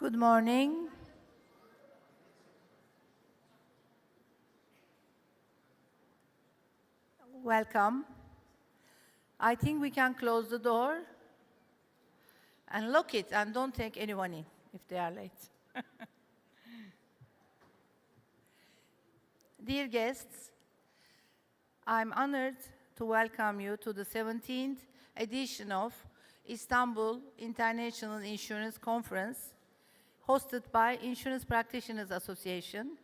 Good morning. Welcome. I think we can close the door and lock it and don't take anyone in if they are late. Dear guests, I'm honored to welcome you to the 17th edition of Istanbul International Insurance Conference, hosted by Insurance Practitioners Association,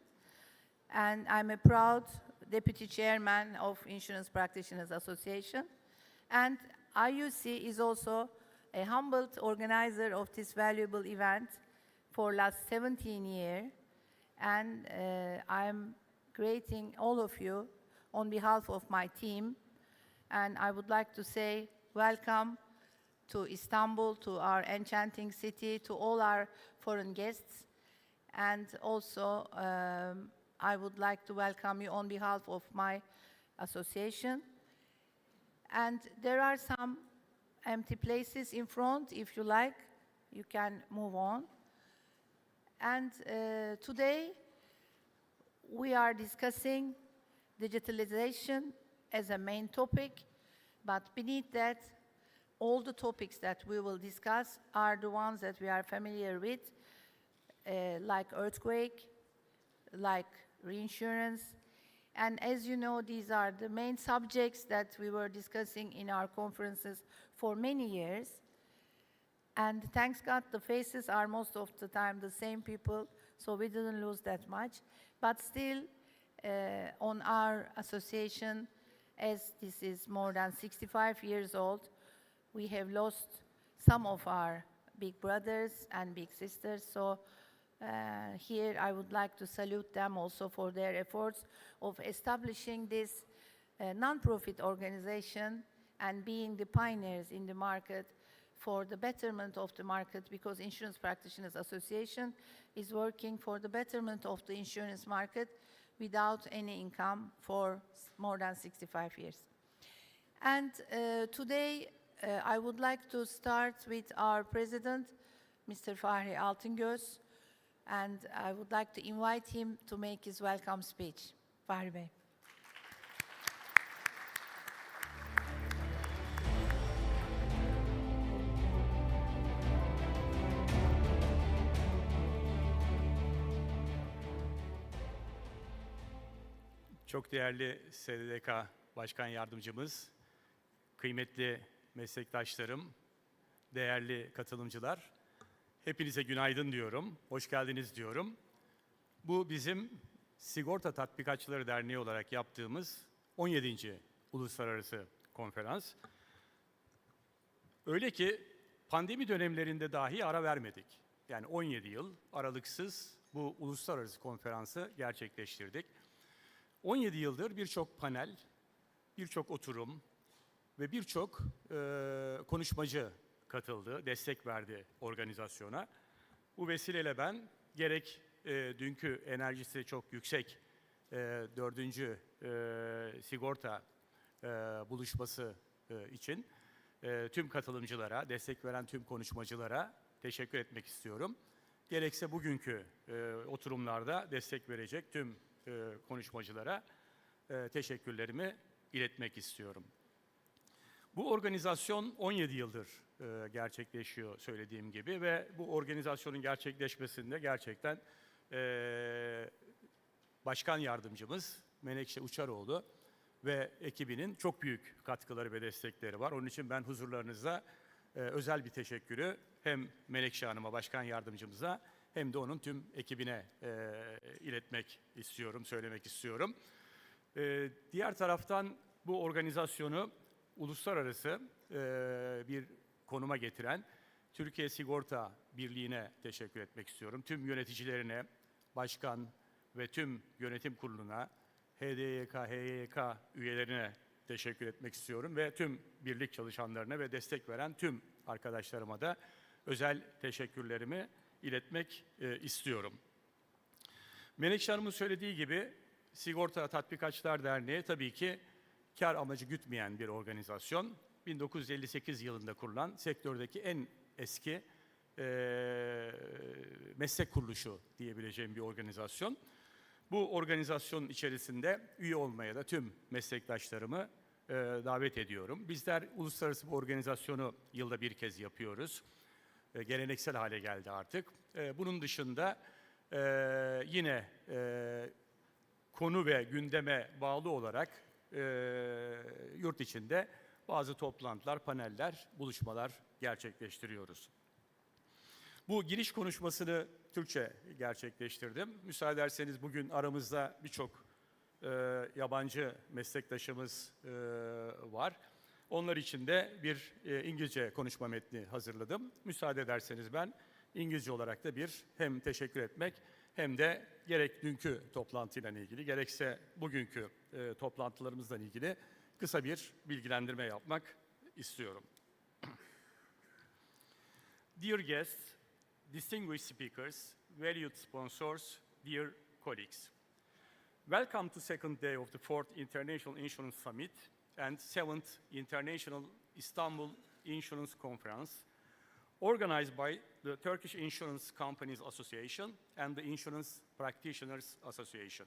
and I'm a proud Deputy Chairman of Insurance Practitioners Association, and IUC is also a humbled organizer of this valuable event for last 17 years, and I'm greeting all of you on behalf of my team, and I would like to say welcome to Istanbul, to our enchanting city, to all our foreign guests, and also I would like to welcome you on behalf of my association. And there are some empty places in front. If you like, you can move on. And today, we are discussing digitalization as a main topic, but beneath that, all the topics that we will discuss are the ones that we are familiar with, like earthquake, like reinsurance. And as you know, these are the main subjects that we were discussing in our conferences for many years. And thanks God, the faces are most of the time the same people, so we didn't lose that much. But still, on our association, as this is more than 65 years old, we have lost some of our big brothers and big sisters. So here I would like to salute them also for their efforts of establishing this non-profit organization and being the pioneers in the market for the betterment of the market, because Insurance Practitioners Association is working for the betterment of the insurance market without any income for more than 65 years. And today, I would like to start with our president, Mr. Fahri Altungöz, and I would like to invite him to make his welcome speech. Fahri Bey. Çok değerli SDK Başkan Yardımcımız, kıymetli meslektaşlarım, değerli katılımcılar, hepinize günaydın diyorum, hoş geldiniz diyorum. Bu bizim Sigorta Tatbikatçıları Derneği olarak yaptığımız 17. Uluslararası Konferans. Öyle ki pandemi dönemlerinde dahi ara vermedik. Yani 17 yıl aralıksız bu uluslararası konferansı gerçekleştirdik. 17 yıldır birçok panel, birçok oturum ve birçok konuşmacı katıldı, destek verdi organizasyona. Bu vesileyle ben gerek dünkü enerjisi çok yüksek 4. sigorta buluşması için tüm katılımcılara, destek veren tüm konuşmacılara teşekkür etmek istiyorum. Gerekse bugünkü oturumlarda destek verecek tüm konuşmacılara teşekkürlerimi iletmek istiyorum. Bu organizasyon 17 yıldır gerçekleşiyor söylediğim gibi ve bu organizasyonun gerçekleşmesinde gerçekten Başkan Yardımcımız Menekşe Uçaroğlu ve ekibinin çok büyük katkıları ve destekleri var. Onun için ben huzurlarınızda özel bir teşekkürü hem Menekşe Hanım'a, Başkan Yardımcımıza, hem de onun tüm ekibine iletmek istiyorum, söylemek istiyorum. Diğer taraftan bu organizasyonu uluslararası bir konuma getiren Türkiye Sigorta Birliği'ne teşekkür etmek istiyorum. Tüm yöneticilerine, başkan ve tüm yönetim kuruluna, HDYK, HYK üyelerine teşekkür etmek istiyorum ve tüm birlik çalışanlarına ve destek veren tüm arkadaşlarıma da özel teşekkürlerimi iletmek istiyorum. Menekşe Hanım'ın söylediği gibi Sigorta Tatbikatçılar Derneği tabii ki kar amacı gütmeyen bir organizasyon. 1958 yılında kurulan sektördeki en eski meslek kuruluşu diyebileceğim bir organizasyon. Bu organizasyonun içerisinde üye olmaya da tüm meslektaşlarımı davet ediyorum. Bizler uluslararası bir organizasyonu yılda bir kez yapıyoruz. Geleneksel hale geldi artık. Bunun dışında yine konu ve gündeme bağlı olarak yurt içinde bazı toplantılar, paneller, buluşmalar gerçekleştiriyoruz. Bu giriş konuşmasını Türkçe gerçekleştirdim. Müsaade ederseniz bugün aramızda birçok yabancı meslektaşımız var. Onlar için de bir İngilizce konuşma metni hazırladım. Müsaade ederseniz ben İngilizce olarak da bir hem teşekkür etmek hem de gerek dünkü toplantıyla ilgili gerekse bugünkü toplantılarımızla ilgili kısa bir bilgilendirme yapmak istiyorum. Dear guests, distinguished speakers, valued sponsors, dear colleagues. Welcome to second day of the 4th International Insurance Summit and 7th International Istanbul Insurance Conference, organized by the Turkish Insurance Companies Association and the Insurance Practitioners Association.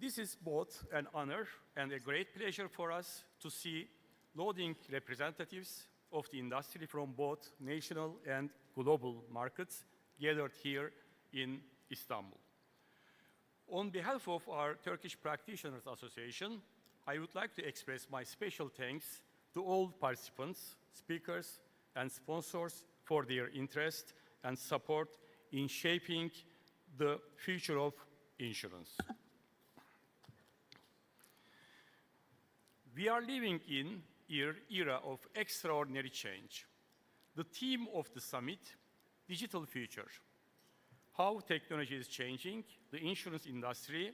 This is both an honor and a great pleasure for us to see leading representatives of the industry from both national and global markets gathered here in Istanbul. On behalf of our Turkish Practitioners Association, I would like to express my special thanks to all participants, speakers, and sponsors for their interest and support in shaping the future of insurance. We are living in an era of extraordinary change. The theme of the summit, Digital Future. How technology is changing the insurance industry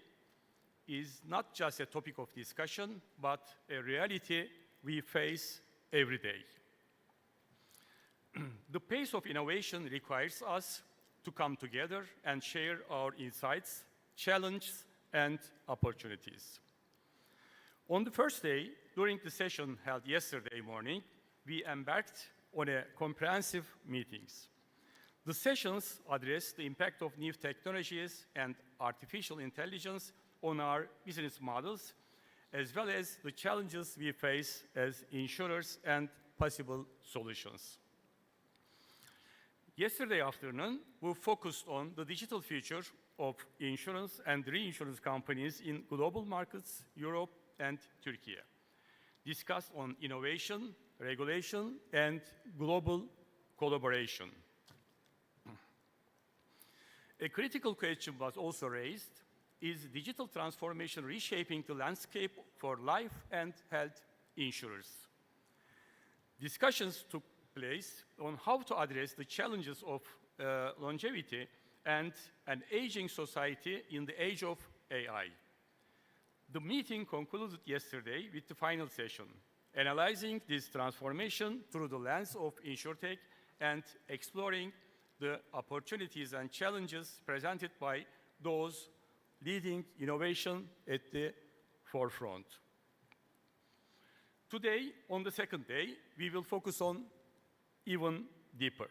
is not just a topic of discussion, but a reality we face every day. The pace of innovation requires us to come together and share our insights, challenges, and opportunities. On the first day, during the session held yesterday morning, we embarked on a comprehensive meetings. The sessions addressed the impact of new technologies and artificial intelligence on our business models, as well as the challenges we face as insurers and possible solutions. Yesterday afternoon, we focused on the digital future of insurance and reinsurance companies in global markets, Europe and Turkey. Discussed on innovation, regulation, and global collaboration. A critical question was also raised: is digital transformation reshaping the landscape for life and health insurers? Discussions took place on how to address the challenges of longevity and an aging society in the age of AI. The meeting concluded yesterday with the final session, analyzing this transformation through the lens of InsurTech and exploring the opportunities and challenges presented by those leading innovation at the forefront. Today, on the second day, we will focus on even deeper.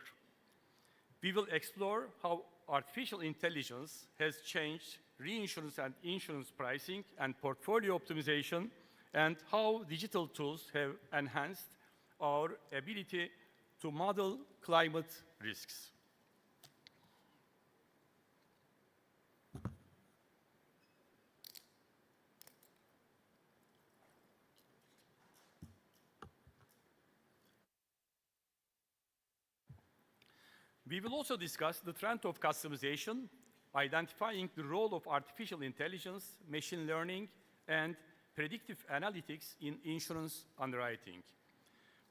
We will explore how artificial intelligence has changed reinsurance and insurance pricing and portfolio optimization, and how digital tools have enhanced our ability to model climate risks. We will also discuss the trend of customization, identifying the role of artificial intelligence, machine learning, and predictive analytics in insurance underwriting.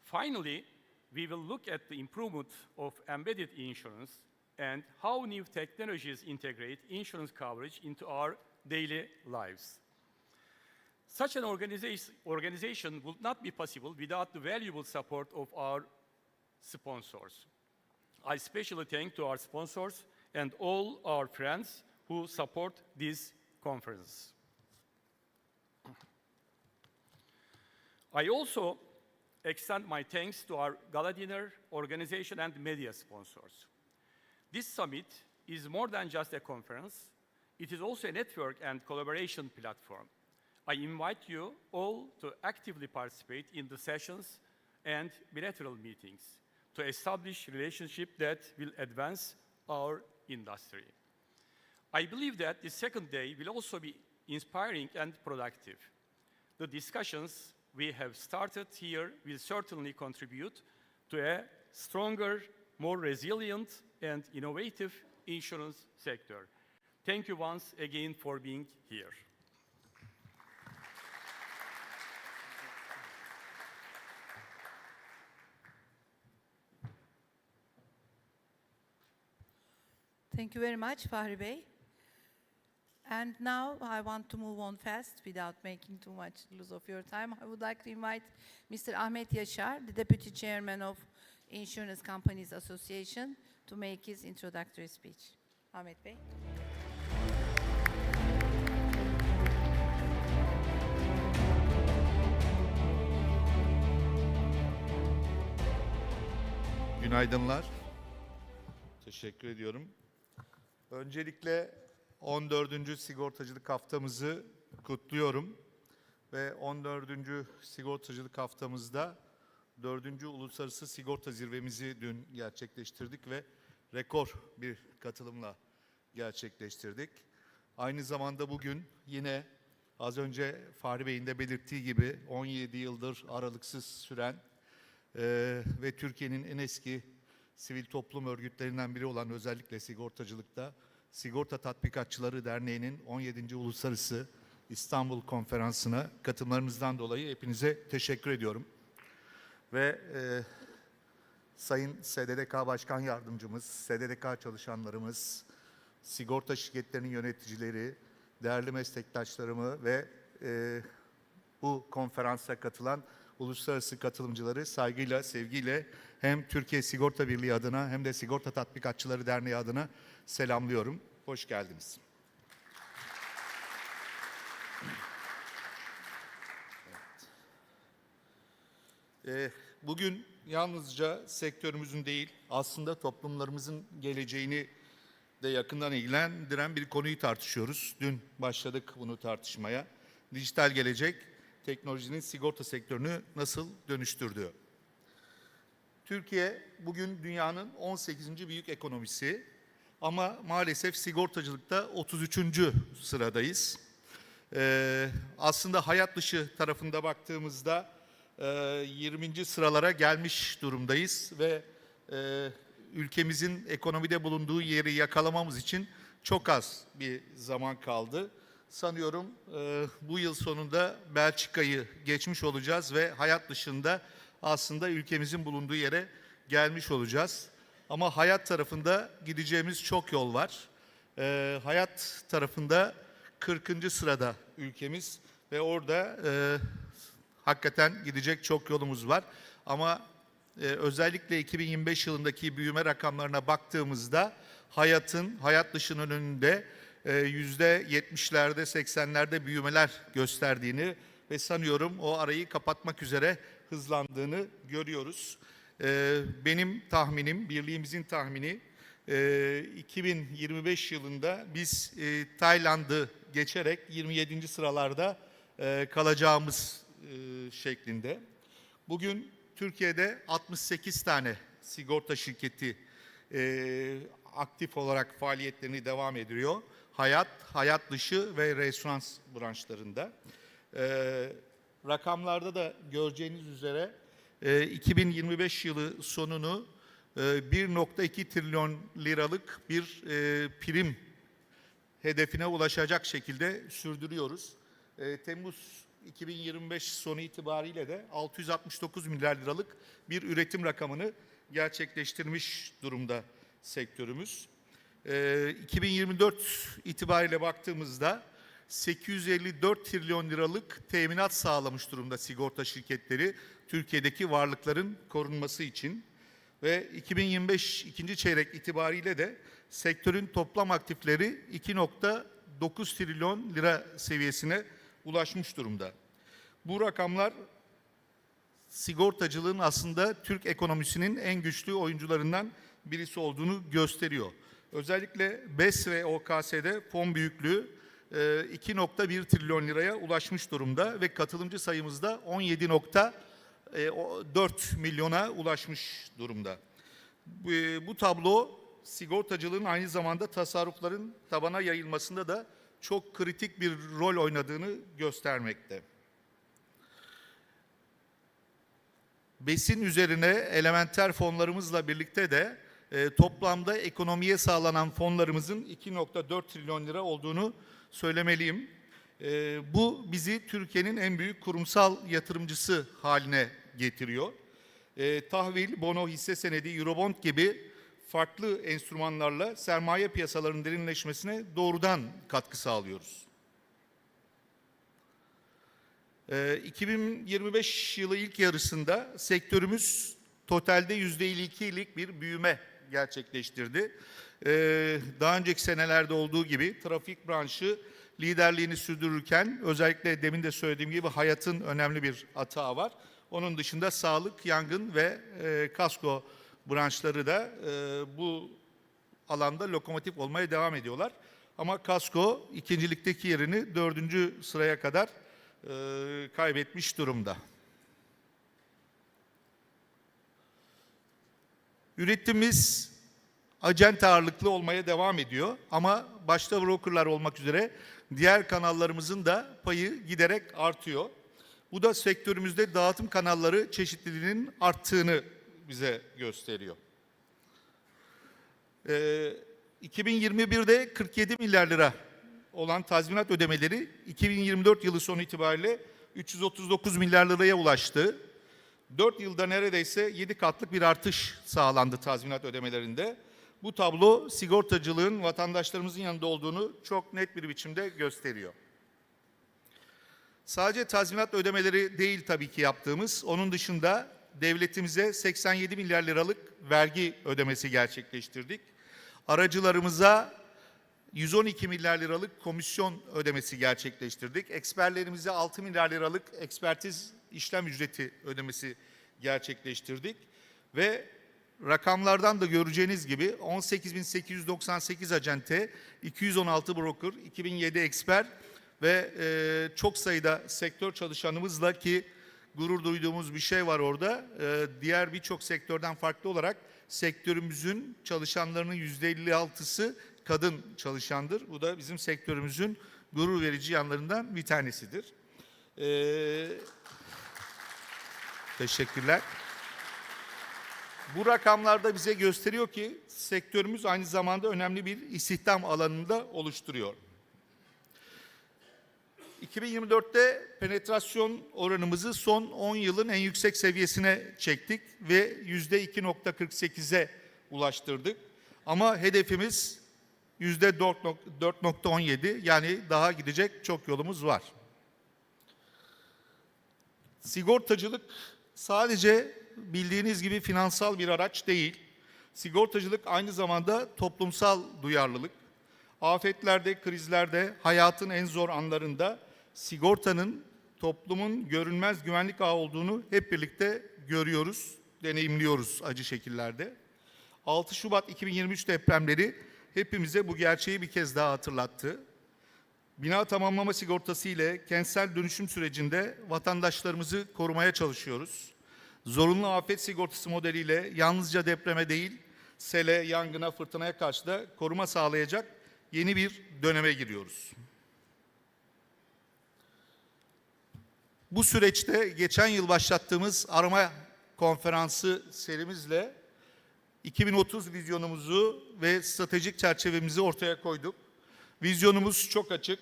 Finally, we will look at the improvement of embedded insurance and how new technologies integrate insurance coverage into our daily lives. Such an organization would not be possible without the valuable support of our sponsors. I especially thank to our sponsors and all our friends who support this conference. I also extend my thanks to our gala dinner organization and media sponsors. This summit is more than just a conference. It is also a network and collaboration platform. I invite you all to actively participate in the sessions and bilateral meetings to establish relationships that will advance our industry. I believe that the second day will also be inspiring and productive. The discussions we have started here will certainly contribute to a stronger, more resilient, and innovative insurance sector. Thank you once again for being here. Thank you very much, Fahri Bey. And now I want to move on fast without making too much use of your time. I would like to invite Mr. Ahmet Yaşar, the Deputy Chairman of Insurance Companies Association, to make his introductory speech. Ahmet Bey. Günaydınlar. Teşekkür ediyorum. Öncelikle 14. sigortacılık haftamızı kutluyorum ve 14. sigortacılık haftamızda 4. Uluslararası Sigorta Zirvemizi dün gerçekleştirdik ve rekor bir katılımla gerçekleştirdik. Aynı zamanda bugün yine az önce Fahri Bey'in de belirttiği gibi 17 yıldır aralıksız süren ve Türkiye'nin en eski sivil toplum örgütlerinden biri olan özellikle sigortacılıkta Sigorta Tatbikatçıları Derneği'nin 17. Uluslararası İstanbul Konferansı'na katılımlarınızdan dolayı hepinize teşekkür ediyorum. Ve Sayın SDDK Başkan Yardımcımız, SDDK çalışanlarımız, sigorta şirketlerinin yöneticileri, değerli meslektaşlarımı ve bu konferansa katılan uluslararası katılımcıları saygıyla, sevgiyle hem Türkiye Sigorta Birliği adına hem de Sigorta Tatbikatçıları Derneği adına selamlıyorum. Hoş geldiniz. Bugün yalnızca sektörümüzün değil, aslında toplumlarımızın geleceğini de yakından ilgilendiren bir konuyu tartışıyoruz. Dün başladık bunu tartışmaya. Dijital gelecek, teknolojinin sigorta sektörünü nasıl dönüştürdü? Türkiye bugün dünyanın 18. büyük ekonomisi ama maalesef sigortacılıkta 33. sıradayız. Aslında hayat dışı tarafında baktığımızda 20. sıralara gelmiş durumdayız ve ülkemizin ekonomide bulunduğu yeri yakalamamız için çok az bir zaman kaldı. Sanıyorum bu yıl sonunda Belçika'yı geçmiş olacağız ve hayat dışında aslında ülkemizin bulunduğu yere gelmiş olacağız. Ama hayat tarafında gideceğimiz çok yol var. Hayat tarafında 40. sırada ülkemiz ve orada hakikaten gidecek çok yolumuz var. Ama özellikle 2025 yılındaki büyüme rakamlarına baktığımızda hayat dışının önünde %70'lerde 80'lerde büyümeler gösterdiğini ve sanıyorum o arayı kapatmak üzere hızlandığını görüyoruz. Benim tahminim, birliğimizin tahmini 2025 yılında biz Tayland'ı geçerek 27. sıralarda kalacağımız şeklinde. Bugün Türkiye'de 68 tane sigorta şirketi aktif olarak faaliyetlerini devam ediyor. Hayat dışı ve Reinsurance branşlarında. Rakamlarda da göreceğiniz üzere 2025 yılı sonunu 1,2 trilyon liralık bir prim hedefine ulaşacak şekilde sürdürüyoruz. Temmuz 2025 sonu itibariyle de 669 milyar liralık bir üretim rakamını gerçekleştirmiş durumda sektörümüz. 2024 itibariyle baktığımızda 854 trilyon liralık teminat sağlamış durumda sigorta şirketleri Türkiye'deki varlıkların korunması için ve 2025 ikinci çeyrek itibariyle de sektörün toplam aktifleri 2,9 trilyon lira seviyesine ulaşmış durumda. Bu rakamlar sigortacılığın aslında Türk ekonomisinin en güçlü oyuncularından birisi olduğunu gösteriyor. Özellikle BES ve OKS'de fon büyüklüğü 2,1 trilyon liraya ulaşmış durumda ve katılımcı sayımız da 17,4 milyona ulaşmış durumda. Bu tablo sigortacılığın aynı zamanda tasarrufların tabana yayılmasında da çok kritik bir rol oynadığını göstermekte. BES'in üzerine elementer fonlarımızla birlikte de toplamda ekonomiye sağlanan fonlarımızın 2,4 trilyon lira olduğunu söylemeliyim. Bu bizi Türkiye'nin en büyük kurumsal yatırımcısı haline getiriyor. Tahvil, bono, hisse senedi, Eurobond gibi farklı enstrümanlarla sermaye piyasalarının derinleşmesine doğrudan katkı sağlıyoruz. 2025 yılı ilk yarısında sektörümüz totalde %52'lik bir büyüme gerçekleştirdi. Daha önceki senelerde olduğu gibi trafik branşı liderliğini sürdürürken özellikle demin de söylediğim gibi hayatın önemli bir atağı var. Onun dışında sağlık, yangın ve kasko branşları da bu alanda lokomotif olmaya devam ediyorlar. Ama kasko ikincilikteki yerini 4. sıraya kadar kaybetmiş durumda. Üretimimiz acente ağırlıklı olmaya devam ediyor ama başta brokerlar olmak üzere diğer kanallarımızın da payı giderek artıyor. Bu da sektörümüzde dağıtım kanalları çeşitliliğinin arttığını bize gösteriyor. 2021'de 47 milyar lira olan tazminat ödemeleri 2024 yılı sonu itibariyle 339 milyar liraya ulaştı. 4 yılda neredeyse 7 katlık bir artış sağlandı tazminat ödemelerinde. Bu tablo sigortacılığın vatandaşlarımızın yanında olduğunu çok net bir biçimde gösteriyor. Sadece tazminat ödemeleri değil tabii ki yaptığımız, onun dışında devletimize 87 milyar liralık vergi ödemesi gerçekleştirdik. Aracılarımıza 112 milyar liralık komisyon ödemesi gerçekleştirdik. Eksperlerimize 6 milyar liralık ekspertiz işlem ücreti ödemesi gerçekleştirdik. Ve rakamlardan da göreceğiniz gibi 18.898 acente, 216 broker, 2007 eksper ve çok sayıda sektör çalışanımızla ki gurur duyduğumuz bir şey var orada. Diğer birçok sektörden farklı olarak sektörümüzün çalışanlarının %56'sı kadın çalışandır. Bu da bizim sektörümüzün gurur verici yanlarından bir tanesidir. Teşekkürler. Bu rakamlar da bize gösteriyor ki sektörümüz aynı zamanda önemli bir istihdam alanında oluşturuyor. 2024'te penetrasyon oranımızı son 10 yılın en yüksek seviyesine çektik ve %2,48'e ulaştırdık. Ama hedefimiz %4,17, yani daha gidecek çok yolumuz var. Sigortacılık sadece bildiğiniz gibi finansal bir araç değil. Sigortacılık aynı zamanda toplumsal duyarlılık. Afetlerde, krizlerde, hayatın en zor anlarında sigortanın toplumun görünmez güvenlik ağı olduğunu hep birlikte görüyoruz, deneyimliyoruz acı şekillerde. 6 Şubat 2023 depremleri hepimize bu gerçeği bir kez daha hatırlattı. Bina tamamlama sigortası ile kentsel dönüşüm sürecinde vatandaşlarımızı korumaya çalışıyoruz. Zorunlu afet sigortası modeliyle yalnızca depreme değil, sele, yangına, fırtınaya karşı da koruma sağlayacak yeni bir döneme giriyoruz. Bu süreçte geçen yıl başlattığımız arama konferansı serimizle 2030 vizyonumuzu ve stratejik çerçevemizi ortaya koyduk. Vizyonumuz çok açık.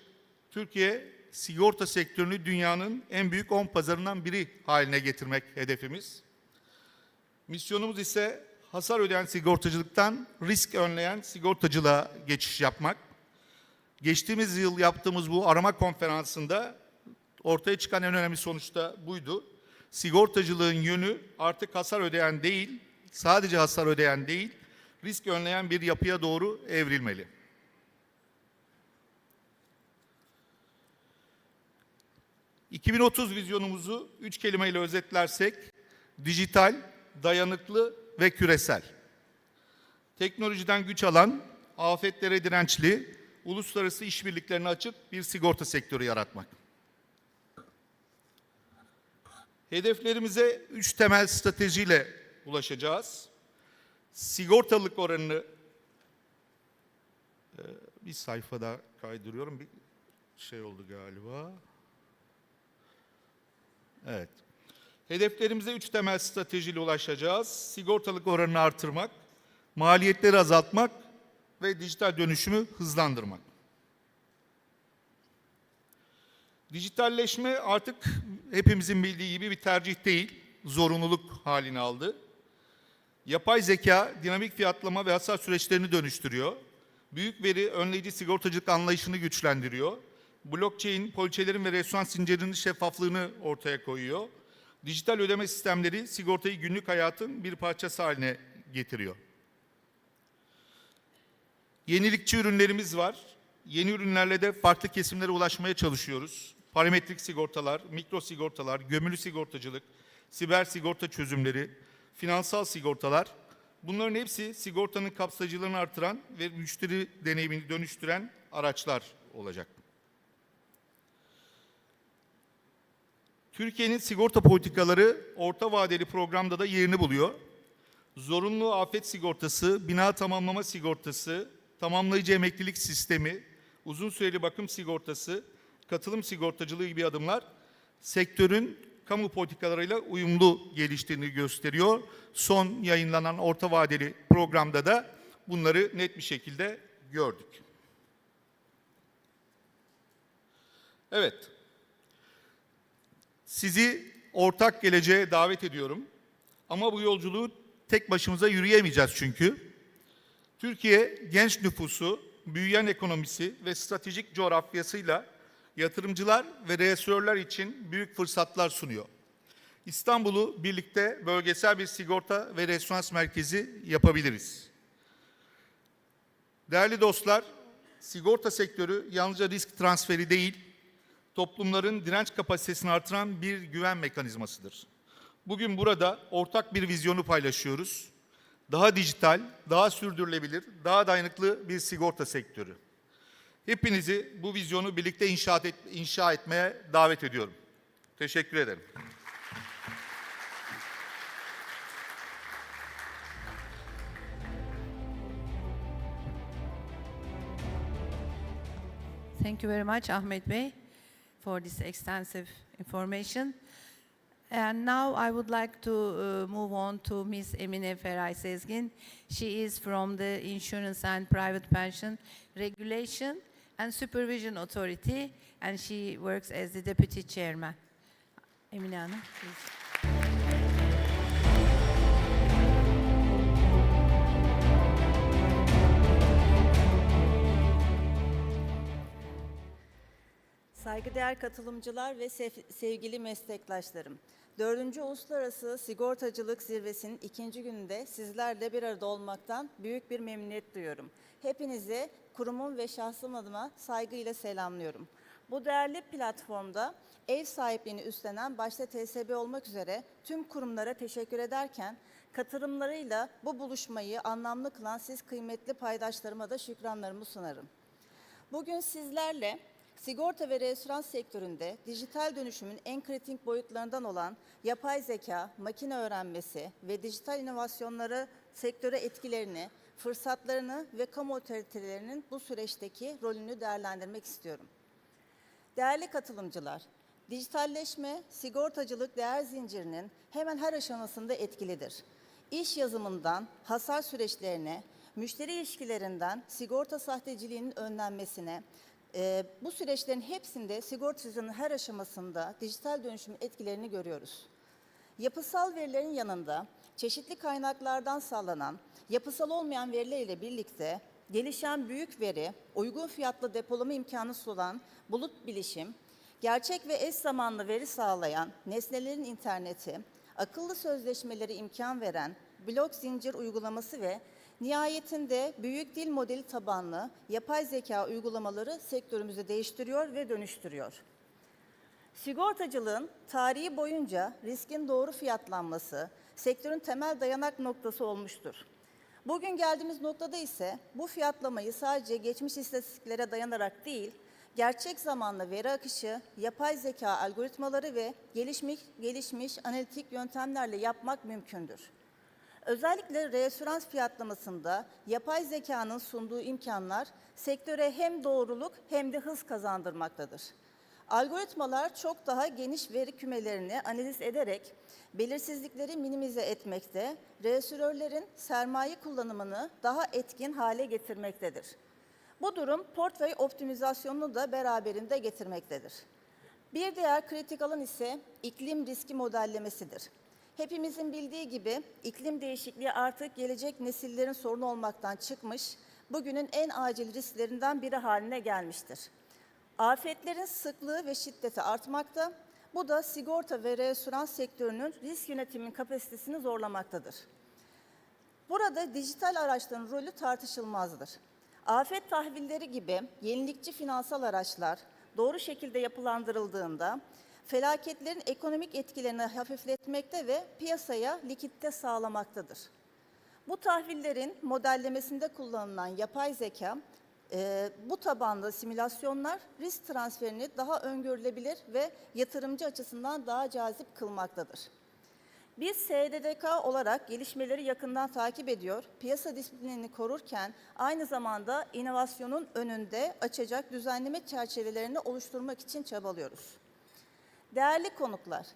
Türkiye sigorta sektörünü dünyanın en büyük 10 pazarından biri haline getirmek hedefimiz. Misyonumuz ise hasar ödeyen sigortacılıktan risk önleyen sigortacılığa geçiş yapmak. Geçtiğimiz yıl yaptığımız bu arama konferansında ortaya çıkan en önemli sonuç da buydu. Sigortacılığın yönü artık hasar ödeyen değil, sadece hasar ödeyen değil, risk önleyen bir yapıya doğru evrilmeli. ...2030 vizyonumuzu 3 kelimeyle özetlersek... dijital, dayanıklı ve küresel. Teknolojiden güç alan, afetlere dirençli, uluslararası işbirliklerine açık bir sigorta sektörü yaratmak. Hedeflerimize 3 temel stratejiyle ulaşacağız. Sigortalılık oranını bir sayfa daha kaydırıyorum. Bir şey oldu galiba. Evet. Hedeflerimize 3 temel stratejiyle ulaşacağız. Sigortalık oranını artırmak, maliyetleri azaltmak ve dijital dönüşümü hızlandırmak. Dijitalleşme artık hepimizin bildiği gibi bir tercih değil, zorunluluk halini aldı. Yapay zeka, dinamik fiyatlama ve hasar süreçlerini dönüştürüyor. Büyük veri, önleyici sigortacılık anlayışını güçlendiriyor. Blockchain, poliçelerin ve referans zincirinin şeffaflığını ortaya koyuyor. Dijital ödeme sistemleri sigortayı günlük hayatın bir parçası haline getiriyor. Yenilikçi ürünlerimiz var. Yeni ürünlerle de farklı kesimlere ulaşmaya çalışıyoruz. Parametrik sigortalar, mikro sigortalar, gömülü sigortacılık, siber sigorta çözümleri, finansal sigortalar. Bunların hepsi sigortanın kapsayıcılığını artıran ve müşteri deneyimini dönüştüren araçlar olacak. Türkiye'nin sigorta politikaları orta vadeli programda da yerini buluyor. Zorunlu afet sigortası, bina tamamlama sigortası, tamamlayıcı emeklilik sistemi, uzun süreli bakım sigortası, katılım sigortacılığı gibi adımlar sektörün kamu politikalarıyla uyumlu geliştiğini gösteriyor. Son yayınlanan orta vadeli programda da bunları net bir şekilde gördük. Evet. Sizi ortak geleceğe davet ediyorum. Ama bu yolculuğu tek başımıza yürüyemeyeceğiz çünkü. Türkiye genç nüfusu, büyüyen ekonomisi ve stratejik coğrafyasıyla yatırımcılar ve reinsurörler için büyük fırsatlar sunuyor. İstanbul'u birlikte bölgesel bir sigorta ve reinsurance merkezi yapabiliriz. Değerli dostlar, sigorta sektörü yalnızca risk transferi değil, toplumların direnç kapasitesini artıran bir güven mekanizmasıdır. Bugün burada ortak bir vizyonu paylaşıyoruz. Daha dijital, daha sürdürülebilir, daha dayanıklı bir sigorta sektörü. Hepinizi bu vizyonu birlikte inşa etmeye davet ediyorum. Teşekkür ederim. Thank you very much, Ahmet Bey, for this extensive information. And now I would like to move on to Ms. Emine Feray Sezgin. She is from the Insurance and Private Pension Regulation and Supervision Authority, and she works as the Deputy Chairman. Emine Hanım, please. Saygıdeğer katılımcılar ve sevgili meslektaşlarım, 4. Uluslararası Sigortacılık Zirvesi'nin 2. gününde sizlerle bir arada olmaktan büyük bir memnuniyet duyuyorum. Hepinizi kurumum ve şahsım adıma saygıyla selamlıyorum. Bu değerli platformda ev sahipliğini üstlenen başta TSB olmak üzere tüm kurumlara teşekkür ederken, katılımlarıyla bu buluşmayı anlamlı kılan siz kıymetli paydaşlarıma da şükranlarımı sunarım. Bugün sizlerle sigorta ve reinsurans sektöründe dijital dönüşümün en kritik boyutlarından olan yapay zeka, makine öğrenmesi ve dijital inovasyonları sektöre etkilerini, fırsatlarını ve kamu otoritelerinin bu süreçteki rolünü değerlendirmek istiyorum. Değerli katılımcılar, dijitalleşme, sigortacılık değer zincirinin hemen her aşamasında etkilidir. İş yazımından hasar süreçlerine, müşteri ilişkilerinden sigorta sahteciliğinin önlenmesine, bu süreçlerin hepsinde sigortacılığın her aşamasında dijital dönüşüm etkilerini görüyoruz. Yapısal verilerin yanında çeşitli kaynaklardan sağlanan yapısal olmayan verilerle birlikte gelişen büyük veri, uygun fiyatlı depolama imkanı sunan bulut bilişim, gerçek ve eş zamanlı veri sağlayan nesnelerin interneti, akıllı sözleşmeleri imkan veren blok zincir uygulaması ve nihayetinde büyük dil modeli tabanlı yapay zeka uygulamaları sektörümüzü değiştiriyor ve dönüştürüyor. Sigortacılığın tarihi boyunca riskin doğru fiyatlanması, sektörün temel dayanak noktası olmuştur. Bugün geldiğimiz noktada ise bu fiyatlamayı sadece geçmiş istatistiklere dayanarak değil, gerçek zamanlı veri akışı, yapay zeka algoritmaları ve gelişmiş analitik yöntemlerle yapmak mümkündür. Özellikle reasürans fiyatlamasında yapay zekanın sunduğu imkanlar sektöre hem doğruluk hem de hız kazandırmaktadır. Algoritmalar çok daha geniş veri kümelerini analiz ederek belirsizlikleri minimize etmekte, reasürörlerin sermaye kullanımını daha etkin hale getirmektedir. Bu durum portföy optimizasyonunu da beraberinde getirmektedir. Bir diğer kritik alan ise iklim riski modellemesidir. Hepimizin bildiği gibi iklim değişikliği artık gelecek nesillerin sorunu olmaktan çıkmış, bugünün en acil risklerinden biri haline gelmiştir. Afetlerin sıklığı ve şiddeti artmakta, bu da sigorta ve reasürans sektörünün risk yönetimi kapasitesini zorlamaktadır. Burada dijital araçların rolü tartışılmazdır. Afet tahvilleri gibi yenilikçi finansal araçlar doğru şekilde yapılandırıldığında felaketlerin ekonomik etkilerini hafifletmekte ve piyasaya likidite sağlamaktadır. Bu tahvillerin modellemesinde kullanılan yapay zeka, bu tabanlı simülasyonlar risk transferini daha öngörülebilir ve yatırımcı açısından daha cazip kılmaktadır. Biz SDDK olarak gelişmeleri yakından takip ediyor, piyasa disiplinini korurken aynı zamanda inovasyonun önünde açacak düzenleme çerçevelerini oluşturmak için çabalıyoruz. Değerli konuklar,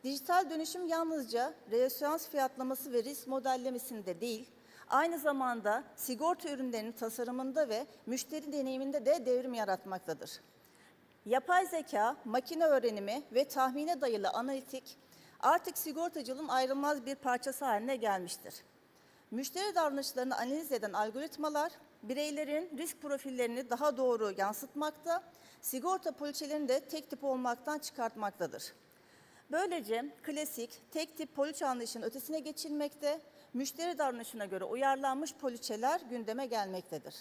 dijital dönüşüm yalnızca reasürans fiyatlaması ve risk modellemesinde değil, aynı zamanda sigorta ürünlerinin tasarımında ve müşteri deneyiminde de devrim yaratmaktadır. Yapay zeka, makine öğrenimi ve tahmine dayalı analitik artık sigortacılığın ayrılmaz bir parçası haline gelmiştir. Müşteri davranışlarını analiz eden algoritmalar, bireylerin risk profillerini daha doğru yansıtmakta, sigorta poliçelerini de tek tip olmaktan çıkartmaktadır. Böylece klasik, tek tip poliçe anlayışının ötesine geçilmekte, müşteri davranışına göre uyarlanmış poliçeler gündeme gelmektedir.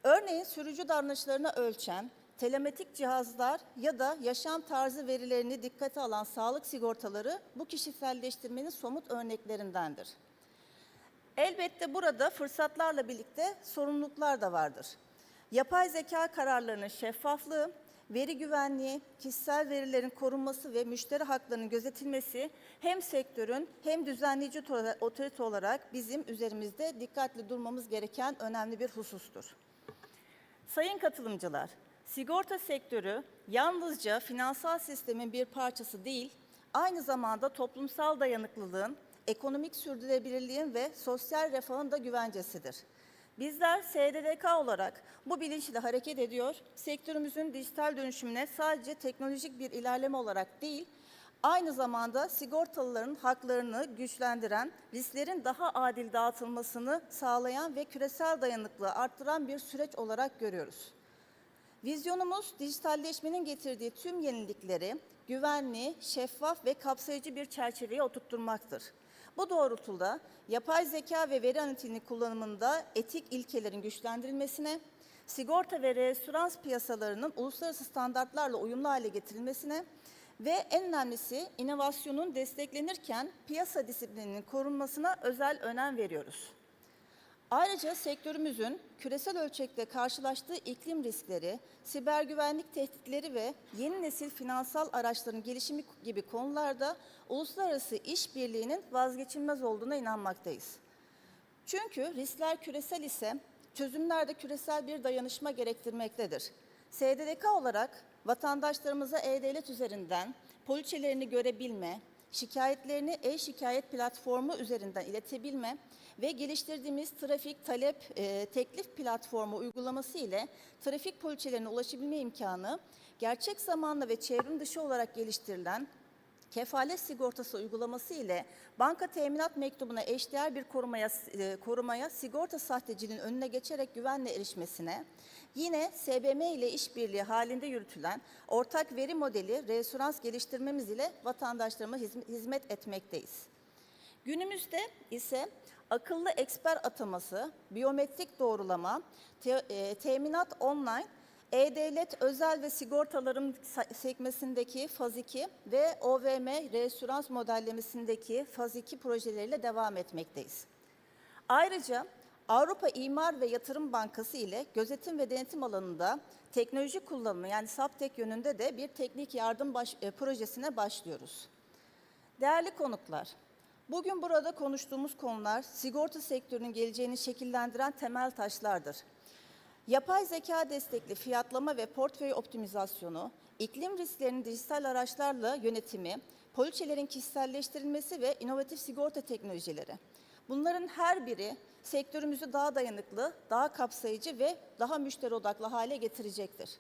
Örneğin sürücü davranışlarını ölçen, telematik cihazlar ya da yaşam tarzı verilerini dikkate alan sağlık sigortaları bu kişiselleştirmenin somut örneklerindendir. Elbette burada fırsatlarla birlikte sorumluluklar da vardır. Yapay zeka kararlarının şeffaflığı, veri güvenliği, kişisel verilerin korunması ve müşteri haklarının gözetilmesi hem sektörün hem düzenleyici otorite olarak bizim üzerimizde dikkatli durmamız gereken önemli bir husustur. Sayın katılımcılar, sigorta sektörü yalnızca finansal sistemin bir parçası değil, aynı zamanda toplumsal dayanıklılığın, ekonomik sürdürülebilirliğin ve sosyal refahın da güvencesidir. Bizler SDDK olarak bu bilinçle hareket ediyor, sektörümüzün dijital dönüşümüne sadece teknolojik bir ilerleme olarak değil, aynı zamanda sigortalıların haklarını güçlendiren, risklerin daha adil dağıtılmasını sağlayan ve küresel dayanıklılığı arttıran bir süreç olarak görüyoruz. Vizyonumuz, dijitalleşmenin getirdiği tüm yenilikleri güvenli, şeffaf ve kapsayıcı bir çerçeveye oturtturmaktır. Bu doğrultuda yapay zeka ve veri analitiğinin kullanımında etik ilkelerin güçlendirilmesine, sigorta ve reasürans piyasalarının uluslararası standartlarla uyumlu hale getirilmesine ve en önemlisi inovasyonun desteklenirken piyasa disiplininin korunmasına özel önem veriyoruz. Ayrıca sektörümüzün küresel ölçekte karşılaştığı iklim riskleri, siber güvenlik tehditleri ve yeni nesil finansal araçların gelişimi gibi konularda uluslararası işbirliğinin vazgeçilmez olduğuna inanmaktayız. Çünkü riskler küresel ise çözümler de küresel bir dayanışma gerektirmektedir. SDDK olarak vatandaşlarımıza e-devlet üzerinden poliçelerini görebilme, şikayetlerini e-şikayet platformu üzerinden iletebilme ve geliştirdiğimiz trafik talep teklif platformu uygulaması ile trafik poliçelerine ulaşabilme imkanı, gerçek zamanlı ve çevrim dışı olarak geliştirilen kefalet sigortası uygulaması ile banka teminat mektubuna eşdeğer bir korumaya sigorta sahteciliğinin önüne geçerek güvenle erişmesine, yine SBM ile işbirliği halinde yürütülen ortak veri modeli reasürans geliştirmemiz ile vatandaşlarıma hizmet etmekteyiz. Günümüzde ise akıllı eksper ataması, biyometrik doğrulama, teminat online, E-Devlet özel ve sigortaların sekmesindeki faz 2 ve OVM Reinsurance modellemesindeki faz 2 projeleriyle devam etmekteyiz. Ayrıca Avrupa İmar ve Yatırım Bankası ile gözetim ve denetim alanında teknoloji kullanımı yani SAPTEK yönünde de bir teknik yardım projesine başlıyoruz. Değerli konuklar, bugün burada konuştuğumuz konular sigorta sektörünün geleceğini şekillendiren temel taşlardır. Yapay zeka destekli fiyatlama ve portföy optimizasyonu, iklim risklerinin dijital araçlarla yönetimi, poliçelerin kişiselleştirilmesi ve inovatif sigorta teknolojileri. Bunların her biri sektörümüzü daha dayanıklı, daha kapsayıcı ve daha müşteri odaklı hale getirecektir.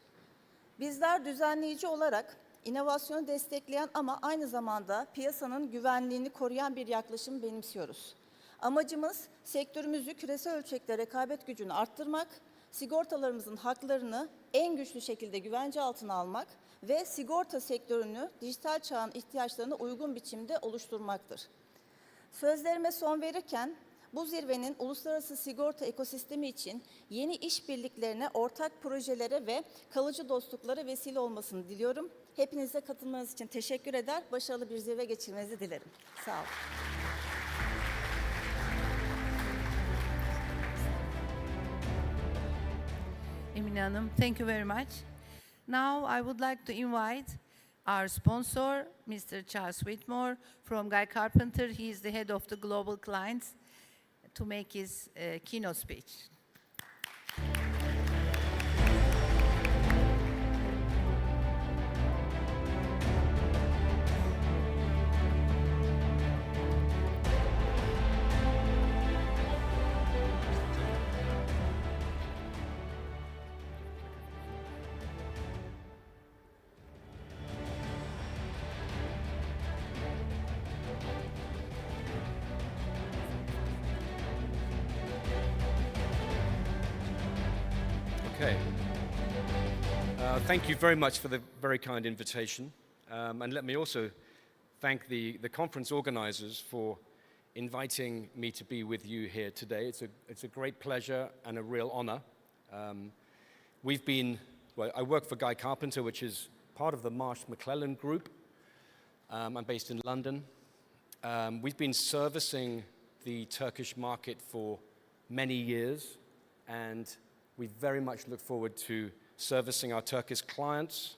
Bizler düzenleyici olarak inovasyonu destekleyen ama aynı zamanda piyasanın güvenliğini koruyan bir yaklaşım benimsiyoruz. Amacımız sektörümüzü küresel ölçekte rekabet gücünü arttırmak, sigortalarımızın haklarını en güçlü şekilde güvence altına almak ve sigorta sektörünü dijital çağın ihtiyaçlarına uygun biçimde oluşturmaktır. Sözlerime son verirken bu zirvenin uluslararası sigorta ekosistemi için yeni işbirliklerine, ortak projelere ve kalıcı dostluklara vesile olmasını diliyorum. Hepinize katılmanız için teşekkür eder, başarılı bir zirve geçirmenizi dilerim. Sağ olun. Emine Hanım, thank you very much. Now I would like to invite our sponsor, Mr. Charles Whitmore from Guy Carpenter. He is the head of the global clients to make his keynote speech. Okay. Thank you very much for the very kind invitation. And let me also thank the conference organizers for inviting me to be with you here today. It's a great pleasure and a real honor. I work for Guy Carpenter, which is part of the Marsh McLellan Group. I'm based in London. We've been servicing the Turkish market for many years, and we very much look forward to servicing our Turkish clients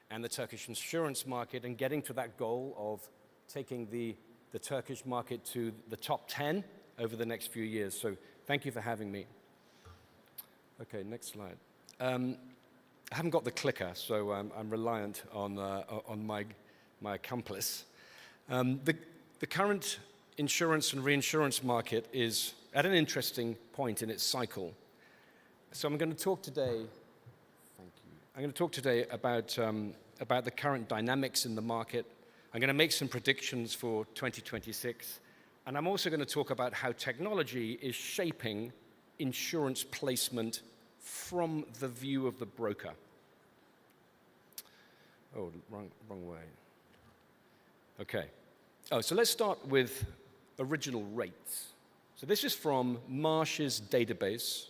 and the Turkish insurance market and getting to that goal of taking the Turkish market to the top 10 over the next few years. So thank you for having me. Okay, next slide. I haven't got the clicker, so I'm reliant on my accomplice. The current insurance and reinsurance market is at an interesting point in its cycle. So I'm going to talk today. Thank you. I'm going to talk today about the current dynamics in the market. I'm going to make some predictions for 2026, and I'm also going to talk about how technology is shaping insurance placement from the view of the broker. Oh, wrong way. Okay. Oh, so let's start with original rates. So this is from Marsh's database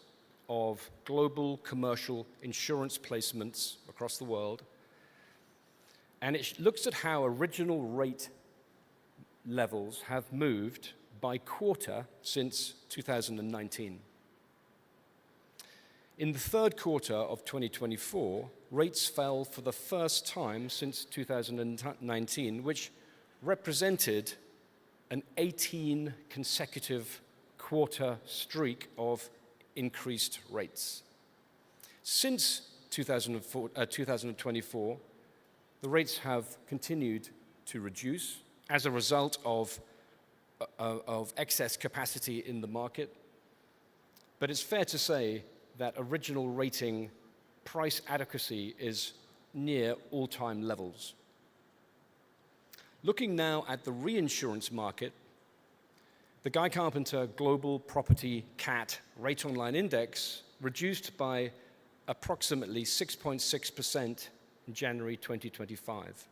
of global commercial insurance placements across the world. And it looks at how original rate levels have moved by quarter since 2019. In the third quarter of 2024, rates fell for the first time since 2019, which represented an 18 consecutive quarter streak of increased rates. Since 2024, the rates have continued to reduce as a result of excess capacity in the market. But it's fair to say that original rating price adequacy is near all-time levels. Looking now at the reinsurance market, the Guy Carpenter Global Property CAT Rate Online Index reduced by approximately 6.6% in January 2025.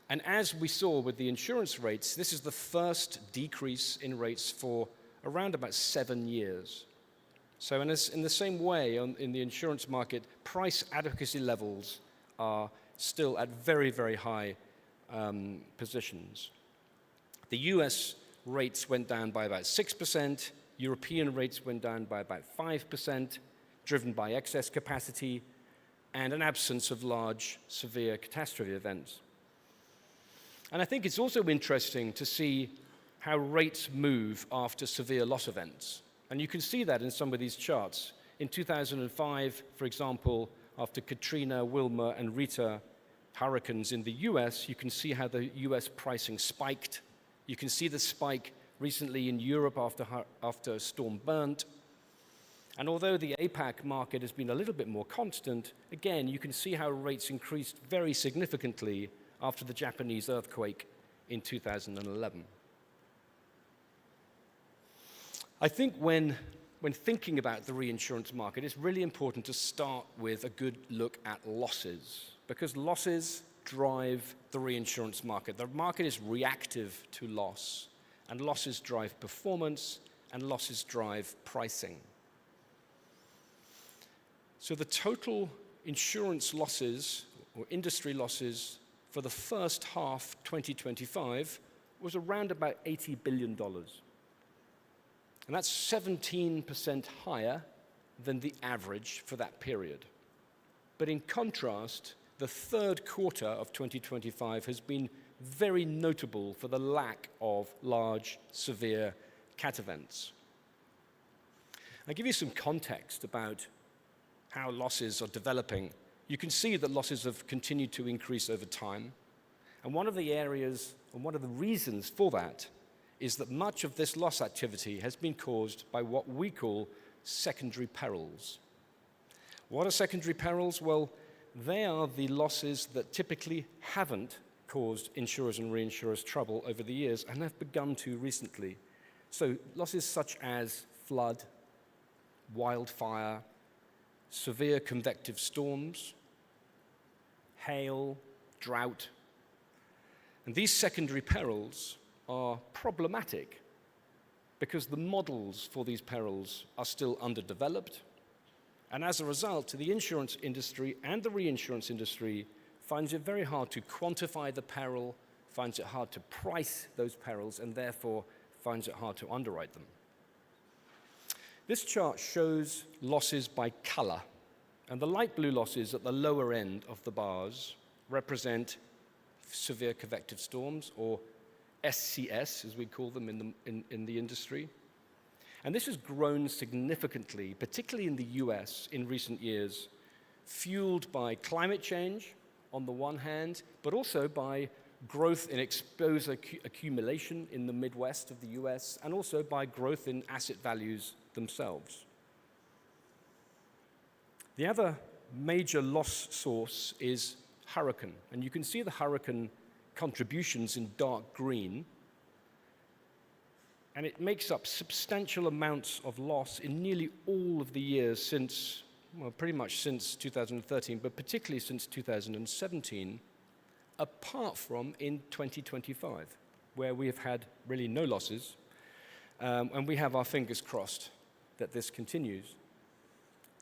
And as we saw with the insurance rates, this is the first decrease in rates for around about 7 years. So in the same way, in the insurance market, price adequacy levels are still at very, very high positions. The US rates went down by about 6%, European rates went down by about 5%, driven by excess capacity and an absence of large, severe catastrophe events. And I think it's also interesting to see how rates move after severe loss events. And you can see that in some of these charts. In 2005, for example, after Katrina, Wilma, and Rita hurricanes in the US, you can see how the US pricing spiked. You can see the spike recently in Europe after Storm Bernd. And although the APAC market has been a little bit more constant, again, you can see how rates increased very significantly after the Japanese earthquake in 2011. I think when thinking about the reinsurance market, it's really important to start with a good look at losses, because losses drive the reinsurance market. The market is reactive to loss, and losses drive performance, and losses drive pricing. So the total insurance losses, or industry losses, for the first half 2025 was around about $80 billion. And that's 17% higher than the average for that period. But in contrast, the third quarter of 2025 has been very notable for the lack of large, severe cat events. I'll give you some context about how losses are developing. You can see that losses have continued to increase over time. And one of the areas, and one of the reasons for that, is that much of this loss activity has been caused by what we call secondary perils. What are secondary perils? Well, they are the losses that typically haven't caused insurers and reinsurers trouble over the years and have begun to recently. So losses such as flood, wildfire, severe convective storms, hail, drought. And these secondary perils are problematic because the models for these perils are still underdeveloped. And as a result, the insurance industry and the reinsurance industry finds it very hard to quantify the peril, finds it hard to price those perils, and therefore finds it hard to underwrite them. This chart shows losses by color, and the light blue losses at the lower end of the bars represent severe convective storms, or SCS, as we call them in the industry. And this has grown significantly, particularly in the US in recent years, fueled by climate change on the one hand, but also by growth in exposure accumulation in the Midwest of the US, and also by growth in asset values themselves. The other major loss source is hurricane, and you can see the hurricane contributions in dark green, and it makes up substantial amounts of loss in nearly all of the years since, well, pretty much since 2013, but particularly since 2017, apart from in 2025, where we have had really no losses, and we have our fingers crossed that this continues.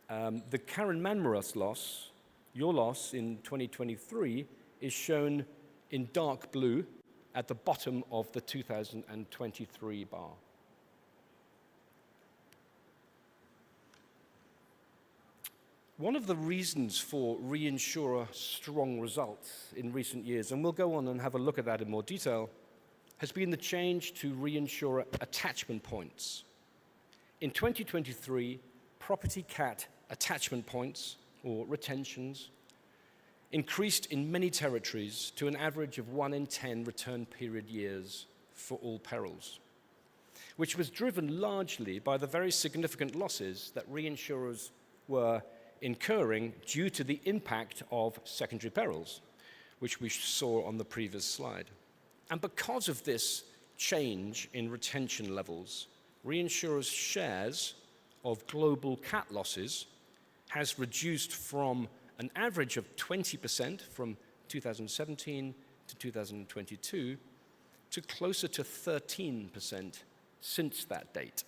The Karen Manmoras loss, your loss in 2023, is shown in dark blue at the bottom of the 2023 bar. One of the reasons for reinsurer strong results in recent years, and we'll go on and have a look at that in more detail, has been the change to reinsurer attachment points. In 2023, property cat attachment points, or retentions, increased in many territories to an average of 1 in 10 return period years for all perils, which was driven largely by the very significant losses that reinsurers were incurring due to the impact of secondary perils, which we saw on the previous slide. And because of this change in retention levels, reinsurers' shares of global cat losses has reduced from an average of 20% from 2017 to 2022 to closer to 13% since that date.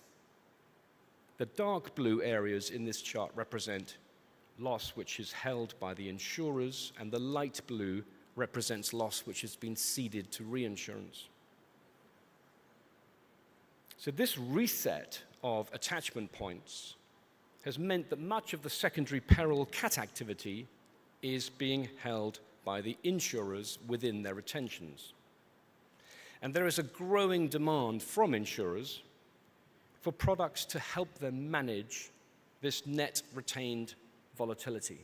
The dark blue areas in this chart represent loss which is held by the insurers, and the light blue represents loss which has been ceded to reinsurance. So this reset of attachment points has meant that much of the secondary peril cat activity is being held by the insurers within their retentions. And there is a growing demand from insurers for products to help them manage this net retained volatility.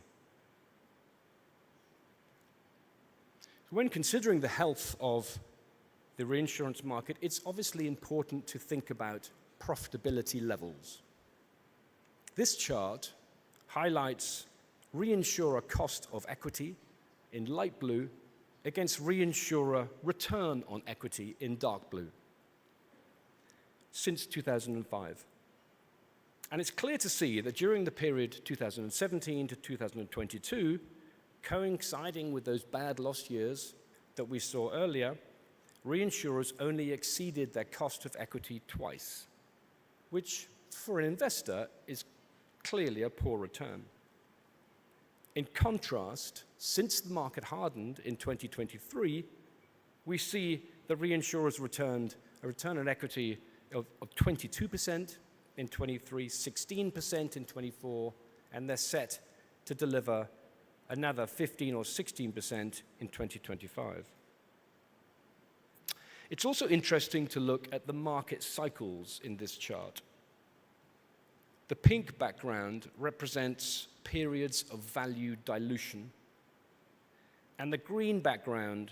When considering the health of the reinsurance market, it's obviously important to think about profitability levels. This chart highlights reinsurer cost of equity in light blue against reinsurer return on equity in dark blue since 2005. And it's clear to see that during the period 2017 to 2022, coinciding with those bad loss years that we saw earlier, reinsurers only exceeded their cost of equity twice, which for an investor is clearly a poor return. In contrast, since the market hardened in 2023, we see the reinsurers returned a return on equity of 22% in 23, 16% in 24, and they're set to deliver another 15 or 16% in 2025. It's also interesting to look at the market cycles in this chart. The pink background represents periods of value dilution, and the green background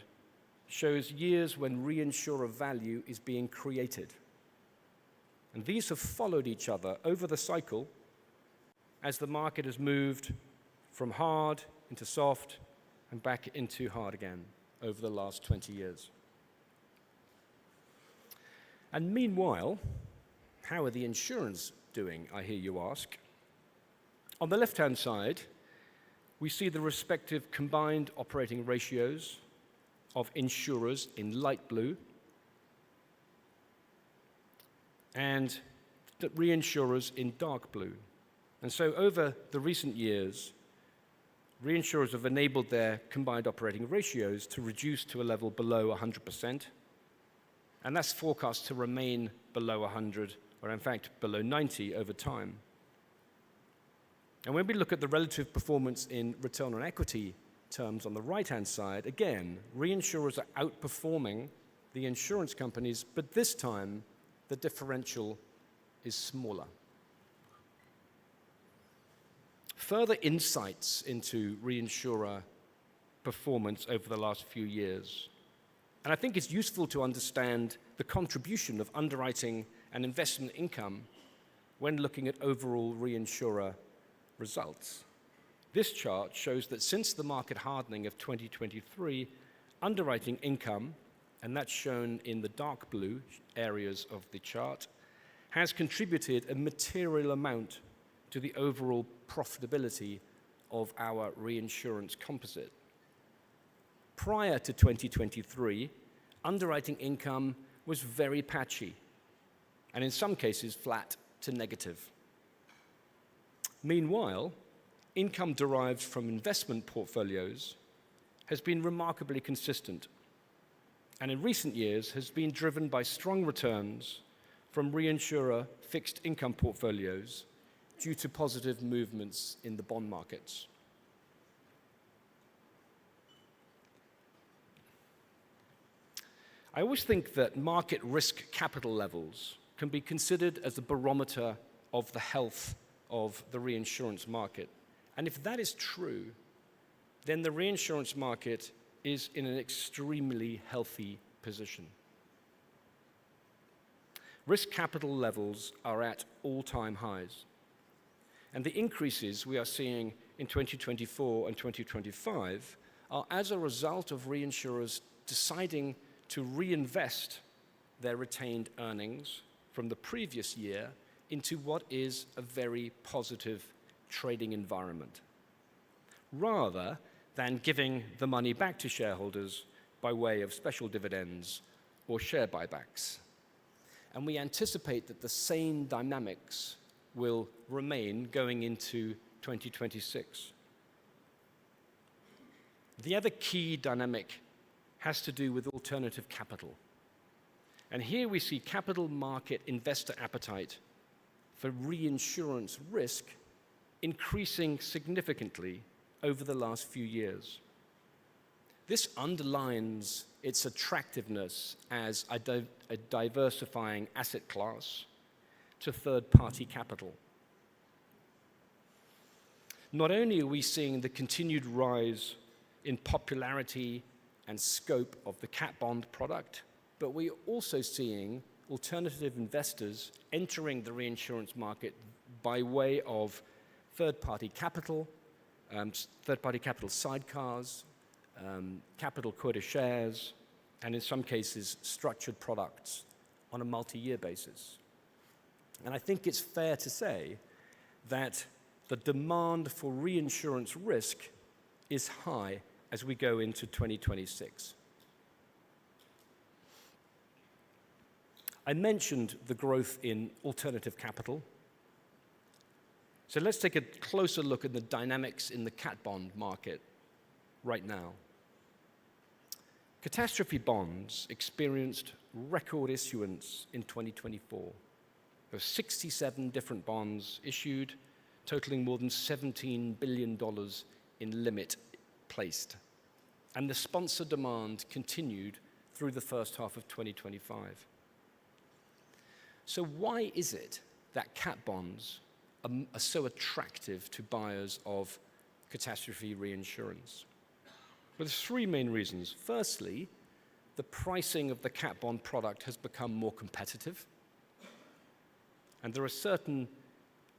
shows years when reinsurer value is being created. And these have followed each other over the cycle as the market has moved from hard into soft and back into hard again over the last 20 years. And meanwhile, how are the insurers doing, I hear you ask? On the left-hand side, we see the respective combined operating ratios of insurers in light blue and the reinsurers in dark blue. And so over the recent years, reinsurers have enabled their combined operating ratios to reduce to a level below 100%, and that's forecast to remain below 100, or in fact below 90 over time. And when we look at the relative performance in return on equity terms on the right-hand side, again, reinsurers are outperforming the insurance companies, but this time the differential is smaller. Further insights into reinsurer performance over the last few years. And I think it's useful to understand the contribution of underwriting and investment income when looking at overall reinsurer results. This chart shows that since the market hardening of 2023, underwriting income, and that's shown in the dark blue areas of the chart, has contributed a material amount to the overall profitability of our reinsurance composite. Prior to 2023, underwriting income was very patchy, and in some cases flat to negative. Meanwhile, income derived from investment portfolios has been remarkably consistent, and in recent years has been driven by strong returns from reinsurer fixed income portfolios due to positive movements in the bond markets. I always think that market risk capital levels can be considered as a barometer of the health of the reinsurance market. And if that is true, then the reinsurance market is in an extremely healthy position. Risk capital levels are at all-time highs. And the increases we are seeing in 2024 and 2025 are as a result of reinsurers deciding to reinvest their retained earnings from the previous year into what is a very positive trading environment, rather than giving the money back to shareholders by way of special dividends or share buybacks. And we anticipate that the same dynamics will remain going into 2026. The other key dynamic has to do with alternative capital. And here we see capital market investor appetite for reinsurance risk increasing significantly over the last few years. This underlines its attractiveness as a diversifying asset class to third-party capital. Not only are we seeing the continued rise in popularity and scope of the cat bond product, but we're also seeing alternative investors entering the reinsurance market by way of third-party capital sidecars, capital quota shares, and in some cases, structured products on a multi-year basis. And I think it's fair to say that the demand for reinsurance risk is high as we go into 2026. I mentioned the growth in alternative capital. So let's take a closer look at the dynamics in the cat bond market right now. Catastrophe bonds experienced record issuance in 2024. There were 67 different bonds issued, totaling more than $17 billion in limit placed. And the sponsor demand continued through the first half of 2025. So why is it that cat bonds are so attractive to buyers of catastrophe reinsurance? Well, there's three main reasons. Firstly, the pricing of the cat bond product has become more competitive. And there are certain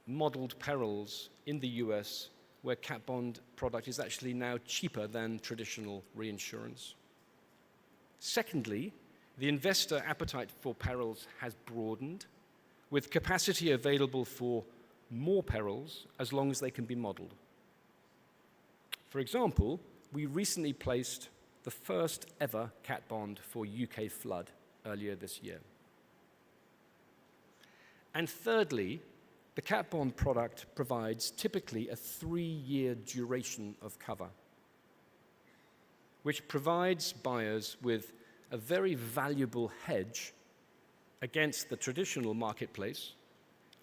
modeled perils in the US where cat bond product is actually now cheaper than traditional reinsurance. Secondly, the investor appetite for perils has broadened, with capacity available for more perils as long as they can be modeled. For example, we recently placed the first ever cat bond for UK flood earlier this year. And thirdly, the cat bond product provides typically a 3-year duration of cover, which provides buyers with a very valuable hedge against the traditional marketplace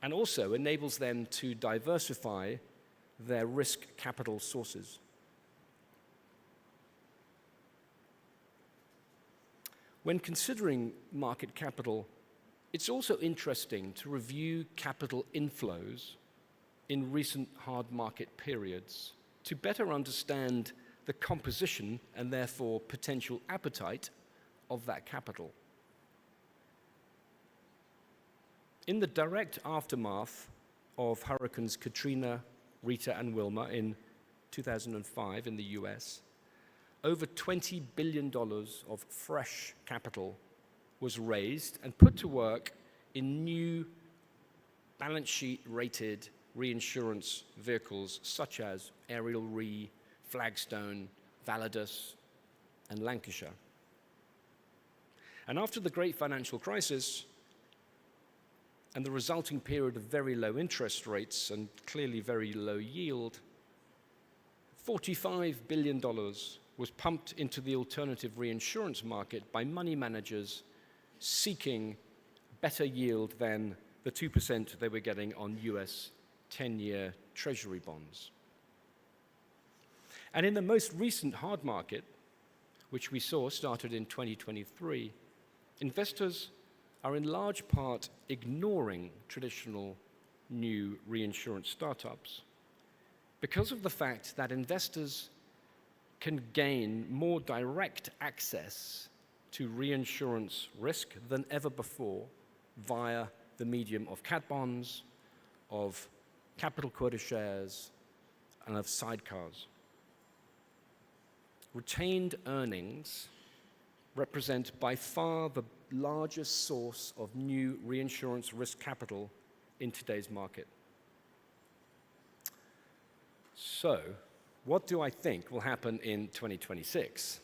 and also enables them to diversify their risk capital sources. When considering market capital, it's also interesting to review capital inflows in recent hard market periods to better understand the composition and therefore potential appetite of that capital. In the direct aftermath of Hurricanes Katrina, Rita, and Wilma in 2005 in the US, over $20 billion of fresh capital was raised and put to work in new balance sheet rated reinsurance vehicles such as Ariel Re, Flagstone, Validus, and Lancashire. And after the great financial crisis and the resulting period of very low interest rates and clearly very low yield, $45 billion was pumped into the alternative reinsurance market by money managers seeking better yield than the 2% they were getting on US 10-year Treasury bonds. And in the most recent hard market, which we saw started in 2023, investors are in large part ignoring traditional new reinsurance startups because of the fact that investors can gain more direct access to reinsurance risk than ever before via the medium of cat bonds, of capital quota shares, and of sidecars. Retained earnings represent by far the largest source of new reinsurance risk capital in today's market. So, what do I think will happen in 2026?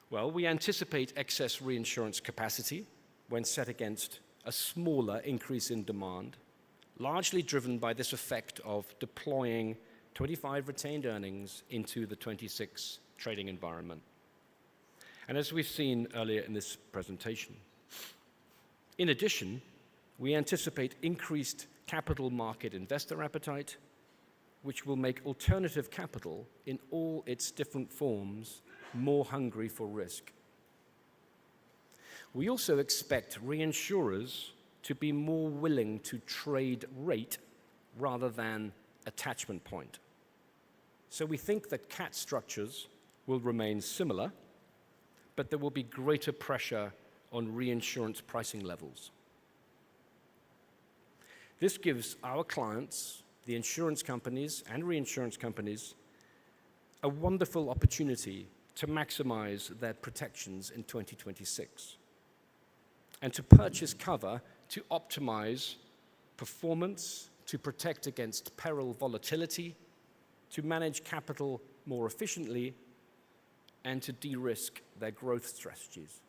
Well, we anticipate excess reinsurance capacity when set against a smaller increase in demand, largely driven by this effect of deploying 25 retained earnings into the 26 trading environment. And as we've seen earlier in this presentation, in addition, we anticipate increased capital market investor appetite, which will make alternative capital in all its different forms more hungry for risk. We also expect reinsurers to be more willing to trade rate rather than attachment point. So we think that CAT structures will remain similar, but there will be greater pressure on reinsurance pricing levels. This gives our clients, the insurance companies and reinsurance companies, a wonderful opportunity to maximize their protections in 2026 and to purchase cover to optimize performance, to protect against peril volatility, to manage capital more efficiently, and to de-risk their growth strategies.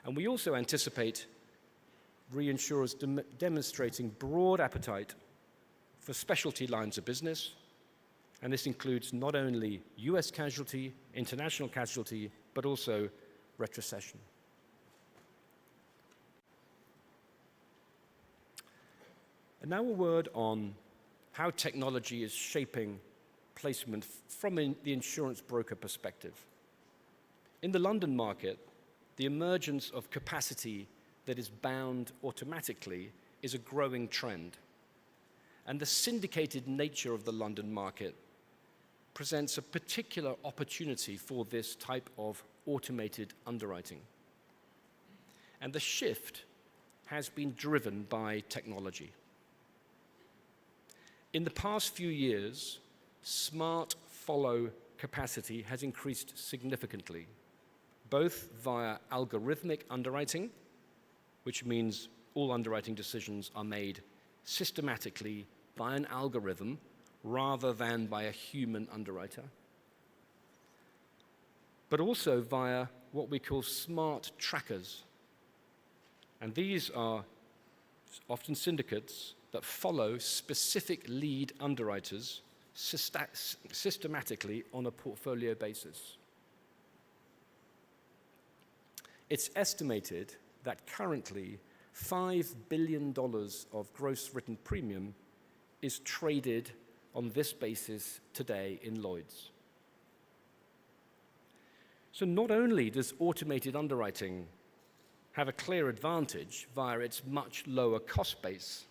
And we also anticipate reinsurers demonstrating broad appetite for specialty lines of business, and this includes not only US casualty, international casualty, but also retrocession. And now a word on how technology is shaping placement from the insurance broker perspective. In the London market, the emergence of capacity that is bound automatically is a growing trend. And the syndicated nature of the London market presents a particular opportunity for this type of automated underwriting. And the shift has been driven by technology. In the past few years, smart follow capacity has increased significantly, both via algorithmic underwriting, which means all underwriting decisions are made systematically by an algorithm rather than by a human underwriter, but also via what we call smart trackers. And these are often syndicates that follow specific lead underwriters systematically on a portfolio basis. It's estimated that currently $5 billion of gross written premium is traded on this basis today in Lloyd's. So not only does automated underwriting have a clear advantage via its much lower cost base,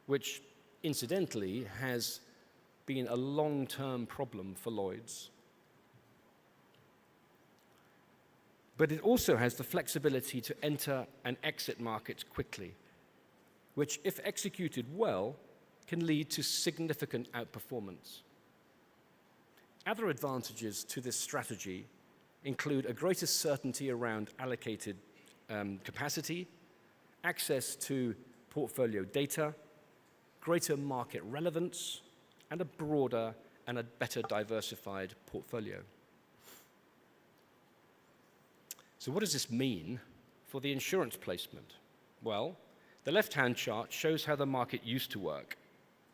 which incidentally has been a long-term problem for Lloyd's, but it also has the flexibility to enter and exit markets quickly, which, if executed well, can lead to significant outperformance. Other advantages to this strategy include a greater certainty around allocated capacity, access to portfolio data, greater market relevance, and a broader and a better diversified portfolio. So what does this mean for the insurance placement? Well, the left-hand chart shows how the market used to work.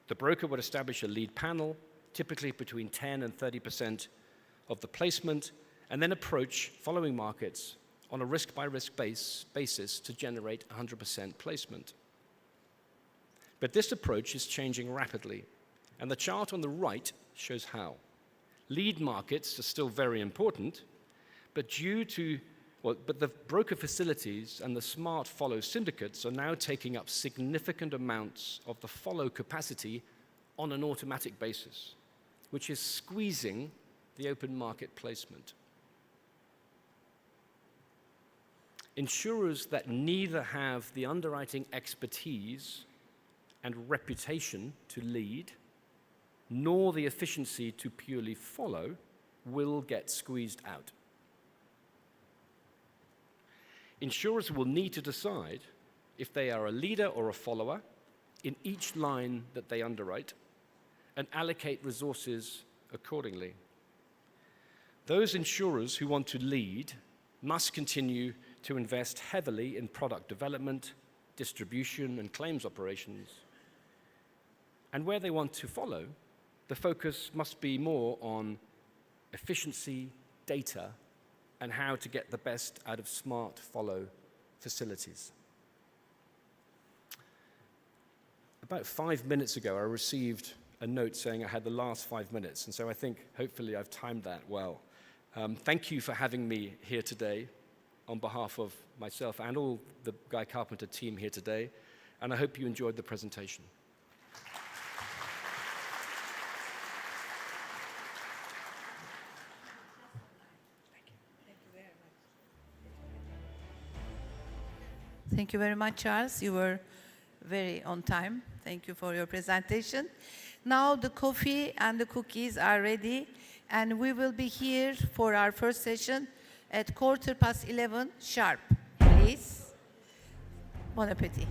The broker would establish a lead panel, typically between 10 and 30% of the placement, and then approach following markets on a risk-by-risk basis to generate 100% placement. But this approach is changing rapidly, and the chart on the right shows how. Lead markets are still very important, but the broker facilities and the smart follow syndicates are now taking up significant amounts of the follow capacity on an automatic basis, which is squeezing the open market placement. Insurers that neither have the underwriting expertise and reputation to lead, nor the efficiency to purely follow, will get squeezed out. Insurers will need to decide if they are a leader or a follower in each line that they underwrite and allocate resources accordingly. Those insurers who want to lead must continue to invest heavily in product development, distribution, and claims operations. And where they want to follow, the focus must be more on efficiency, data, and how to get the best out of smart follow facilities. About 5 minutes ago, I received a note saying I had the last 5 minutes, and so I think hopefully I've timed that well. Thank you for having me here today on behalf of myself and all the Guy Carpenter team here today, and I hope you enjoyed the presentation. Thank you very much, Charles. You were very on time. Thank you for your presentation. Now the coffee and the cookies are ready, and we will be here for our first session at 11:15 sharp. Please. Bon appétit.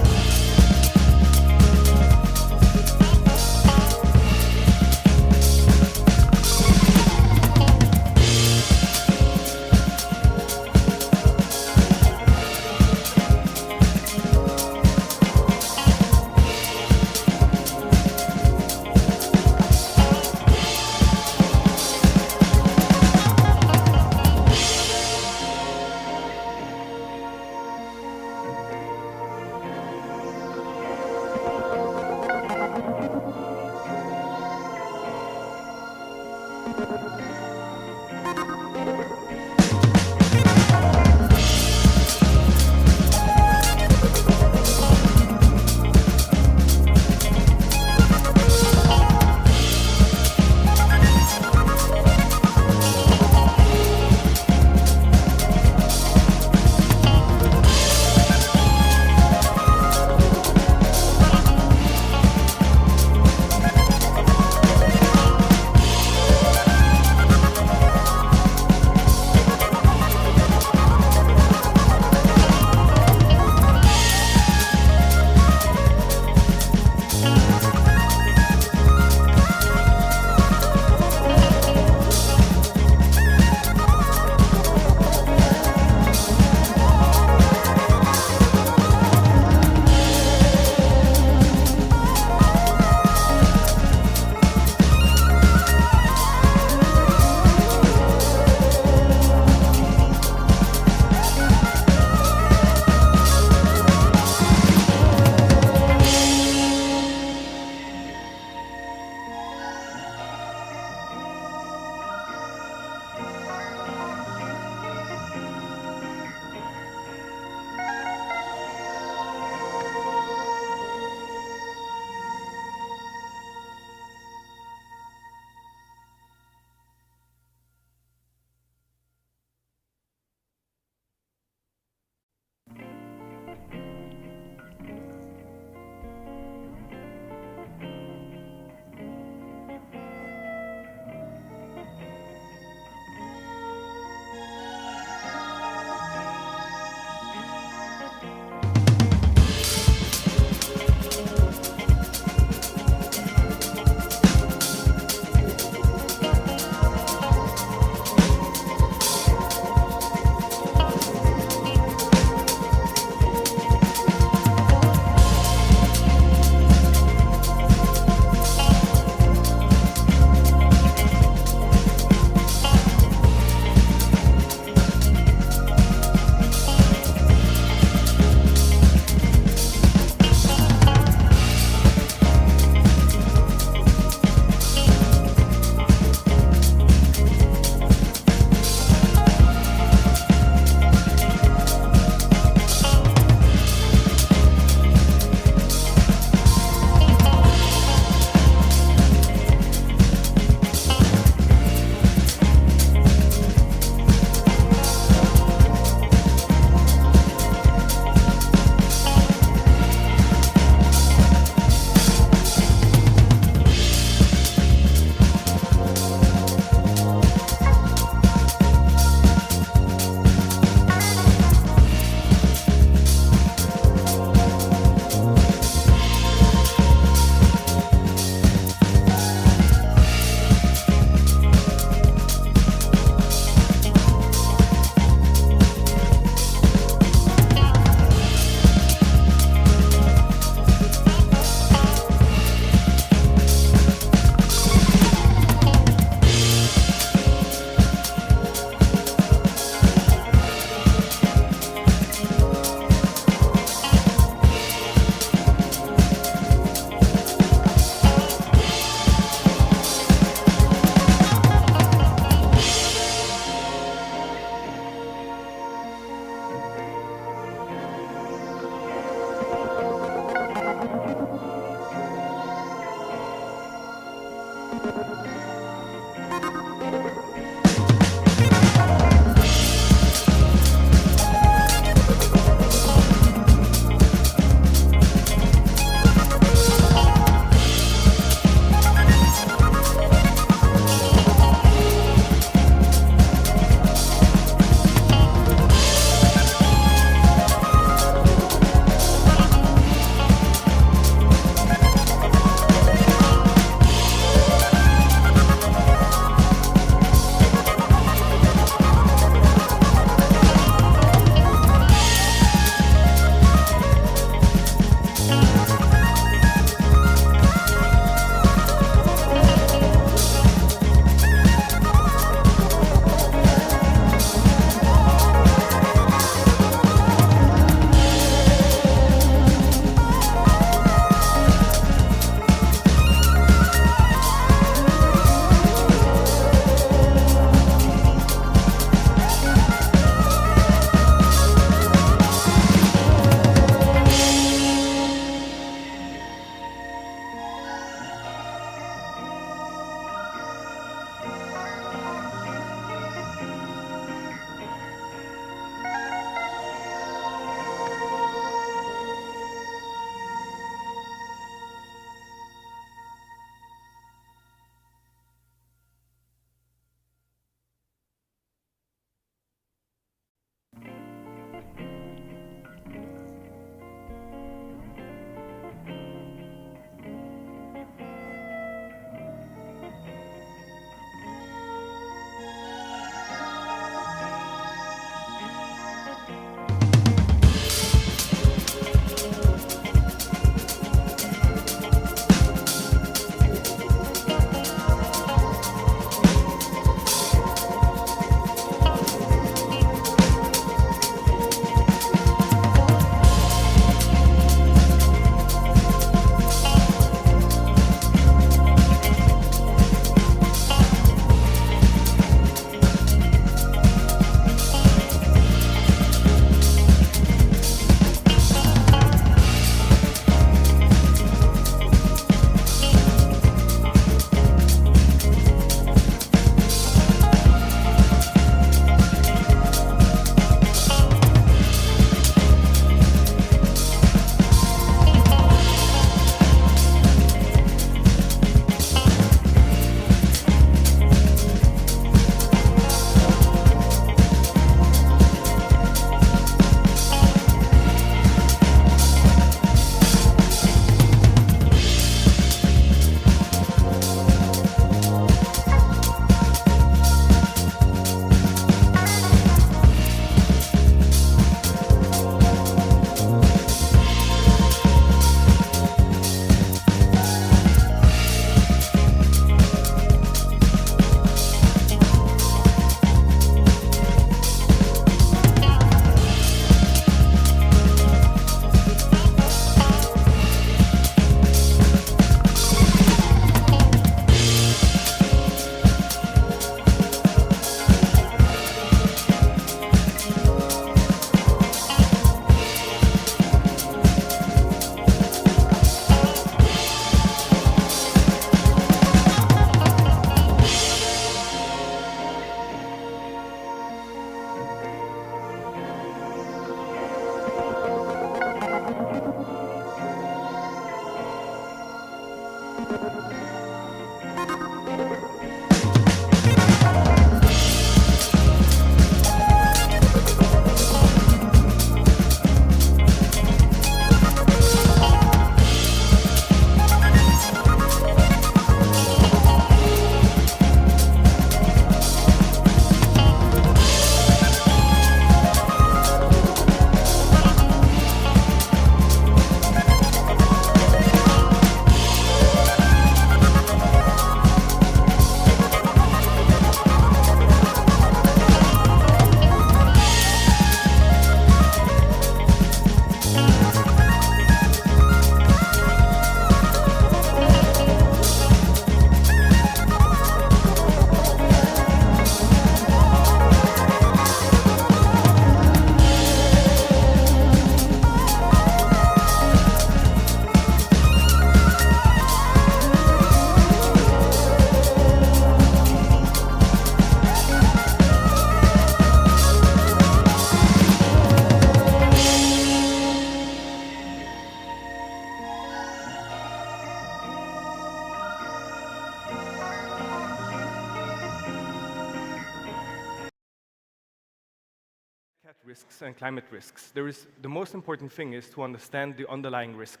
risks and climate risks. The most important thing is to understand the underlying risk.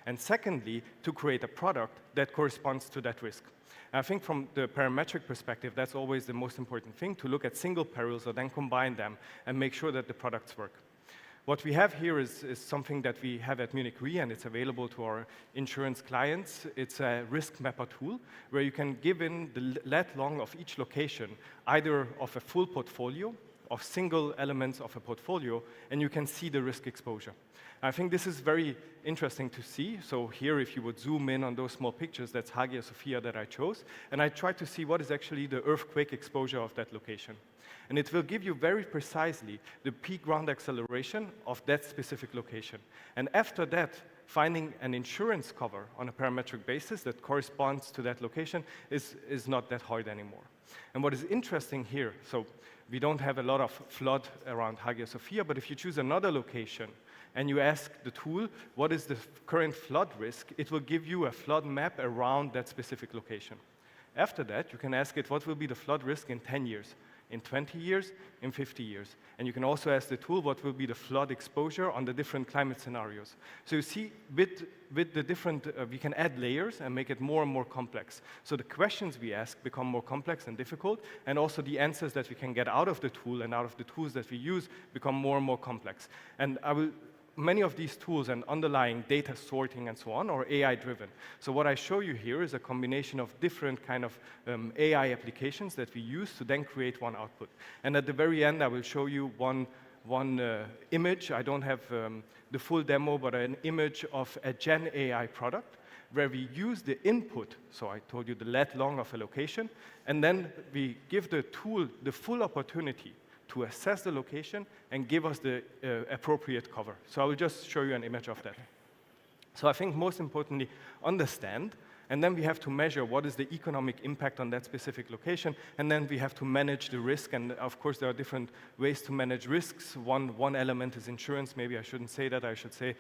And secondly, to create a product that corresponds to that risk. And I think from the parametric perspective, that's always the most important thing, to look at single perils or then combine them and make sure that the products work. What we have here is something that we have at Munich Re, and it's available to our insurance clients. It's a risk mapper tool where you can give in the lat long of each location, either of a full portfolio, of single elements of a portfolio, and you can see the risk exposure. I think this is very interesting to see. So here, if you would zoom in on those small pictures, that's Hagia Sophia that I chose, and I tried to see what is actually the earthquake exposure of that location. And it will give you very precisely the peak ground acceleration of that specific location. And after that, finding an insurance cover on a parametric basis that corresponds to that location is not that hard anymore. And what is interesting here, so we don't have a lot of flood around Hagia Sophia, but if you choose another location and you ask the tool, what is the current flood risk, it will give you a flood map around that specific location. After that, you can ask it, what will be the flood risk in 10 years? In 20 years, in 50 years. And you can also ask the tool what will be the flood exposure on the different climate scenarios. So you see, with the different, we can add layers and make it more and more complex. So the questions we ask become more complex and difficult, and also the answers that we can get out of the tool and out of the tools that we use become more and more complex. And many of these tools and underlying data sorting and so on are AI-driven. So what I show you here is a combination of different kind of AI applications that we use to then create one output. And at the very end, I will show you one image. I don't have the full demo, but an image of a Gen AI product where we use the input, so I told you the lat long of a location, and then we give the tool the full opportunity to assess the location and give us the appropriate cover. So I will just show you an image of that. So I think most importantly, understand, and then we have to measure what is the economic impact on that specific location, and then we have to manage the risk, and of course there are different ways to manage risks. One element is insurance. Maybe I shouldn't say that. I should say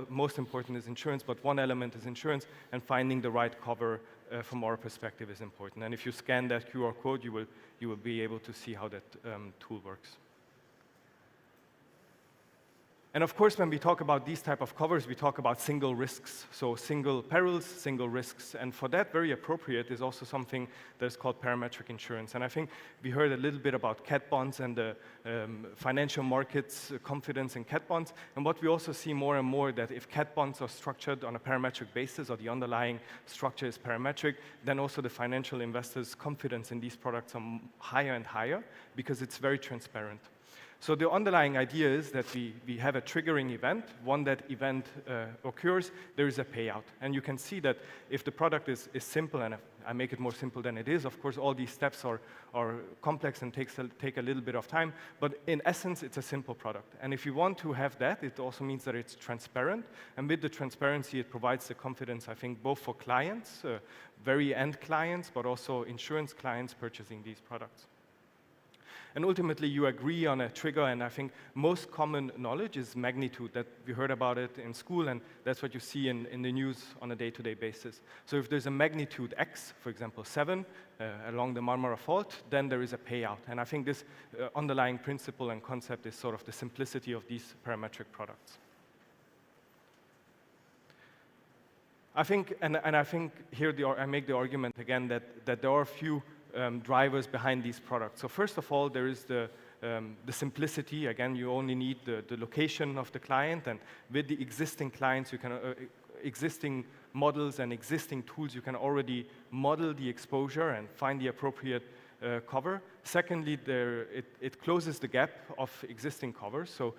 most important is insurance, but one element is insurance, and finding the right cover from our perspective is important. And if you scan that QR code, you will be able to see how that tool works. And of course, when we talk about these type of covers, we talk about single risks. So single perils, single risks. And for that, very appropriate is also something that's called parametric insurance. And I think we heard a little bit about cat bonds and the financial markets confidence in cat bonds. And what we also see more and more, that if cat bonds are structured on a parametric basis, or the underlying structure is parametric, then also the financial investors' confidence in these products are higher and higher, because it's very transparent. So the underlying idea is that we have a triggering event. When that event occurs, there is a payout. And you can see that if the product is simple, and I make it more simple than it is, of course, all these steps are complex and take a little bit of time. But in essence, it's a simple product. And if you want to have that, it also means that it's transparent. And with the transparency, it provides the confidence, I think, both for clients, very end clients, but also insurance clients purchasing these products. And ultimately, you agree on a trigger, and I think most common knowledge is magnitude, that we heard about it in school, and that's what you see in the news on a day-to-day basis. So if there's a magnitude X, for example, 7, along the Marmara Fault, then there is a payout. And I think this underlying principle and concept is sort of the simplicity of these parametric products. I think, and I think here I make the argument again that there are a few drivers behind these products. So first of all, there is the simplicity. Again, you only need the location of the client, and with the existing clients, you can existing models and existing tools, you can already model the exposure and find the appropriate cover. Secondly, it closes the gap of existing covers, so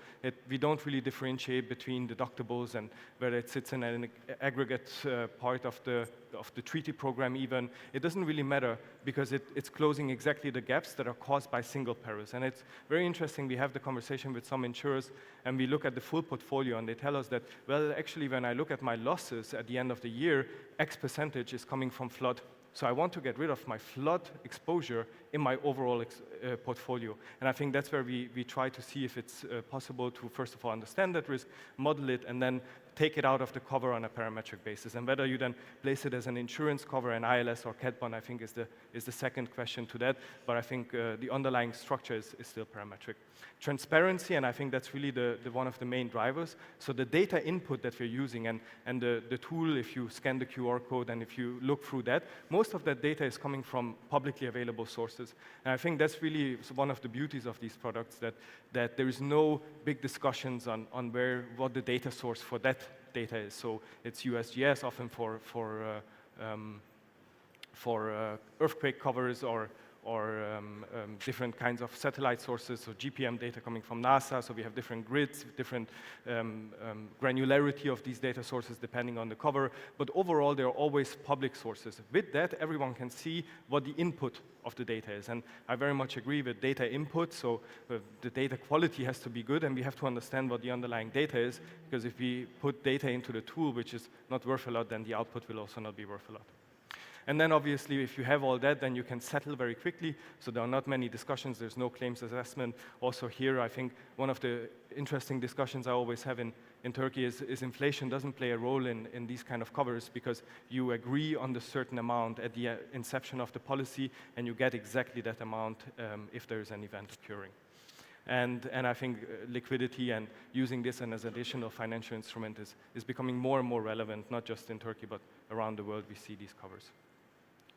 we don't really differentiate between deductibles and whether it sits in an aggregate part of the treaty program even. It doesn't really matter, because it's closing exactly the gaps that are caused by single perils. And it's very interesting, we have the conversation with some insurers, and we look at the full portfolio, and they tell us that, well, actually, when I look at my losses at the end of the year, X percentage is coming from flood. So I want to get rid of my flood exposure in my overall portfolio. And I think that's where we try to see if it's possible to, first of all, understand that risk, model it, and then take it out of the cover on a parametric basis. And whether you then place it as an insurance cover, an ILS or cat bond, I think is the second question to that. But I think the underlying structure is still parametric. Transparency, and I think that's really the one of the main drivers. So the data input that we're using and the tool, if you scan the QR code and if you look through that, most of that data is coming from publicly available sources. And I think that's really one of the beauties of these products, that there is no big discussions on what the data source for that data is. So it's USGS often for earthquake covers or different kinds of satellite sources, so GPM data coming from NASA, so we have different grids, different granularity of these data sources depending on the cover, but overall they're always public sources. With that, everyone can see what the input of the data is, and I very much agree with data input, so the data quality has to be good, and we have to understand what the underlying data is, because if we put data into the tool which is not worth a lot, then the output will also not be worth a lot. And then obviously, if you have all that, then you can settle very quickly. So there are not many discussions. There's no claims assessment. Also here, I think one of the interesting discussions I always have in Turkey is inflation doesn't play a role in these kind of covers, because you agree on the certain amount at the inception of the policy, and you get exactly that amount if there is an event occurring. And I think liquidity and using this as an additional financial instrument is becoming more and more relevant, not just in Turkey, but around the world we see these covers.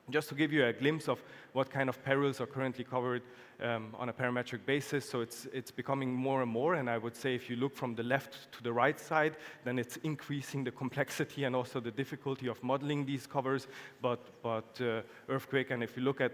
Just to give you a glimpse of what kind of perils are currently covered on a parametric basis, so it's becoming more and more, and I would say if you look from the left to the right side, then it's increasing the complexity and also the difficulty of modeling these covers, but earthquake, and if you look at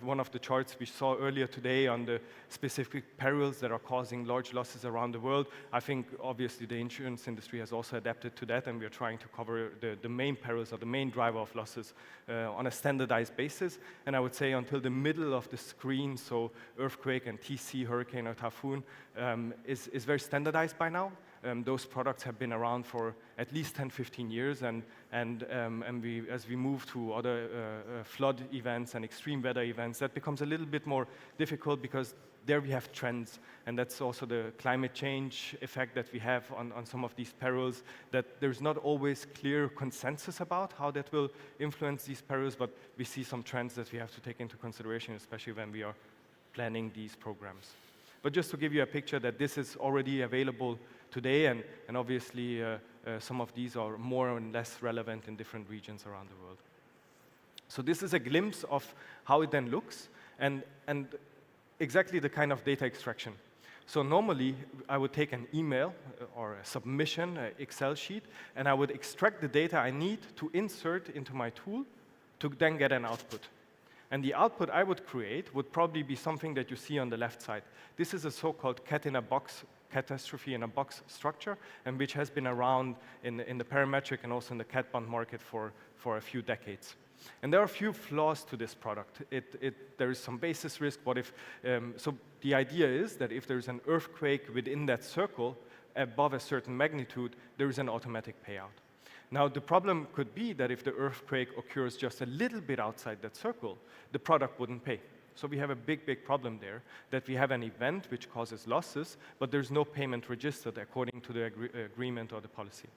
one of the charts we saw earlier today on the specific perils that are causing large losses around the world, I think obviously the insurance industry has also adapted to that, and we are trying to cover the main perils or the main driver of losses on a standardized basis. And I would say until the middle of the screen, so earthquake and TC, hurricane or typhoon, is very standardized by now. Those products have been around for at least 10, 15 years, and as we move to other flood events and extreme weather events, that becomes a little bit more difficult, because there we have trends, and that's also the climate change effect that we have on some of these perils, that there's not always clear consensus about how that will influence these perils, but we see some trends that we have to take into consideration, especially when we are planning these programs. But just to give you a picture that this is already available today, and obviously some of these are more and less relevant in different regions around the world. So this is a glimpse of how it then looks, and exactly the kind of data extraction. So normally, I would take an email or a submission, an Excel sheet, and I would extract the data I need to insert into my tool to then get an output. And the output I would create would probably be something that you see on the left side. This is a so-called cat-in-a-box, catastrophe in a box structure, and which has been around in the parametric and also in the cat bond market for a few decades. And there are a few flaws to this product. There is some basis risk. What if? So the idea is that if there is an earthquake within that circle above a certain magnitude, there is an automatic payout. Now, the problem could be that if the earthquake occurs just a little bit outside that circle, the product wouldn't pay. So we have a big, big problem there, that we have an event which causes losses, but there's no payment registered according to the agreement or the policy.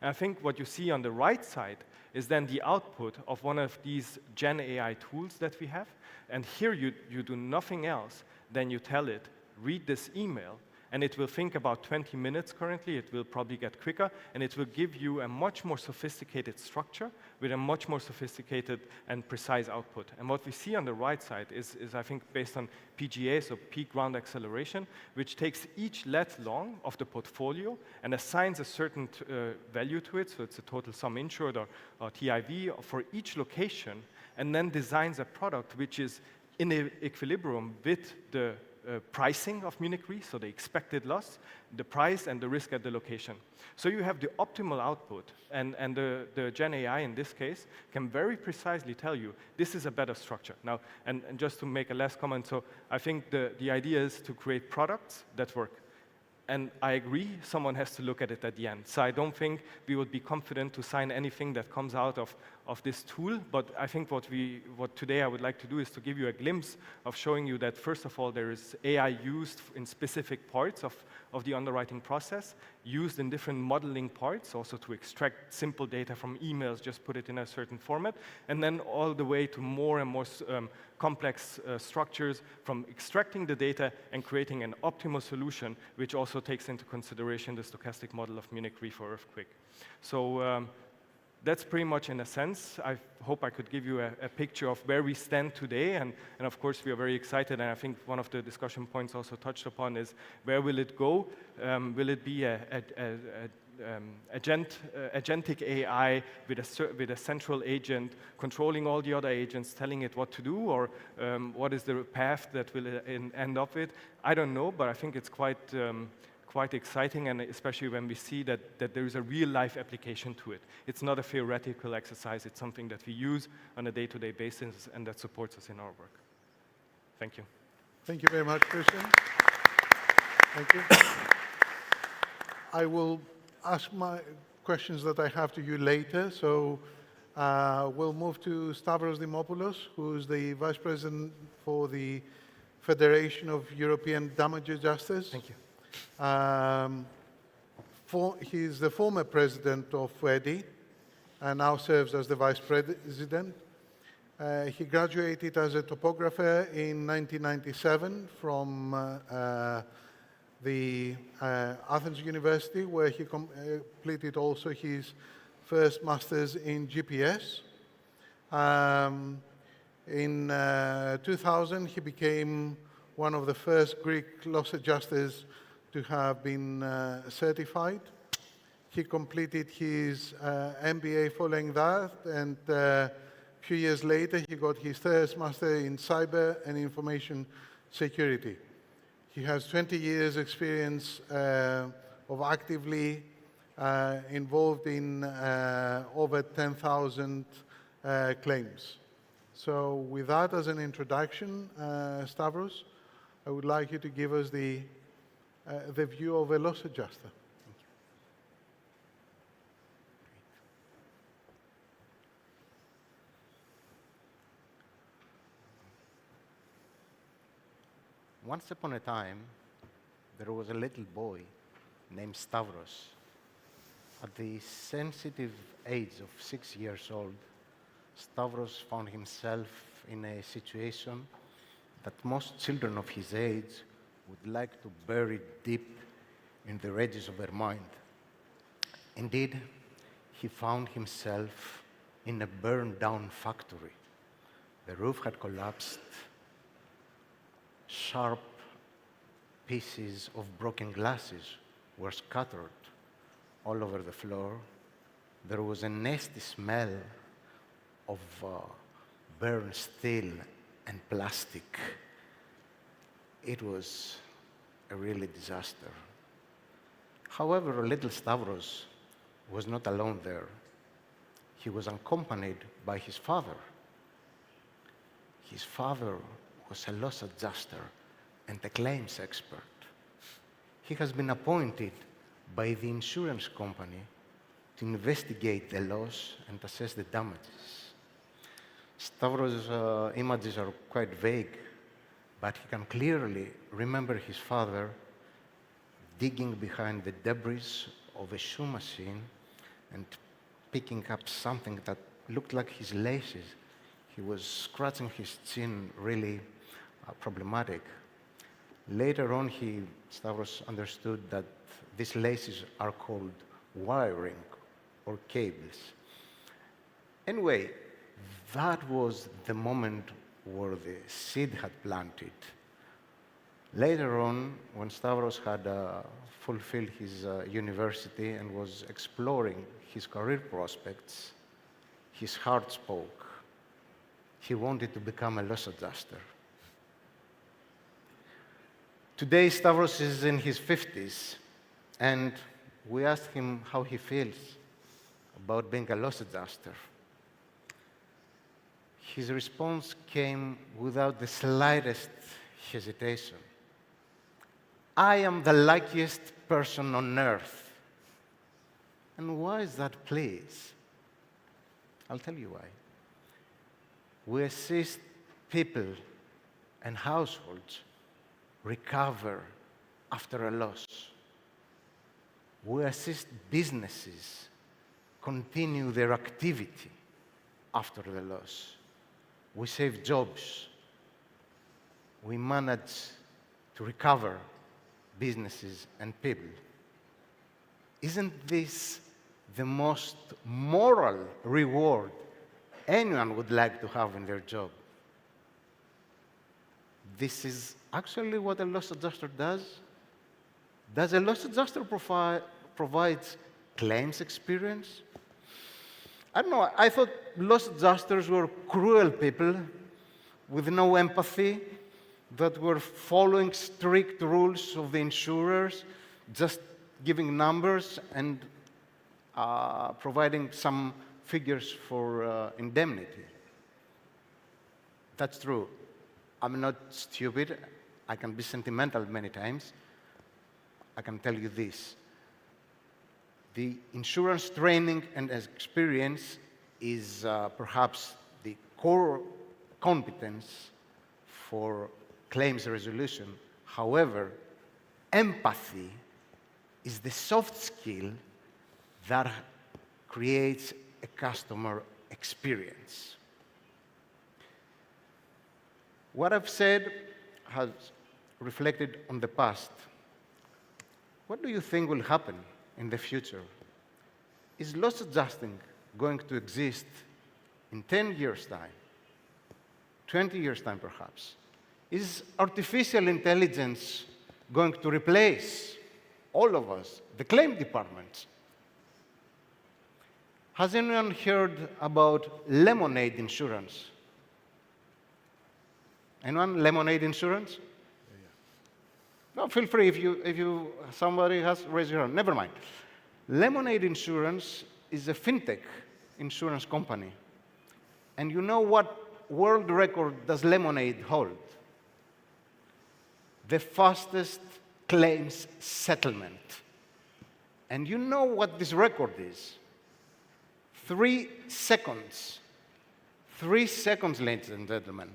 And I think what you see on the right side is then the output of one of these Gen AI tools that we have. And here you do nothing else than you tell it, read this email, and it will think about 20 minutes currently. It will probably get quicker, and it will give you a much more sophisticated structure with a much more sophisticated and precise output. And what we see on the right side is I think, based on PGA, so peak ground acceleration, which takes each lat long of the portfolio and assigns a certain value to it, so it's a total sum insured or TIV for each location, and then designs a product which is in equilibrium with the pricing of Munich Re, so the expected loss, the price, and the risk at the location. So you have the optimal output, and the Gen AI in this case can very precisely tell you this is a better structure. Now, and just to make a last comment, so I think the idea is to create products that work. And I agree, someone has to look at it at the end. So I don't think we would be confident to sign anything that comes out of of this tool, but I think what today I would like to do is to give you a glimpse of showing you that, first of all, there is AI used in specific parts of the underwriting process, used in different modeling parts, also to extract simple data from emails, just put it in a certain format, and then all the way to more and more complex structures, from extracting the data and creating an optimal solution, which also takes into consideration the stochastic model of Munich Re for earthquake. So that's pretty much in a sense. I hope I could give you a picture of where we stand today, and of course we are very excited, and I think one of the discussion points also touched upon is where will it go? Will it be agentic AI with a central agent controlling all the other agents, telling it what to do, or what is the path that will end up with? I don't know, but I think it's quite exciting, and especially when we see that there is a real-life application to it. It's not a theoretical exercise, it's something that we use on a day-to-day basis and that supports us in our work. Thank you. Thank you very much, Christian. Thank you. I will ask my questions that I have to you later, so we'll move to Stavros Dimopoulos, who's the Vice President for the Federation of European Damage Adjusters. Thank you. He's the former president of FEDI and now serves as the vice president. He graduated as a topographer in 1997 from the Athens University, where he completed also his first master's in GPS. In 2000, he became one of the first Greek loss adjusters to have been certified. He completed his MBA following that, and a few years later, he got his third master in cyber and information security. He has 20 years experience of actively involved in over 10,000 claims. So with that as an introduction, Stavros, I would like you to give us the view of a loss adjuster. Thank you. Once upon a time, there was a little boy named Stavros. At the sensitive age of 6 years old, Stavros found himself in a situation that most children of his age would like to bury deep in the edges of their mind. Indeed, he found himself in a burned-down factory. The roof had collapsed. Sharp pieces of broken glasses were scattered all over the floor. There was a nasty smell of burned steel and plastic. It was a really disaster. However, little Stavros was not alone there. He was accompanied by his father. His father was a loss adjuster and a claims expert. He has been appointed by the insurance company to investigate the loss and assess the damages. Stavros' images are quite vague, but he can clearly remember his father digging behind the debris of a shoe machine and picking up something that looked like his laces. He was scratching his chin, really problematic. Later on, Stavros understood that these laces are called wiring or cables. Anyway, that was the moment where the seed had planted. Later on, when Stavros had fulfilled his university and was exploring his career prospects, his heart spoke. He wanted to become a loss adjuster. Today, Stavros is in his 50s, and we asked him how he feels about being a loss adjuster. His response came without the slightest hesitation. I am the luckiest person on earth. And why is that, please? I'll tell you why. We assist people and households recover after a loss. We assist businesses continue their activity after the loss. We save jobs. We manage to recover businesses and people. Isn't this the most moral reward anyone would like to have in their job? This is actually what a loss adjuster does. Does a loss adjuster provide claims experience? I don't know, I thought loss adjusters were cruel people with no empathy, that were following strict rules of the insurers, just giving numbers and providing some figures for indemnity. That's true. I'm not stupid. I can be sentimental many times. I can tell you this. The insurance training and experience is perhaps the core competence for claims resolution. However, empathy is the soft skill that creates a customer experience. What I've said has reflected on the past. What do you think will happen in the future? Is loss adjusting going to exist in 10 years' time? 20 years' time, perhaps? Is artificial intelligence going to replace all of us, the claim departments? Has anyone heard about lemonade insurance? Anyone? Lemonade insurance? No, feel free if somebody has raised your hand. Never mind. Lemonade Insurance is a fintech insurance company. And you know what world record does Lemonade hold? The fastest claims settlement. And you know what this record is? 3 seconds. 3 seconds, ladies and gentlemen.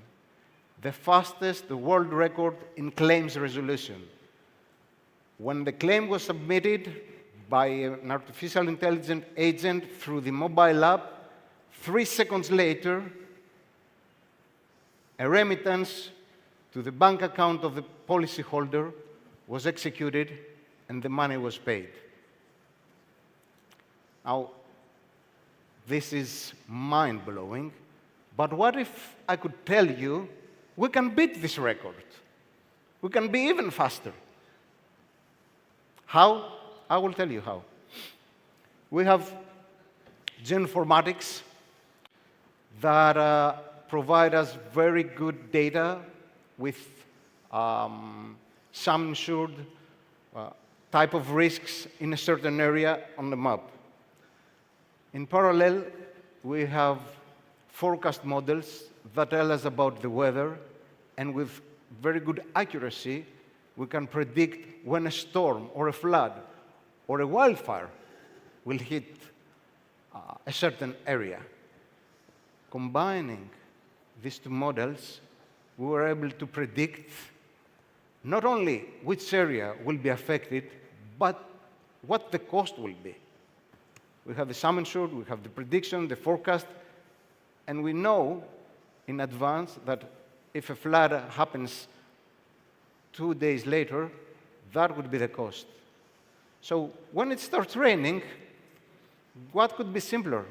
The fastest world record in claims resolution. When the claim was submitted by an artificial intelligence agent through the mobile app, 3 seconds later, a remittance to the bank account of the policyholder was executed and the money was paid. Now, this is mind-blowing, but what if I could tell you we can beat this record? We can be even faster. How? I will tell you how. We have geoinformatics that provide us very good data with some insured type of risks in a certain area on the map. In parallel, we have forecast models that tell us about the weather, and with very good accuracy, we can predict when a storm or a flood or a wildfire will hit a certain area. Combining these two models, we were able to predict not only which area will be affected, but what the cost will be. We have the sum insured, we have the prediction, the forecast, and we know in advance that if a flood happens 2 days later, that would be the cost. So when it starts raining, what could be simpler?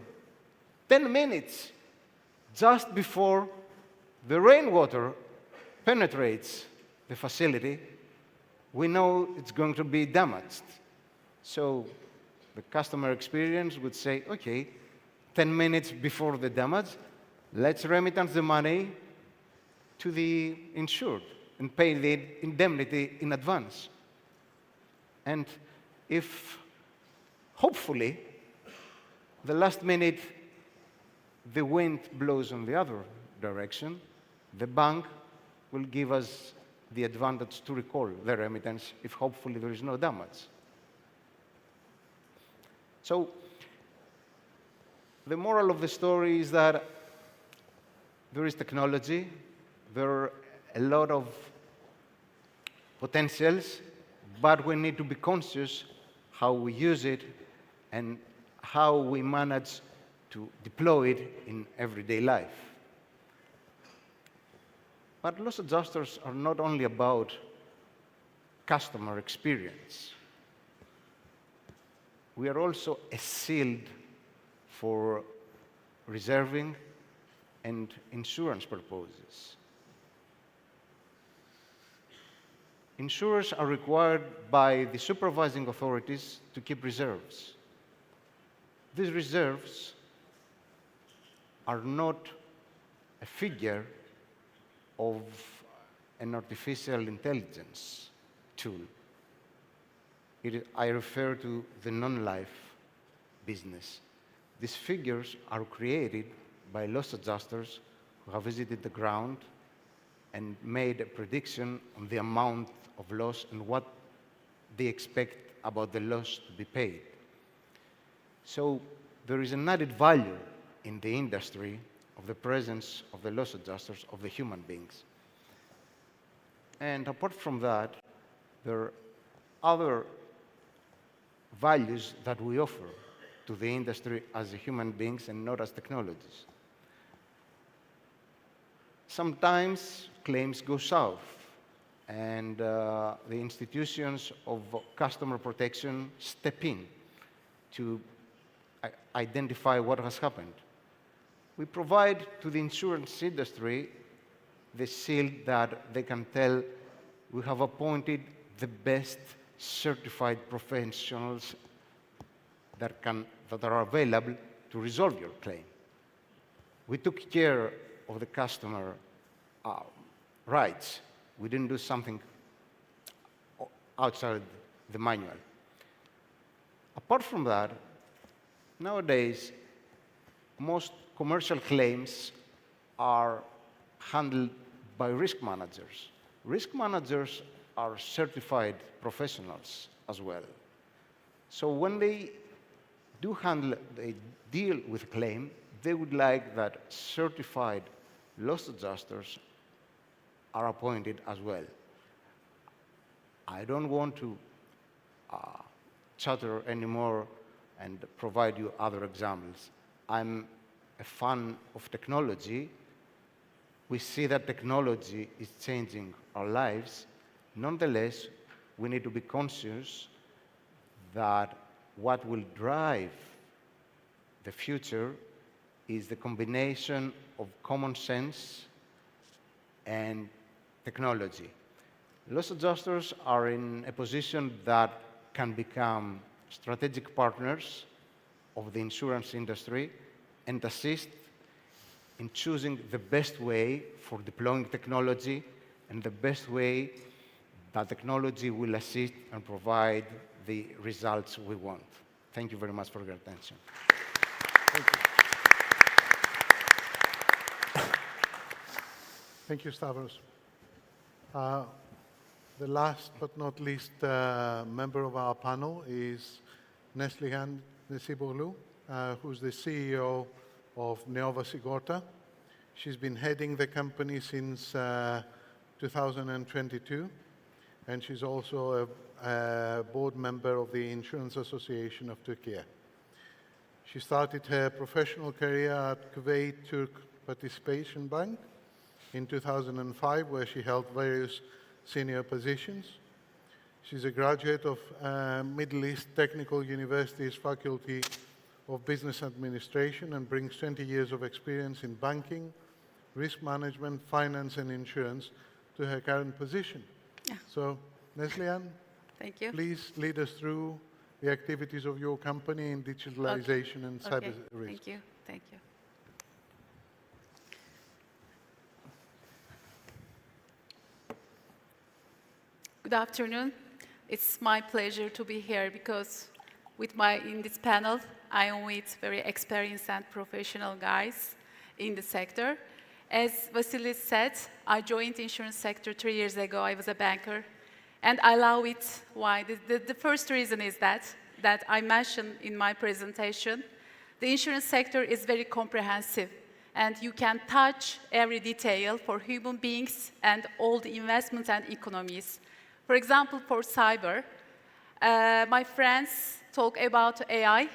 10 minutes just before the rainwater penetrates the facility, we know it's going to be damaged. So the customer experience would say, okay, 10 minutes before the damage, let's remittance the money to the insured and pay the indemnity in advance. And if, hopefully, the last minute the wind blows in the other direction, the bank will give us the advantage to recall the remittance if hopefully there is no damage. So the moral of the story is that there is technology, there are a lot of potentials, but we need to be conscious how we use it and how we manage to deploy it in everyday life. But loss adjusters are not only about customer experience. We are also a shield for reserving and insurance purposes. Insurers are required by the supervising authorities to keep reserves. These reserves are not a figure of an artificial intelligence tool. I refer to the non-life business. These figures are created by loss adjusters who have visited the ground and made a prediction on the amount of loss and what they expect about the loss to be paid. So there is an added value in the industry of the presence of the loss adjusters, of the human beings. And apart from that, there are other values that we offer to the industry as human beings and not as technologies. Sometimes claims go south, and the institutions of customer protection step in to identify what has happened. We provide to the insurance industry the shield that they can tell we have appointed the best certified professionals that are available to resolve your claim. We took care of the customer rights. We didn't do something outside the manual. Apart from that, nowadays, most commercial claims are handled by risk managers. Risk managers are certified professionals as well. So when they deal with a claim, they would like that certified loss adjusters are appointed as well. I don't want to chatter anymore and provide you other examples. I'm a fan of technology. We see that technology is changing our lives. Nonetheless, we need to be conscious that what will drive the future is the combination of common sense and technology. Loss adjusters are in a position that can become strategic partners of the insurance industry and assist in choosing the best way for deploying technology and the best way that technology will assist and provide the results we want. Thank you very much for your attention. Thank you. Thank you, Stavros. The last but not least member of our panel is Neslihan Nesiboğlu, who's the CEO of Neova SİGORTA. She's been heading the company since 2022, and she's also a board member of the Insurance Association of Turkey. She started her professional career at Kuwait Turk Participation Bank in 2005, where she held various senior positions. She's a graduate of Middle East Technical University's Faculty of Business Administration and brings 20 years of experience in banking, risk management, finance, and insurance to her current position. Yeah. So, Neslihan, Thank you. please lead us through the activities of your company in digitalization and cyber risk. Thank you. Thank you. Good afternoon. It's my pleasure to be here because in this panel, I am with very experienced and professional guys in the sector. As Vasilis said, I joined the insurance sector 3 years ago. I was a banker, and I love it. Why? The first reason is that I mentioned in my presentation The insurance sector is very comprehensive, and you can touch every detail for human beings and all the investments and economies. For example, for cyber, my friends talk about AI.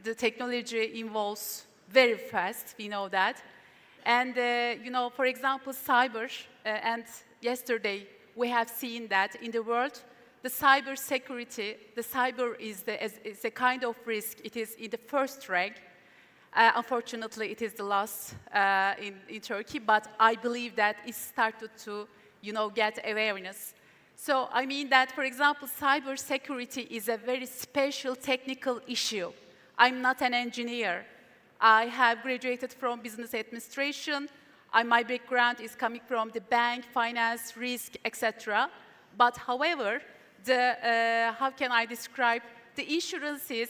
The technology evolves very fast, we know that. And, for example, cyber, and yesterday we have seen that in the world, the cyber security, the cyber is a kind of risk. It is in the first rank. Unfortunately, it is the last in Turkey, but I believe that it started to, get awareness. So I mean that, for example, cyber security is a very special technical issue. I'm not an engineer. I have graduated from business administration. My background is coming from the bank, finance, risk, etc. But however, how can I describe? The insurance is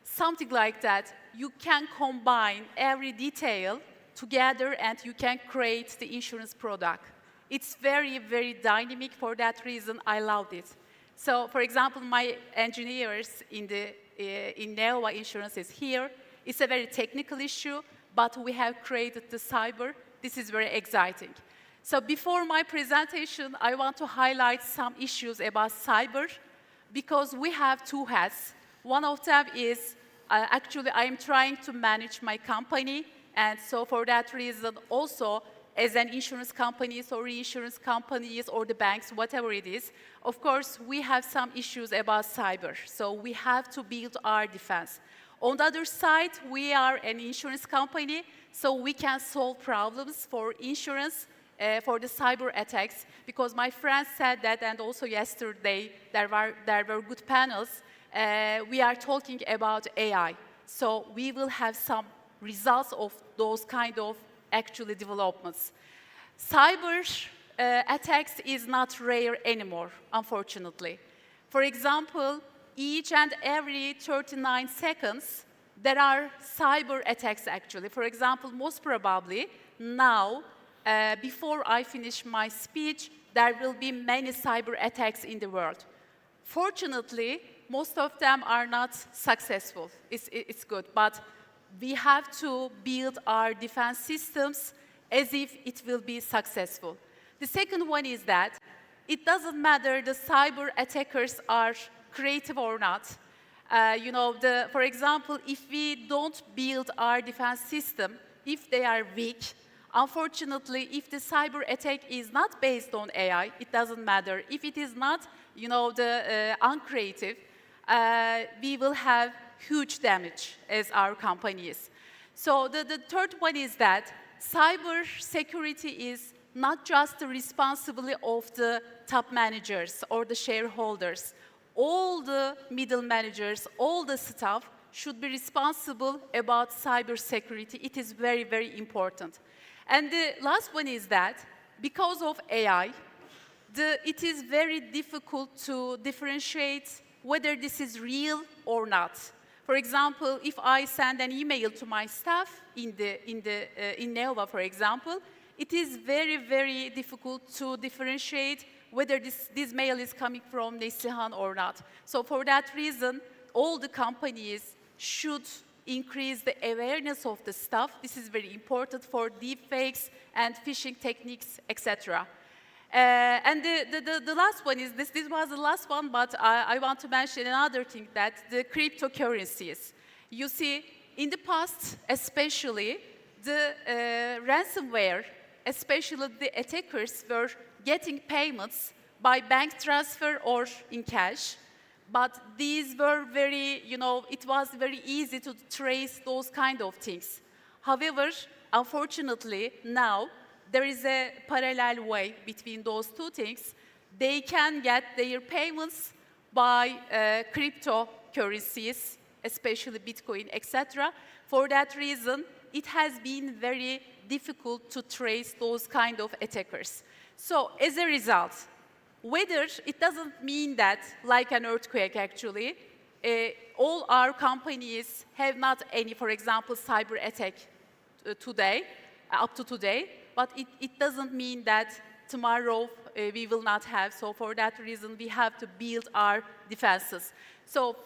something like that. You can combine every detail together and you can create the insurance product. It's very, very dynamic. For that reason, I loved it. So, for example, my engineers in Neova Insurance is here. It's a very technical issue, but we have created the cyber. This is very exciting. So before my presentation, I want to highlight some issues about cyber, because we have two hats. One of them is, actually, I am trying to manage my company, and so for that reason, also, as an insurance companies or reinsurance companies or the banks, whatever it is, of course, we have some issues about cyber. So we have to build our defense. On the other side, we are an insurance company, so we can solve problems for insurance, for the cyber attacks, because my friends said that, and also yesterday there were good panels. We are talking about AI, so we will have some results of those kind of actually developments. Cyber attacks is not rare anymore, unfortunately. For example, each and every 39 seconds, there are cyber attacks actually. For example, most probably now, before I finish my speech, there will be many cyber attacks in the world. Fortunately, most of them are not successful. It's good, but we have to build our defense systems as if it will be successful. The second one is that it doesn't matter the cyber attackers are creative or not. For example, if we don't build our defense system, if they are weak, unfortunately, if the cyber attack is not based on AI, it doesn't matter. If it is not, uncreative, we will have huge damage as our companies. So the third one is that cyber security is not just the responsibility of the top managers or the shareholders. All the middle managers, all the staff should be responsible about cyber security. It is very, very important. And the last one is that because of AI, it is very difficult to differentiate whether this is real or not. For example, if I send an email to my staff in Neova, for example, it is very, very difficult to differentiate whether this mail is coming from Neslihan or not. So for that reason, all the companies should increase the awareness of the staff. This is very important for deepfakes and phishing techniques, etc. And the last one is, this was the last one, but I want to mention another thing, that the cryptocurrencies. You see, in the past, especially, the ransomware, especially the attackers were getting payments by bank transfer or in cash. But these were very, it was very easy to trace those kind of things. However, unfortunately, now, there is a parallel way between those two things. They can get their payments by cryptocurrencies, especially Bitcoin, etc. For that reason, it has been very difficult to trace those kind of attackers. So as a result, whether it doesn't mean that, like an earthquake actually, all our companies have not any, for example, cyber attack today, up to today, but it doesn't mean that tomorrow we will not have. So for that reason, we have to build our defenses. So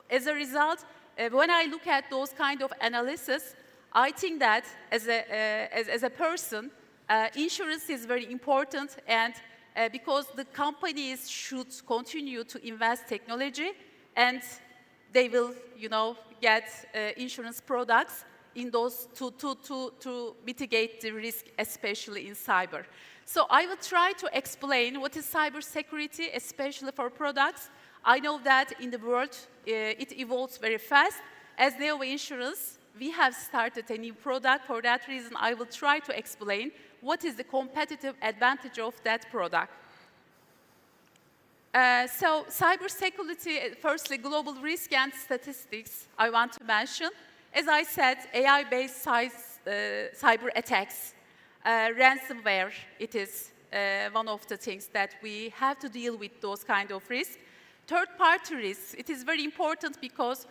as a result, when I look at those kind of analysis, I think that as a person, insurance is very important, and because the companies should continue to invest technology, and they will, get insurance products in those to mitigate the risk, especially in cyber. So I will try to explain what is cybersecurity, especially for products. I know that in the world, it evolves very fast. As Neo Insurance, we have started a new product. For that reason, I will try to explain what is the competitive advantage of that product. So cybersecurity, firstly, global risk and statistics I want to mention. As I said, AI-based cyber attacks, ransomware, it is one of the things that we have to deal with those kind of risks. Third-party risks, it is very important because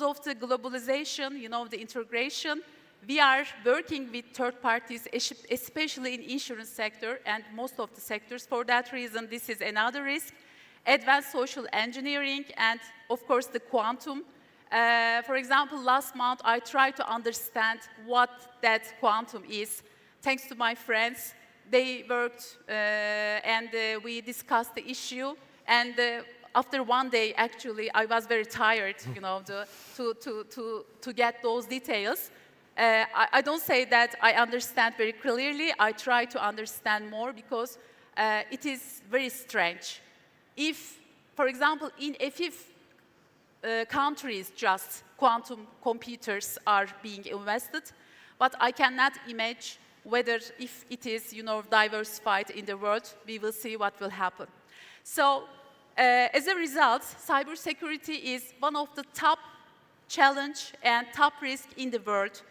of the globalization, the integration, we are working with third parties, especially in insurance sector and most of the sectors. For that reason, this is another risk. Advanced social engineering and, of course, the quantum. For example, last month, I tried to understand what that quantum is. Thanks to my friends, they worked and we discussed the issue. And after one day, actually, I was very tired, to get those details. I don't say that I understand very clearly. I try to understand more because it is very strange. If, for example, in countries, just quantum computers are being invested, but I cannot imagine whether if it is, diversified in the world, we will see what will happen. So, as a result, cybersecurity is one of the top challenge and top risk in the world.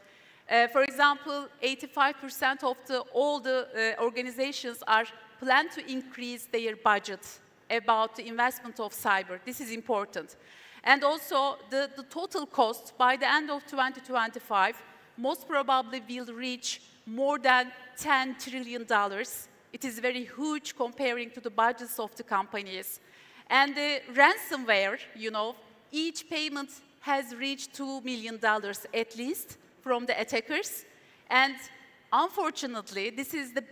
For example, 85% of all the organizations are planned to increase their budget about the investment of cyber. This is important. And also, the total cost by the end of 2025 most probably will reach more than $10 trillion. It is very huge comparing to the budgets of the companies. And the ransomware, each payment has reached $2 million at least from the attackers. And unfortunately, this is the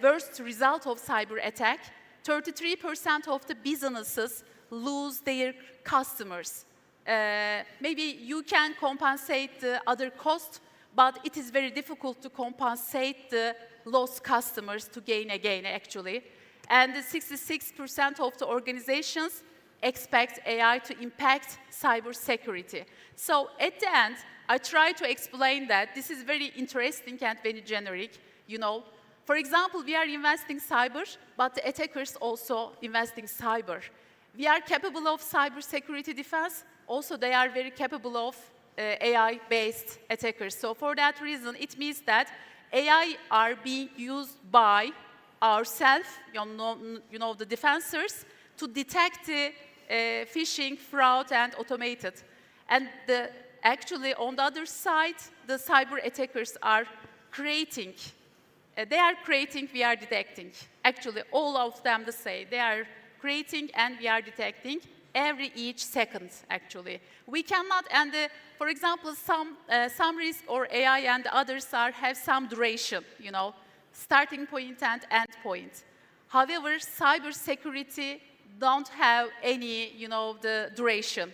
worst result of cyber attack. 33% of the businesses lose their customers. Maybe you can compensate the other cost, but it is very difficult to compensate the lost customers to gain again, actually. And 66% of the organizations expect AI to impact cybersecurity. So at the end, I try to explain that this is very interesting and very generic, For example, we are investing cyber, but the attackers also investing cyber. We are capable of cybersecurity defense. Also, they are very capable of AI-based attackers. So for that reason, it means that AI are being used by ourselves, the defenders, to detect the phishing, fraud, and automated. And actually, on the other side, the cyber attackers are creating. They are creating, we are detecting. Actually, all of them the same. They are creating and we are detecting each second, actually. We cannot, and for example, some risk or AI and others have some duration, starting point and end point. However, cybersecurity don't have any, the duration.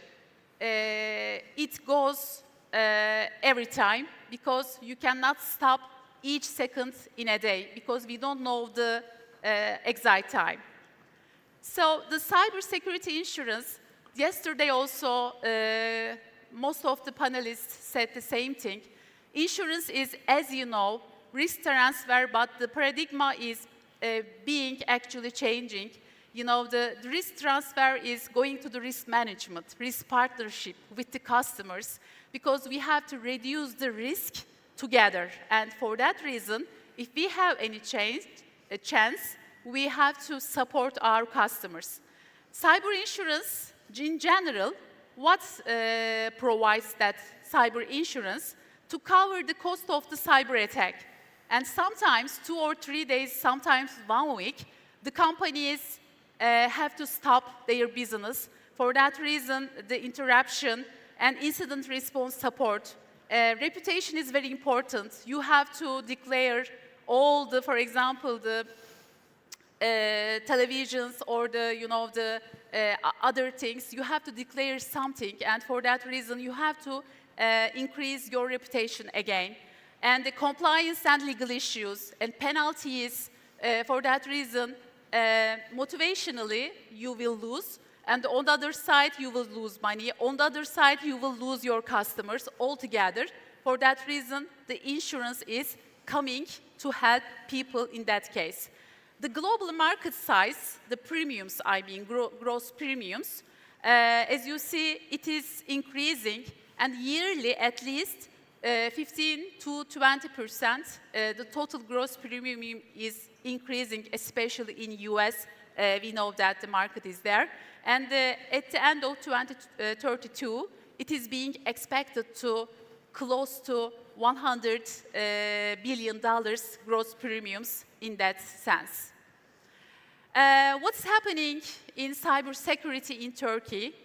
It goes every time because you cannot stop each second in a day because we don't know the exact time. So the cybersecurity insurance, yesterday also, most of the panelists said the same thing. Insurance is, as you know, risk transfer, but the paradigm is being actually changing. The risk transfer is going to the risk management, risk partnership with the customers, because we have to reduce the risk together. And for that reason, if we have any chance, we have to support our customers. Cyber insurance, in general, what provides that cyber insurance? To cover the cost of the cyber attack. And sometimes 2 or 3 days, sometimes 1 week, the companies have to stop their business. For that reason, the interruption and incident response support. Reputation is very important. You have to declare all the, for example, the televisions or the, other things. You have to declare something, and for that reason, you have to increase your reputation again. And the compliance and legal issues and penalties, for that reason, motivationally, you will lose. And on the other side, you will lose money. On the other side, you will lose your customers altogether. For that reason, the insurance is coming to help people in that case. The global market size, the premiums, gross premiums, as you see, it is increasing, and yearly at least 15 to 20%, the total gross premium is increasing, especially in US. We know that the market is there. And at the end of 2032, it is being expected to close to $100 billion gross premiums in that sense. What's happening in cybersecurity in Turkey?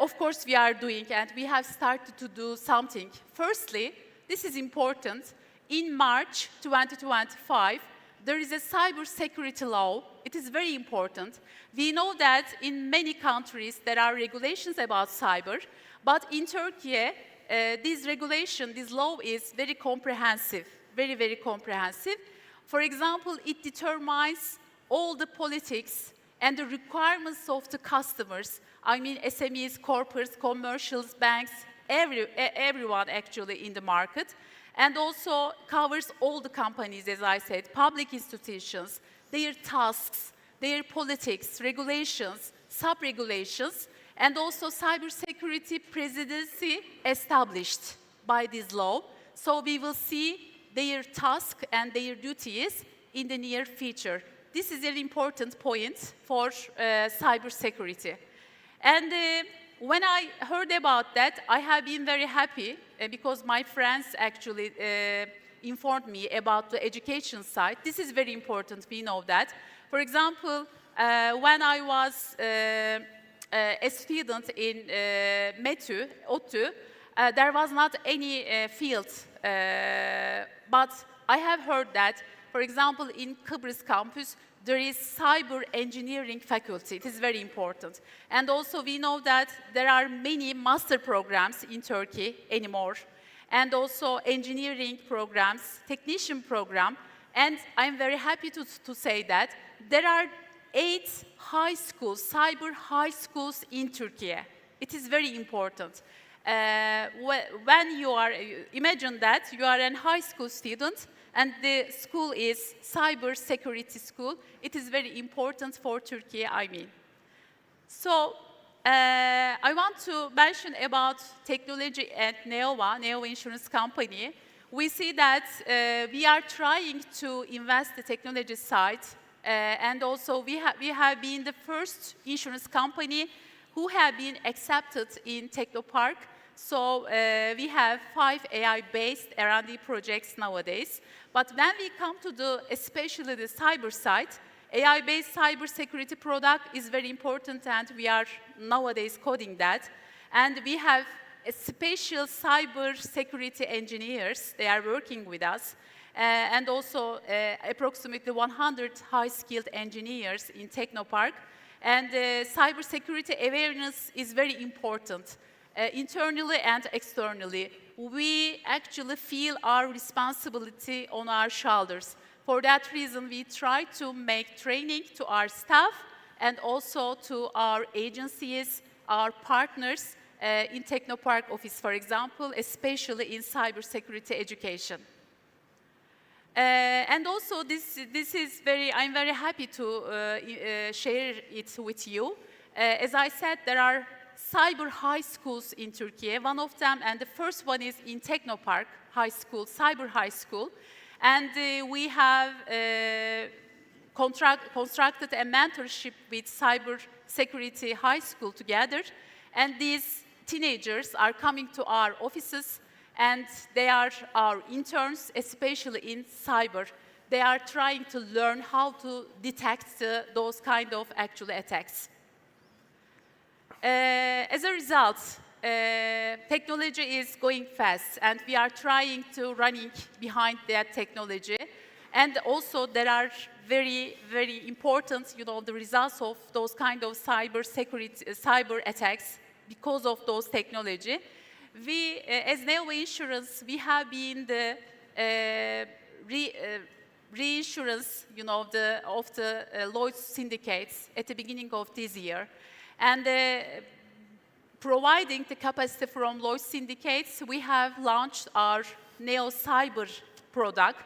Of course, we are doing, and we have started to do something. Firstly, this is important. In March 2025, there is a cybersecurity law. It is very important. We know that in many countries there are regulations about cyber, but in Turkey, this regulation, this law is very comprehensive, very, very comprehensive. For example, it determines all the politics and the requirements of the customers. I mean SMEs, corporates, commercials, banks, everyone actually in the market. And also covers all the companies, as I said, public institutions, their tasks, their politics, regulations, sub-regulations, and also cybersecurity presidency established by this law. So we will see their task and their duties in the near future. This is an important point for cybersecurity. And when I heard about that, I have been very happy because my friends actually informed me about the education side. This is very important, we know that. For example, when I was a student in ODTÜ, there was not any field, but I have heard that, for example, in Kıbrıs campus, there is cyber engineering faculty. It is very important. And also we know that there are many master programs in Turkey anymore, and also engineering programs, technician program. And I'm very happy to say that there are 8 high schools, cyber high schools in Turkey. It is very important. When you are, imagine that you are a high school student, and the school is cyber security school. It is very important for Turkey, I mean. So I want to mention about technology at Neo Insurance Company. We see that we are trying to invest the technology side, and also we have been the first insurance company who have been accepted in Technopark. So we have 5 AI-based R&D projects nowadays. But when we come to especially the cyber side, AI-based cybersecurity product is very important, and we are nowadays coding that. And we have special cybersecurity engineers. They are working with us. And also approximately 100 high-skilled engineers in Technopark. And cybersecurity awareness is very important. Internally and externally, we actually feel our responsibility on our shoulders. For that reason, we try to make training to our staff and also to our agencies, our partners in Technopark office, for example, especially in cybersecurity education. And also, this is I'm very happy to share it with you. As I said, there are cyber high schools in Turkey. One of them, and the first one is in Technopark High School, Cyber High School. And we have constructed a mentorship with Cyber Security High School together. And these teenagers are coming to our offices, and they are our interns, especially in cyber. They are trying to learn how to detect those kind of actual attacks. As a result, technology is going fast, and we are trying to running behind that technology. And also there are very, very important, the results of those kind of cyber attacks because of those technology. We, as Neo Insurance, we have been the reinsurance, of the Lloyd's syndicates at the beginning of this year. And providing the capacity from Lloyd's syndicates, we have launched our Neo Cyber product.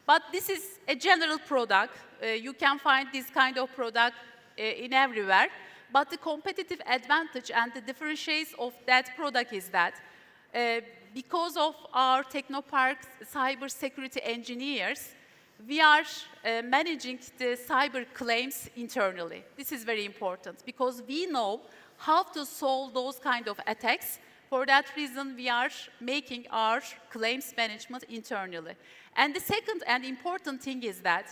But this is a general product. You can find this kind of product in everywhere. But the competitive advantage and the differentiation of that product is that because of our Technopark cybersecurity engineers, we are managing the cyber claims internally. This is very important because we know how to solve those kind of attacks. For that reason, we are making our claims management internally. And the second and important thing is that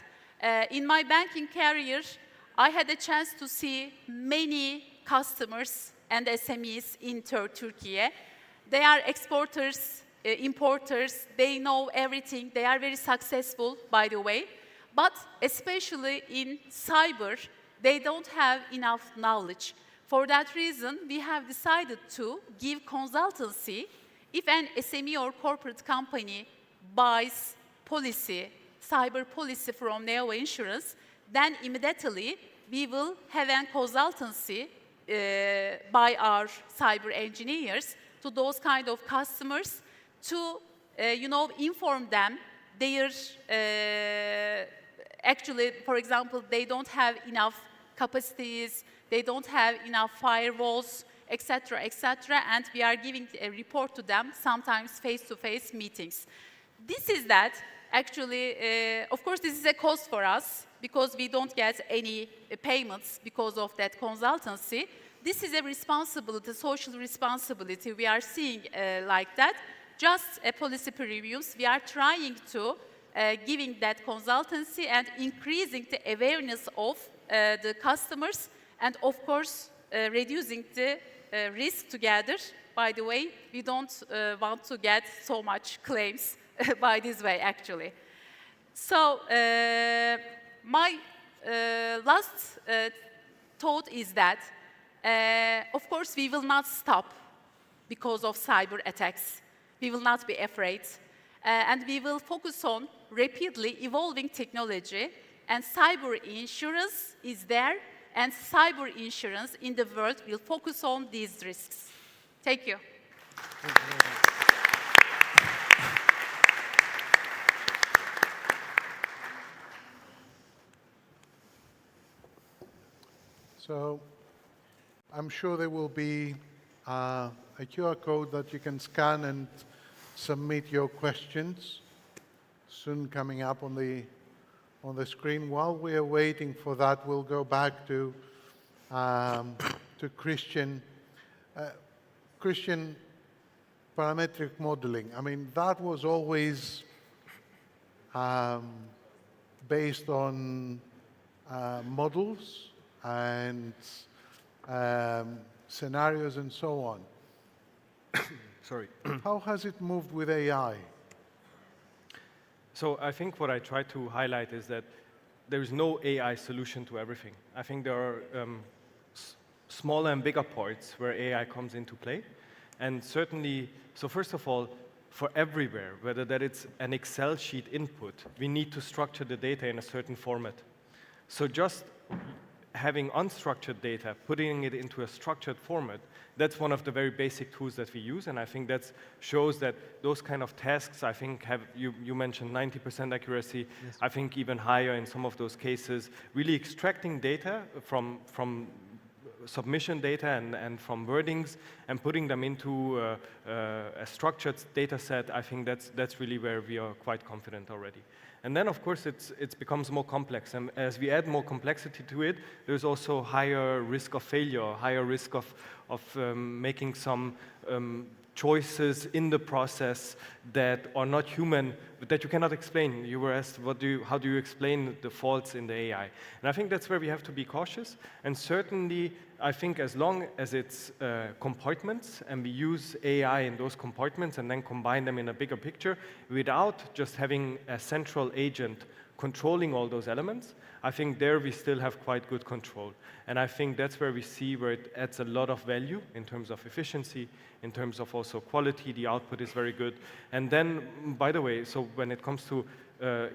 in my banking career, I had a chance to see many customers and SMEs in Turkey. They are exporters, importers, they know everything. They are very successful, by the way. But especially in cyber, they don't have enough knowledge. For that reason, we have decided to give consultancy. If an SME or corporate company buys cyber policy from Neo Insurance, then immediately we will have a consultancy by our cyber engineers to those kind of customers to, inform them their, actually, for example, they don't have enough capacities, they don't have enough firewalls, etc., etc., and we are giving a report to them, sometimes face-to-face meetings. This is that, actually, of course, this is a cost for us because we don't get any payments because of that consultancy. This is a responsibility, social responsibility. We are seeing like that. Just a policy premiums, we are trying to giving that consultancy and increasing the awareness of the customers and, of course, reducing the risk together. By the way, we don't want to get so much claims by this way, actually. So my last thought is that, of course, we will not stop because of cyber attacks. We will not be afraid. And we will focus on rapidly evolving technology. And cyber insurance is there. And cyber insurance in the world will focus on these risks. Thank you. So I'm sure there will be a QR code that you can scan and submit your questions soon coming up on the screen. While we are waiting for that, we'll go back to Christian. Christian, parametric modeling. I mean, that was always based on models and scenarios and so on. Sorry. How has it moved with AI? So I think what I try to highlight is that there is no AI solution to everything. I think there are smaller and bigger parts where AI comes into play. And certainly, so first of all, for everywhere, whether that it's an Excel sheet input, we need to structure the data in a certain format. So just having unstructured data, putting it into a structured format, that's one of the very basic tools that we use, and I think that shows that those kind of tasks, I think, have, you mentioned 90% accuracy, yes. I think even higher in some of those cases, really extracting data from submission data and from wordings and putting them into a structured data set, I think that's really where we are quite confident already. And then, of course, it becomes more complex. And as we add more complexity to it, there's also higher risk of failure, higher risk of making some choices in the process that are not human, that you cannot explain. You were asked, how do you explain the faults in the AI? And I think that's where we have to be cautious. And certainly, I think as long as it's compartments, and we use AI in those compartments and then combine them in a bigger picture, without just having a central agent controlling all those elements, I think there we still have quite good control. And I think that's where we see where it adds a lot of value in terms of efficiency, in terms of also quality. The output is very good. And then, by the way, so when it comes to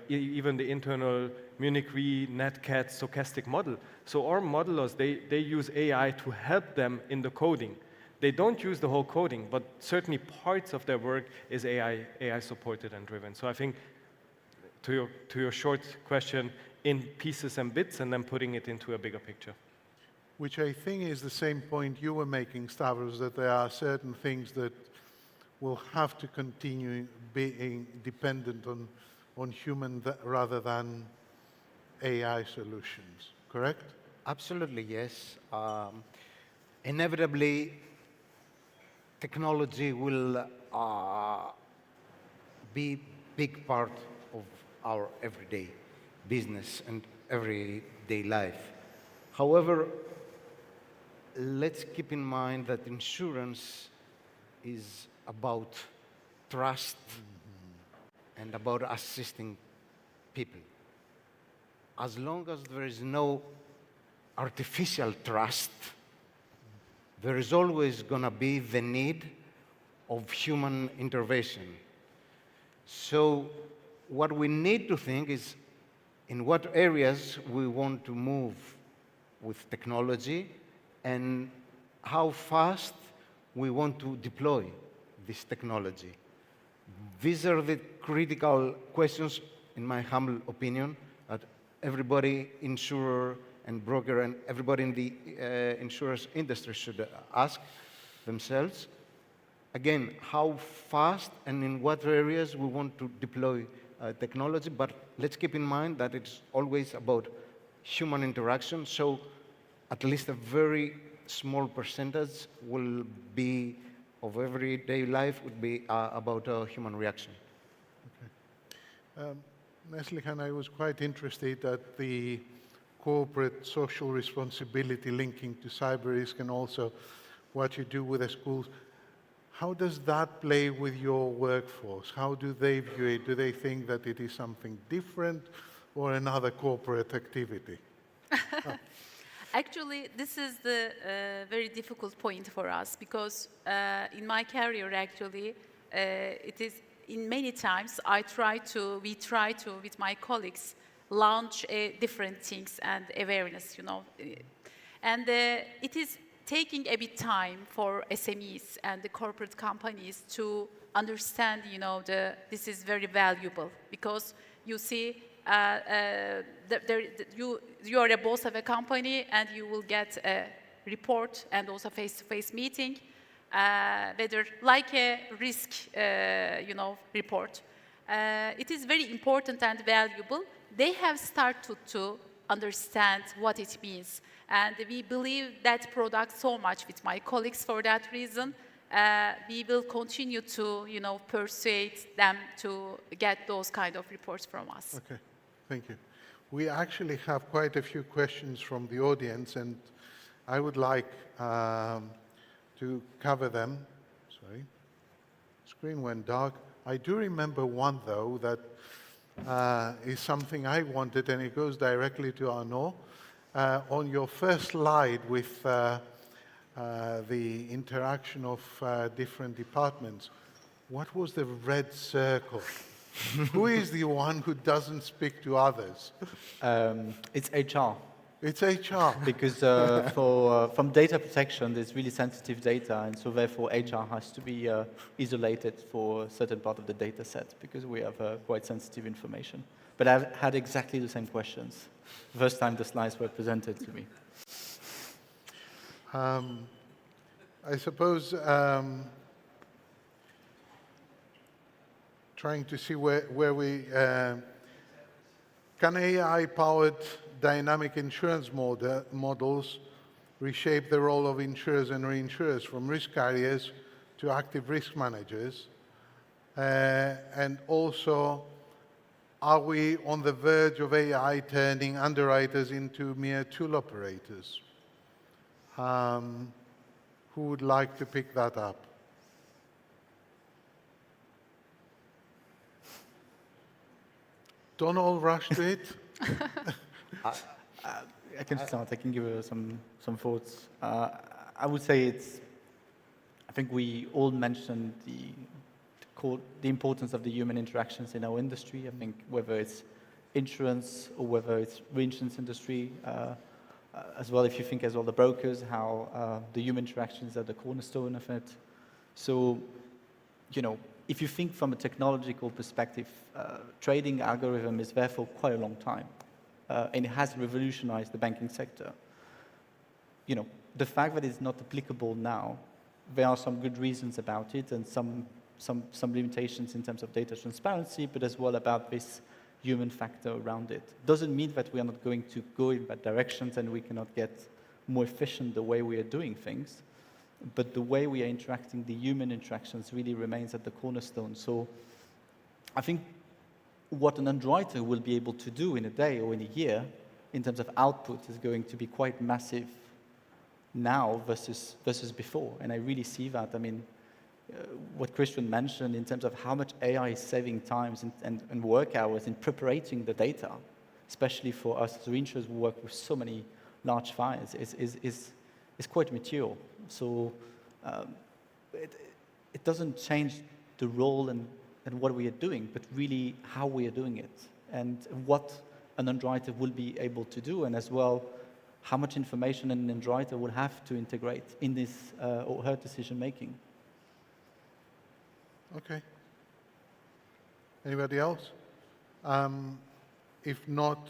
even the internal Munich Re, NatCat stochastic model, so our modelers, they use AI to help them in the coding. They don't use the whole coding, but certainly parts of their work is AI supported and driven. So I think to your short question, in pieces and bits, and then putting it into a bigger picture. Which I think is the same point you were making, Stavros, that there are certain things that will have to continue being dependent on human rather than AI solutions, correct? Absolutely, yes. Inevitably, technology will be a big part of our everyday business and everyday life. However, let's keep in mind that insurance is about trust and about assisting people. As long as there is no artificial trust, there is always going to be the need of human intervention. So what we need to think is in what areas we want to move with technology and how fast we want to deploy this technology. These are the critical questions, in my humble opinion, that everybody, insurer and broker, and everybody in the insurance industry should ask themselves. Again, how fast and in what areas we want to deploy technology, but let's keep in mind that it's always about human interaction, so at least a very small percentage will be of everyday life would be about a human reaction. Okay. Neslihan, I was quite interested at the corporate social responsibility linking to cyber risk and also what you do with the schools. How does that play with your workforce? How do they view it? Do they think that it is something different or another corporate activity? Actually, this is the very difficult point for us because in my career, actually, it is in many times we try to, with my colleagues, launch different things and awareness, you know. And it is taking a bit time for SMEs and the corporate companies to understand, you know, this is very valuable because you see, you are a boss of a company and you will get a report and also face-to-face meeting, whether like a risk, you know, report. It is very important and valuable. They have started to understand what it means. And we believe that product so much with my colleagues for that reason. We will continue to, you know, persuade them to get those kind of reports from us. Okay, thank you. We actually have quite a few questions from the audience, and I would like to cover them. Sorry, screen went dark. I do remember one, though, that is something I wanted, and it goes directly to Arnaud. On your first slide with the interaction of different departments, what was the red circle? Who is the one who doesn't speak to others? It's HR. It's HR. Because from data protection, there's really sensitive data, and so therefore HR has to be isolated for a certain part of the data set because we have quite sensitive information. But I've had exactly the same questions the first time the slides were presented to me. I suppose trying to see where we can AI-powered dynamic insurance models reshape the role of insurers and reinsurers from risk carriers to active risk managers? And also, are we on the verge of AI turning underwriters into mere tool operators? Who would like to pick that up? Don't all rush to it. I can start. I can give you some thoughts. I would say I think we all mentioned the importance of the human interactions in our industry. I think whether it's insurance or whether it's reinsurance industry, as well, if you think as well the brokers, how the human interactions are the cornerstone of it. So, if you think from a technological perspective, trading algorithm is there for quite a long time, and it has revolutionized the banking sector. The fact that it's not applicable now, there are some good reasons about it and some limitations in terms of data transparency, but as well about this human factor around it. Doesn't mean that we are not going to go in that direction and we cannot get more efficient the way we are doing things, but the way we are interacting, the human interactions really remains at the cornerstone. So I think what an underwriter will be able to do in a day or in a year in terms of output is going to be quite massive now versus before. And I really see that. I mean, what Christian mentioned in terms of how much AI is saving times and work hours in preparing the data, especially for us as reinsurers who work with so many large files, is quite material. So it doesn't change the role and what we are doing, but really how we are doing it and what an underwriter will be able to do, and as well how much information an underwriter will have to integrate in this or her decision making. Okay. Anybody else? If not,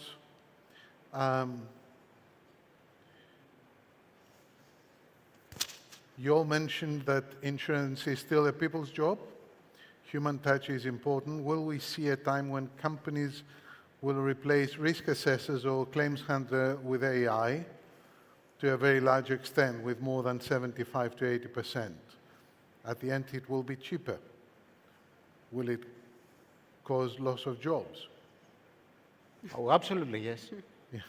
you all mentioned that insurance is still a people's job. Human touch is important. Will we see a time when companies will replace risk assessors or claims handler with AI to a very large extent, with more than 75 to 80%? At the end, it will be cheaper. Will it cause loss of jobs? Oh, absolutely, yes.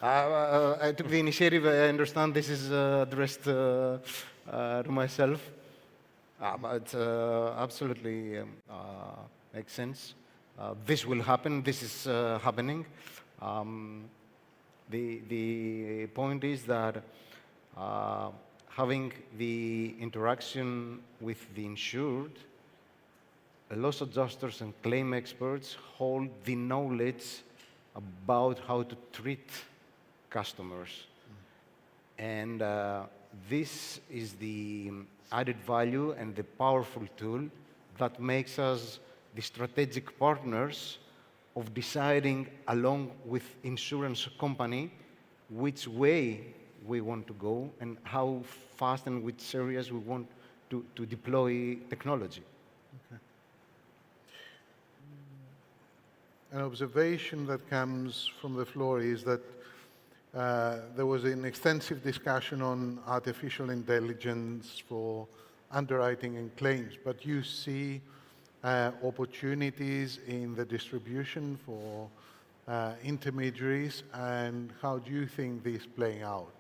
I took the initiative. I understand this is addressed to myself, but absolutely makes sense. This will happen. This is happening. The point is that having the interaction with the insured, loss adjusters and claim experts hold the knowledge about how to treat customers. And this is the added value and the powerful tool that makes us the strategic partners of deciding along with insurance company which way we want to go and how fast and which areas we want to deploy technology. Okay. An observation that comes from the floor is that there was an extensive discussion on artificial intelligence for underwriting and claims, but you see opportunities in the distribution for intermediaries, and how do you think this is playing out?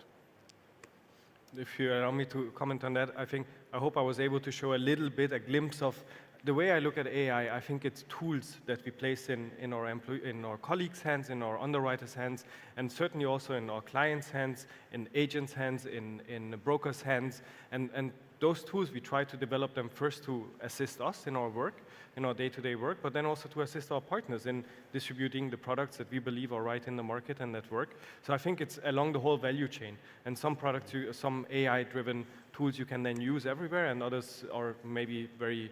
If you allow me to comment on that, I hope I was able to show a little bit, a glimpse of the way I look at AI. I think it's tools that we place in our colleagues' hands, in our underwriters' hands, and certainly also in our clients' hands, in agents' hands, in brokers' hands. And those tools, we try to develop them first to assist us in our work, in our day-to-day work, but then also to assist our partners in distributing the products that we believe are right in the market and that work. So I think it's along the whole value chain. And some products, some AI-driven tools you can then use everywhere, and others are maybe very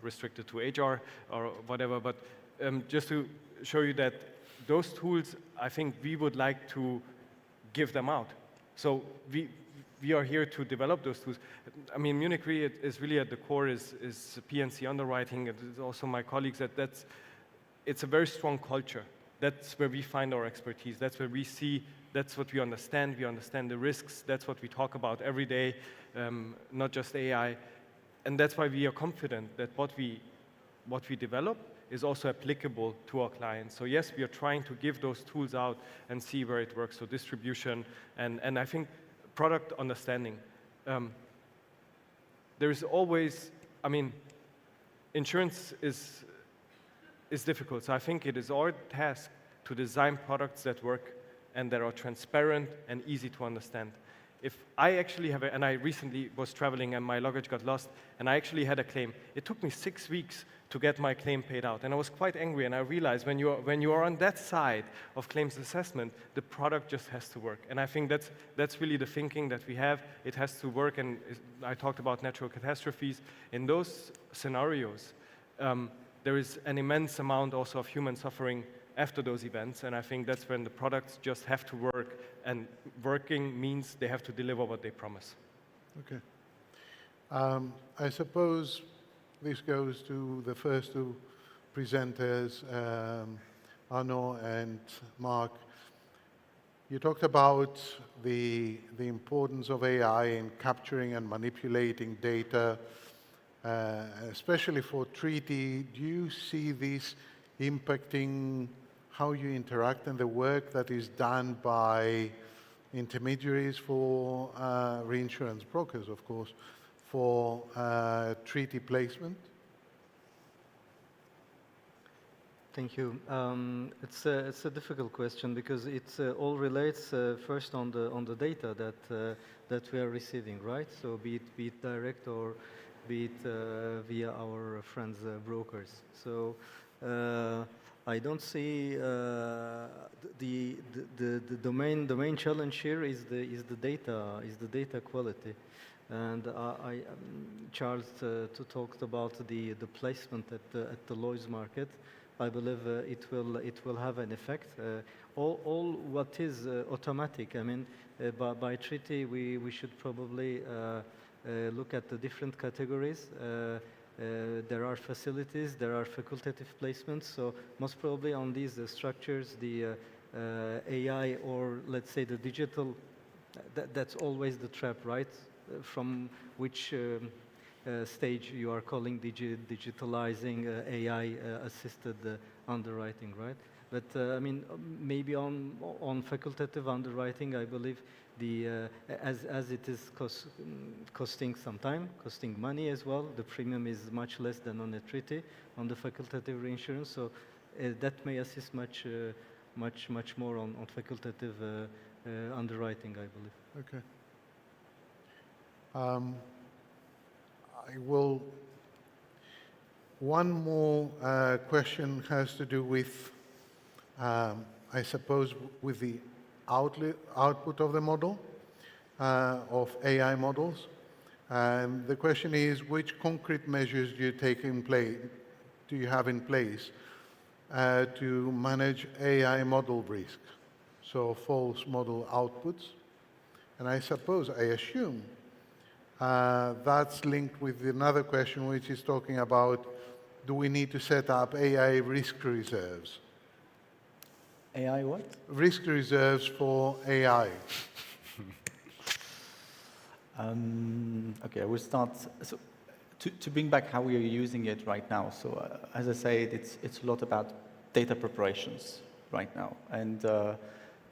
restricted to HR or whatever. But just to show you that those tools, I think we would like to give them out. So we are here to develop those tools. I mean, Munich Re is really at the core is P&C underwriting. It's also my colleagues it's a very strong culture. That's where we find our expertise. That's where we see, that's what we understand. We understand the risks. That's what we talk about every day, not just AI. and that's why we are confident that what we develop is also applicable to our clients. So yes, we are trying to give those tools out and see where it works. So distribution and I think product understanding. There is always, I mean, insurance is difficult. So I think it is our task to design products that work and that are transparent and easy to understand. If I actually have, and I recently was traveling and my luggage got lost, and I actually had a claim. It took me 6 weeks to get my claim paid out, and I was quite angry. And I realized when you are on that side of claims assessment, the product just has to work. And I think that's really the thinking that we have. It has to work, and I talked about natural catastrophes. In those scenarios, there is an immense amount also of human suffering after those events, and I think that's when the products just have to work, and working means they have to deliver what they promise. Okay. I suppose this goes to the first two presenters, Arnaud and Mark. You talked about the importance of AI in capturing and manipulating data, especially for treaty. Do you see this impacting how you interact and the work that is done by intermediaries for reinsurance brokers, of course, for treaty placement? Thank you. It's a difficult question because it all relates first on the data that we are receiving, right? So be it direct or be it via our friends brokers. So I don't see the main challenge here is the data quality. And Charles talked about the placement at the Lloyd's market. I believe it will have an effect. All what is automatic. I mean, by treaty we should probably look at the different categories. There are facilities, there are facultative placements. So most probably on these structures, the AI or let's say the digital, that's always the trap, right? From which stage you are calling digitalizing AI-assisted underwriting, right? But I mean, maybe on facultative underwriting, I believe as it is costing some time, costing money as well. The premium is much less than on a treaty on the facultative reinsurance, so that may assist much more on facultative underwriting, I believe. Okay. I will. One more question has to do with, I suppose, with the output of the model, of AI models. And the question is, which concrete measures do you have in place to manage AI model risk? So false model outputs. And I assume, that's linked with another question, which is talking about, do we need to set up AI risk reserves? AI what? Risk reserves for AI. Okay, I will start. So to bring back how we are using it right now. So as I said, it's a lot about data preparations right now. And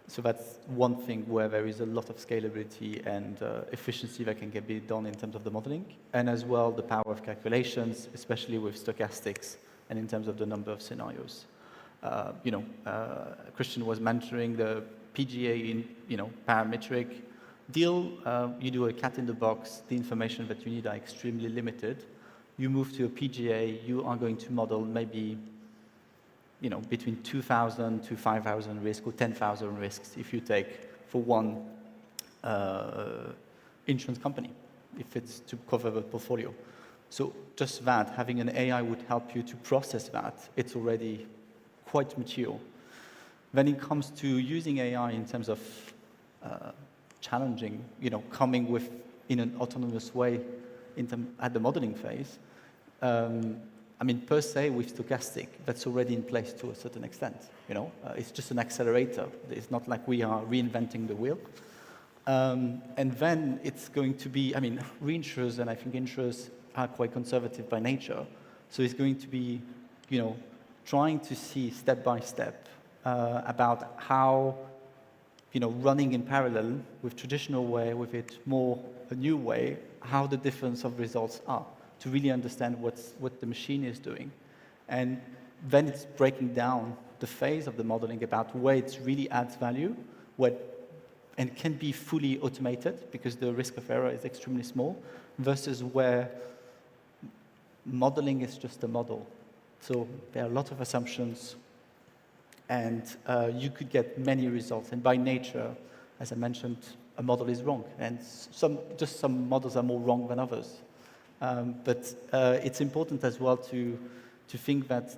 so that's one thing where there is a lot of scalability and efficiency that can be done in terms of the modeling. And as well, the power of calculations, especially with stochastics and in terms of the number of scenarios. Christian was mentoring the PGA in, parametric deal. You do a cat in the box. The information that you need are extremely limited. You move to a PGA, you are going to model maybe, between 2,000 to 5,000 risks or 10,000 risks if you take for one insurance company, if it's to cover the portfolio. So just that, having an AI would help you to process that. It's already quite mature. When it comes to using AI in terms of challenging, coming with in an autonomous way at the modeling phase, per se with stochastic, that's already in place to a certain extent. It's just an accelerator. It's not like we are reinventing the wheel. And then it's going to be, reinsurers and I think insurers are quite conservative by nature. So it's going to be, trying to see step by step about how, running in parallel with traditional way, with it more a new way, how the difference of results are, to really understand what the machine is doing. And then it's breaking down the phase of the modeling about where it really adds value, and can be fully automated because the risk of error is extremely small, versus where modeling is just a model. So there are a lot of assumptions, and you could get many results. And by nature, as I mentioned, a model is wrong, and some models are more wrong than others. But it's important as well to think that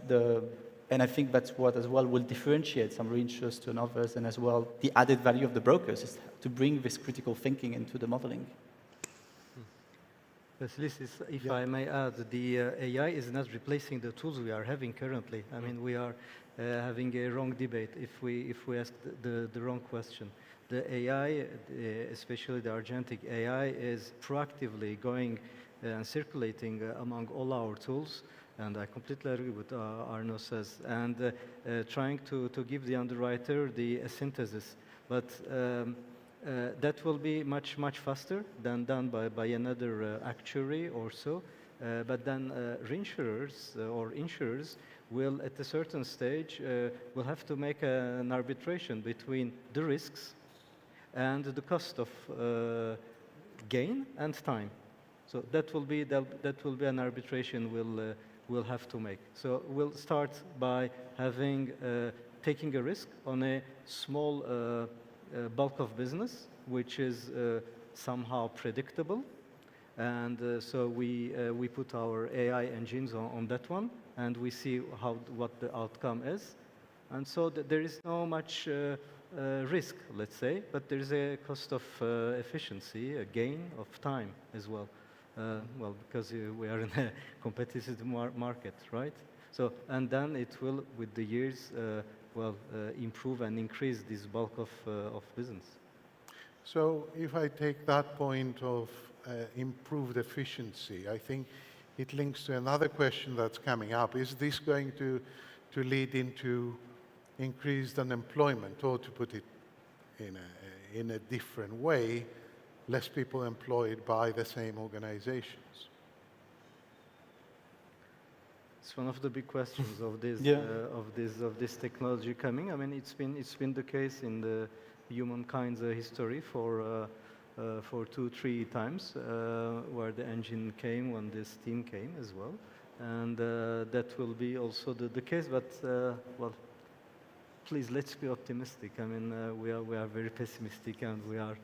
and I think that's what as well will differentiate some reinsurers to others, and as well the added value of the brokers is to bring this critical thinking into the modeling. If I may add, the AI is not replacing the tools we are having currently. I mean, we are having a wrong debate if we ask the wrong question. The AI, especially the agentic AI, is proactively going and circulating among all our tools. And I completely agree with Arno says, and trying to give the underwriter the synthesis. But that will be much faster than done by another actuary or so. But then reinsurers or insurers will, at a certain stage, will have to make an arbitration between the risks and the cost of gain and time. So that will be an arbitration we'll have to make. So we'll start by taking a risk on a small bulk of business, which is somehow predictable. And so we put our AI engines on that one, and we see what the outcome is. And so there is no much risk, let's say, but there is a cost of efficiency, a gain of time as well. Well, because we are in a competitive market, right? So, and then it will, with the years, improve and increase this bulk of business. So if I take that point of improved efficiency, I think it links to another question that's coming up. Is this going to lead into increased unemployment, or to put it in a different way, less people employed by the same organizations? It's one of the big questions of this of this technology coming. I mean, it's been the case in the humankind's history for 2-3 times, where the engine came when the steam came as well, and that will be also the case. But well, please, let's be optimistic. I mean, we are very pessimistic, and we are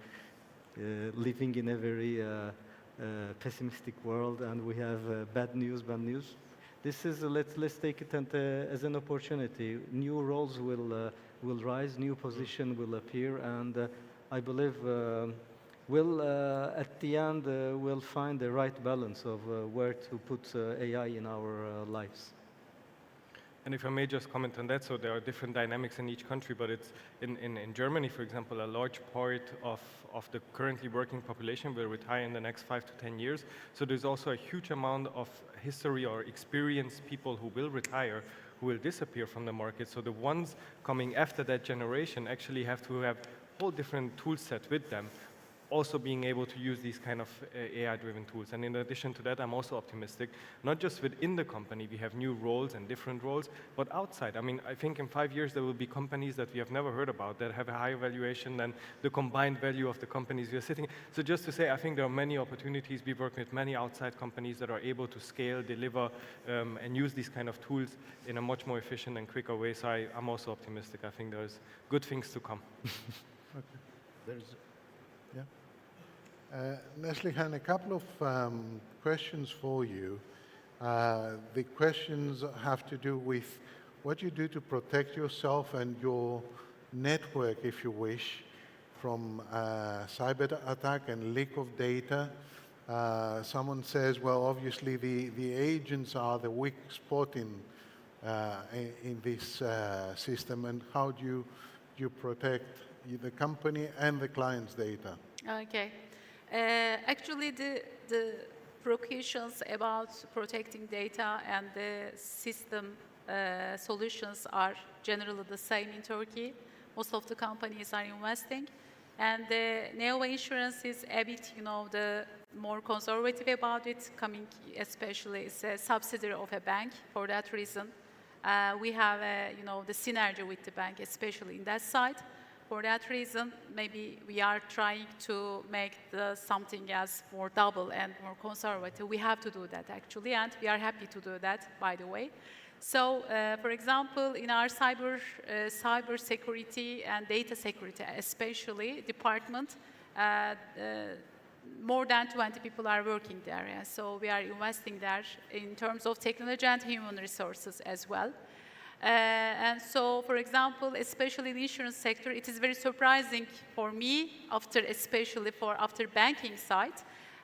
living in a very pessimistic world, and we have bad news. This is let's take it as an opportunity. New roles will rise, new position will appear, and I believe we'll at the end we'll find the right balance of where to put AI in our lives. And if I may just comment on that, so there are different dynamics in each country, but it's in Germany, for example, a large part of the currently working population will retire in the next 5 to 10 years. So there's also a huge amount of history or experienced people who will retire, who will disappear from the market. So the ones coming after that generation actually have to have a whole different tool set with them, also being able to use these kind of AI-driven tools. And in addition to that, I'm also optimistic, not just within the company, we have new roles and different roles, but outside. I mean, I think in 5 years, there will be companies that we have never heard about that have a higher valuation than the combined value of the companies we are sitting. So just to say, I think there are many opportunities. We work with many outside companies that are able to scale, deliver, and use these kind of tools in a much more efficient and quicker way. So I'm also optimistic. I think there's good things to come. Okay. Neslihan, a couple of questions for you. The questions have to do with what you do to protect yourself and your network, if you wish, from cyber attack and leak of data. Someone says, well, obviously the agents are the weak spot in this system, and how do you protect the company and the client's data? Okay. Actually, the precautions about protecting data and the system solutions are generally the same in Turkey. Most of the companies are investing. And the Neo Insurance is a bit, the more conservative about it, coming especially, it's a subsidiary of a bank. For that reason, we have, the synergy with the bank, especially in that side. For that reason, maybe we are trying to make something as more double and more conservative. We have to do that, actually, and we are happy to do that, by the way. So, for example, in our cyber security and data security, especially department, more than 20 people are working there. And so we are investing there in terms of technology and human resources as well. And so, for example, especially in the insurance sector, it is very surprising for me, after banking side,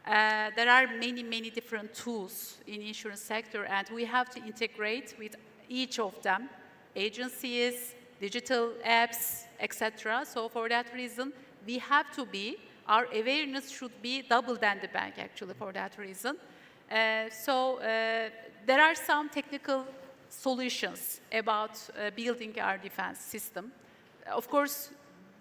there are many different tools in insurance sector, and we have to integrate with each of them, agencies, digital apps, etc. So for that reason, we have to our awareness should be double than the bank, actually, for that reason. There are some technical solutions about building our defense system. Of course,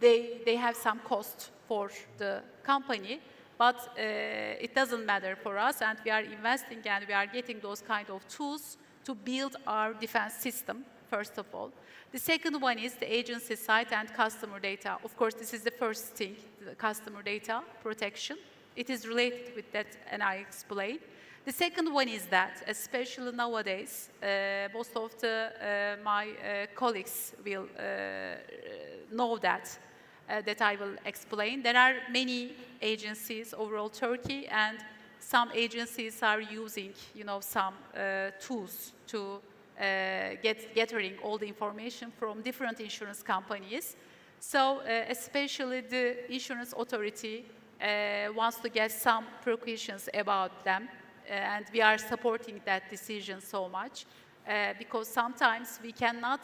they have some cost for the company, but it doesn't matter for us, and we are investing and we are getting those kind of tools to build our defense system, first of all. The second one is the agency side and customer data. Of course, this is the first thing, the customer data protection. It is related with that, and I explain. The second one is that, especially nowadays, most of my colleagues will know that I will explain. There are many agencies overall Turkey, and some agencies are using, some tools to gathering all the information from different insurance companies. So, especially the insurance authority wants to get some precautions about them. And we are supporting that decision so much because sometimes we cannot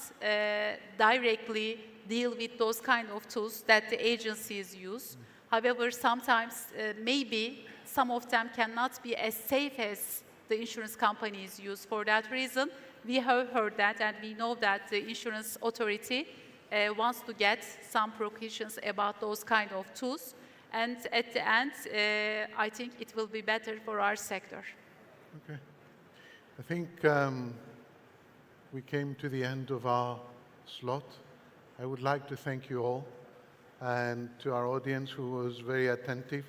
directly deal with those kind of tools that the agencies use. However, sometimes maybe some of them cannot be as safe as the insurance companies use. For that reason, we have heard that, and we know that the insurance authority wants to get some precautions about those kind of tools. And at the end, I think it will be better for our sector. Okay. I think we came to the end of our slot. I would like to thank you all and to our audience who was very attentive.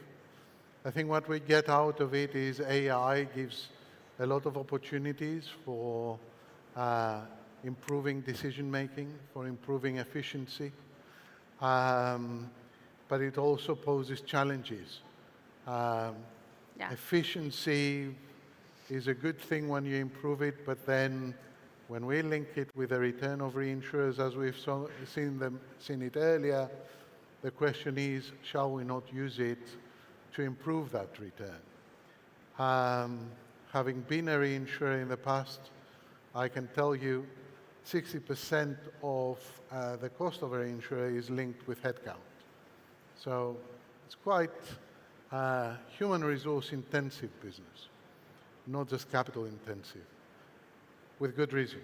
I think what we get out of it is AI gives a lot of opportunities for improving decision making, for improving efficiency. But it also poses challenges. Efficiency is a good thing when you improve it, but then when we link it with the return of reinsurers, as we've seen it earlier, the question is, shall we not use it to improve that return? Having been a reinsurer in the past, I can tell you 60% of the cost of a reinsurer is linked with headcount. So it's quite human resource intensive business, not just capital intensive, with good reason.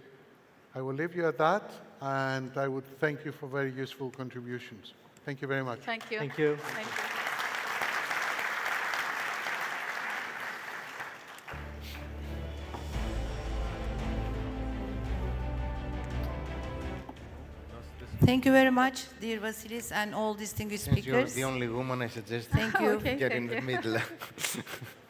I will leave you at that, and I would thank you for very useful contributions. Thank you very much. Thank you. Thank you. Thank you. Thank you very much, dear Vasilis and all distinguished Since you're speakers. the only woman, I suggest Thank you. Okay, get thank in the you. middle.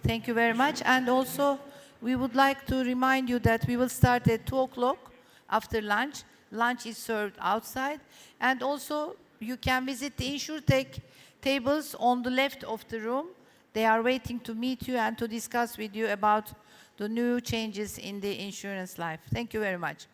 Thank you very much. And also, we would like to remind you that we will start at 2 o'clock after lunch. Lunch is served outside. And also, you can visit the InsurTech tables on the left of the room. They are waiting to meet you and to discuss with you about the new changes in the insurance life. Thank you very much.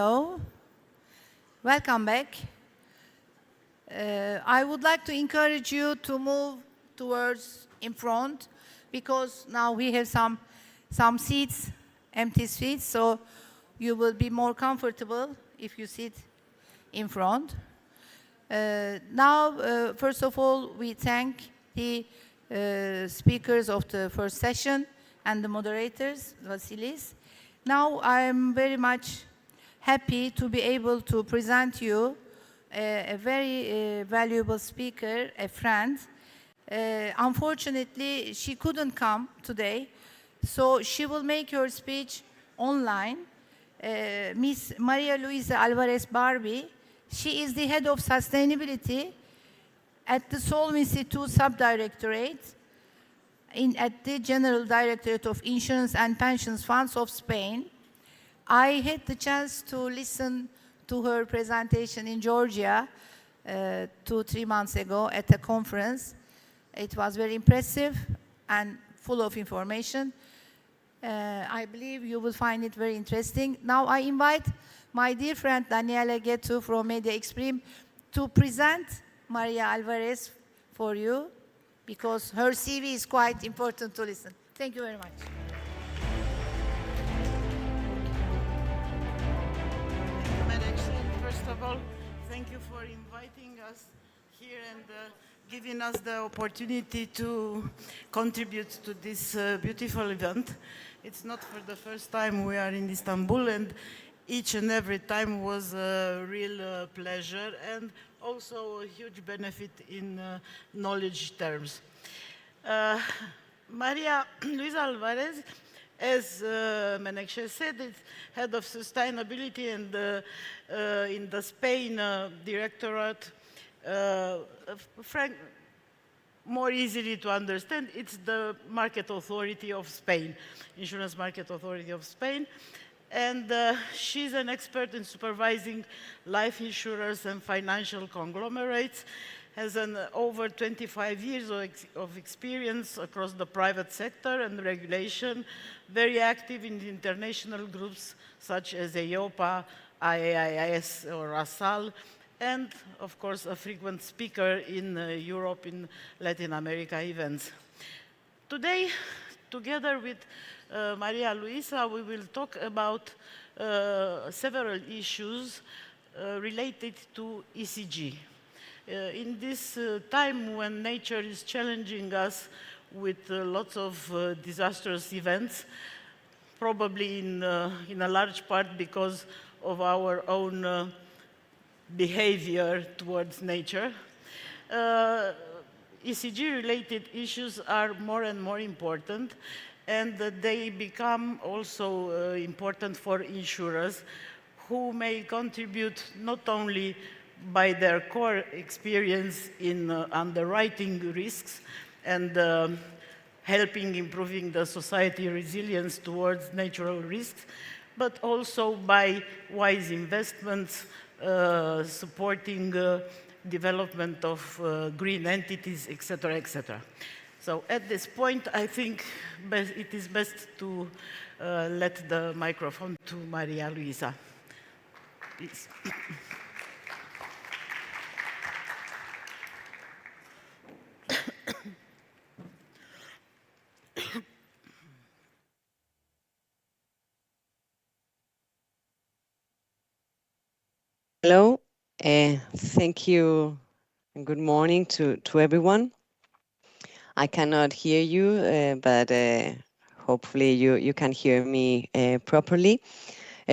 Hello. Welcome back. I would like to encourage you to move towards in front because now we have some seats, empty seats, so you will be more comfortable if you sit in front. Now, first of all, we thank the speakers of the first session and the moderators, Vasilis. Now, I'm very much happy to be able to present you a very valuable speaker, a friend. Unfortunately, she couldn't come today, so she will make her speech online. Miss Maria Luisa Alvarez Barbie, she is the head of sustainability at the Solvency II Subdirectorate at the General Directorate of Insurance and Pensions Funds of Spain. I had the chance to listen to her presentation in Georgia 2-3 months ago at a conference. It was very impressive and full of information. I believe you will find it very interesting. Now I invite my dear friend Daniela Ghetu from Media Exprime to present Maria Alvarez for you because her CV is quite important to listen. Thank you very much. First of all, thank you for inviting us here and giving us the opportunity to contribute to this beautiful event. It's not for the first time we are in Istanbul, and each and every time was a real pleasure and also a huge benefit in knowledge terms. Maria Luisa Alvarez, as Menekşe said, is head of sustainability and in the Spain Directorate. More easily to understand, it's the Market Authority of Spain, Insurance Market Authority of Spain. And she's an expert in supervising life insurers and financial conglomerates, has over 25 years of experience across the private sector and regulation, very active in international groups such as EIOPA, IAIS or ASAL, and of course a frequent speaker in Europe, in Latin America events. Today, together with Maria Luisa, we will talk about several issues related to ECG. In this time when nature is challenging us with lots of disastrous events, probably in a large part because of our own behavior towards nature, ECG-related issues are more and more important, and they become also important for insurers who may contribute not only by their core experience in underwriting risks and helping improving the society resilience towards natural risks, but also by wise investments, supporting development of green entities, etc., etc. So at this point, I think it is best to let the microphone to Maria Luisa. Please. Hello, thank you and good morning to everyone. I cannot hear you, but hopefully you can hear me properly.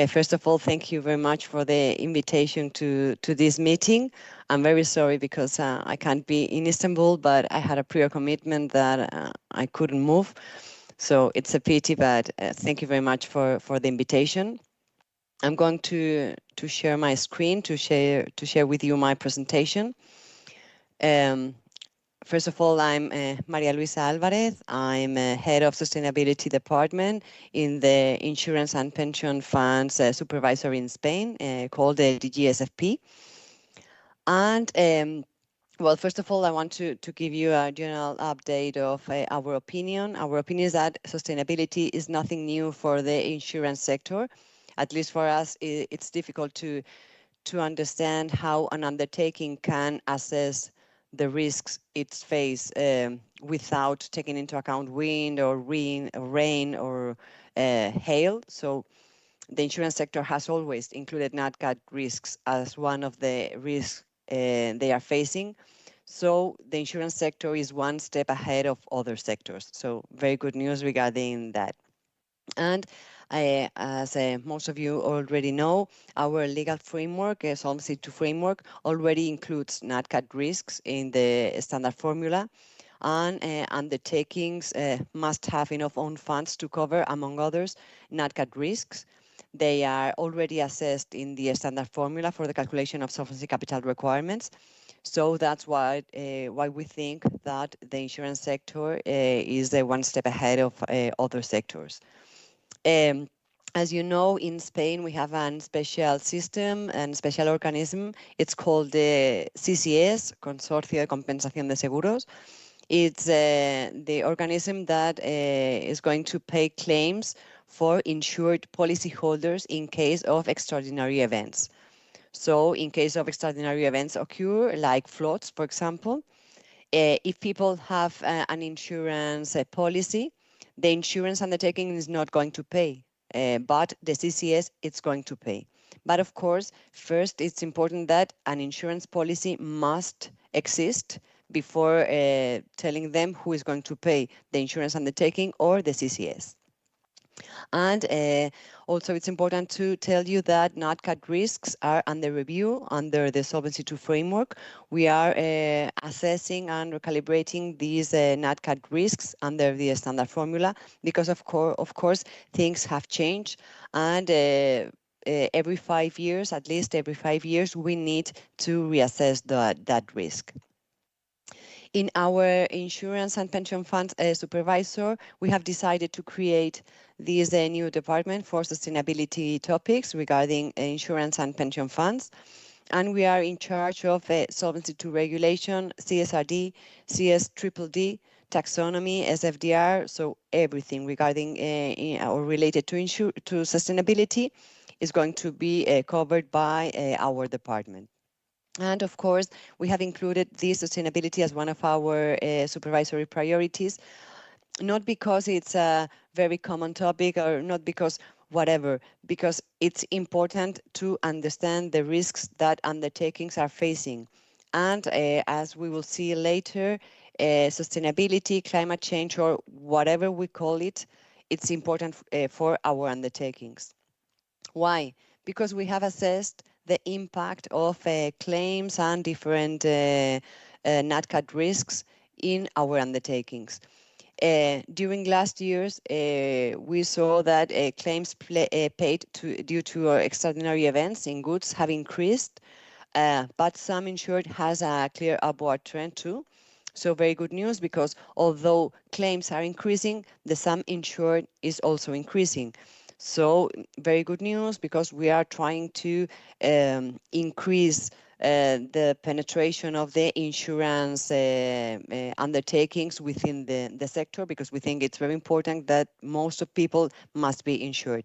First of all, thank you very much for the invitation to this meeting. I'm very sorry because I can't be in Istanbul, but I had a prior commitment that I couldn't move. So it's a pity, but thank you very much for the invitation. I'm going to share my screen to share with you my presentation. First of all, I'm Maria Luisa Alvarez. I'm head of sustainability department in the Insurance and Pension Funds Supervisor in Spain, called the DGSFP. And well, first of all, I want to give you a general update of our opinion. Our opinion is that sustainability is nothing new for the insurance sector. at least for us, it's difficult to understand how an undertaking can assess the risks it's face without taking into account wind or rain or hail. So the insurance sector has always included NatCat risks as one of the risks they are facing. So the insurance sector is one step ahead of other sectors. So very good news regarding that. And as most of you already know, our legal framework, Solvency II framework, already includes NatCat risks in the standard formula, and undertakings must have enough own funds to cover, among others, NatCat risks. They are already assessed in the standard formula for the calculation of solvency capital requirements. So that's why we think that the insurance sector is one step ahead of other sectors. As you know, in Spain, we have a special system and special organism. It's called the CCS, Consorcio de Compensación de Seguros. It's the organism that is going to pay claims for insured policyholders in case of extraordinary events. So in case of extraordinary events occur, like floods, for example, if people have an insurance policy, the insurance undertaking is not going to pay, but the CCS is going to pay. But of course, first it's important that an insurance policy must exist before telling them who is going to pay, the insurance undertaking or the CCS. And also it's important to tell you that NatCat risks are under review under the Solvency II framework. We are assessing and recalibrating these NatCat risks under the standard formula because of course things have changed, and every 5 years, at least every 5 years, we need to reassess that risk. In our insurance and pension fund supervisor, we have decided to create this new department for sustainability topics regarding insurance and pension funds. And we are in charge of Solvency II regulation, CSRD, CSDDD, taxonomy, SFDR, so everything regarding or related to sustainability is going to be covered by our department. And of course, we have included this sustainability as one of our supervisory priorities, not because it's a very common topic or not because whatever, because it's important to understand the risks that undertakings are facing. And as we will see later, sustainability, climate change, or whatever we call it, it's important for our undertakings. Why? Because we have assessed the impact of claims and different NatCat risks in our undertakings. During last years, we saw that claims paid due to extraordinary events in goods have increased, but some insured has a clear upward trend too. So very good news, because although claims are increasing, the sum insured is also increasing. So very good news, because we are trying to increase the penetration of the insurance undertakings within the sector, because we think it's very important that most of people must be insured.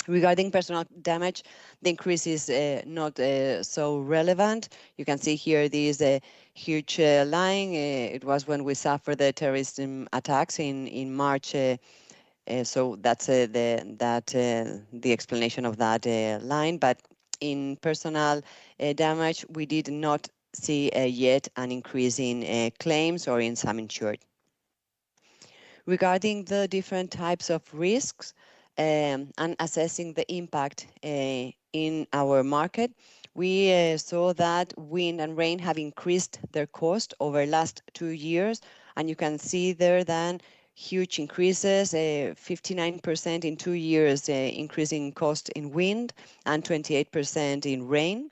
Regarding personal damage, the increase is not so relevant. You can see here this huge line. It was when we suffered the terrorism attacks in March. So that's the explanation of that line. But in personal damage, we did not see yet an increase in claims or in sum insured. Regarding the different types of risks and assessing the impact in our market, we saw that wind and rain have increased their cost over the last 2 years, and you can see there then huge increases, 59% in 2 years increasing cost in wind and 28% in rain.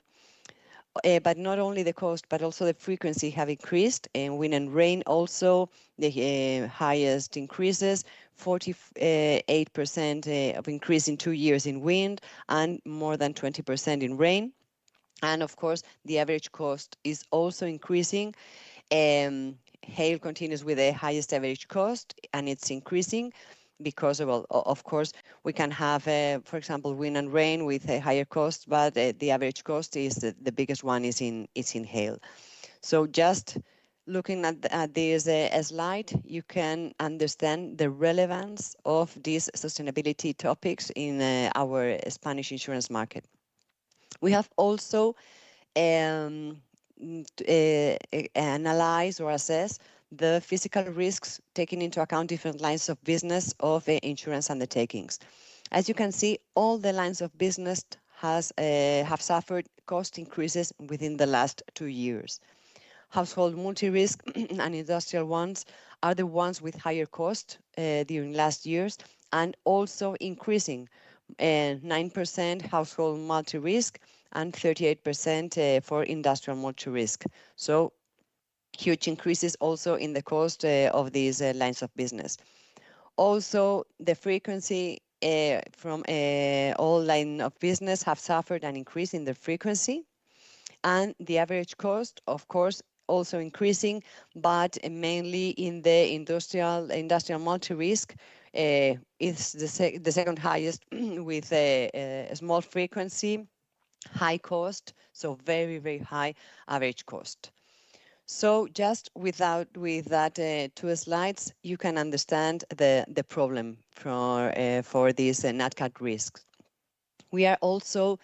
But not only the cost, but also the frequency have increased. In wind and rain also the highest increases, 48% of increase in 2 years in wind and more than 20% in rain. And of course, the average cost is also increasing. Hail continues with the highest average cost, and it's increasing. because of course, we can have, for example, wind and rain with a higher cost, but the average cost is the biggest one is in hail. So just looking at this slide, you can understand the relevance of these sustainability topics in our Spanish insurance market. We have also analyze or assess the physical risks, taking into account different lines of business of insurance undertakings. As you can see, all the lines of business have suffered cost increases within the last 2 years. Household multi-risk and industrial ones are the ones with higher cost during last years, and also increasing 9% household multi-risk and 38% for industrial multi-risk. So huge increases also in the cost of these lines of business. Also, the frequency from all line of business have suffered an increase in the frequency, and the average cost, of course, also increasing, but mainly in the industrial multi-risk. It's the second highest with a small frequency, high cost, so very, very high average cost. So just with that 2 slides, you can understand the problem for these Nat Cat risks. We are also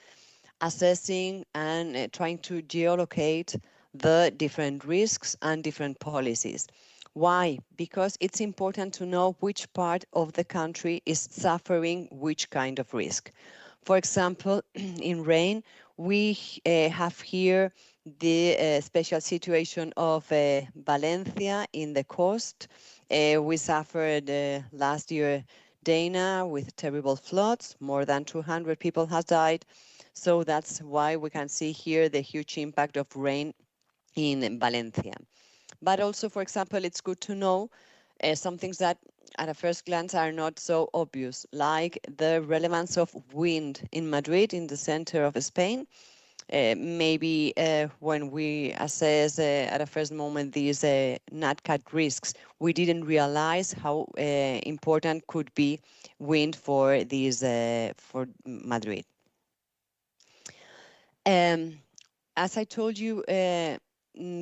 assessing and trying to geolocate the different risks and different policies. Why? Because it's important to know which part of the country is suffering which kind of risk. For example, in rain, we have here the special situation of Valencia in the coast. We suffered last year Dana with terrible floods. More than 200 people have died. So that's why we can see here the huge impact of rain in Valencia. But also, for example, it's good to know some things that at a first glance are not so obvious, like the relevance of wind in Madrid, in the center of Spain. Maybe when we assess at a first moment these Nat Cat risks, we didn't realize how important could be wind for these for Madrid. As I told you,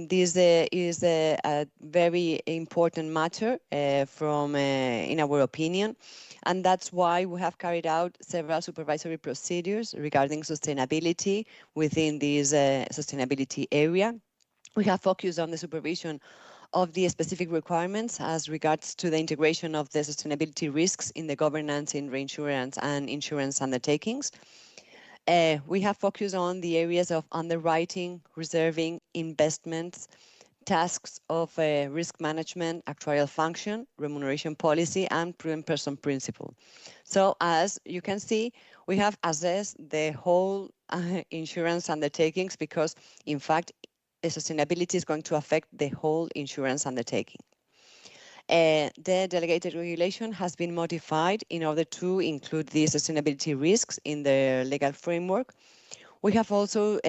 this is a very important matter in our opinion, and that's why we have carried out several supervisory procedures regarding sustainability within this sustainability area. We have focused on the supervision of the specific requirements as regards to the integration of the sustainability risks in the governance in reinsurance and insurance undertakings. We have focused on the areas of underwriting, reserving, investments, tasks of risk management, actuarial function, remuneration policy, and prudent person principle. So as you can see, we have assessed the whole insurance undertakings because, in fact, sustainability is going to affect the whole insurance undertaking. The delegated regulation has been modified in order to include these sustainability risks in the legal framework. We have also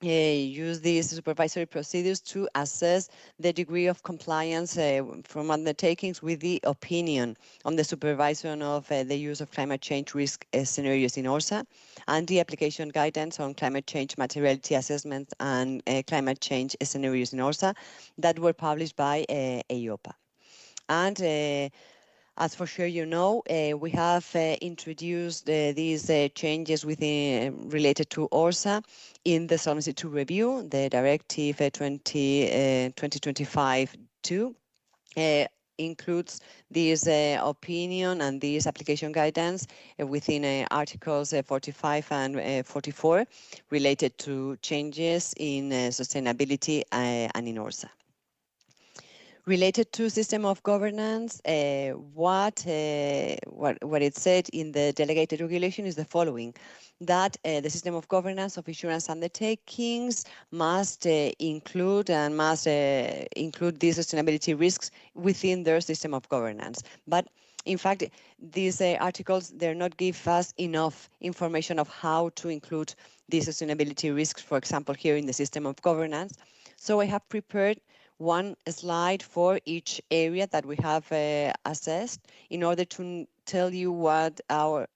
used these supervisory procedures to assess the degree of compliance from undertakings with the opinion on the supervision of the use of climate change risk scenarios in ORSA and the application guidance on climate change materiality assessments and climate change scenarios in ORSA that were published by EIOPA. And as for sure you know, we have introduced these changes related to ORSA in the Solvency II review, the Directive 2025-2 includes this opinion and this application guidance within Articles 45 and 44 related to changes in sustainability and in ORSA. Related to system of governance, what it said in the delegated regulation is the following, that the system of governance of insurance undertakings must include these sustainability risks within their system of governance. But in fact, these articles, they're not give us enough information of how to include these sustainability risks, for example, here in the system of governance. So I have prepared one slide for each area that we have assessed in order to tell you what our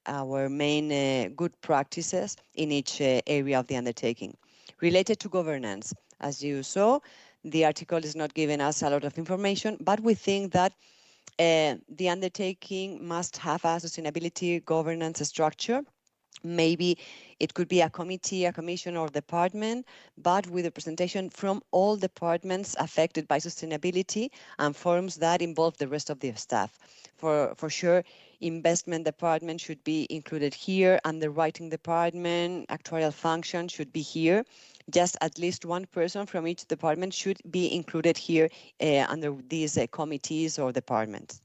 main good practices in each area of the undertaking. Related to governance, as you saw, the article is not giving us a lot of information, but we think that the undertaking must have a sustainability governance structure. Maybe it could be a committee, a commission, or department, but with representation from all departments affected by sustainability and forums that involve the rest of the staff. For sure, investment department should be included here, underwriting department, actuarial function should be here. Just at least one person from each department should be included here under these committees or departments.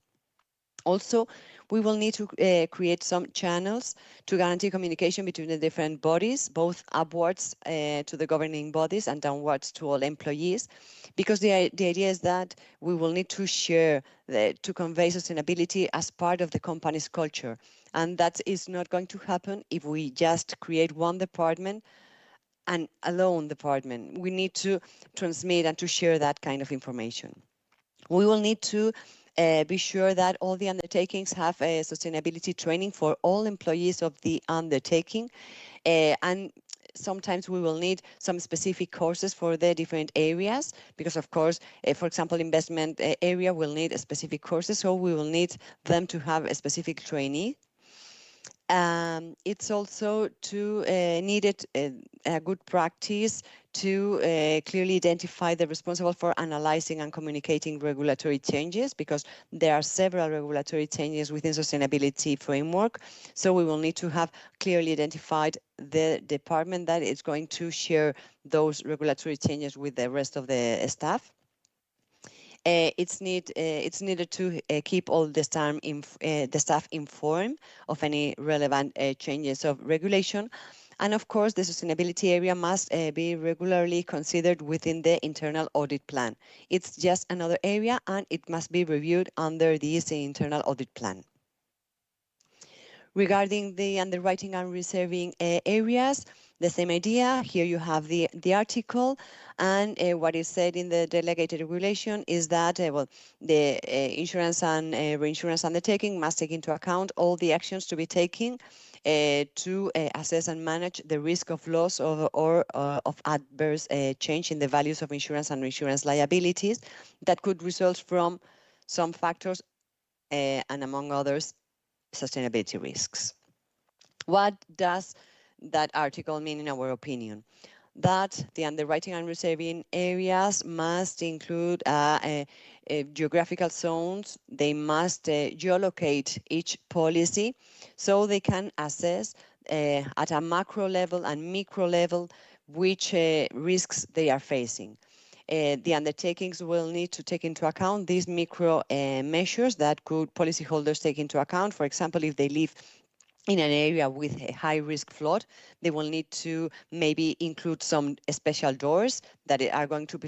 Also, we will need to create some channels to guarantee communication between the different bodies, both upwards to the governing bodies and downwards to all employees, because the idea is that we will need to share, to convey sustainability as part of the company's culture. And that is not going to happen if we just create one department and alone department. We need to transmit and to share that kind of information. We will need to be sure that all the undertakings have sustainability training for all employees of the undertaking. And sometimes we will need some specific courses for the different areas, because of course, for example, investment area will need specific courses, so we will need them to have a specific trainee. It's also needed a good practice to clearly identify the responsible for analyzing and communicating regulatory changes, because there are several regulatory changes within sustainability framework. So we will need to have clearly identified the department that is going to share those regulatory changes with the rest of the staff. It's needed to keep all the staff informed of any relevant changes of regulation. And of course, the sustainability area must be regularly considered within the internal audit plan. It's just another area and it must be reviewed under this internal audit plan. Regarding the underwriting and reserving areas, the same idea. Here you have the article, and what is said in the delegated regulation is that the insurance and reinsurance undertaking must take into account all the actions to be taken to assess and manage the risk of loss or of adverse change in the values of insurance and reinsurance liabilities that could result from some factors and among others, sustainability risks. What does that article mean in our opinion? That the underwriting and reserving areas must include geographical zones. They must geolocate each policy so they can assess at a macro level and micro level which risks they are facing. The undertakings will need to take into account these micro measures that could policyholders take into account. For example, if they live in an area with a high risk flood, they will need to maybe include some special doors that are going to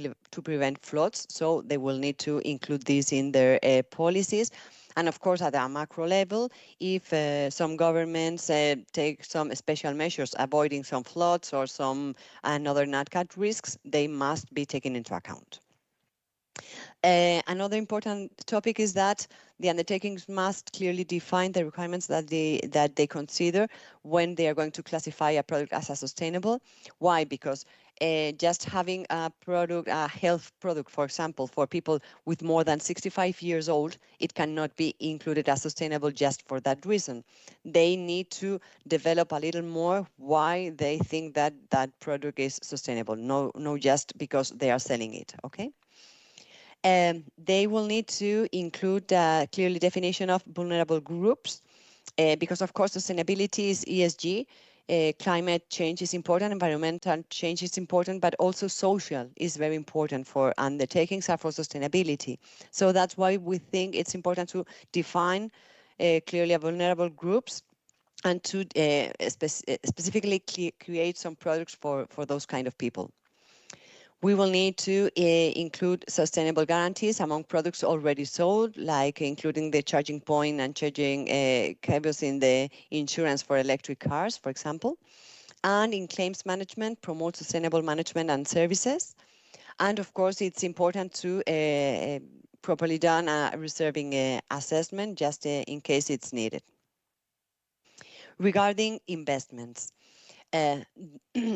prevent floods. So they will need to include these in their policies. And of course, at a macro level, if some governments take some special measures avoiding some floods or some another NatCat risks, they must be taken into account. Another important topic is that the undertakings must clearly define the requirements that they consider when they are going to classify a product as a sustainable. Why? Because just having a product, a health product, for example, for people with more than 65 years old, it cannot be included as sustainable just for that reason. They need to develop a little more why they think that that product is sustainable, no just because they are selling it, okay? They will need to include a clearly definition of vulnerable groups because, of course, sustainability is ESG. Climate change is important, environmental change is important, but also social is very important for undertakings and for sustainability. So that's why we think it's important to define clearly vulnerable groups and to specifically create some products for those kind of people. We will need to include sustainable guarantees among products already sold, like including the charging point and charging cables in the insurance for electric cars, for example. And in claims management, promote sustainable management and services. And of course, it's important to properly done a reserving assessment just in case it's needed. Regarding investments,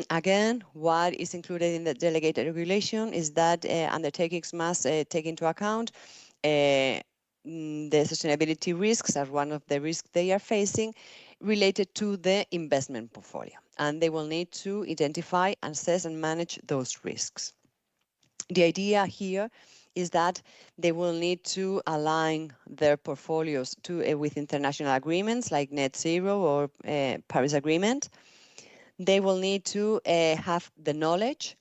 again, what is included in the delegated regulation is that undertakings must take into account the sustainability risks as one of the risks they are facing related to the investment portfolio. And they will need to identify, assess, and manage those risks. The idea here is that they will need to align their portfolios to with international agreements like net zero or Paris Agreement. They will need to have the knowledge,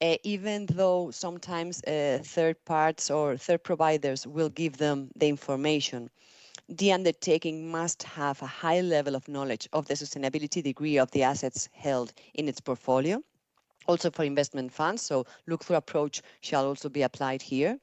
even though sometimes third parts or third providers will give them the information. The undertaking must have a high level of knowledge of the sustainability degree of the assets held in its portfolio. Also for investment funds, so look-through approach shall also be applied here.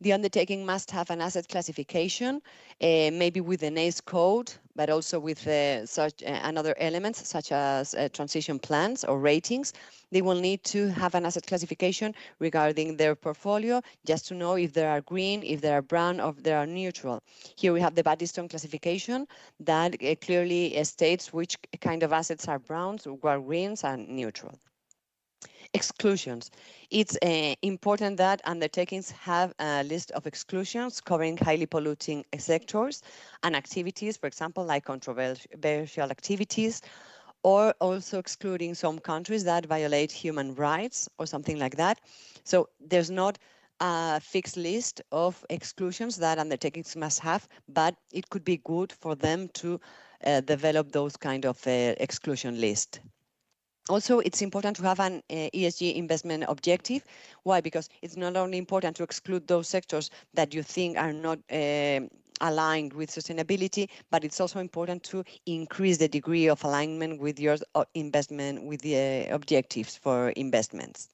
The undertaking must have an asset classification, maybe with an ACE code, but also with such another elements such as transition plans or ratings. They will need to have an asset classification regarding their portfolio, just to know if they are green, if they are brown, or if they are neutral. Here we have the Baddiston classification that clearly states which kind of assets are browns, what are greens, and neutral. Exclusions. It's important that undertakings have a list of exclusions covering highly polluting sectors and activities, for example, like controversial activities, or also excluding some countries that violate human rights or something like that. So there's not a fixed list of exclusions that undertakings must have, but it could be good for them to develop those kind of exclusion list. Also, it's important to have an ESG investment objective. Why? Because it's not only important to exclude those sectors that you think are not aligned with sustainability, but it's also important to increase the degree of alignment with your investment, with the objectives for investments.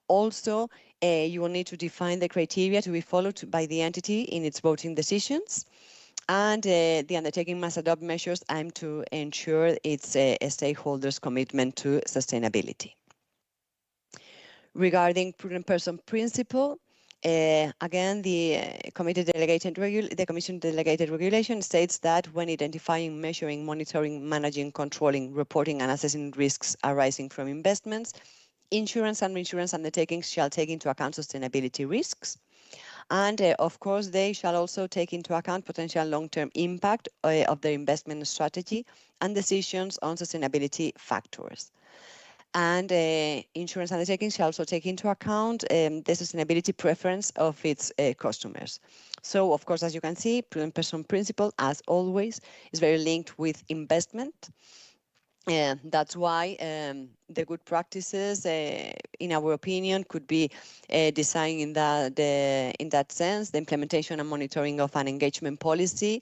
Also, you will need to define the criteria to be followed by the entity in its voting decisions. And the undertaking must adopt measures aimed to ensure its stakeholders' commitment to sustainability. Regarding prudent person principle, again, the Commission delegated regulation states that when identifying, measuring, monitoring, managing, controlling, reporting, and assessing risks arising from investments, insurance and reinsurance undertakings shall take into account sustainability risks. And of course, they shall also take into account potential long-term impact of their investment strategy and decisions on sustainability factors. And insurance undertakings shall also take into account the sustainability preference of its customers. So, of course, as you can see, prudent person principle, as always, is very linked with investment. That's why the good practices, in our opinion, could be designed in that sense. The implementation and monitoring of an engagement policy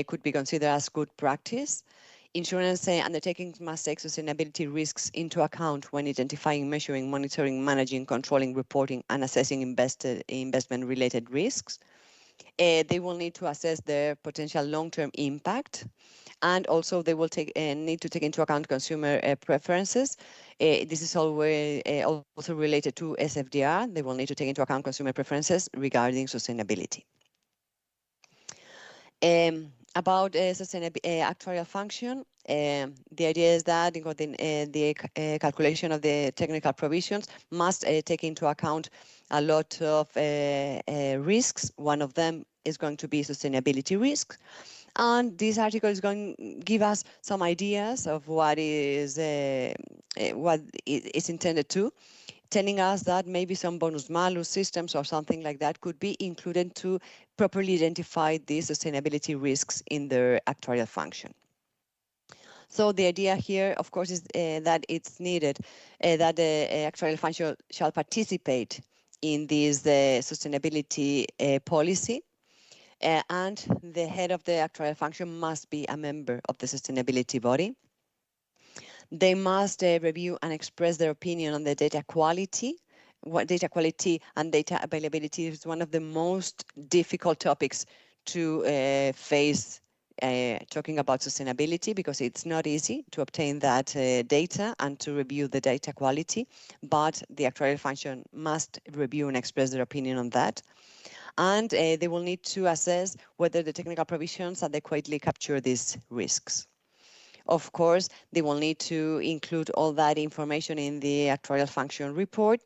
could be considered as good practice. Insurance undertakings must take sustainability risks into account when identifying, measuring, monitoring, managing, controlling, reporting, and assessing investment-related risks. They will need to assess their potential long-term impact. And also they will need to take into account consumer preferences. This is always also related to SFDR. They will need to take into account consumer preferences regarding sustainability. About actuarial function, the idea is that the calculation of the technical provisions must take into account a lot of risks. One of them is going to be sustainability risks. And this article is going to give us some ideas of what is intended to, telling us that maybe some bonus-malus systems or something like that could be included to properly identify these sustainability risks in their actuarial function. So the idea here, of course, is that it's needed that the actuarial function shall participate in this sustainability policy. And the head of the actuarial function must be a member of the sustainability body. They must review and express their opinion on the data quality. Data quality and data availability is one of the most difficult topics to face talking about sustainability, because it's not easy to obtain that data and to review the data quality, but the actuarial function must review and express their opinion on that. And they will need to assess whether the technical provisions adequately capture these risks. Of course, they will need to include all that information in the actuarial function report,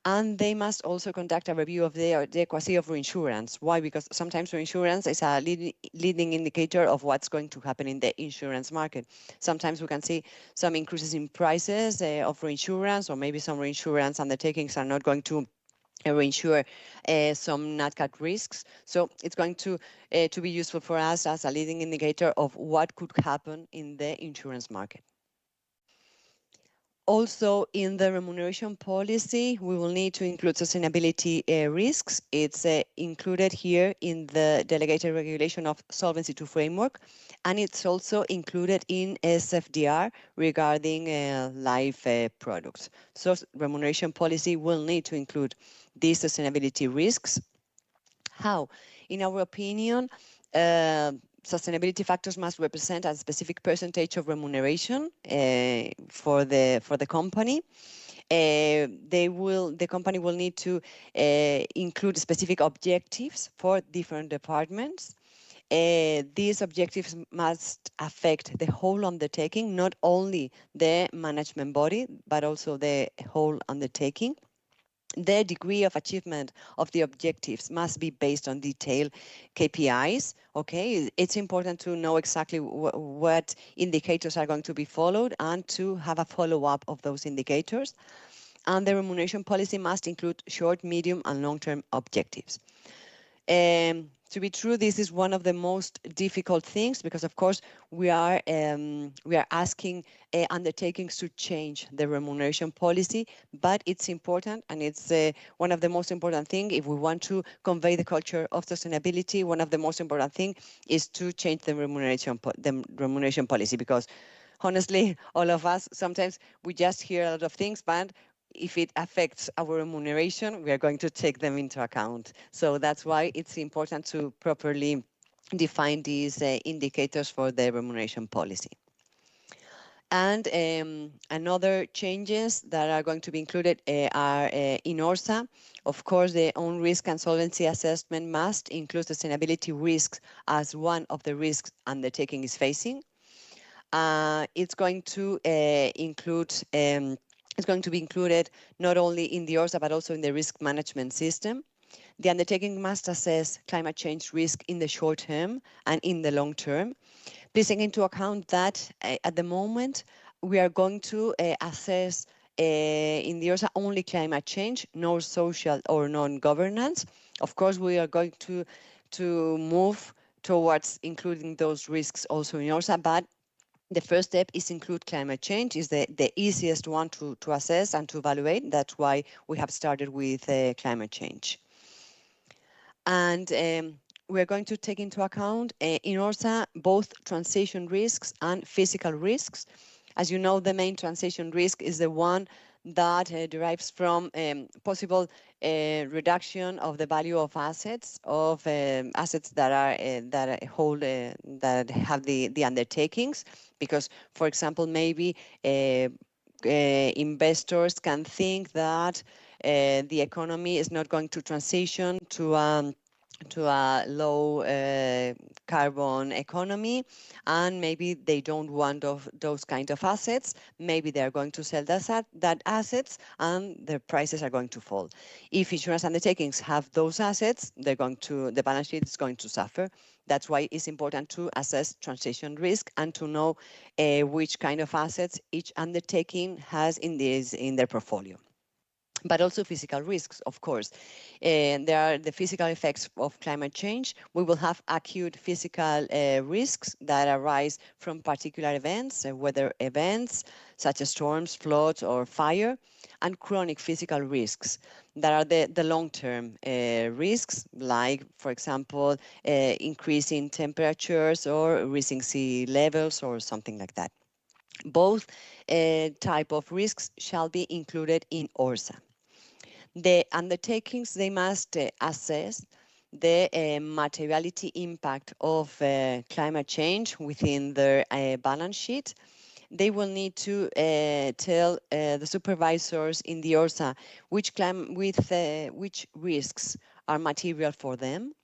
and they must also conduct a review of the adequacy of reinsurance. Why? Because sometimes reinsurance is a leading indicator of what's going to happen in the insurance market. Sometimes we can see some increases in prices of reinsurance, or maybe some reinsurance undertakings are not going to reinsure some NatCat risks. So it's going to be useful for us as a leading indicator of what could happen in the insurance market. Also, in the remuneration policy, we will need to include sustainability risks. It's included here in the delegated regulation of Solvency II framework, and it's also included in SFDR regarding life products. So remuneration policy will need to include these sustainability risks. How? In our opinion, sustainability factors must represent a specific percentage of remuneration for the company. The company will need to include specific objectives for different departments. These objectives must affect the whole undertaking, not only the management body, but also the whole undertaking. The degree of achievement of the objectives must be based on detailed KPIs. Okay, it's important to know exactly what indicators are going to be followed and to have a follow-up of those indicators. And the remuneration policy must include short, medium, and long-term objectives. To be true, this is one of the most difficult things, because of course we are asking undertakings to change the remuneration policy, but it's important, and it's one of the most important things if we want to convey the culture of sustainability. One of the most important things is to change the remuneration policy, because honestly, all of us, sometimes we just hear a lot of things, but if it affects our remuneration, we are going to take them into account. So that's why it's important to properly define these indicators for the remuneration policy. And another changes that are going to be included are in ORSA. Of course, the own risk and solvency assessment must include sustainability risks as one of the risks undertaking is facing. It's going to It's going to be included not only in the ORSA, but also in the risk management system. The undertaking must assess climate change risk in the short term and in the long term, taking into account that at the moment we are going to assess in the ORSA only climate change, no social or non-governance. Of course, we are going to move towards including those risks also in ORSA, but the first step is include climate change. Is the easiest one to assess and to evaluate. That's why we have started with climate change. And we're going to take into account in ORSA both transition risks and physical risks. As you know, the main transition risk is the one that derives from possible reduction of the value of assets, that have the undertakings, because, for example, maybe investors can think that the economy is not going to transition to a low carbon economy, and maybe they don't want those kind of assets. Maybe they are going to sell that assets, and their prices are going to fall. If insurance undertakings have those assets, the balance sheet is going to suffer. That's why it's important to assess transition risk and to know which kind of assets each undertaking has in their portfolio. But also physical risks, of course. There are the physical effects of climate change. We will have acute physical risks that arise from particular events, weather events, such as storms, floods, or fire, and chronic physical risks that are the long-term risks, like, for example, increasing temperatures or rising sea levels or something like that. Both type of risks shall be included in ORSA. The undertakings, they must assess the materiality impact of climate change within their balance sheet. They will need to tell the supervisors in the ORSA which risks are material for them.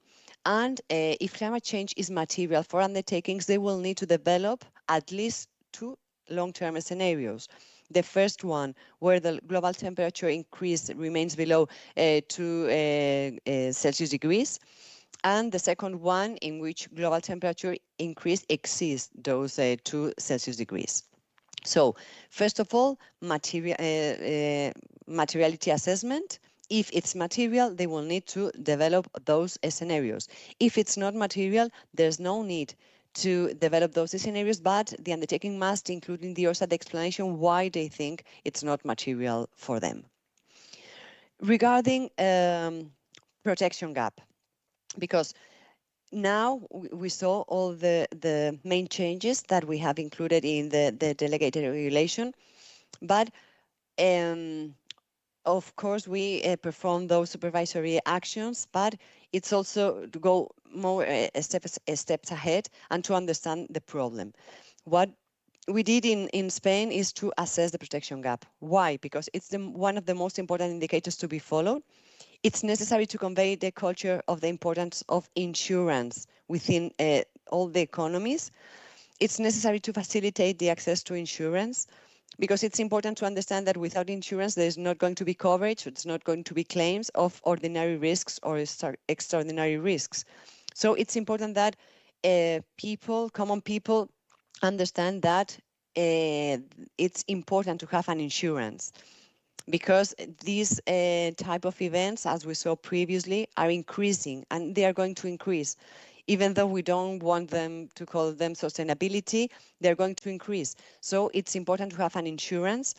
And if climate change is material for undertakings, they will need to develop at least 2 long-term scenarios. The first one, where the global temperature increase remains below 2 Celsius degrees, and the second one in which global temperature increase exceeds those 2 Celsius degrees. So, first of all, materiality assessment. If it's material, they will need to develop those scenarios. If it's not material, there's no need to develop those scenarios, but the undertaking must include in the ORSA the explanation why they think it's not material for them. Regarding protection gap, because now we saw all the main changes that we have included in the delegated regulation, but of course, we perform those supervisory actions, but it's also to go more steps ahead and to understand the problem. What we did in Spain is to assess the protection gap. Why? Because it's one of the most important indicators to be followed. It's necessary to convey the culture of the importance of insurance within all the economies. It's necessary to facilitate the access to insurance, because it's important to understand that without insurance, there's not going to be coverage, it's not going to be claims of ordinary risks or extraordinary risks. So it's important that common people understand that it's important to have an insurance, because these type of events, as we saw previously, are increasing, and they are going to increase. Even though we don't want them to call them sustainability, they're going to increase. So it's important to have an insurance,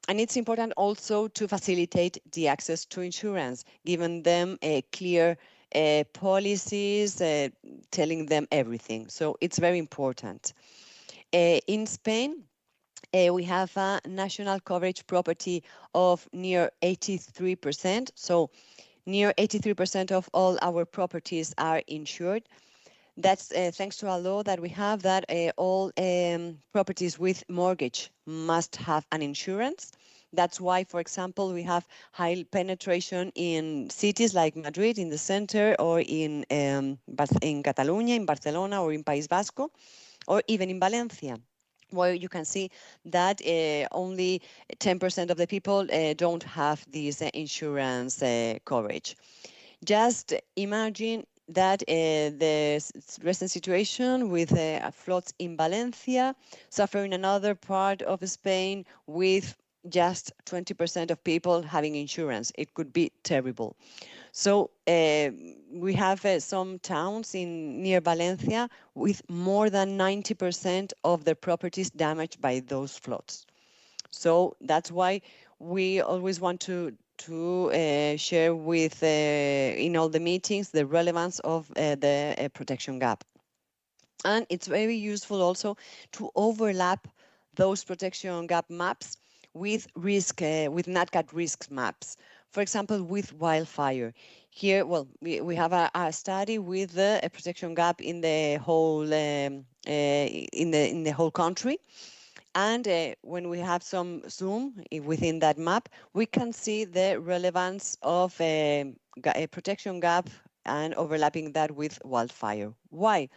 and it's important also to facilitate the access to insurance, giving them clear policies, telling them everything. So it's very important. In Spain, we have a national coverage property of near 83%. So near 83% of all our properties are insured. That's thanks to a law that we have that all properties with mortgage must have an insurance. That's why, for example, we have high penetration in cities like Madrid, in the center, or in Catalonia, in Barcelona, or in País Vasco, or even in Valencia, where you can see that only 10% of the people don't have this insurance coverage. Just imagine that the recent situation with floods in Valencia, suffering another part of Spain with just 20% of people having insurance. It could be terrible. So we have some towns near Valencia with more than 90% of their properties damaged by those floods. So that's why we always want to share with in all the meetings the relevance of the protection gap. And it's very useful also to overlap those protection gap maps with with NatCat risk maps. For example, with wildfire. Here, well, we have a study with the protection gap in the whole in the whole country. And when we have some zoom within that map, we can see the relevance of a protection gap and overlapping that with wildfire. Why?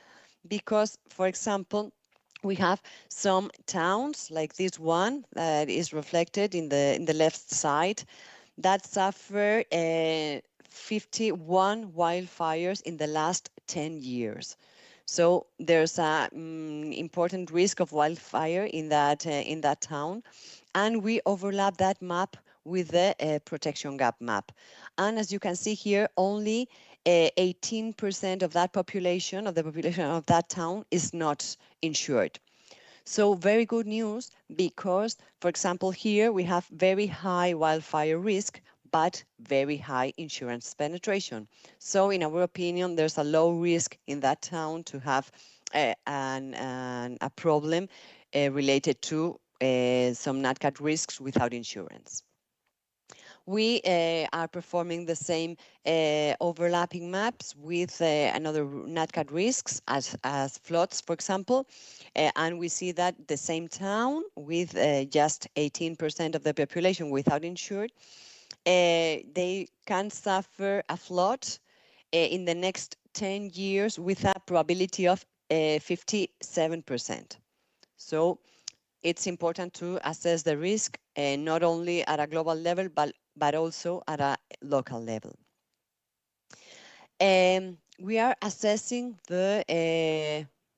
Because, for example, we have some towns like this one that is reflected in the left side that suffer 51 wildfires in the last 10 years. So there's an important risk of wildfire in that town, and we overlap that map with the protection gap map. And as you can see here, only 18% of that population, of the population of that town, is not insured. So very good news, because, for example, here we have very high wildfire risk, but very high insurance penetration. So in our opinion, there's a low risk in that town to have a problem related to some NatCat risks without insurance. we are performing the same overlapping maps with another NatCat risks as floods, for example, and we see that the same town with just 18% of the population without insured, they can suffer a flood in the next 10 years with a probability of 57%. So it's important to assess the risk not only at a global level, but also at a local level. We are assessing the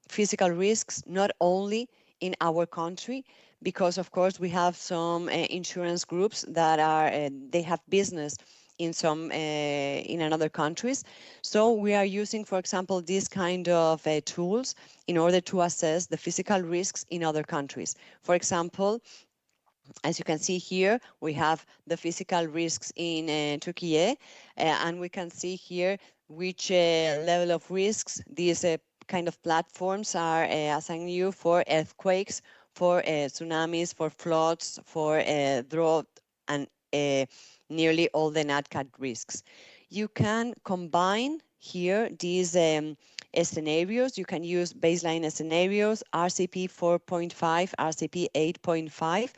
physical risks not only in our country, because of course we have some insurance groups that are they have business in some in another countries. So we are using, for example, these kind of tools in order to assess the physical risks in other countries. For example, as you can see here, we have the physical risks in Turkey, and we can see here which level of risks these kind of platforms are assigning you for earthquakes, for tsunamis, for floods, for drought, and nearly all the NatCat risks. You can combine here these scenarios. You can use baseline scenarios, RCP 4.5, RCP 8.5.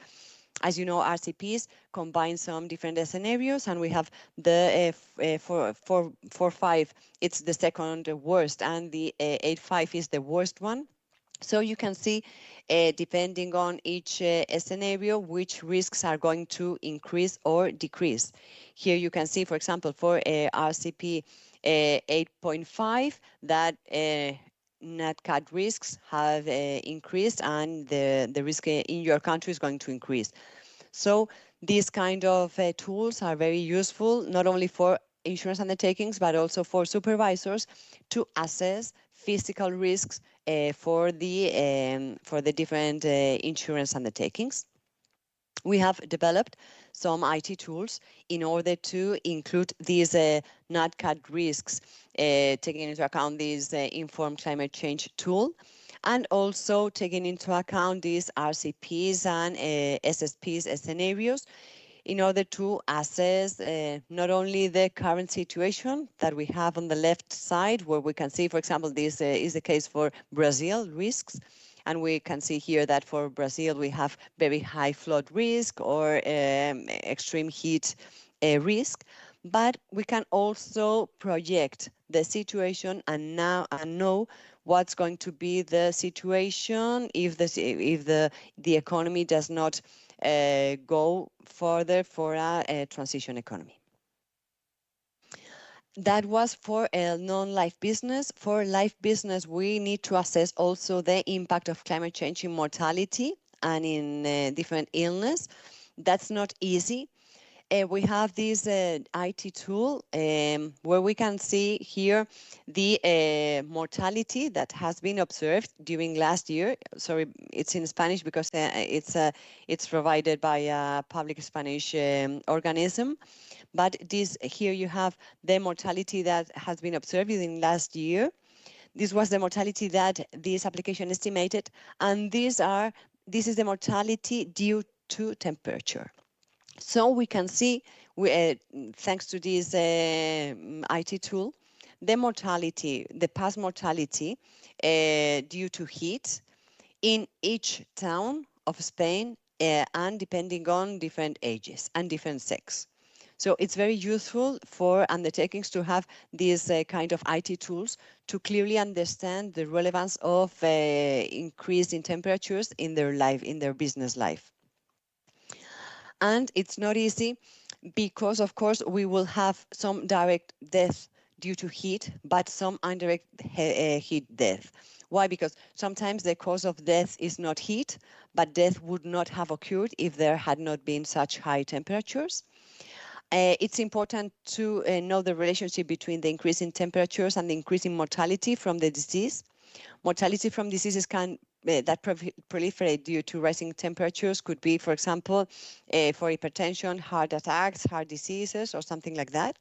As you know, RCPs combine some different scenarios, and we have the 4.5, it's the second worst, and the 8.5 is the worst one. So you can see, depending on each scenario, which risks are going to increase or decrease. Here you can see, for example, for RCP 8.5, that NatCat risks have increased, and the risk in your country is going to increase. So these kind of tools are very useful, not only for insurance undertakings, but also for supervisors to assess physical risks for the different insurance undertakings. We have developed some IT tools in order to include these NatCat risks, taking into account this informed climate change tool, and also taking into account these RCPs and SSPs scenarios in order to assess not only the current situation that we have on the left side, where we can see, for example, this is the case for Brazil risks, and we can see here that for Brazil we have very high flood risk or extreme heat risk, but we can also project the situation and know what's going to be the situation if the economy does not go further for a transition economy. That was for a non-life business. For life business, we need to assess also the impact of climate change in mortality and in different illness. That's not easy. We have this IT tool where we can see here the mortality that has been observed during last year. Sorry, it's in Spanish because it's provided by a public Spanish organism. But this here you have the mortality that has been observed in last year. This was the mortality that this application estimated, and this is the mortality due to temperature. So we can see, thanks to this IT tool, the mortality, the past mortality due to heat in each town of Spain, and depending on different ages and different sex. So it's very useful for undertakings to have these kind of IT tools to clearly understand the relevance of increase in temperatures in their life, in their business life. And it's not easy because, of course, we will have some direct death due to heat, but some indirect heat death. Why? Because sometimes the cause of death is not heat, but death would not have occurred if there had not been such high temperatures. It's important to know the relationship between the increase in temperatures and the increase in mortality from the disease. Mortality from diseases that proliferate due to rising temperatures could be, for example, for hypertension, heart attacks, heart diseases, or something like that.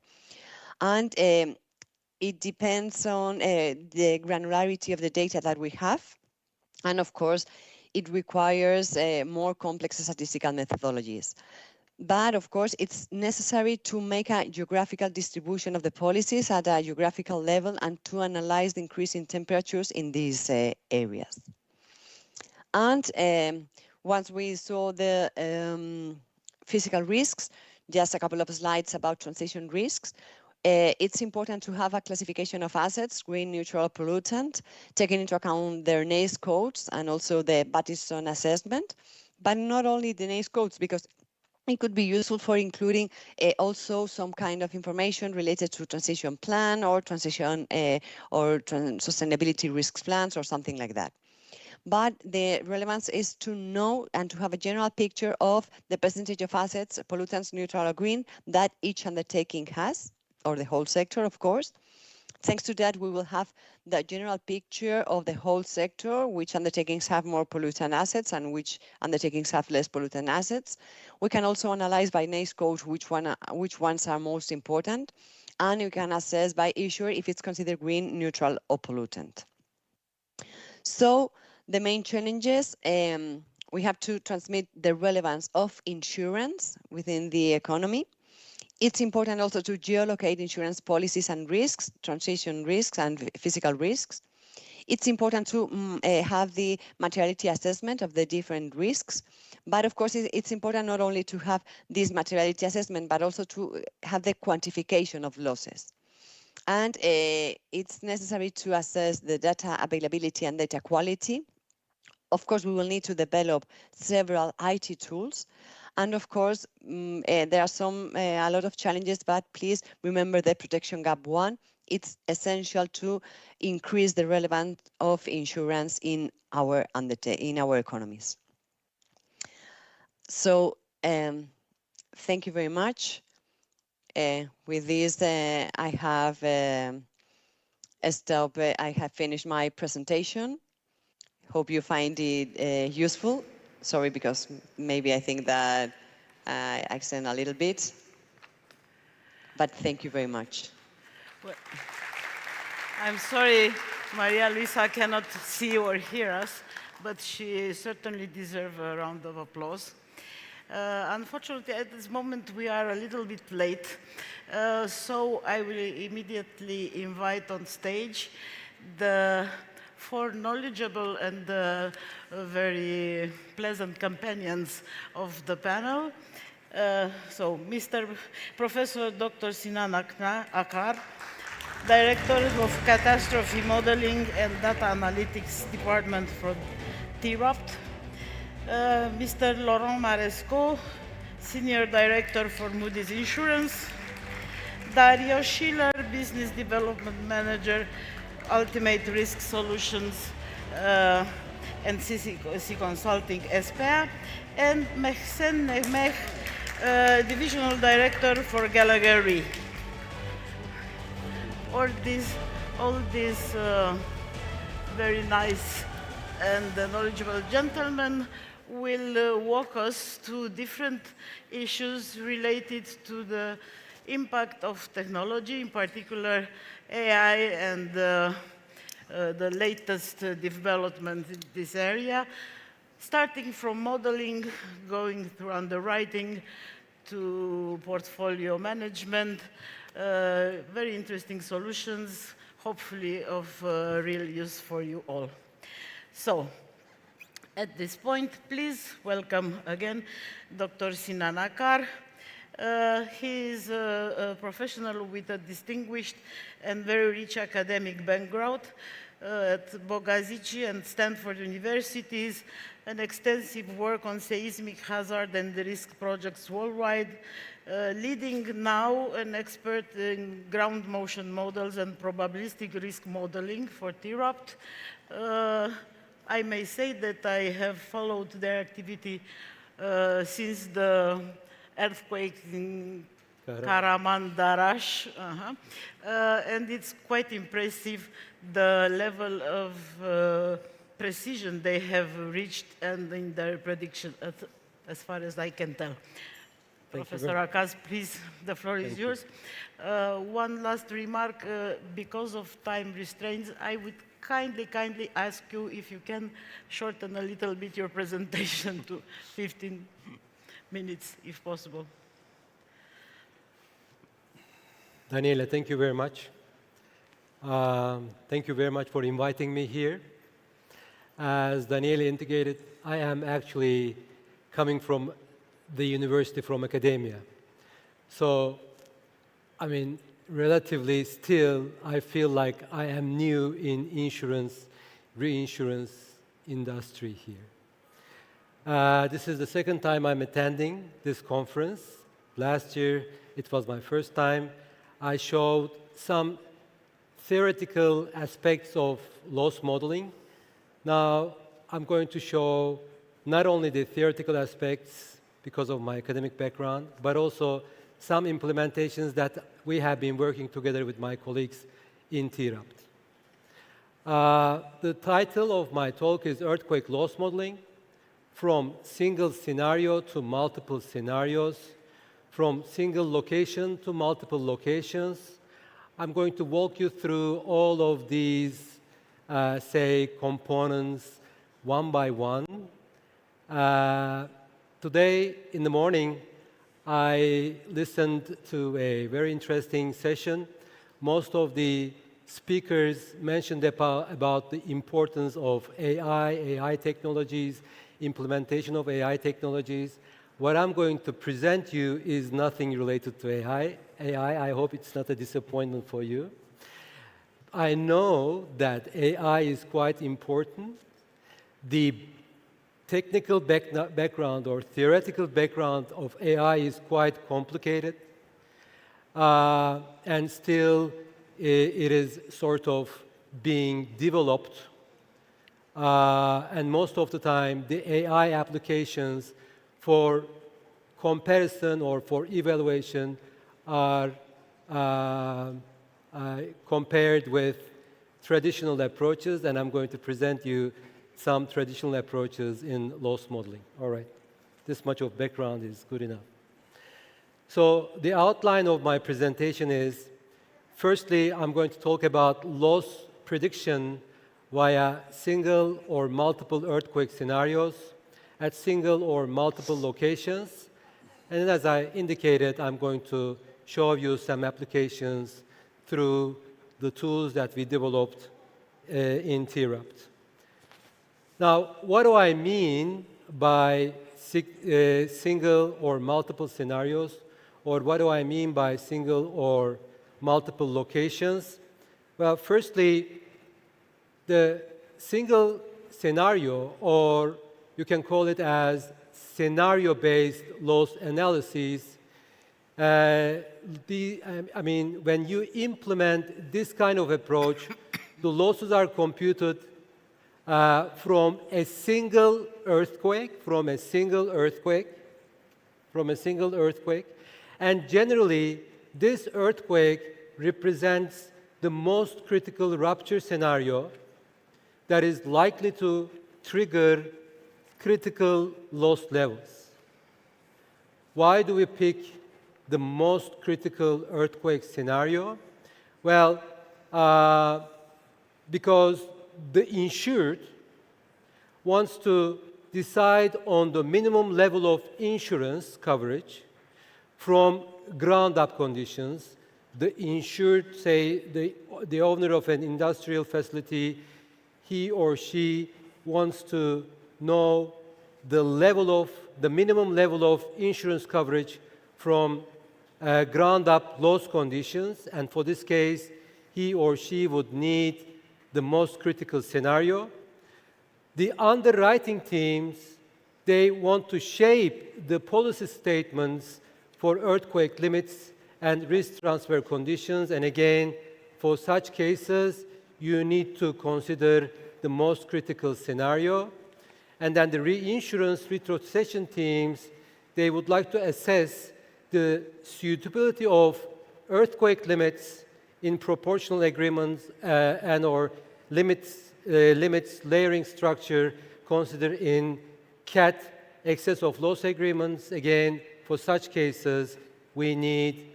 And it depends on the granularity of the data that we have. And of course, it requires more complex statistical methodologies. But of course, it's necessary to make a geographical distribution of the policies at a geographical level and to analyze the increase in temperatures in these areas. And once we saw the physical risks, just a couple of slides about transition risks. It's important to have a classification of assets, green, neutral, pollutant, taking into account their NACE codes and also the Battison assessment, but not only the NACE codes, because it could be useful for including also some kind of information related to transition plan or transition or sustainability risks plans or something like that. But the relevance is to know and to have a general picture of the percentage of assets, pollutants, neutral or green, that each undertaking has, or the whole sector, of course. Thanks to that, we will have the general picture of the whole sector, which undertakings have more pollutant assets and which undertakings have less pollutant assets. We can also analyze by NACE code which ones are most important, and you can assess by issuer if it's considered green, neutral or pollutant. So the main challenges, we have to transmit the relevance of insurance within the economy. It's important also to geolocate insurance policies and risks, transition risks and physical risks. It's important to have the materiality assessment of the different risks. But of course, it's important not only to have this materiality assessment, but also to have the quantification of losses. And it's necessary to assess the data availability and data quality. Of course, we will need to develop several IT tools. And of course, there are a lot of challenges, but please remember the protection gap 1. It's essential to increase the relevance of insurance in our economies. So thank you very much. With this, I have I have finished my presentation. Hope you find it useful. Sorry, because maybe I think that I extend a little bit, but thank you very much. Well, I'm sorry Maria Luisa cannot see or hear us, but she certainly deserves a round of applause. Unfortunately, at this moment, we are a little bit late, so I will immediately invite on stage the 4 knowledgeable and very pleasant companions of the panel. So, Professor Dr. Sinan Akar, Director of Catastrophe Modeling and Data Analytics Department from TROPT, Mr. Laurent Maresco, Senior Director for Moody's Insurance, Dario Schiller, Business Development Manager, Ultimate Risk Solutions and Si Consulting SPA, and Mehsen Nehmeh, Divisional Director for Gallagher Re. All these very nice and knowledgeable gentlemen will walk us through different issues related to the impact of technology, in particular AI and the latest development in this area, starting from modeling, going through underwriting to portfolio management, very interesting solutions, hopefully of real use for you all. So, at this point, please welcome again Dr. Sinan Akar. He is a professional with a distinguished and very rich academic background at Bogazici and Stanford universities, an extensive work on seismic hazard and risk projects worldwide, leading now an expert in ground motion models and probabilistic risk modeling for TROPT. I may say that I have followed their activity since the earthquake in Kahramanmaraş, and it's quite impressive the level of precision they have reached and in their prediction, as far as I can tell. Professor Akar, please, the floor is yours. One last remark, because of time restraints, I would kindly ask you if you can shorten a little bit your presentation to 15 minutes, if possible. Daniela, thank you very much. Thank you very much for inviting me here. As Daniela indicated, I am actually coming from the university, from academia. So, I mean, relatively still, I feel like I am new in insurance, reinsurance industry here. This is the second time I'm attending this conference. Last year, it was my first time. I showed some theoretical aspects of loss modeling. Now, I'm going to show not only the theoretical aspects because of my academic background, but also some implementations that we have been working together with my colleagues in TRAPT. The title of my talk is Earthquake Loss Modeling, from single scenario to multiple scenarios, from single location to multiple locations. I'm going to walk you through all of these, components one by one. Today in the morning, I listened to a very interesting session. Most of the speakers mentioned about the importance of AI technologies, implementation of AI technologies. What I'm going to present you is nothing related to AI. I hope it's not a disappointment for you. I know that AI is quite important. The technical background or theoretical background of AI is quite complicated. And still, it is sort of being developed. And most of the time, the AI applications for comparison or for evaluation are compared with traditional approaches, and I'm going to present you some traditional approaches in loss modeling. All right, this much of background is good enough. So the outline of my presentation is, firstly, I'm going to talk about loss prediction via single or multiple earthquake scenarios at single or multiple locations. And then, as I indicated, I'm going to show you some applications through the tools that we developed in TRAPT. Now, what do I mean by single or multiple scenarios? Or what do I mean by single or multiple locations? Well, firstly, the single scenario, or you can call it as scenario-based loss analysis. When you implement this kind of approach, the losses are computed from a single earthquake, and generally, this earthquake represents the most critical rupture scenario that is likely to trigger critical loss levels. Why do we pick the most critical earthquake scenario? Well, because the insured wants to decide on the minimum level of insurance coverage from ground-up conditions. The insured, say, the owner of an industrial facility, he or she wants to know the minimum level of insurance coverage from ground-up loss conditions, and for this case, he or she would need the most critical scenario. The underwriting teams, they want to shape the policy statements for earthquake limits and risk transfer conditions, and again, for such cases, you need to consider the most critical scenario. And then the reinsurance retrocession teams, they would like to assess the suitability of earthquake limits in proportional agreements and or limits layering structure considered in CAT excess of loss agreements. Again, for such cases, we need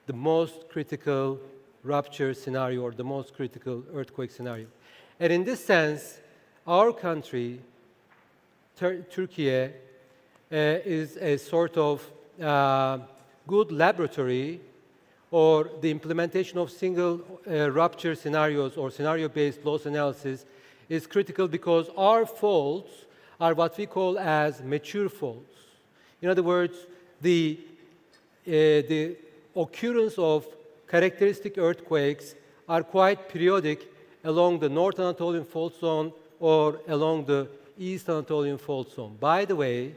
the most critical rupture scenario or the most critical earthquake scenario. And in this sense, our country, Turkey, is a sort of good laboratory, or the implementation of single rupture scenarios or scenario-based loss analysis is critical because our faults are what we call as mature faults. In other words, the occurrence of characteristic earthquakes are quite periodic along the North Anatolian Fault Zone or along the East Anatolian Fault Zone. By the way,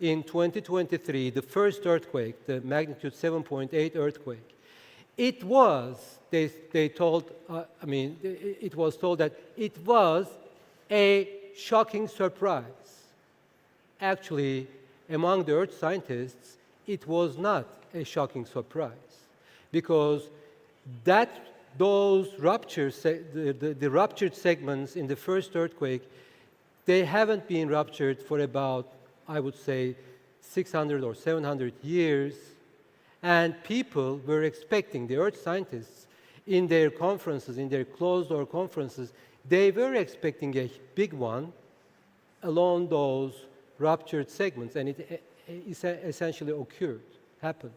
in 2023, the first earthquake, the magnitude 7.8 earthquake, it was, it was told that it was a shocking surprise. Actually, among the earth scientists, it was not a shocking surprise because those ruptures, the ruptured segments in the first earthquake, they haven't been ruptured for about, I would say, 600 or 700 years. And people were expecting, the earth scientists, in their conferences, in their closed-door conferences, they were expecting a big one along those ruptured segments, and it essentially happened.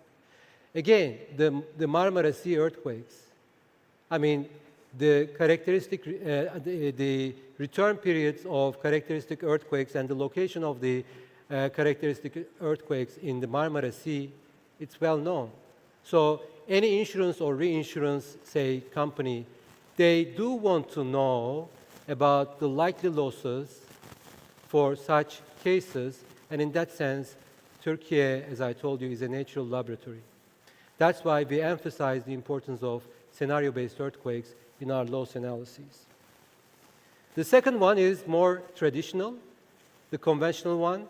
Again, the Marmara Sea earthquakes, the characteristic, the return periods of characteristic earthquakes and the location of the characteristic earthquakes in the Marmara Sea, it's well known. So any insurance or reinsurance, say, company, they do want to know about the likely losses for such cases, and in that sense, Turkey, as I told you, is a natural laboratory. That's why we emphasize the importance of scenario-based earthquakes in our loss analyses. The second one is more traditional, the conventional one.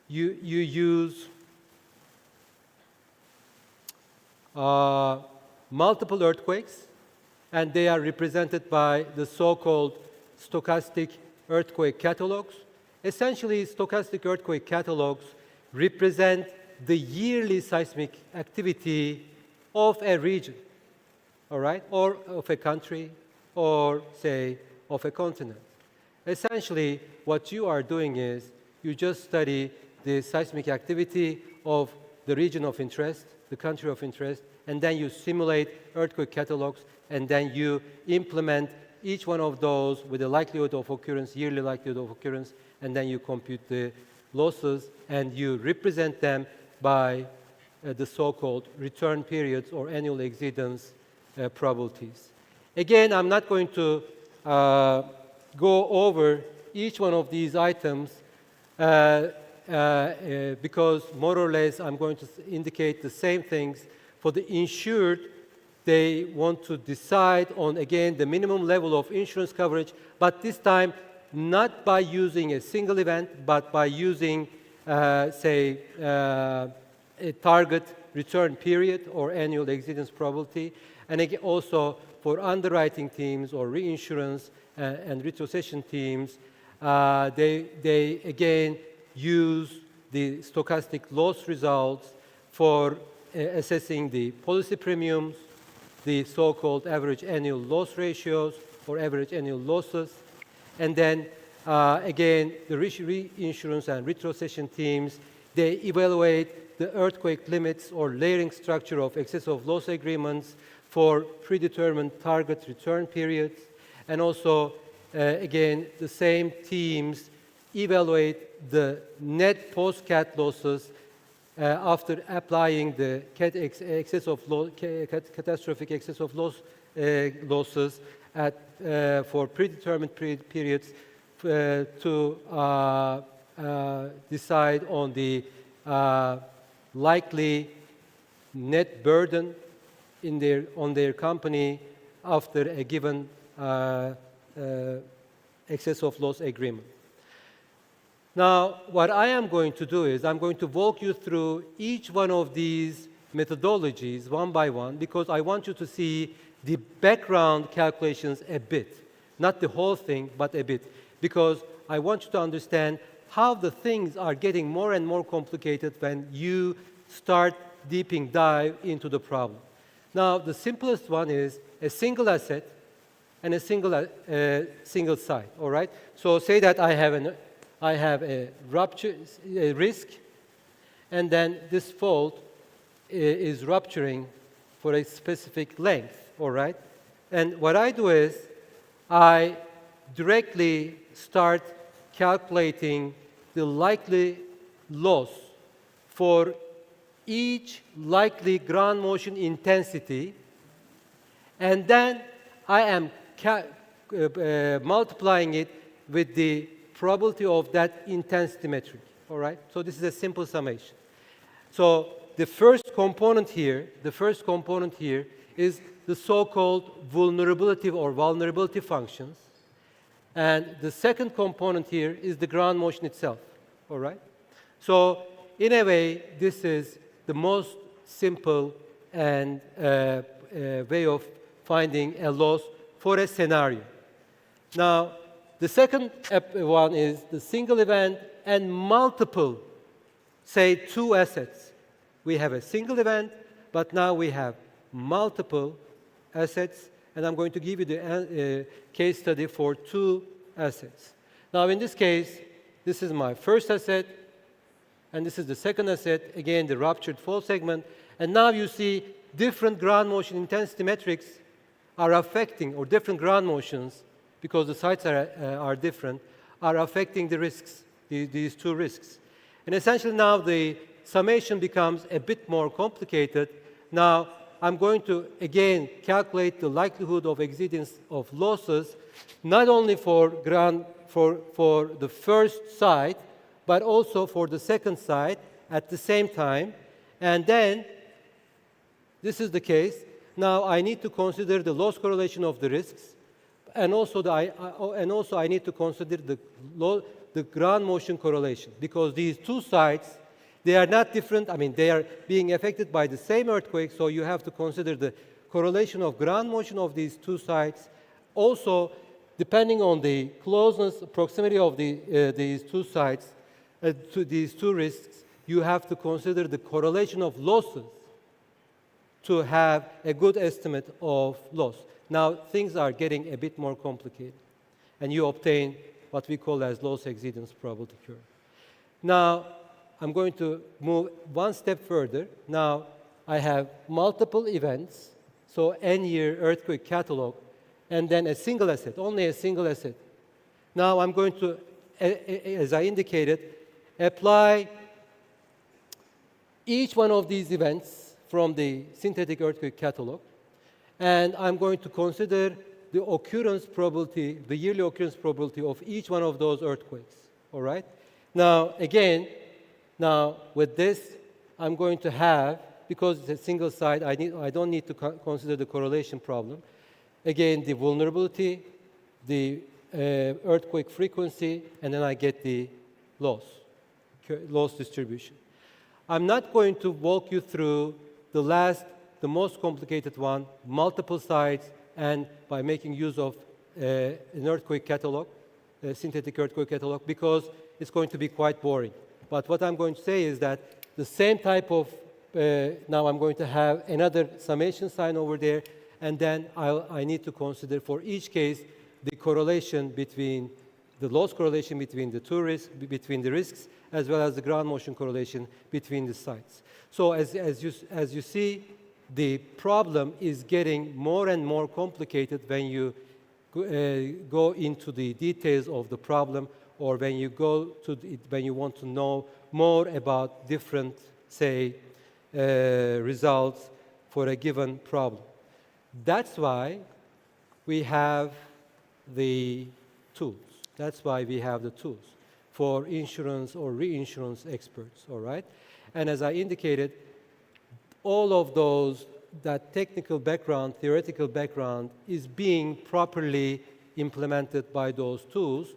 You use multiple earthquakes, and they are represented by the so-called stochastic earthquake catalogs. Essentially, stochastic earthquake catalogs represent the yearly seismic activity of a region, all right, or of a country, or, say, of a continent. Essentially, what you are doing is you just study the seismic activity of the region of interest, the country of interest, and then you simulate earthquake catalogs, and then you implement each one of those with the likelihood of occurrence, yearly likelihood of occurrence, and then you compute the losses, and you represent them by the so-called return periods or annual exceedance probabilities. Again, I'm not going to go over each one of these items because more or less I'm going to indicate the same things. For the insured, they want to decide on, again, the minimum level of insurance coverage, but this time not by using a single event, but by using, say, a target return period or annual exceedance probability. And again, also for underwriting teams or reinsurance and retrocession teams, they again use the stochastic loss results for assessing the policy premiums, the so-called average annual loss ratios or average annual losses. And then, again, the reinsurance and retrocession teams, they evaluate the earthquake limits or layering structure of excess of loss agreements for predetermined target return periods. And also, again, the same teams evaluate the net post-cat losses after applying the catastrophic excess of loss losses for predetermined periods to decide on the likely net burden on their company after a given excess of loss agreement. Now, what I am going to do is I'm going to walk you through each one of these methodologies one by one because I want you to see the background calculations a bit. Not the whole thing, but a bit. Because I want you to understand how the things are getting more and more complicated when you start deeping dive into the problem. Now, the simplest one is a single asset and a single site, all right? So say that I I have a rupture, a risk, and then this fault is rupturing for a specific length, all right? And what I do is I directly start calculating the likely loss for each likely ground motion intensity, and then I am multiplying it with the probability of that intensity metric, all right? So this is a simple summation. So the first component here is the so-called vulnerability functions. And the second component here is the ground motion itself, all right? So in a way, this is the most simple and way of finding a loss for a scenario. Now, the second one is the single event and multiple, say, 2 assets. We have a single event, but now we have multiple assets, and I'm going to give you the case study for 2 assets. Now, in this case, this is my first asset, and this is the second asset, again, the ruptured fault segment. And now you see different ground motion intensity metrics are affecting, or different ground motions, because the sites are different, are affecting the risks, these 2 risks. And essentially now the summation becomes a bit more complicated. Now, I'm going to, again, calculate the likelihood of exceedance of losses, not only for the first site, but also for the second site at the same time. And then, this is the case. Now, I need to consider the loss correlation of the risks, and also I need to consider the ground motion correlation, because these 2 sites, they are not different. I mean, they are being affected by the same earthquake, so you have to consider the correlation of ground motion of these 2 sites. Also, depending on the closeness, proximity of these 2 sites, to these 2 risks, you have to consider the correlation of losses to have a good estimate of loss. Now, things are getting a bit more complicated, and you obtain what we call as loss exceedance probability curve. Now, I'm going to move one step further. Now, I have multiple events, so N-year earthquake catalog, and then a single asset, only a single asset. Now, I'm going to, as I indicated, apply each one of these events from the synthetic earthquake catalog, and I'm going to consider the occurrence probability, the yearly occurrence probability of each one of those earthquakes, all right? Now, again, with this, I'm going to have, because it's a single site, I don't need to consider the correlation problem. Again, the vulnerability, the earthquake frequency, and then I get the loss distribution. I'm not going to walk you through the most complicated one, multiple sites, and by making use of an earthquake catalog, a synthetic earthquake catalog, because it's going to be quite boring. But what I'm going to say is that the same type of, now I'm going to have another summation sign over there, and then I need to consider for each case the correlation between, the loss correlation between the 2 risks, between the risks, as well as the ground motion correlation between the sites. So as you see, the problem is getting more and more complicated when you go into the details of the problem, or when you when you want to know more about different, say, results for a given problem. That's why we have the tools. That's why we have the tools for insurance or reinsurance experts, all right? And as I indicated, all of those, that technical background, theoretical background, is being properly implemented by those tools.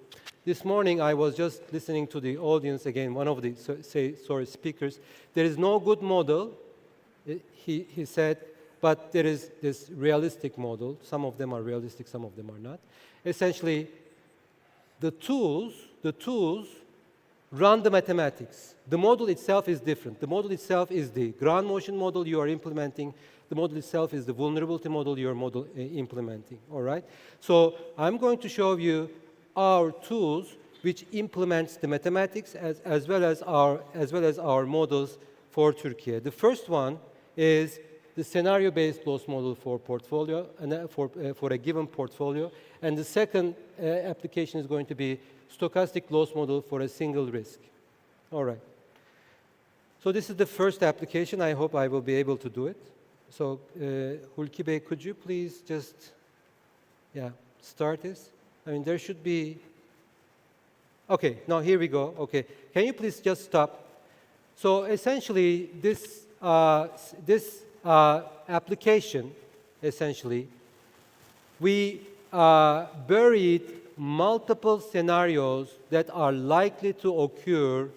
This morning, I was just listening to the audience, again, one of the speakers. There is no good model, he said, but there is this realistic model. Some of them are realistic, some of them are not. Essentially, the tools run the mathematics. The model itself is different. The model itself is the ground motion model you are implementing. The model itself is the vulnerability model you are implementing, all right? So I'm going to show you our tools which implements the mathematics as well as our models for Turkey. The first one is the scenario-based loss model for portfolio and for a given portfolio, and the second application is going to be stochastic loss model for a single risk. All right. So this is the first application. I hope I will be able to do it. So Hulki Bey, could you please just start this? I mean, there should be. Okay, now here we go. Okay, can you please just stop? So essentially, this application, essentially, we buried multiple scenarios that are likely to occur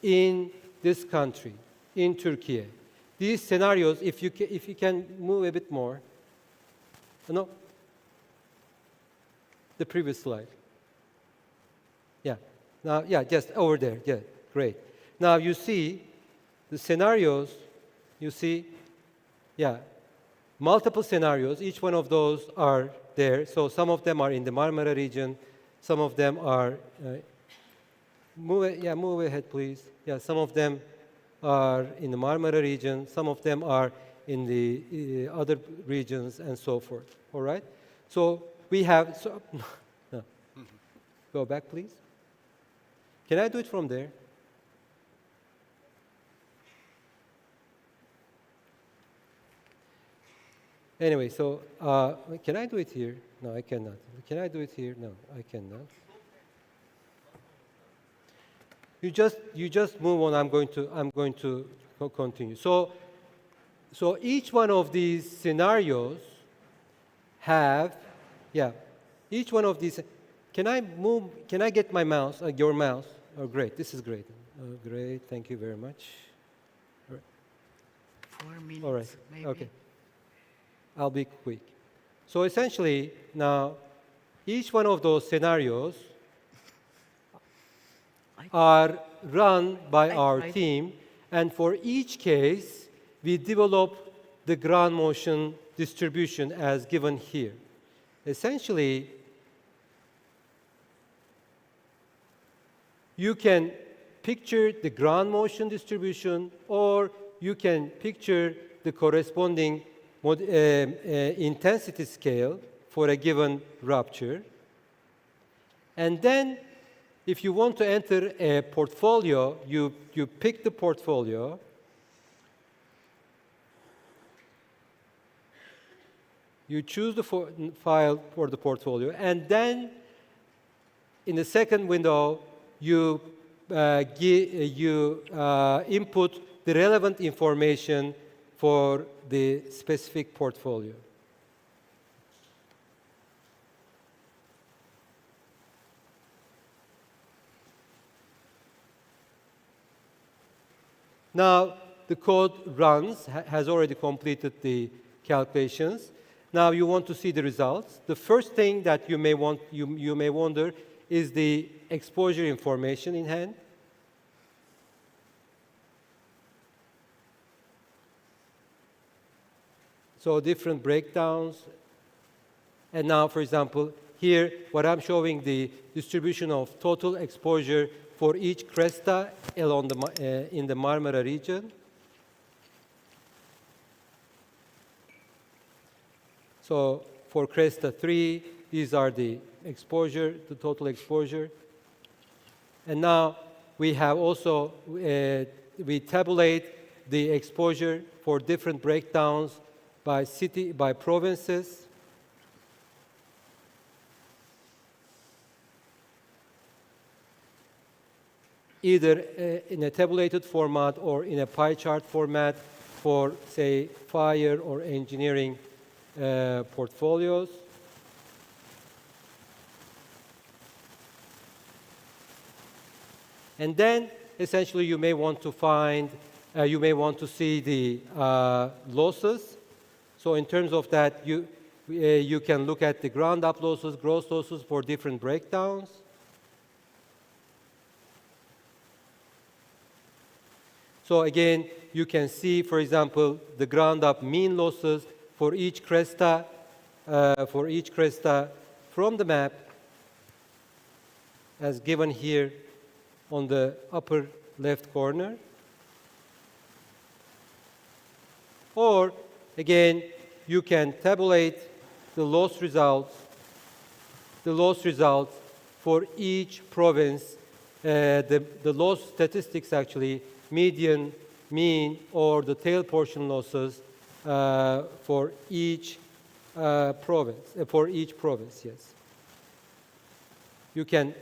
in this country, in Turkey. These scenarios, if you can move a bit more. No, the previous slide. Yeah. Now, yeah, just over there. Yeah, great. Now you see the scenarios. You see, yeah, multiple scenarios. Each one of those are there. So some of them are in the Marmara region. Some of them are. Move ahead, please. Yeah, some of them are in the Marmara region. Some of them are in the other regions, and so forth. All right. So we have. So, no. Go back, please. Can I do it from there? Anyway, so can I do it here? No, I cannot. Can I do it here? No, I cannot. You just move on. I'm going to continue. So each one of these scenarios have, each one of these. Can I move? Can I get my mouse? Your mouse? Oh, great. This is great. Oh, great. Thank you very much. All right. 4 minutes. All right. Maybe. Okay. I'll be quick. So essentially, now, each one of those scenarios are run by our team, and for each case, we develop the ground motion distribution as given here. Essentially, you can picture the ground motion distribution, or you can picture the corresponding intensity scale for a given rupture. And then, if you want to enter a portfolio, you pick the portfolio. You choose the file for the portfolio, and then in the second window, you input the relevant information for the specific portfolio. Now, the code runs, has already completed the calculations. Now you want to see the results. The first thing that you may wonder is the exposure information in hand. So different breakdowns. And now, for example, here, what I'm showing the distribution of total exposure for each cresta along in the Marmara region. So for cresta 3, these are the exposure, the total exposure. And now we have also, we tabulate the exposure for different breakdowns by city, by provinces. Either in a tabulated format or in a pie chart format for, say, fire or engineering portfolios. And then, essentially, you may want to find, you may want to see the losses. So in terms of that, you can look at the ground-up losses, gross losses for different breakdowns. So again, you can see, for example, the ground-up mean losses for each cresta from the map. as given here on the upper left corner. Or, again, you can tabulate the loss results for each province, the loss statistics actually, median, mean, or the tail portion losses for each province, yes. You can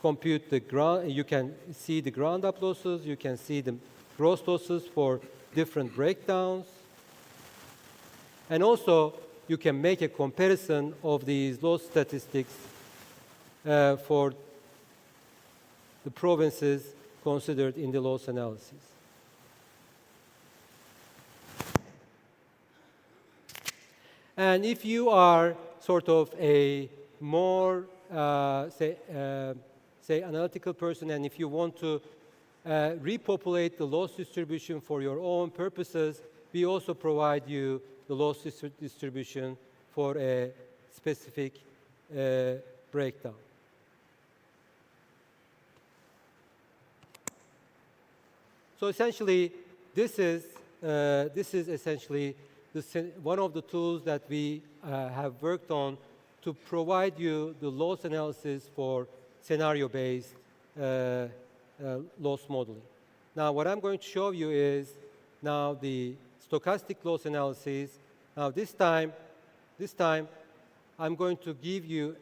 compute the you can see the ground up losses, you can see the gross losses for different breakdowns. And also, you can make a comparison of these loss statistics for the provinces considered in the loss analysis. And if you are sort of a more, say, analytical person, and if you want to repopulate the loss distribution for your own purposes, we also provide you the loss distribution for a specific breakdown. So essentially, this is essentially one of the tools that we have worked on to provide you the loss analysis for scenario-based loss modeling. Now, what I'm going to show you is now the stochastic loss analysis. Now, this time, I'm going to give you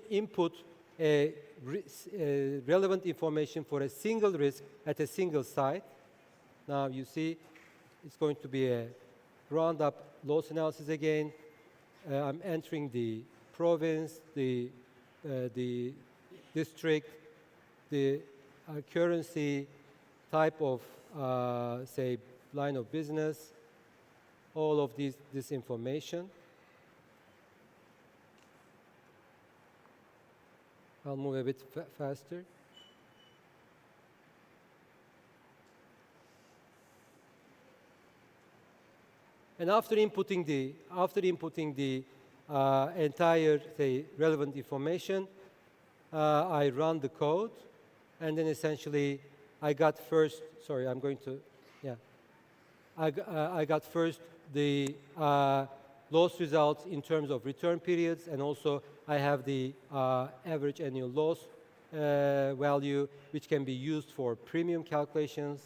input relevant information for a single risk at a single site. Now, you see, it's going to be a ground-up loss analysis again. I'm entering the province, the district, the currency, type of, say, line of business, all of this information. I'll move a bit faster. And after inputting the entire, say, relevant information, I run the code, and then essentially I got first. Sorry, I'm going to. Yeah. I got first the loss results in terms of return periods, and also I have the average annual loss value, which can be used for premium calculations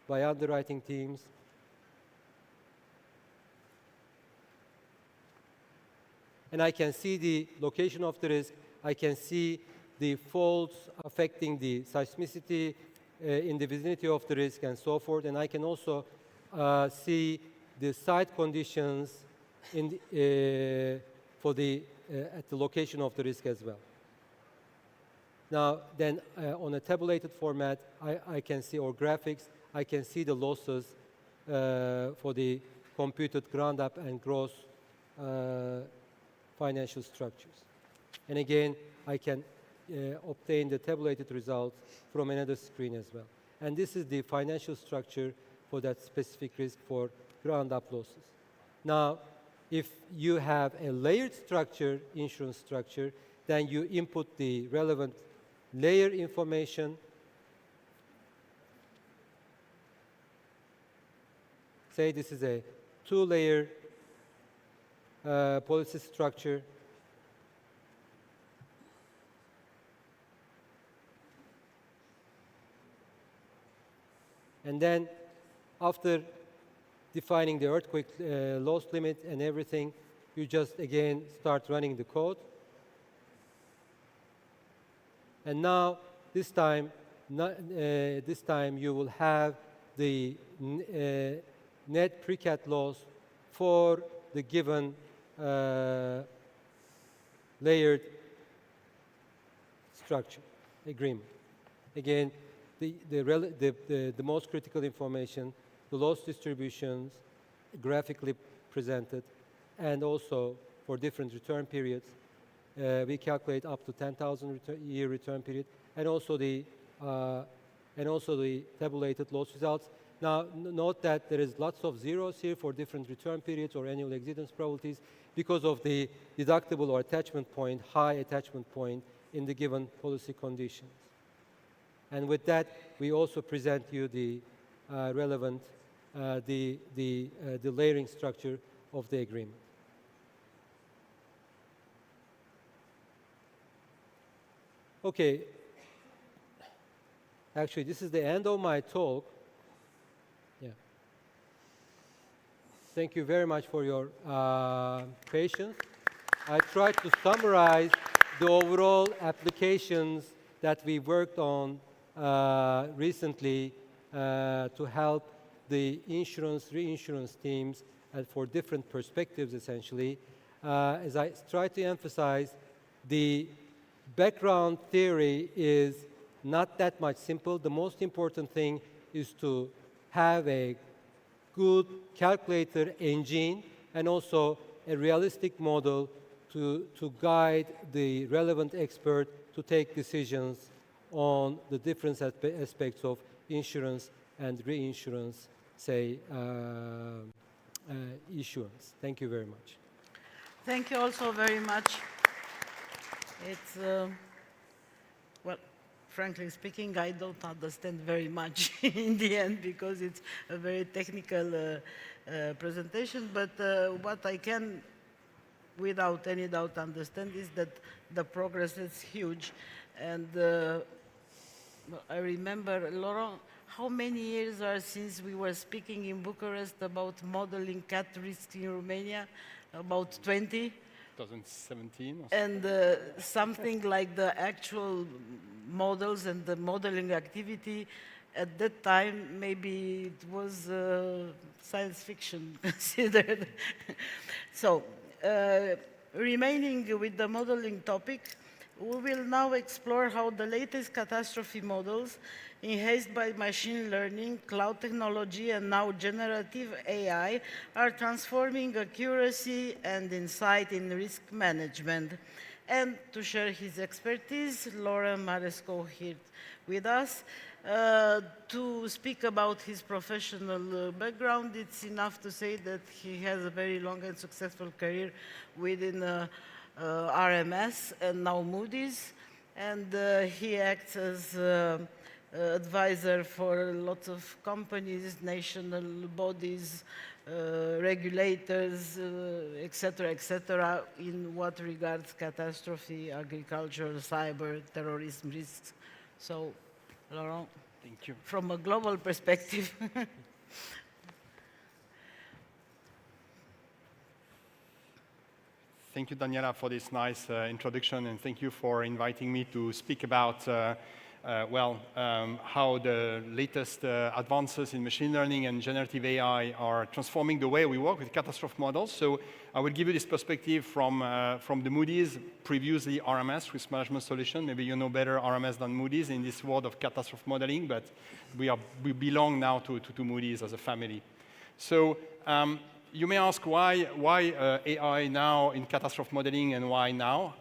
by underwriting teams. And I can see the location of the risk. I can see the faults affecting the seismicity in the vicinity of the risk and so forth. And I can also see the site conditions in at the location of the risk as well. Now, then on a tabulated format, I can see, or graphics, I can see the losses for the computed ground up and gross financial structures. And again, I can obtain the tabulated results from another screen as well. And this is the financial structure for that specific risk for ground up losses. Now, if you have a layered structure, insurance structure, then you input the relevant layer information. Say this is a two-layer policy structure. And then after defining the earthquake loss limit and everything, you just again start running the code. And now this time you will have the net pre-cat loss for the given layered structure agreement. Again, the most critical information, the loss distributions graphically presented, and also for different return periods. We calculate up to 10,000 year return period, and also the tabulated loss results. Now, note that there is lots of zeros here for different return periods or annual exceedance probabilities because of the deductible or attachment point, high attachment point in the given policy conditions. And with that, we also present you the relevant, the layering structure of the agreement. Okay. Actually, this is the end of my talk. Yeah. Thank you very much for your patience. I tried to summarize the overall applications that we worked on recently to help the insurance, reinsurance teams and for different perspectives, essentially. As I try to emphasize, the background theory is not that much simple. The most important thing is to have a good calculator engine and also a realistic model to guide the relevant expert to take decisions on the different aspects of insurance and reinsurance, say, issuance. Thank you very much. Thank you also very much. It's, well, frankly speaking, I don't understand very much in the end because it's a very technical presentation, but what I can, without any doubt, understand is that the progress is huge. And I remember, Laurent, how many years are since we were speaking in Bucharest about modeling cat risk in Romania? About 20? 2017. And something like the actual models and the modeling activity at that time, maybe it was science fiction considered. So, remaining with the modeling topic, we will now explore how the latest catastrophe models, enhanced by machine learning, cloud technology, and now generative AI, are transforming accuracy and insight in risk management. And to share his expertise, Laurent Maresco here with us. To speak about his professional background, it's enough to say that he has a very long and successful career within RMS and now Moody's, and he acts as advisor for lots of companies, national bodies, regulators, etc., in what regards catastrophe, agriculture, cyber, terrorism risks. So, Laurent, thank you. From a global perspective. Thank you, Daniela, for this nice introduction, and thank you for inviting me to speak about how the latest advances in machine learning and generative AI are transforming the way we work with catastrophe models. So I will give you this perspective from the Moody's, previously RMS, Risk Management Solution. Maybe you know better RMS than Moody's in this world of catastrophe modeling, but we belong now to Moody's as a family. So you may ask why AI now in catastrophe modeling and why now?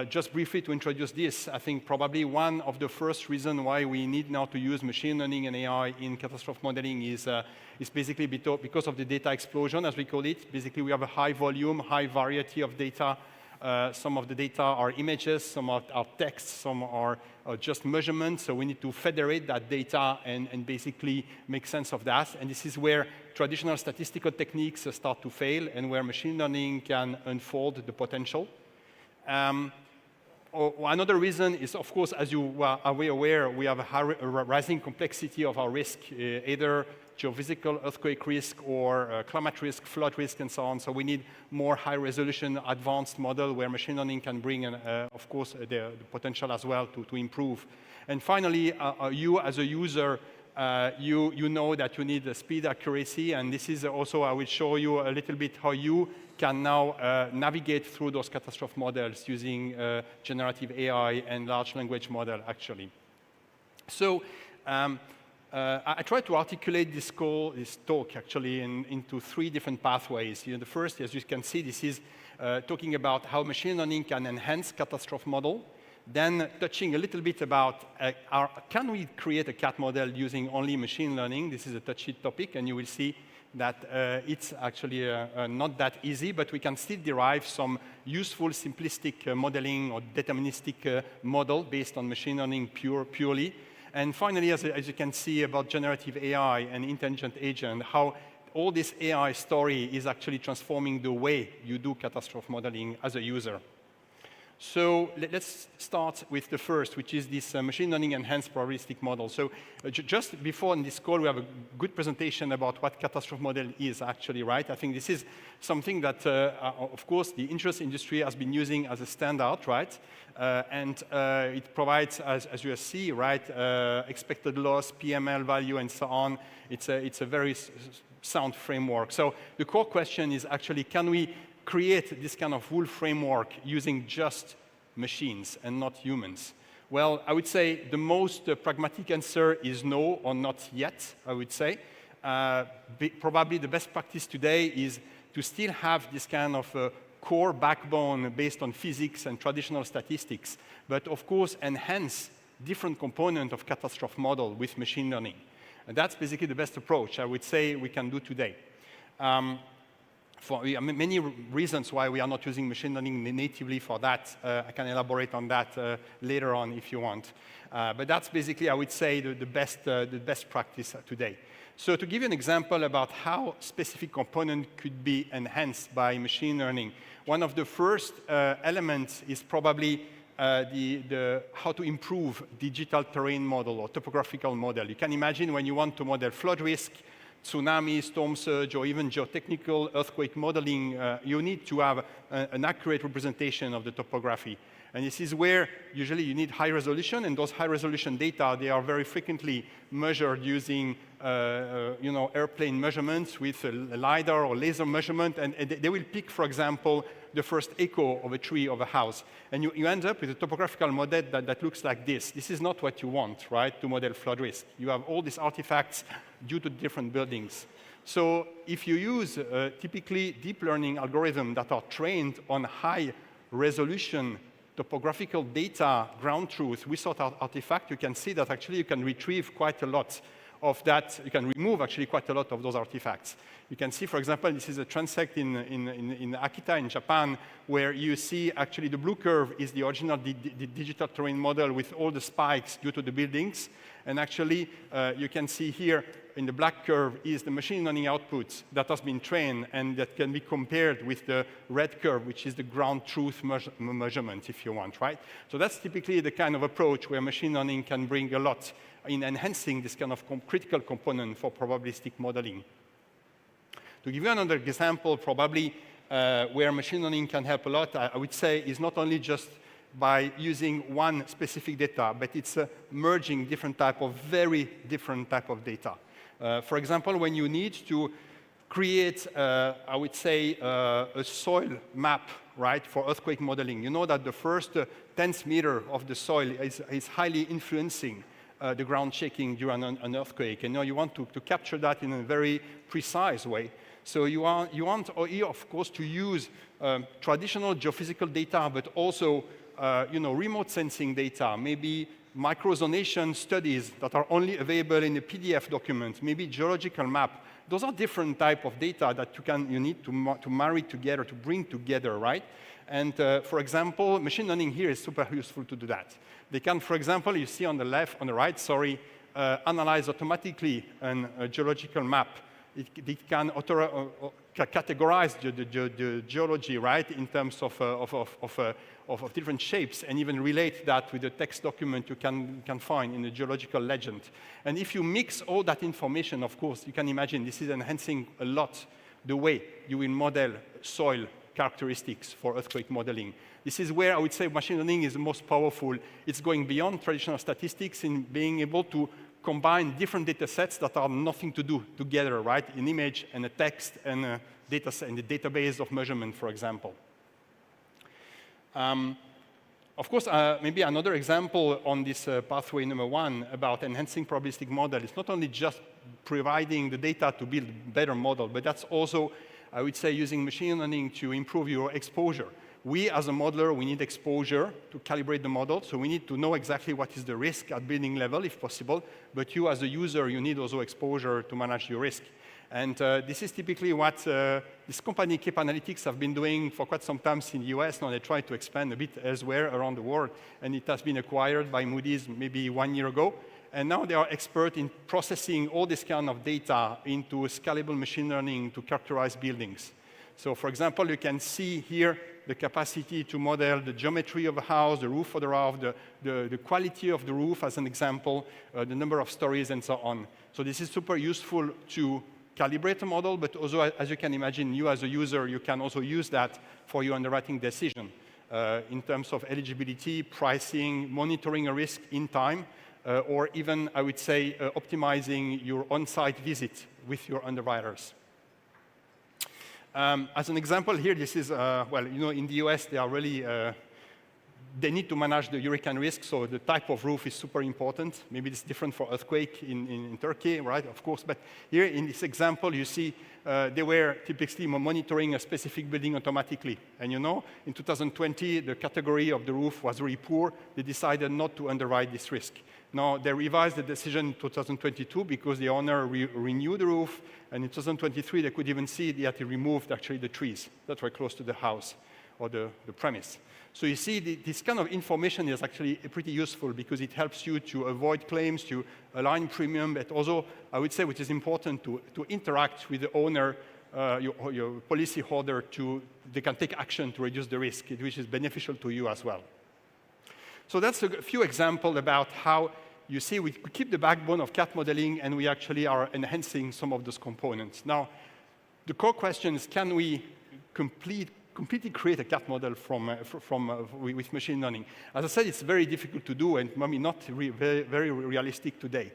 Just briefly to introduce this, I think probably one of the first reasons why we need now to use machine learning and AI in catastrophe modeling is basically because of the data explosion, as we call it. Basically, we have a high volume, high variety of data. Some of the data are images, some are text, some are just measurements. So we need to federate that data and basically make sense of that. And this is where traditional statistical techniques start to fail and where machine learning can unfold the potential. Another reason is, of course, as you are aware, we have a rising complexity of our risk, either geophysical earthquake risk or climate risk, flood risk, and so on. So we need more high-resolution, advanced model where machine learning can bring, of course, the potential as well to improve. And finally, you as a user, you know that you need speed, accuracy, and this is also, I will show you a little bit how you can now navigate through those catastrophe models using generative AI and large language model, actually. So I try to articulate this talk, actually, into three different pathways. The first, as you can see, this is talking about how machine learning can enhance catastrophe model. Then touching a little bit about can we create a CAT model using only machine learning? This is a touchy topic, and you will see that it's actually not that easy, but we can still derive some useful simplistic modeling or deterministic model based on machine learning purely. And finally, as you can see about generative AI and intelligent agent, how all this AI story is actually transforming the way you do catastrophe modeling as a user. So let's start with the first, which is this machine learning enhanced probabilistic model. So just before in this call, we have a good presentation about what catastrophe model is actually, right? I think this is something that, of course, the insurance industry has been using as a standard, right? And it provides, as you see, right, expected loss, PML value, and so on. It's a very sound framework. So the core question is actually, can we create this kind of full framework using just machines and not humans? Well, I would say the most pragmatic answer is no, or not yet, I would say. Probably the best practice today is to still have this kind of core backbone based on physics and traditional statistics, but of course enhance different component of catastrophe model with machine learning. And that's basically the best approach I would say we can do today. For many reasons why we are not using machine learning natively for that. I can elaborate on that later on if you want. But that's basically, I would say, the best practice today. So to give you an example about how specific component could be enhanced by machine learning, one of the first elements is probably how to improve digital terrain model or topographical model. You can imagine when you want to model flood risk, tsunami, storm surge, or even geotechnical earthquake modeling, you need to have an accurate representation of the topography. And this is where usually you need high resolution, and those high resolution data, they are very frequently measured using airplane measurements with a LiDAR or laser measurement, and they will pick, for example, the first echo of a tree of a house. And you end up with a topographical model that looks like this. This is not what you want, right, to model flood risk. You have all these artifacts due to different buildings. So if you use typically deep learning algorithms that are trained on high resolution topographical data, ground truth, without artifact, you can see that actually you can retrieve quite a lot of that. You can remove actually quite a lot of those artifacts. You can see, for example, this is a transect in Akita in Japan, where you see actually the blue curve is the original digital terrain model with all the spikes due to the buildings. And actually, you can see here in the black curve is the machine learning output that has been trained and that can be compared with the red curve, which is the ground truth measurement, if you want, right? So that's typically the kind of approach where machine learning can bring a lot in enhancing this kind of critical component for probabilistic modeling. To give you another example, probably where machine learning can help a lot, I would say, is not only just by using one specific data, but it's merging different type of very different type of data. For example, when you need to create, I would say, a soil map, right, for earthquake modeling, you know that the first tenth meter of the soil is highly influencing the ground shaking during an earthquake. And now you want to capture that in a very precise way. So you want, of course, to use traditional geophysical data, but also remote sensing data, maybe microzonation studies that are only available in a PDF document, maybe geological map. Those are different type of data that you need to marry together, to bring together, right? And for example, machine learning here is super useful to do that. They can, for example, you see on the right, sorry, analyze automatically a geological map. It can categorize the geology, right, in terms of different shapes, and even relate that with the text document you can find in the geological legend. And if you mix all that information, of course, you can imagine this is enhancing a lot the way you will model soil characteristics for earthquake modeling. This is where I would say machine learning is the most powerful. It's going beyond traditional statistics in being able to combine different data sets that are nothing to do together, right? An image and a text and a data set, and the database of measurement, for example. Of course, maybe another example on this pathway number one about enhancing probabilistic model is not only just providing the data to build better model, but that's also, I would say, using machine learning to improve your exposure. we, as a modeler, we need exposure to calibrate the model. So we need to know exactly what is the risk at building level, if possible. But you, as a user, you need also exposure to manage your risk. And this is typically what this company, Cape Analytics, have been doing for quite some time in the US. Now they try to expand a bit elsewhere around the world. And it has been acquired by Moody's maybe 1 year ago. And now they are expert in processing all this kind of data into scalable machine learning to characterize buildings. So for example, you can see here the capacity to model the geometry of a house, the roof of the roof, the quality of the roof as an example, the number of stories, and so on. So this is super useful to calibrate a model, but also, as you can imagine, you as a user, you can also use that for your underwriting decision in terms of eligibility, pricing, monitoring a risk in time, or even, I would say, optimizing your on-site visit with your underwriters. As an example here, this is, well, you know, in the US, they are really, they need to manage the hurricane risk, so the type of roof is super important. Maybe it's different for earthquake in Turkey, right, of course. But here in this example, you see they were typically monitoring a specific building automatically. And you know, in 2020, the category of the roof was really poor. They decided not to underwrite this risk. Now, they revised the decision in 2022 because the owner renewed the roof. And in 2023, they could even see that he removed actually the trees that were close to the house or the premise. So you see, this kind of information is actually pretty useful because it helps you to avoid claims, to align premium, but also, I would say, which is important, to interact with the owner, your policy holder, they can take action to reduce the risk, which is beneficial to you as well. So that's a few examples about how, you see, we keep the backbone of CAT modeling, and we actually are enhancing some of those components. Now, the core question is, can we completely create a CAT model with machine learning? As I said, it's very difficult to do and maybe not very realistic today.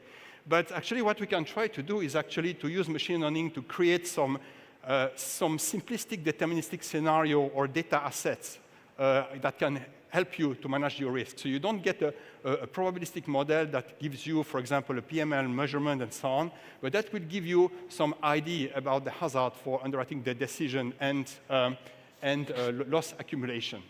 But actually what we can try to do is actually to use machine learning to create some simplistic deterministic scenario or data assets that can help you to manage your risk. So you don't get a probabilistic model that gives you, for example, a PML measurement and so on, but that will give you some idea about the hazard for underwriting the decision and loss accumulation.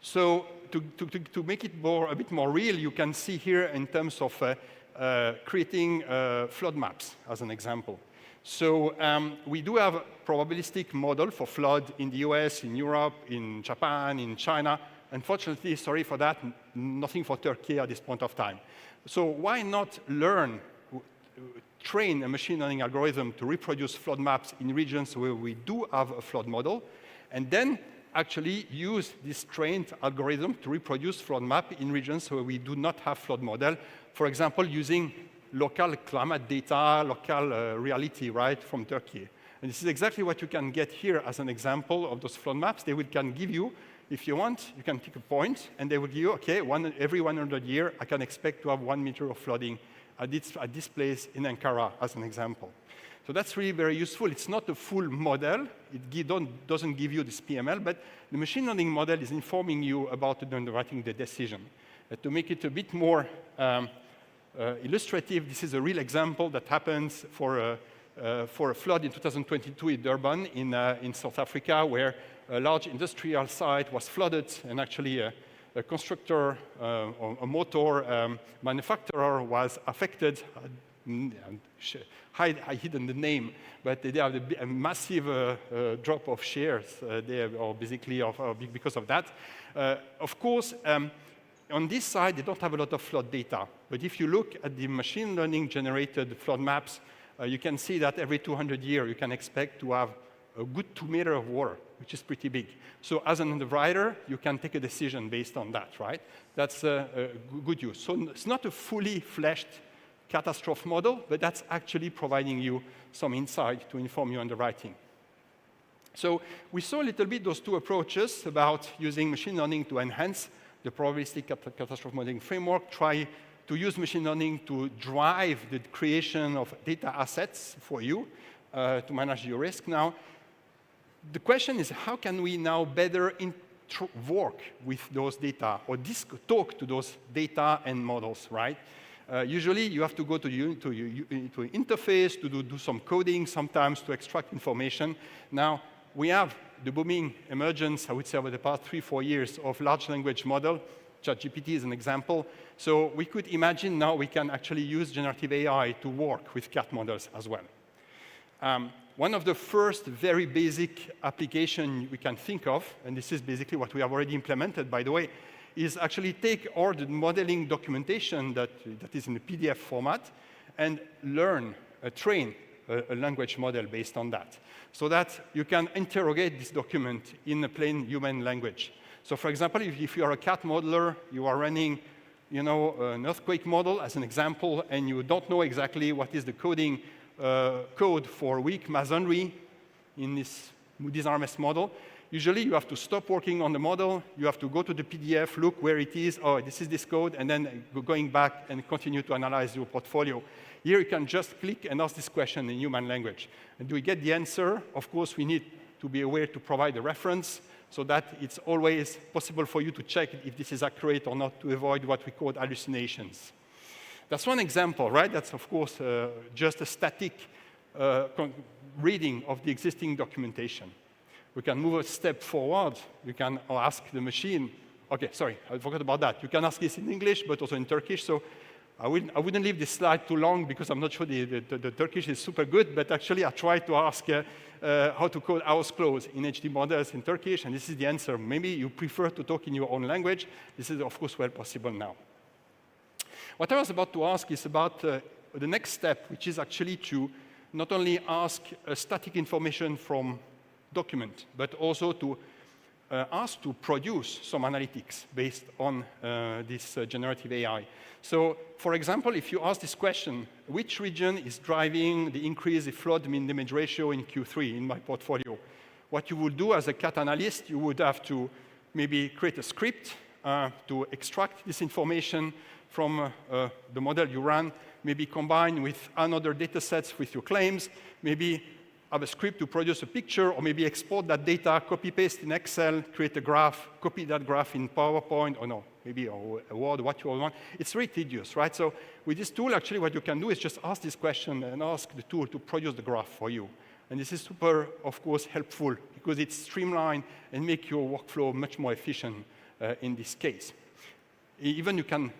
So to make it a bit more real, you can see here in terms of creating flood maps as an example. So we do have a probabilistic model for flood in the US, in Europe, in Japan, in China. Unfortunately, sorry for that, nothing for Turkey at this point of time. So why not train a machine learning algorithm to reproduce flood maps in regions where we do have a flood model, and then actually use this trained algorithm to reproduce flood map in regions where we do not have flood model, for example, using local climate data, local reality, right, from Turkey. And this is exactly what you can get here as an example of those flood maps. They can give you, if you want, you can pick a point, and they will give you, okay, every 100 years, I can expect to have 1 meter of flooding at this place in Ankara, as an example. So that's really very useful. It's not a full model. It doesn't give you this PML, but the machine learning model is informing you about underwriting the decision. To make it a bit more illustrative, this is a real example that happens for a flood in 2022 in Durban in South Africa, where a large industrial site was flooded, and actually a constructor, or a motor manufacturer was affected. I hidden the name, but they have a massive drop of shares there, or basically because of that. Of course, on this side, they don't have a lot of flood data. But if you look at the machine learning generated flood maps, you can see that every 200 years, you can expect to have a good 2 meters of water, which is pretty big. So as an underwriter, you can take a decision based on that, right? That's good use. So it's not a fully fleshed catastrophe model, but that's actually providing you some insight to inform your underwriting. So we saw a little bit those two approaches about using machine learning to enhance the probabilistic catastrophe modeling framework, try to use machine learning to drive the creation of data assets for you to manage your risk. Now, the question is, how can we now better work with those data or talk to those data and models, right? Usually, you have to go to an interface to do some coding, sometimes to extract information. Now, we have the booming emergence, I would say, over the past 3-4 years of large language model. ChatGPT is an example. So we could imagine now we can actually use generative AI to work with CAT models as well. One of the first very basic application we can think of, and this is basically what we have already implemented, by the way, is actually take all the modeling documentation that is in the PDF format and train a language model based on that, so that you can interrogate this document in a plain human language. So for example, if you are a CAT modeler, you are running an earthquake model as an example, and you don't know exactly what is the coding code for weak masonry in this Moody's RMS model, usually you have to stop working on the model, you have to go to the PDF, look where it is, oh, this is this code, and then going back and continue to analyze your portfolio. Here you can just click and ask this question in human language. And do we get the answer? Of course, we need to be aware to provide a reference so that it's always possible for you to check if this is accurate or not, to avoid what we call hallucinations. That's one example, right? That's, of course, just a static reading of the existing documentation. We can move a step forward. You can ask the machine. OK, sorry, I forgot about that. You can ask this in English, but also in Turkish. So I wouldn't leave this slide too long, because I'm not sure the Turkish is super good. But actually, I tried to ask how to code house clothes in HD models in Turkish, and this is the answer. Maybe you prefer to talk in your own language. This is, of course, well possible now. What I was about to ask is about the next step, which is actually to not only ask static information from document, but also to ask to produce some analytics based on this generative AI. So, for example, if you ask this question, which region is driving the increase in flood mean damage ratio in Q3 in my portfolio? What you would do as a CAT analyst, you would have to maybe create a script to extract this information from the model you run, maybe combine with another data sets with your claims, maybe have a script to produce a picture, or maybe export that data, copy-paste in Excel, create a graph, copy that graph in PowerPoint, or no, maybe a Word, what you want. It's very tedious, right? So with this tool, actually, what you can do is just ask this question and ask the tool to produce the graph for you. And this is super, of course, helpful, because it's streamlined and make your workflow much more efficient in this case. Even you can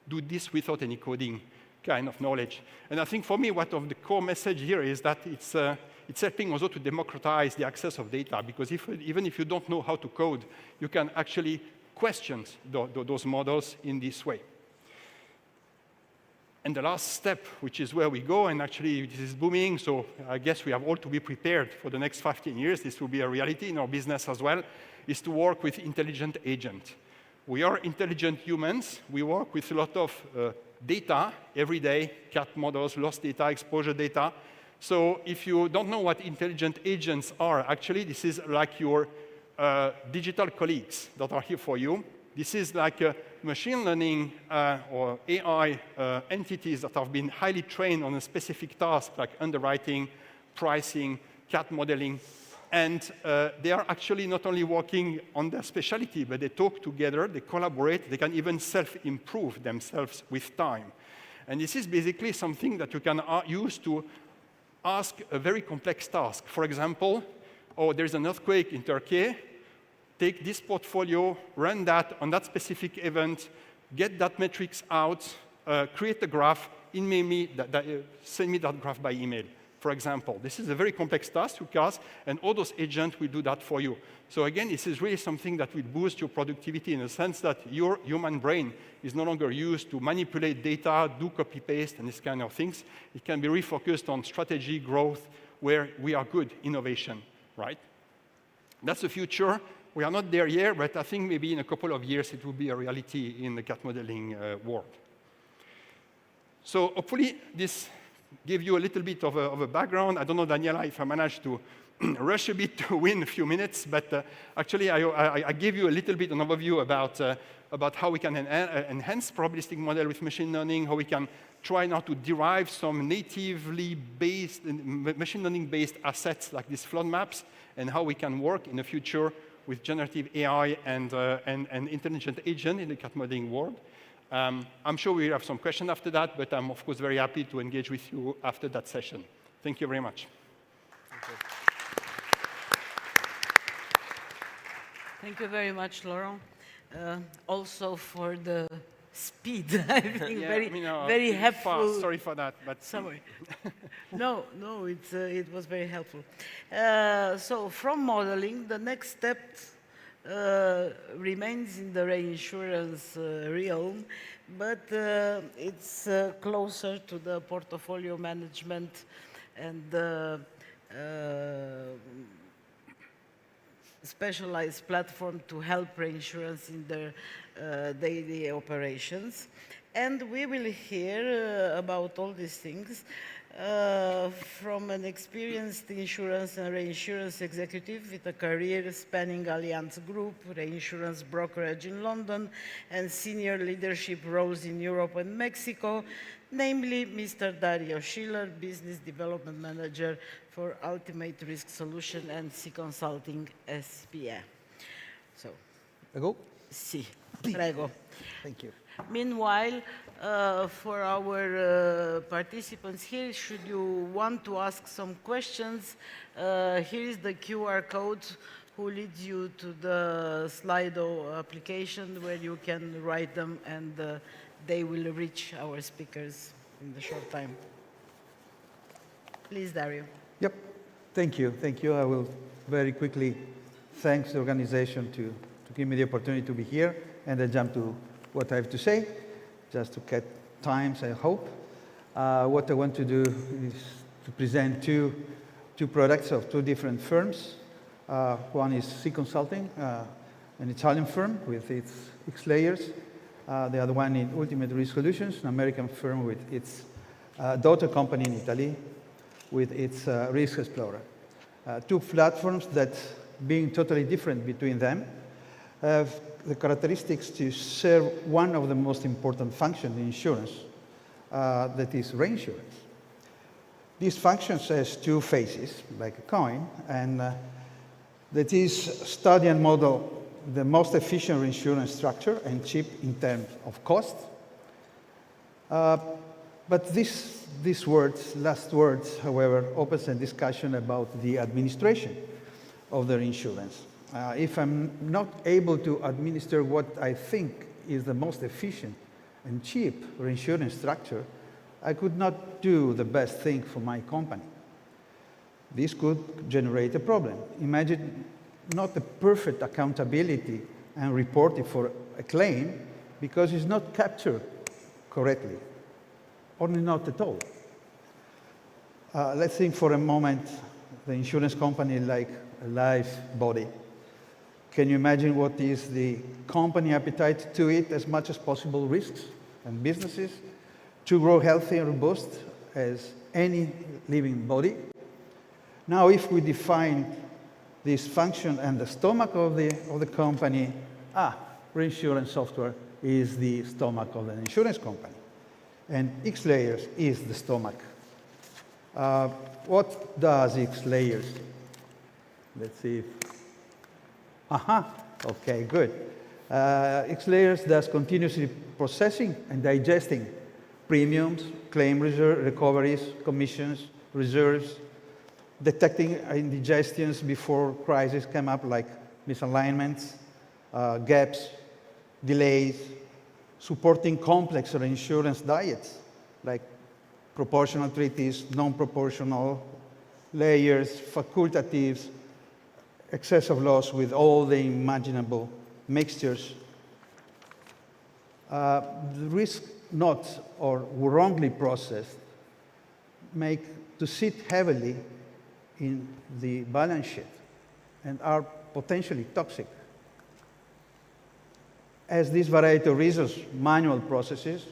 do this without any coding kind of knowledge. And I think for me, one of the core message here is that it's helping also to democratize the access of data, because even if you don't know how to code, you can actually question those models in this way. And the last step, which is where we go, and actually this is booming, so I guess we have all to be prepared for the next 15 years. This will be a reality in our business as well, is to work with intelligent agents. We are intelligent humans. We work with a lot of data every day, CAT models, loss data, exposure data. So if you don't know what intelligent agents are, actually, this is like your digital colleagues that are here for you. This is like machine learning or AI entities that have been highly trained on a specific task, like underwriting, pricing, CAT modeling. And they are actually not only working on their specialty, but they talk together, they collaborate, they can even self-improve themselves with time. And this is basically something that you can use to ask a very complex task. For example, there's an earthquake in Turkey. Take this portfolio, run that on that specific event, get that metrics out, create a graph, send me that graph by email. For example, this is a very complex task to cast, and all those agents will do that for you. So again, this is really something that will boost your productivity in the sense that your human brain is no longer used to manipulate data, do copy-paste, and this kind of things. It can be refocused on strategy, growth, where we are good, innovation, right? That's the future. We are not there yet, but I think maybe in a couple of years it will be a reality in the CAT modeling world. So hopefully this gave you a little bit of a background. I don't know, Daniela, if I managed to rush a bit to win a few minutes, but actually I gave you a little bit an overview about how we can enhance probabilistic model with machine learning, how we can try now to derive some natively based, machine learning-based assets like these flood maps, and how we can work in the future with generative AI and intelligent agent in the CAT modeling world. I'm sure we have some questions after that, but I'm, of course, very happy to engage with you after that session. Thank you very much. Thank you. Thank you very much, Laurent. Also for the speed, I think very helpful. Fast. Sorry for that, but sorry. No, it was very helpful. So from modeling, the next step remains in the reinsurance realm, but it's closer to the portfolio management and the specialized platform to help reinsurance in their daily operations. And we will hear about all these things from an experienced insurance and reinsurance executive with a career spanning Allianz Group, reinsurance brokerage in London, and senior leadership roles in Europe and Mexico, namely Mr. Dario Schiller, Business Development Manager for Ultimate Risk Solution and Si Consulting SPA. So, Prego. Si, prego. Thank you. Meanwhile, for our participants here, should you want to ask some questions, here is the QR code who leads you to the Slido application where you can write them and they will reach our speakers in the short time. Please, Dario. Yep. Thank you. Thank you. I will very quickly thank the organization to give me the opportunity to be here and then jump to what I have to say, just to cut times, I hope. What I want to do is to present two products of two different firms. One is Si Consulting, an Italian firm with its X layers. The other one is Ultimate Risk Solutions, an American firm with its daughter company in Italy, with its Risk Explorer. Two platforms that, being totally different between them, have the characteristics to serve one of the most important functions in insurance, that is reinsurance. This function has two faces, like a coin, and that is study and model the most efficient reinsurance structure and cheap in terms of cost. But these last words, however, opens a discussion about the administration of the reinsurance. If I'm not able to administer what I think is the most efficient and cheap reinsurance structure, I could not do the best thing for my company. This could generate a problem. Imagine not a perfect accountability and reporting for a claim because it's not captured correctly, or not at all. Let's think for a moment the insurance company like a life body. Can you imagine what is the company appetite to eat as much as possible risks and businesses to grow healthy and robust as any living body? Now, if we define this function and the stomach of the company, reinsurance software is the stomach of the insurance company, and X layers is the stomach. What does X layers? Let's see if okay, good. X layers does continuously processing and digesting premiums, claim recoveries, commissions, reserves, detecting indigestions before crises come up like misalignments, gaps, delays, supporting complex reinsurance diets like proportional treaties, non-proportional, layers, facultatives, excess of loss with all the imaginable mixtures. The risk not or wrongly processed make to sit heavily in the balance sheet and are potentially toxic. As this variety of reasons, manual processes,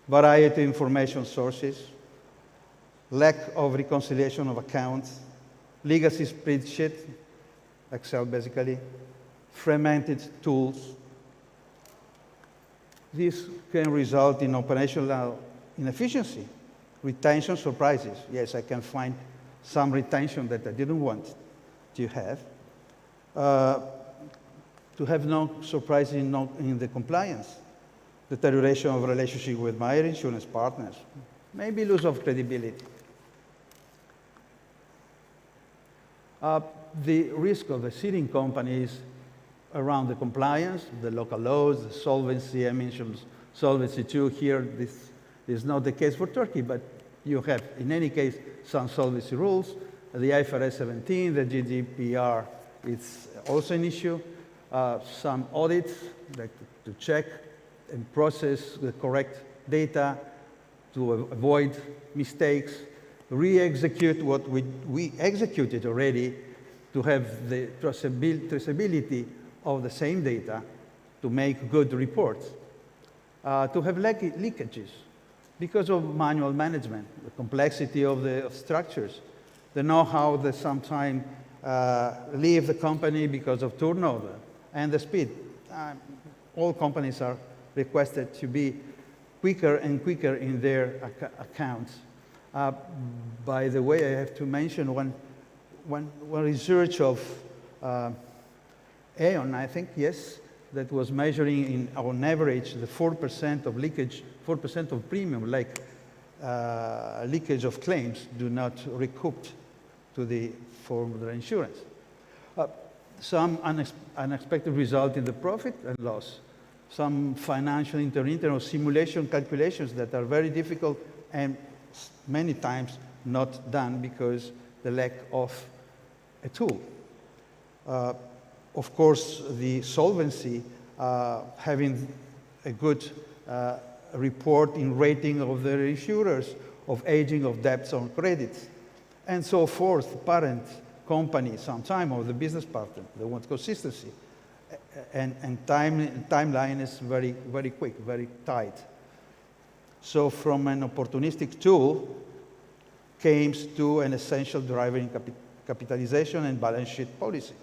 variety of information sources, lack of reconciliation of accounts, legacy spreadsheet, Excel basically, fragmented tools. This can result in operational inefficiency, retention surprises. Yes, I can find some retention that I didn't want to have no surprises in the compliance, deterioration of relationship with my insurance partners, maybe loss of credibility. The risk of a seeding company is around the compliance, the local laws, the solvency, I mentioned Solvency II here. This is not the case for Turkey, but you have, in any case, some solvency rules. The IFRS 17, the GDPR, it's also an issue. Some audits, like to check and process the correct data, to avoid mistakes, re-execute what we executed already, to have the traceability of the same data, to make good reports, to have leakages because of manual management, the complexity of the structures, the know-how that sometimes leave the company because of turnover, and the speed. All companies are requested to be quicker and quicker in their accounts. By the way, I have to mention one research of Aon, I think, yes, that was measuring on average the 4% of leakage, 4% of premium, like leakage of claims do not recouped to the form of the insurance. Some unexpected result in the profit and loss. Some financial internal simulation calculations that are very difficult and many times not done because the lack of a tool. Of course, the solvency, having a good report in rating of the insurers, of aging of debts on credits, and so forth. Parent company, sometime, or the business partner, they want consistency. And timeline is very, very quick, very tight. So from an opportunistic tool came to an essential driver in capitalization and balance sheet policy.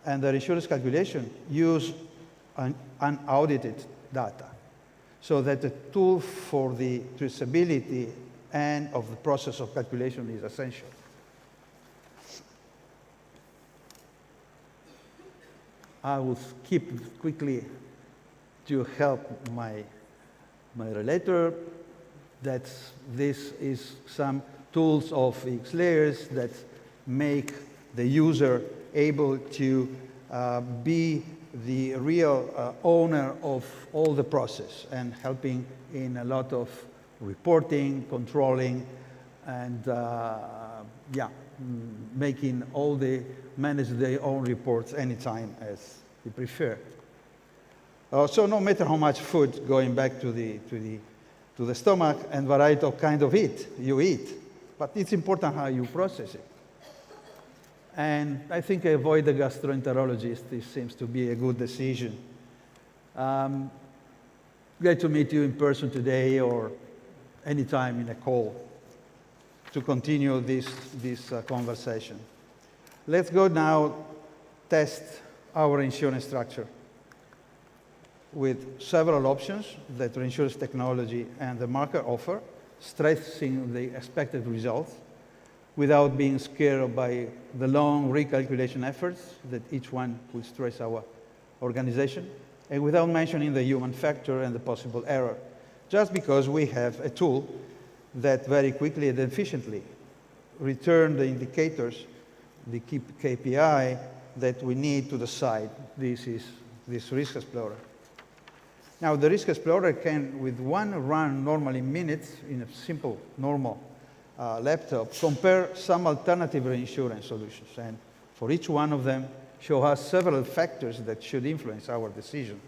And the insurance calculation use unaudited data, so that the tool for the traceability and of the process of calculation is essential. I will skip quickly to help my relator, that this is some tools of X layers that make the user able to be the real owner of all the process and helping in a lot of reporting, controlling, and making all the manage their own reports anytime as they prefer. So no matter how much food going back to the stomach and variety of kind of you eat, but it's important how you process it. And I think I avoid the gastroenterologist. This seems to be a good decision. Glad to meet you in person today or anytime in a call to continue this conversation. Let's go now test our insurance structure with several options that reinsurance technology and the market offer, stressing the expected results without being scared by the long recalculation efforts that each one will stress our organization, and without mentioning the human factor and the possible error, just because we have a tool that very quickly and efficiently return the indicators, the KPI that we need to decide this Risk Explorer. Now, the Risk Explorer can, with one run normally minutes in a simple, normal laptop, compare some alternative reinsurance solutions, and for each one of them, show us several factors that should influence our decision.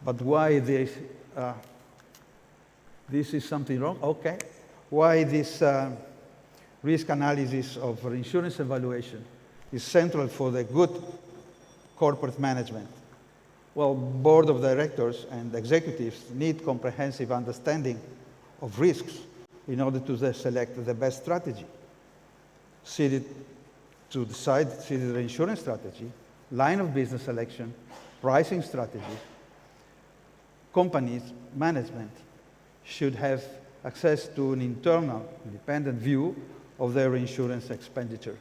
But why this is something wrong? Okay. Why this risk analysis of reinsurance evaluation is central for the good corporate management? Well, board of directors and executives need comprehensive understanding of risks in order to select the best strategy. To decide the insurance strategy, line of business selection, pricing strategy, companies, management should have access to an internal, independent view of their insurance expenditure.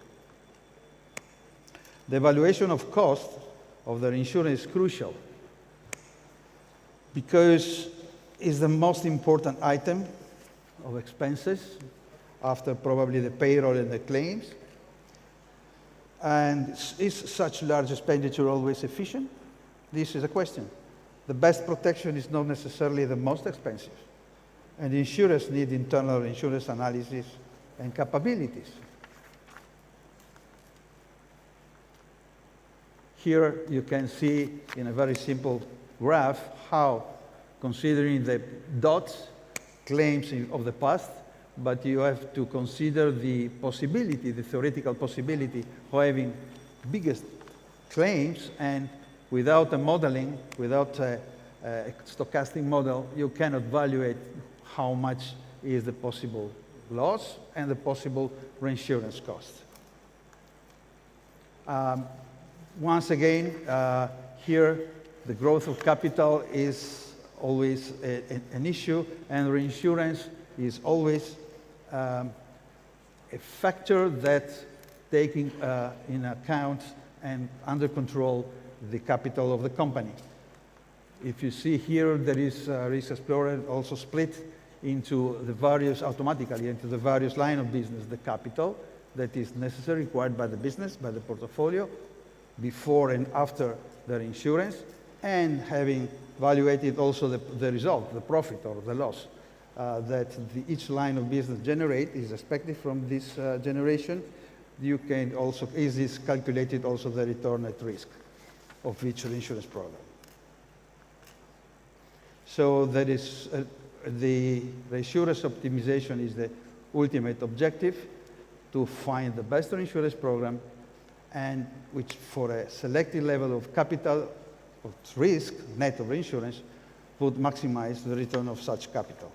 The evaluation of cost of their insurance is crucial because it's the most important item of expenses after probably the payroll and the claims. And is such large expenditure always efficient? This is a question. The best protection is not necessarily the most expensive. And insurers need internal insurance analysis and capabilities. Here you can see in a very simple graph how, considering the dots, claims of the past, but you have to consider the possibility, the theoretical possibility of having biggest claims, and without a modeling, without a stochastic model, you cannot evaluate how much is the possible loss and the possible reinsurance cost. Once again, here the growth of capital is always an issue, and reinsurance is always a factor that taking in account and under control the capital of the company. If you see here, there is Risk Explorer also split into the various, automatically into the various line of business, the capital that is necessary, required by the business, by the portfolio, before and after the insurance, and having evaluated also the result, the profit or the loss that each line of business generate is expected from this generation. You can also easily calculate also the return at risk of each insurance product. So that is the insurance optimization is the ultimate objective, to find the best insurance program, and which for a selected level of capital of risk, net of insurance, would maximize the return of such capital.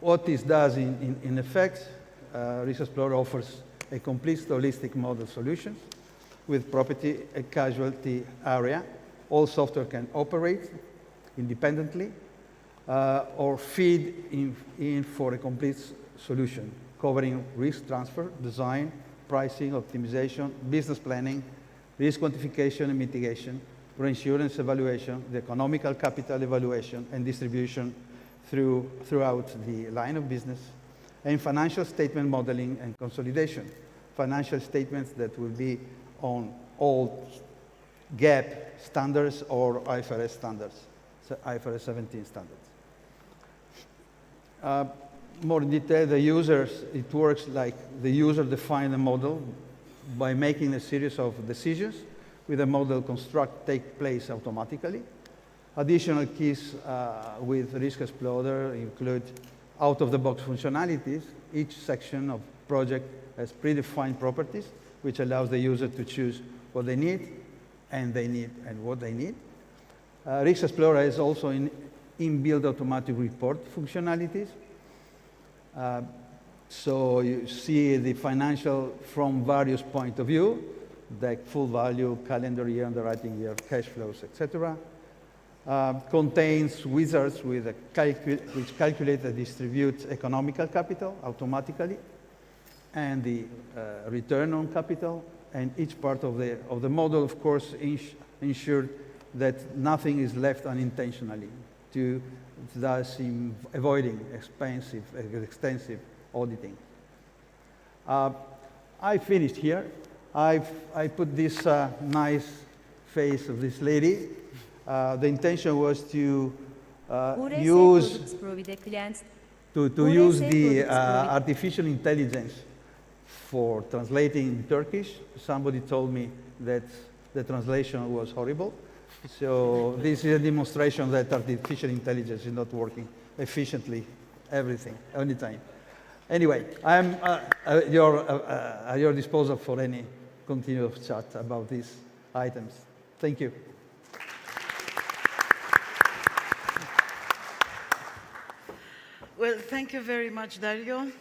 What this does in effect, Risk Explorer offers a complete holistic model solution with property and casualty area. All software can operate independently or feed in for a complete solution, covering risk transfer, design, pricing, optimization, business planning, risk quantification and mitigation, reinsurance evaluation, the economical capital evaluation and distribution throughout the line of business, and financial statement modeling and consolidation. Financial statements that will be on all GAAP standards or IFRS standards, so IFRS 17 standards. More in detail, the users, it works like the user defines a model by making a series of decisions with a model construct take place automatically. Additional keys with Risk Explorer include out-of-the-box functionalities. Each section of project has predefined properties, which allows the user to choose what they need and what they need. Risk Explorer has also inbuilt automatic report functionalities. So you see the financial from various points of view, like full value, calendar year, underwriting year, cash flows, etc. Contains wizards with which calculate and distribute economical capital automatically, and the return on capital, and each part of the model, of course, ensure that nothing is left unintentionally, thus avoiding extensive auditing. I finished here. I put this nice face of this lady. The intention was to use the artificial intelligence for translating in Turkish. Somebody told me that the translation was horrible. So this is a demonstration that artificial intelligence is not working efficiently anytime. Anyway, I'm at your disposal for any continuous chat about these items. Thank you. Well, thank you very much, Dario.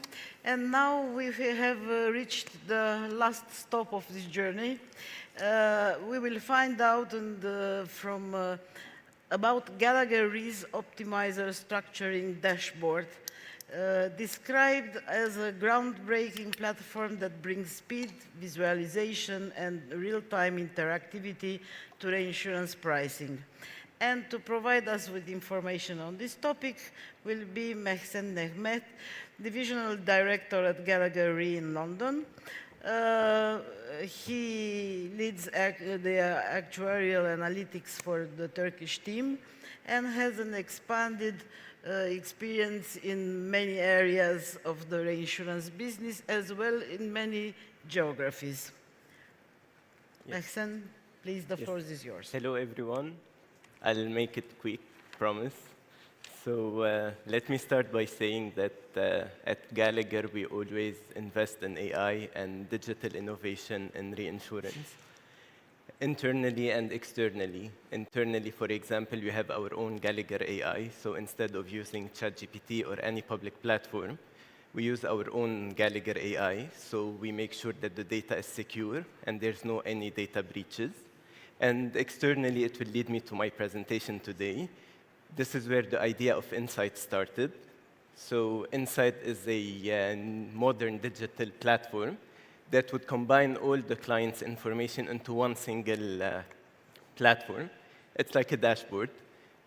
And now we have reached the last stop of this journey. We will find out about Gallagher Re's optimizer structuring dashboard, described as a groundbreaking platform that brings speed, visualization, and real-time interactivity to reinsurance pricing. And to provide us with information on this topic will be Mehsen Nehmet, Divisional Director at Gallagher Re in London. He leads the actuarial analytics for the Turkish team and has an expanded experience in many areas of the reinsurance business as well in many geographies. Mehsen, please, the floor is yours. Hello, everyone. I'll make it quick, promise. So let me start by saying that at Gallagher, we always invest in AI and digital innovation in reinsurance, internally and externally. Internally, for example, we have our own Gallagher AI. So instead of using ChatGPT or any public platform, we use our own Gallagher AI. So we make sure that the data is secure and there's no any data breaches. And externally, it will lead me to my presentation today. This is where the idea of Insight started. So Insight is a modern digital platform that would combine all the client's information into one single platform. It's like a dashboard.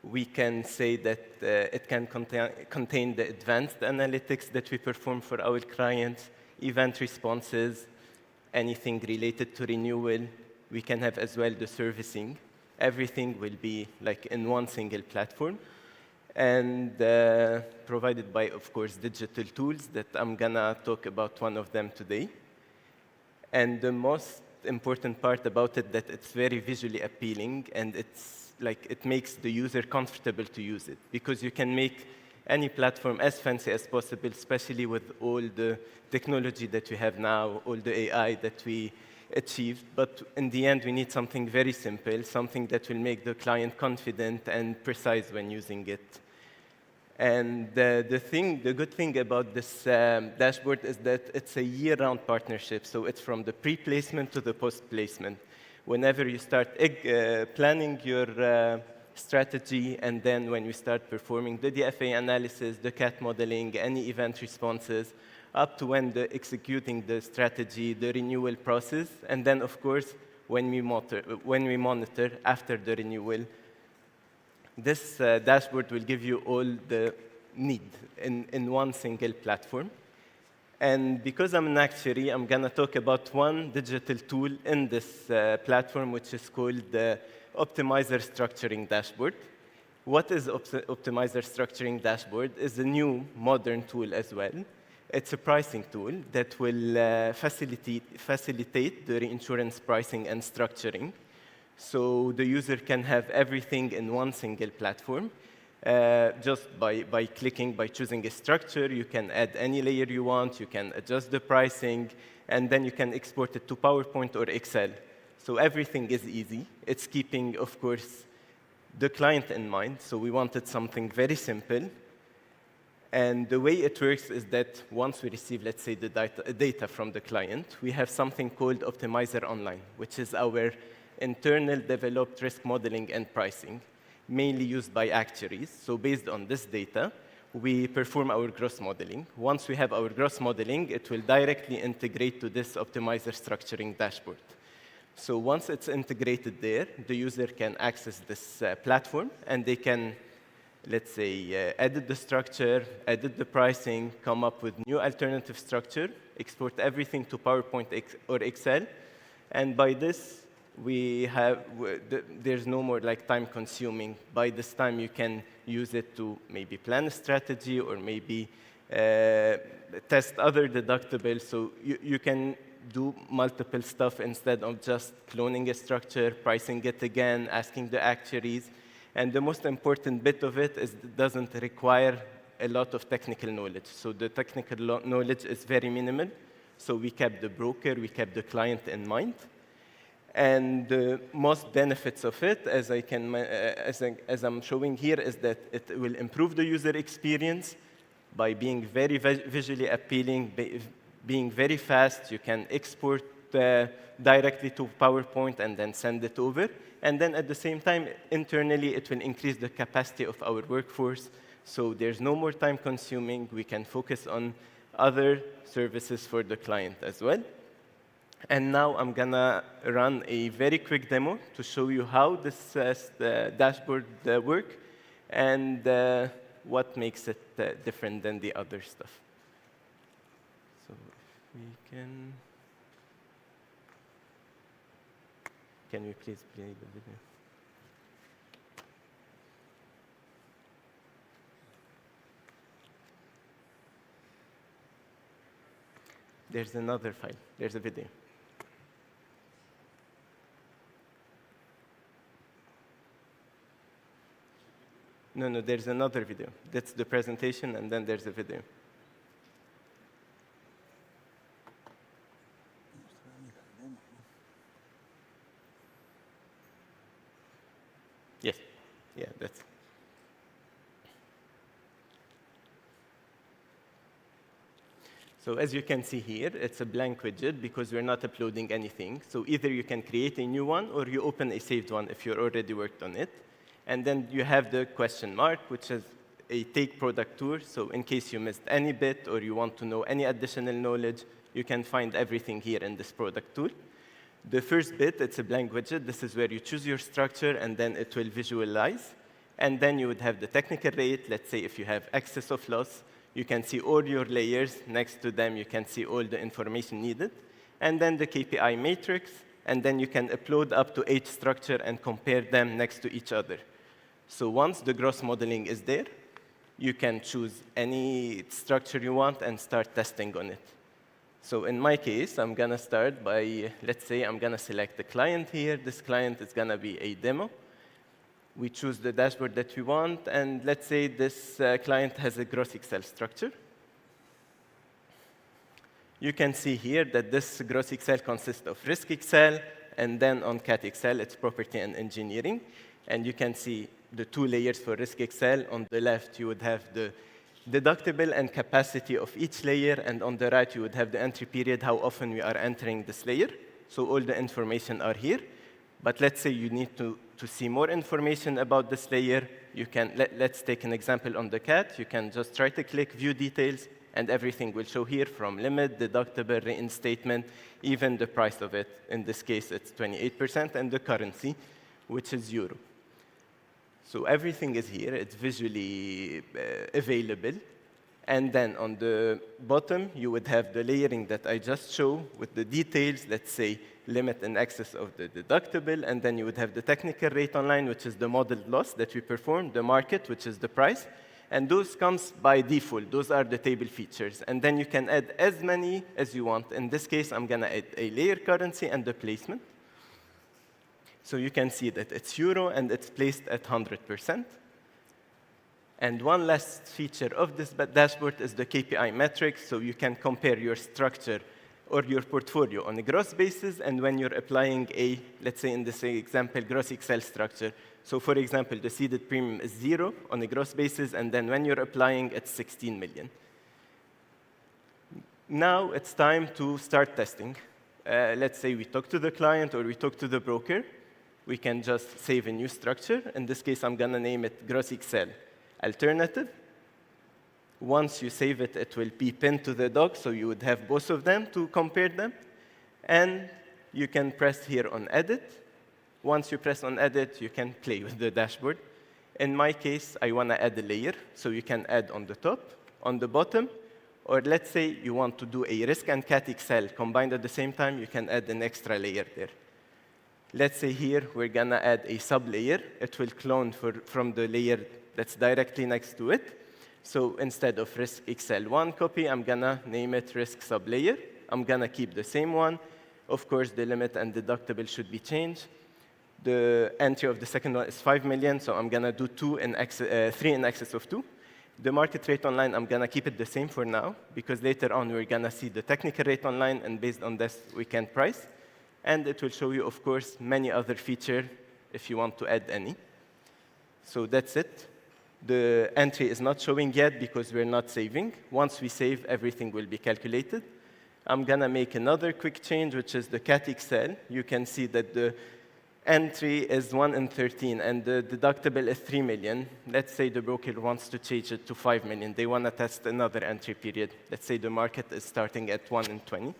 We can say that it can contain the advanced analytics that we perform for our clients, event responses, anything related to renewal. We can have as well the servicing. Everything will be like in one single platform and provided by, of course, digital tools that I'm gonna talk about one of them today. And the most important part about it that it's very visually appealing and it's like it makes the user comfortable to use it because you can make any platform as fancy as possible, especially with all the technology that we have now, all the AI that we achieved, but in the end, we need something very simple, something that will make the client confident and precise when using it. And the good thing about this dashboard is that it's a year-round partnership, so it's from the pre-placement to the post-placement. Whenever you start planning your strategy, and then when we start performing the DFA analysis, the CAT modeling, any event responses, up to when executing the strategy, the renewal process, and then, of course, when we monitor after the renewal. This dashboard will give you all the need in one single platform. And because I'm an actuary, I'm going to talk about one digital tool in this platform, which is called the Optimizer Structuring Dashboard. What is Optimizer Structuring Dashboard? It's a new modern tool as well. It's a pricing tool that will facilitate the reinsurance pricing and structuring. So the user can have everything in one single platform. Just by clicking, by choosing a structure, you can add any layer you want, you can adjust the pricing, and then you can export it to PowerPoint or Excel. So everything is easy. It's keeping, of course, the client in mind. So we wanted something very simple. And the way it works is that once we receive, let's say, the data from the client, we have something called Optimizer Online, which is our internal developed risk modeling and pricing, mainly used by actuaries. So based on this data, we perform our gross modeling. Once we have our gross modeling, it will directly integrate to this Optimizer Structuring Dashboard. So once it's integrated there, the user can access this platform, and they can, let's say, edit the structure, edit the pricing, come up with new alternative structure, export everything to PowerPoint or Excel, and by this, there's no more like time consuming. By this time, you can use it to maybe plan a strategy or maybe test other deductibles. So you can do multiple stuff instead of just cloning a structure, pricing it again, asking the actuaries. And the most important bit of it is it doesn't require a lot of technical knowledge. So the technical knowledge is very minimal. So we kept the broker, we kept the client in mind. And the most benefits of it, as I'm showing here, is that it will improve the user experience by being very visually appealing, being very fast. You can export directly to PowerPoint and then send it over. And then at the same time, internally, it will increase the capacity of our workforce. So there's no more time consuming. We can focus on other services for the client as well. And now I'm going to run a very quick demo to show you how this dashboard works and what makes it different than the other stuff. So if we can we please play the video? There's another file. There's a video. No, there's another video. That's the presentation, and then there's a video. Yes. Yeah, that's. So as you can see here, it's a blank widget because we're not uploading anything. So either you can create a new one or you open a saved one if you're already worked on it. And then you have the question mark, which is a take product tour. So in case you missed any bit or you want to know any additional knowledge, you can find everything here in this product tool. The first bit, it's a blank widget. This is where you choose your structure, and then it will visualize. And then you would have the technical rate. Let's say if you have excess of loss, you can see all your layers. Next to them, you can see all the information needed. And then the KPI matrix. And then you can upload up to 8 structures and compare them next to each other. So once the gross modeling is there, you can choose any structure you want and start testing on it. So in my case, I'm going to start by, let's say I'm going to select the client here. This client is going to be a demo. We choose the dashboard that we want. And let's say this client has a gross Excel structure. You can see here that this gross Excel consists of risk Excel, and then on Cat Excel, it's property and engineering. And you can see the 2 layers for risk Excel. On the left, you would have the deductible and capacity of each layer, and on the right, you would have the entry period, how often we are entering this layer. So all the information are here. But let's say you need to see more information about this layer. You can, let's take an example on the Cat. You can just try to click View Details, and everything will show here from limit, deductible, reinstatement, even the price of it. In this case, it's 28%, and the currency, which is euro. So everything is here. It's visually available. And then on the bottom, you would have the layering that I just showed with the details, let's say limit and excess of the deductible. And then you would have the technical rate online, which is the modeled loss that we performed, the market, which is the price. And those comes by default. Those are the table features. And then you can add as many as you want. In this case, I'm going to add a layer currency and the placement. So you can see that it's euro, and it's placed at 100%. And one last feature of this dashboard is the KPI metrics. So you can compare your structure or your portfolio on a gross basis, and when you're applying a, let's say in this example, gross Excel structure. So for example, the ceded premium is 0 on a gross basis, and then when you're applying, it's 16 million. Now it's time to start testing. Let's say we talk to the client or we talk to the broker. We can just save a new structure. In this case, I'm going to name it gross Excel alternative. Once you save it, it will be pinned to the doc, so you would have both of them to compare them. And you can press here on Edit. Once you press on Edit, you can play with the dashboard. In my case, I want to add a layer, so you can add on the top, on the bottom, or let's say you want to do a risk and Cat Excel combined at the same time, you can add an extra layer there. Let's say here we're going to add a sub-layer. It will clone from the layer that's directly next to it. So instead of risk Excel 1 copy, I'm going to name it risk sub-layer. I'm going to keep the same one. Of course, the limit and deductible should be changed. The entry of the second one is 5 million, so I'm going to do 3 in excess of 2. The market rate online, I'm going to keep it the same for now, because later on we're going to see the technical rate online, and based on this, we can price. And it will show you, of course, many other features if you want to add any. So that's it. The entry is not showing yet because we're not saving. Once we save, everything will be calculated. I'm going to make another quick change, which is the Cat Excel. You can see that the entry is 1 in 13, and the deductible is 3 million. Let's say the broker wants to change it to 5 million. They want to test another entry period. Let's say the market is starting at 1 in 20.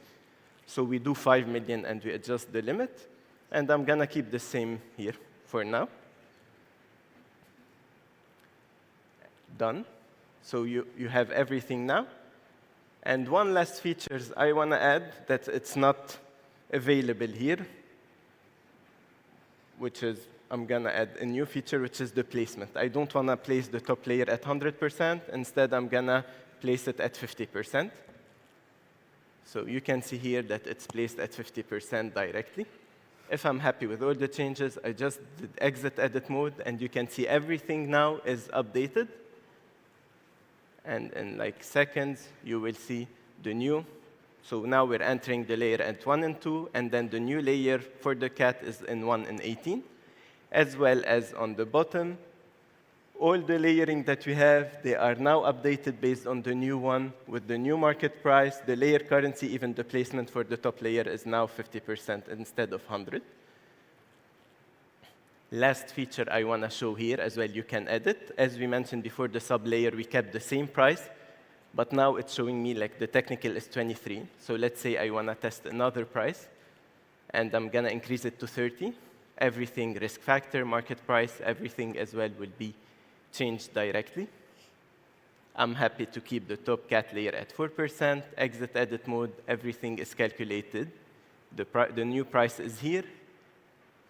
So we do 5 million and we adjust the limit. And I'm going to keep the same here for now. Done. So you have everything now. And one last feature I want to add that it's not available here, which is I'm going to add a new feature, which is the placement. I don't want to place the top layer at 100%. Instead, I'm going to place it at 50%. So you can see here that it's placed at 50% directly. If I'm happy with all the changes, I just did exit edit mode, and you can see everything now is updated. And in like seconds, you will see the new. So now we're entering the layer at 1 and 2, and then the new layer for the cat is in 1 and 18. As well as on the bottom, all the layering that we have, they are now updated based on the new one with the new market price, the layer currency, even the placement for the top layer is now 50% instead of 100. Last feature I want to show here as well, you can edit. As we mentioned before, the sub-layer, we kept the same price, but now it's showing me like the technical is 23. So let's say I want to test another price, and I'm going to increase it to 30. Everything, risk factor, market price, everything as well will be changed directly. I'm happy to keep the top cat layer at 4%, exit edit mode, everything is calculated. The new price is here,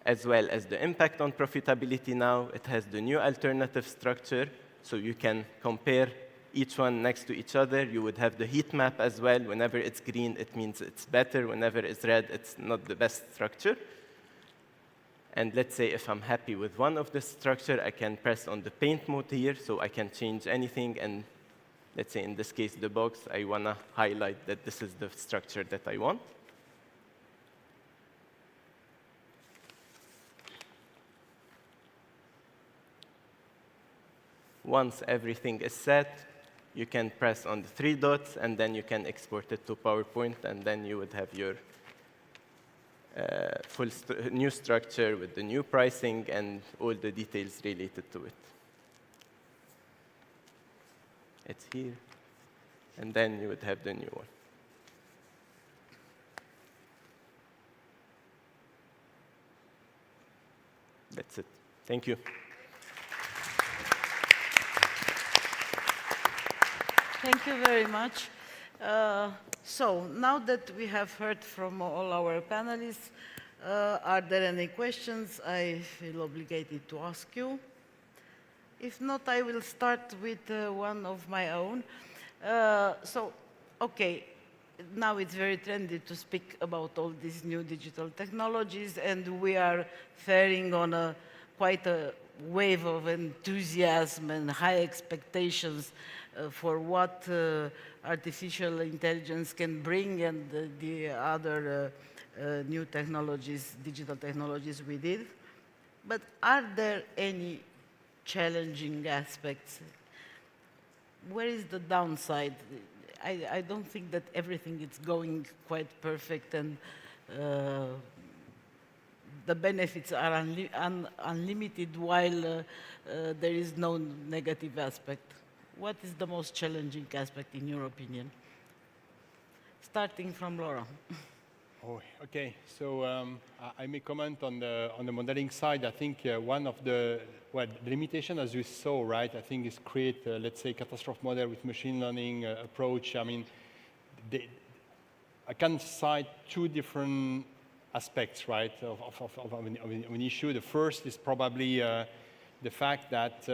as well as the impact on profitability now. It has the new alternative structure, so you can compare each one next to each other. You would have the heat map as well. Whenever it's green, it means it's better. Whenever it's red, it's not the best structure. And let's say if I'm happy with one of the structure, I can press on the paint mode here, so I can change anything. And let's say in this case, the box, I want to highlight that this is the structure that I want. Once everything is set, you can press on the 3 dots, and then you can export it to PowerPoint, and then you would have your new structure with the new pricing and all the details related to it. It's here. And then you would have the new one. That's it. Thank you. Thank you very much. So now that we have heard from all our panelists, are there any questions I feel obligated to ask you? If not, I will start with one of my own. Okay, now it's very trendy to speak about all these new digital technologies, and we are faring on quite a wave of enthusiasm and high expectations for what artificial intelligence can bring and the other new technologies, digital technologies we did. But are there any challenging aspects? Where is the downside? I don't think that everything is going quite perfect, and the benefits are unlimited while there is no negative aspect. What is the most challenging aspect in your opinion? Starting from Laura. Oh, okay. So I may comment on the modeling side. I think one of the limitation, as you saw, right, I think is create, let's say, catastrophe model with machine learning approach. I mean, I can cite 2 different aspects, right, of an issue. The first is probably the fact that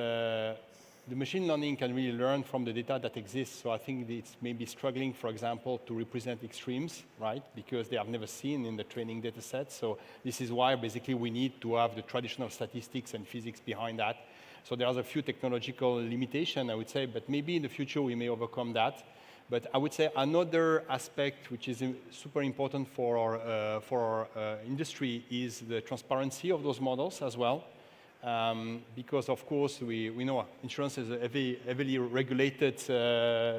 the machine learning can really learn from the data that exists. So I think it's maybe struggling, for example, to represent extremes, right? Because they have never seen in the training data set. So this is why basically we need to have the traditional statistics and physics behind that. So there's a few technological limitations, I would say, but maybe in the future we may overcome that. But I would say another aspect which is super important for our industry is the transparency of those models as well. Because of course we know insurance is a heavily regulated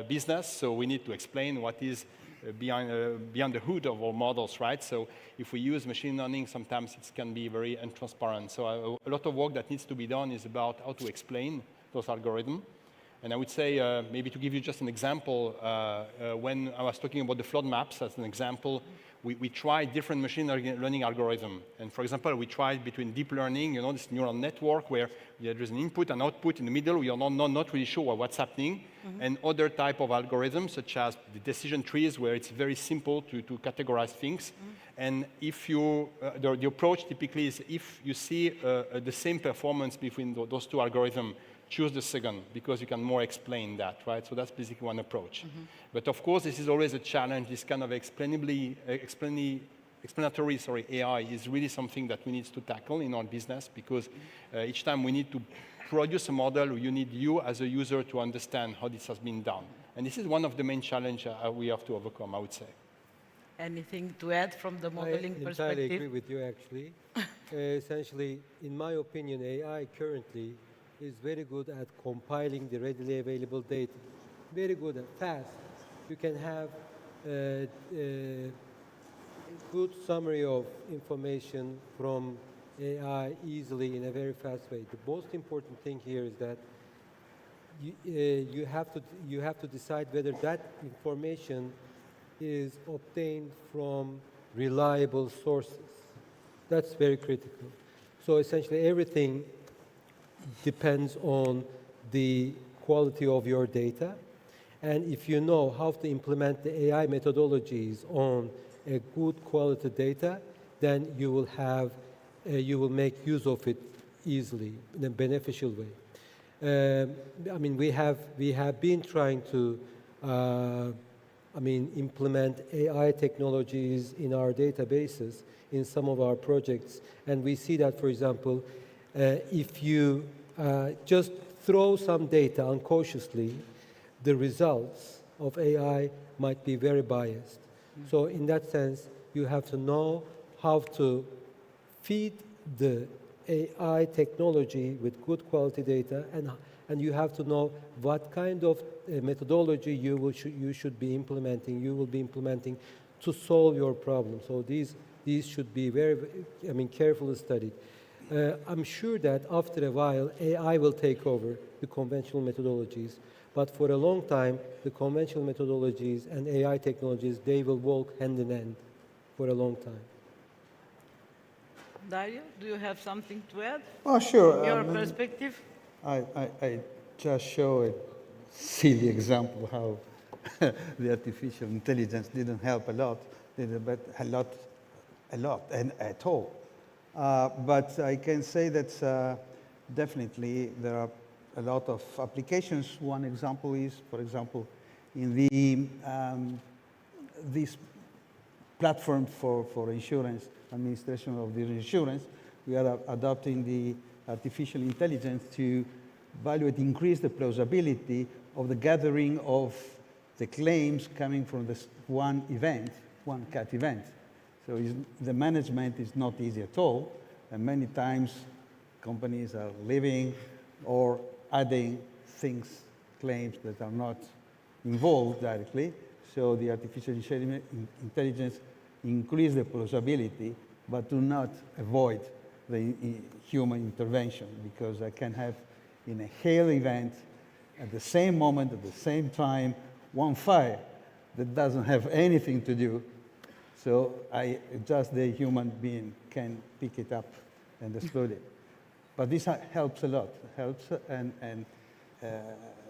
business, so we need to explain what is beyond the hood of our models, right? So if we use machine learning, sometimes it can be very untransparent. So a lot of work that needs to be done is about how to explain those algorithms. And I would say, maybe to give you just an example, when I was talking about the flood maps as an example, we tried different machine learning algorithm. And for example, we tried between deep learning, this neural network where there is an input and output in the middle. We are not really sure what's happening. And other type of algorithms, such as the decision trees, where it's very simple to categorize things. And if you, the approach typically is if you see the same performance between those two algorithms, choose the second, because you can more explain that, right? So that's basically one approach. But of course, this is always a challenge. This kind of explanatory AI is really something that we need to tackle in our business, because each time we need to produce a model, you need you as a user to understand how this has been done. And this is one of the main challenges we have to overcome, I would say. Anything to add from the modeling I perspective? entirely agree with you, actually. Essentially, in my opinion, AI currently is very good at compiling the readily available data. Very good and fast. You can have a good summary of information from AI easily in a very fast way. The most important thing here is that you have to decide whether that information is obtained from reliable sources. That's very critical. So essentially everything depends on the quality of your data. And if you know how to implement the AI methodologies on a good quality data, then you will have, you will make use of it easily in a beneficial way. I mean, we have been trying to implement AI technologies in our databases in some of our projects. And we see that, for example, if you just throw some data unconsciously, the results of AI might be very biased. So in that sense, you have to know how to feed the AI technology with good quality data, and you have to know what kind of methodology you should be implementing, you will be implementing to solve your problem. So these should be very, carefully studied. I'm sure that after a while, AI will take over the conventional methodologies. But for a long time, the conventional methodologies and AI technologies, they will walk hand in hand for a long time. Dario, do you have something to add? Oh, sure. Your perspective? I just show a silly example how the artificial intelligence didn't help a lot, but a lot, and at all. But I can say that definitely there are a lot of applications. One example is, for example, in the this platform for insurance, administration of the insurance, we are adopting the artificial intelligence to evaluate, increase the plausibility of the gathering of the claims coming from this one event, one cat event. So the management is not easy at all, and many times companies are leaving or adding things, claims that are not involved directly. So the artificial intelligence increase the plausibility, but do not avoid the human intervention, because I can have in a hail event at the same moment, at the same time, one fire that doesn't have anything to do. So just the human being can pick it up and explode it. But this helps a lot, helps and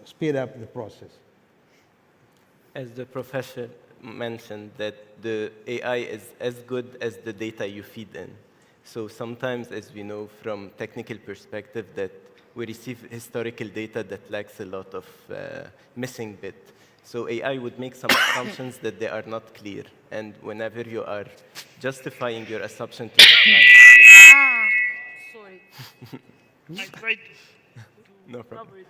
speed up the process. As the professor mentioned, that the AI is as good as the data you feed in. So sometimes, as we know from technical perspective, that we receive historical data that lacks a lot of missing bit. So AI would make some assumptions that they are not clear. And whenever you are justifying your assumption to the client, Sorry. I tried to no problem. cover it.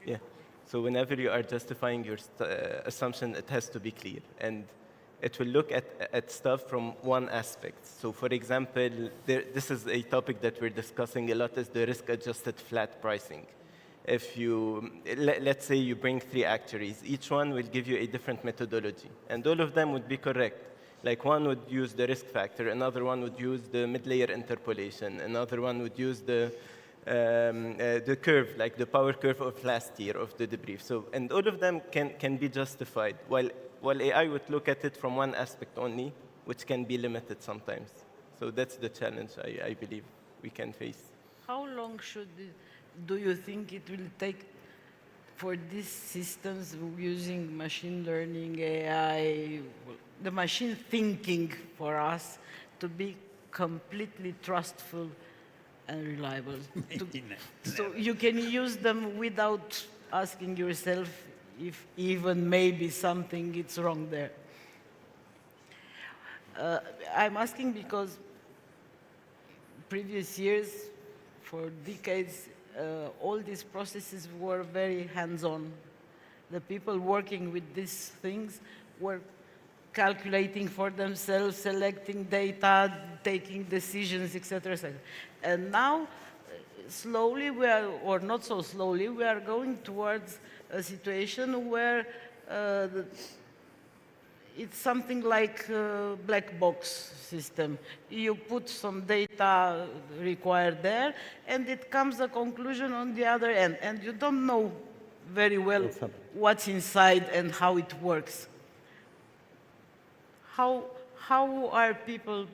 Yeah. So whenever you are justifying your assumption, it has to be clear. And it will look at stuff from one aspect. So for example, this is a topic that we're discussing a lot, is the risk-adjusted flat pricing. If you, let's say you bring 3 actuaries, each one will give you a different methodology. And all of them would be correct. Like one would use the risk factor, another one would use the mid-layer interpolation, another one would use the curve, like the power curve of last year of the debrief. So, and all of them can be justified. While AI would look at it from one aspect only, which can be limited sometimes. So that's the challenge I believe we can face. How long do you think it will take for these systems using machine learning, AI, the machine thinking for us to be completely trustful and reliable? So you can use them without asking yourself if even maybe something is wrong there. I'm asking because previous years, for decades, all these processes were very hands-on. The people working with these things were calculating for themselves, selecting data, taking decisions, etc., etc. And now, slowly, or not so slowly, we are going towards a situation where it's something like a black box system. You put some data required there, and it comes a conclusion on the other end, and you don't know very well what's inside and how it works. How are people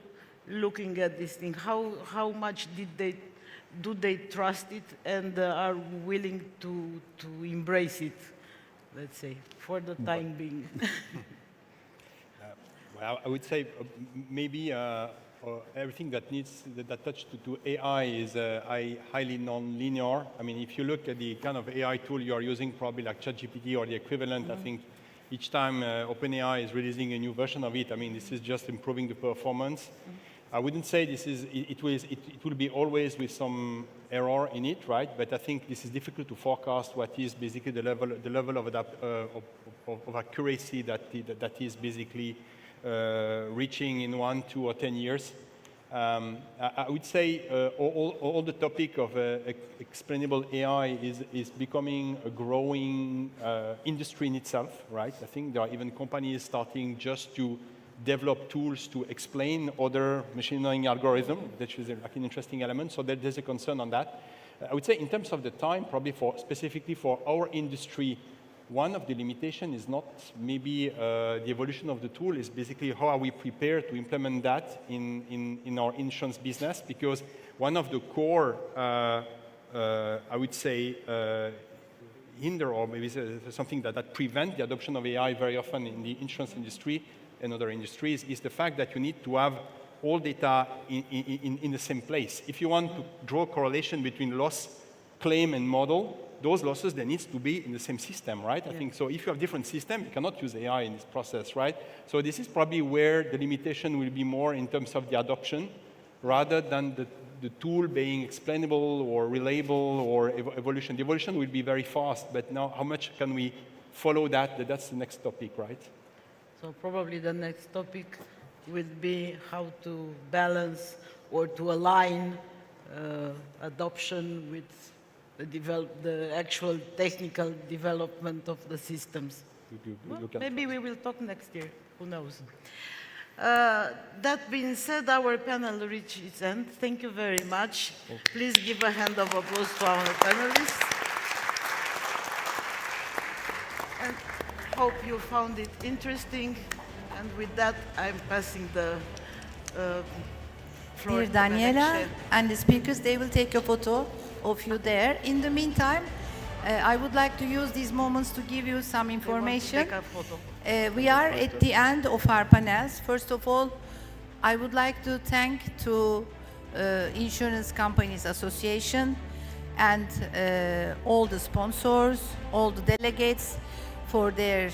looking at this thing? How much do they trust it and are willing to embrace it, let's say, for the time being? Well, I would say maybe everything that touch to AI is highly non-linear. I mean, if you look at the kind of AI tool you are using, probably like ChatGPT or the equivalent, I think each time OpenAI is releasing a new version of it, I mean, this is just improving the performance. I wouldn't say it will be always with some error in it, right? But I think this is difficult to forecast what is basically the level of accuracy that is basically reaching in 1, 2, or 10 years. I would say all the topic of explainable AI is becoming a growing industry in itself, right? I think there are even companies starting just to develop tools to explain other machine learning algorithms, which is like an interesting element. So there's a concern on that. I would say in terms of the time, probably specifically for our industry, one of the limitations is not maybe the evolution of the tool, is basically how are we prepared to implement that in our insurance business, because one of the core, I would say, hinder or maybe something that prevent the adoption of AI very often in the insurance industry and other industries is the fact that you need to have all data in the same place. If you want to draw a correlation between loss, claim, and model, those losses, there needs to be in the same system, right? I think so. If you have different systems, you cannot use AI in this process, right? So this is probably where the limitation will be more in terms of the adoption, rather than the tool being explainable or reliable or evolution. The evolution will be very fast, but now how much can we follow that? That's the next topic, right? So probably the next topic will be how to balance or to align adoption with the actual technical development of the systems. Well, maybe we will talk next year, who knows. That being said, our panel reached its end. Thank you very much. Okay. Please give a hand of applause to our panelists. And hope you found it interesting. And with that, I'm passing the floor Dear to Daniela and the speakers, they will take a photo of you there. In the meantime, I would like to use these moments to give you some information. We are at the end of our panels. First of all, I would like to thank to Insurance Companies Association and all the sponsors, all the delegates for their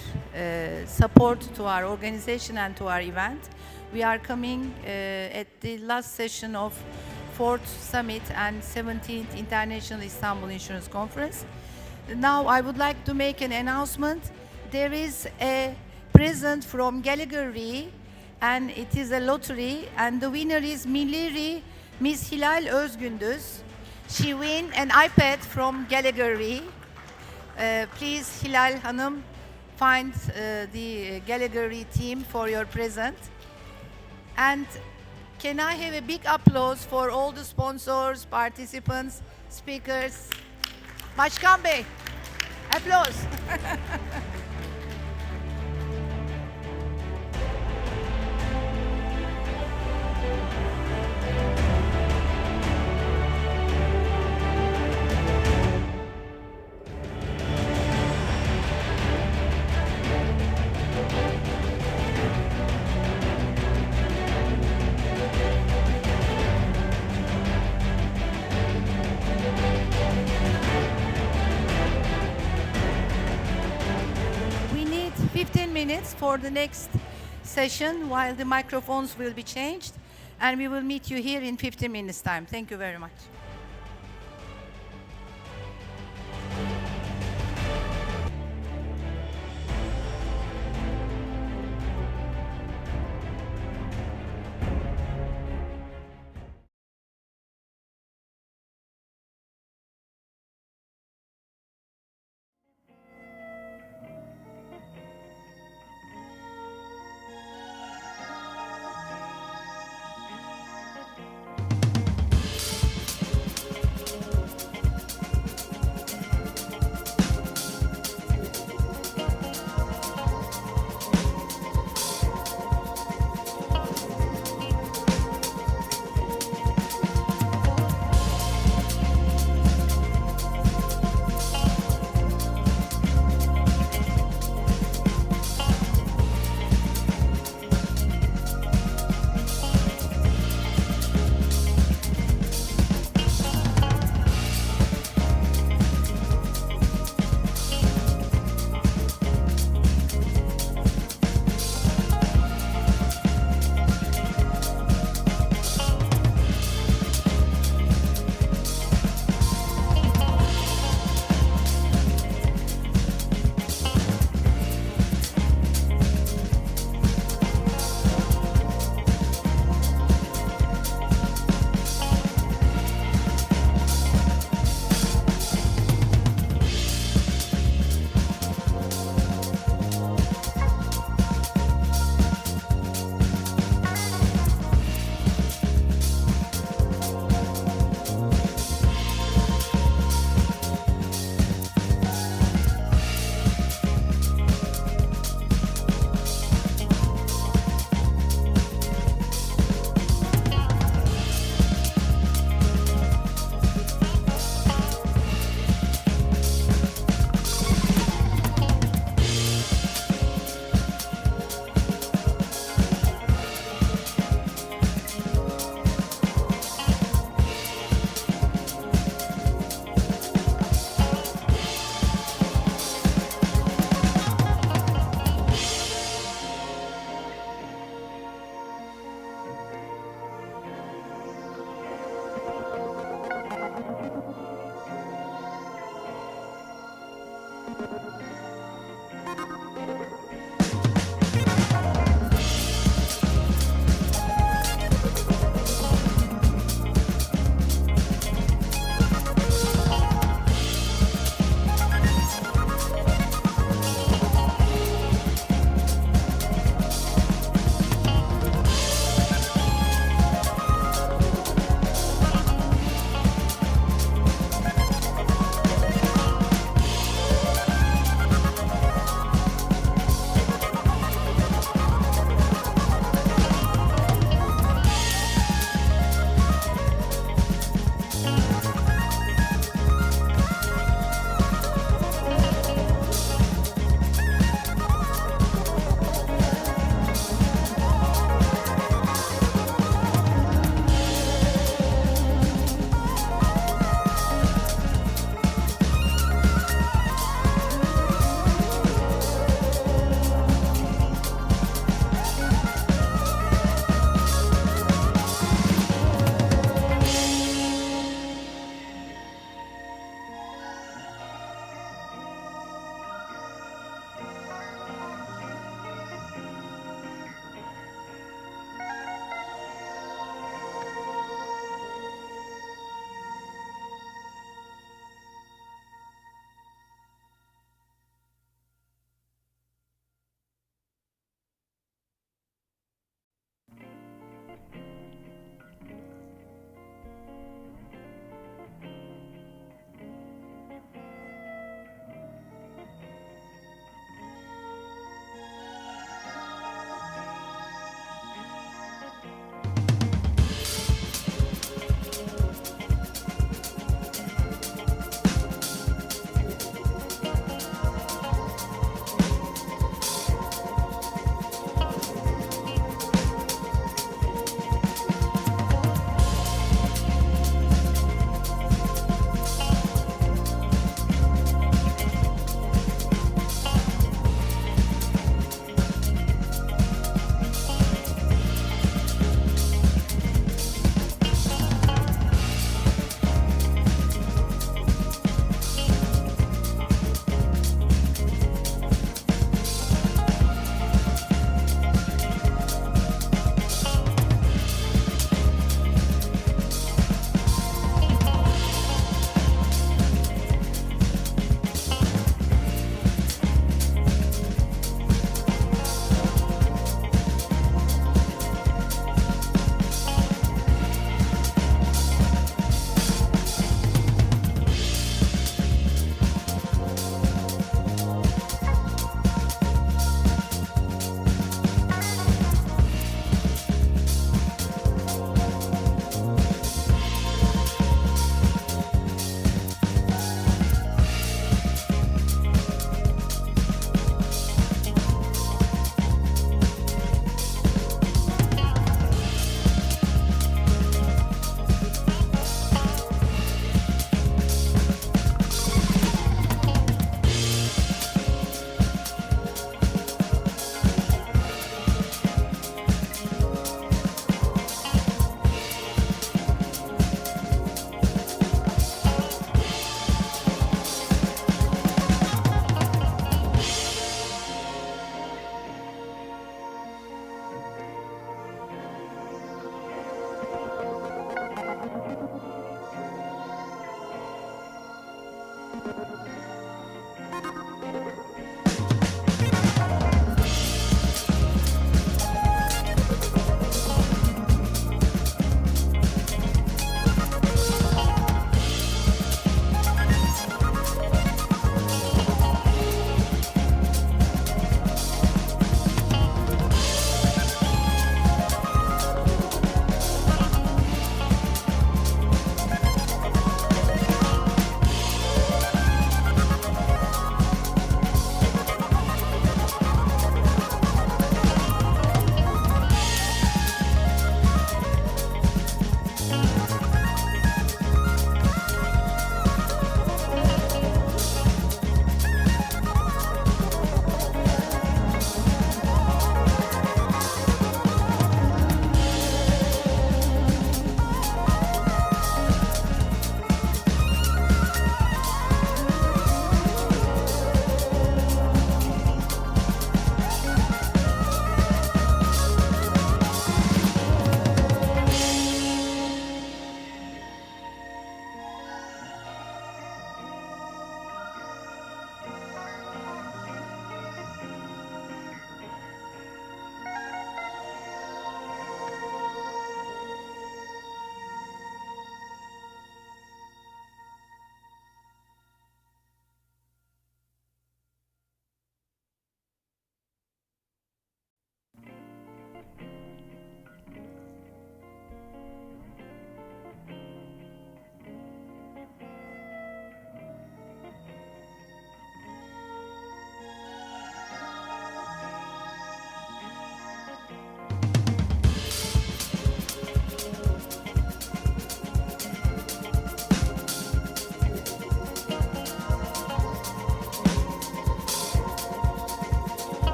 support to our organization and to our event. We are coming at the last session of 4th Summit and 17th International Istanbul Insurance Conference. Now I would like to make an announcement. There is a present from Gallagher Re, and it is a lottery, and the winner is Milli Re, Miss Hilal Özgündüz. She win an iPad from Gallagher Re. Please, Hilal Hanım, find the Gallagher Re team for your present. And can I have a big applause for all the sponsors, participants, speakers? Başkan Bey, applause. minutes for the next session while the microphones will be changed, and we will meet you here in 15 minutes time. Thank you very much.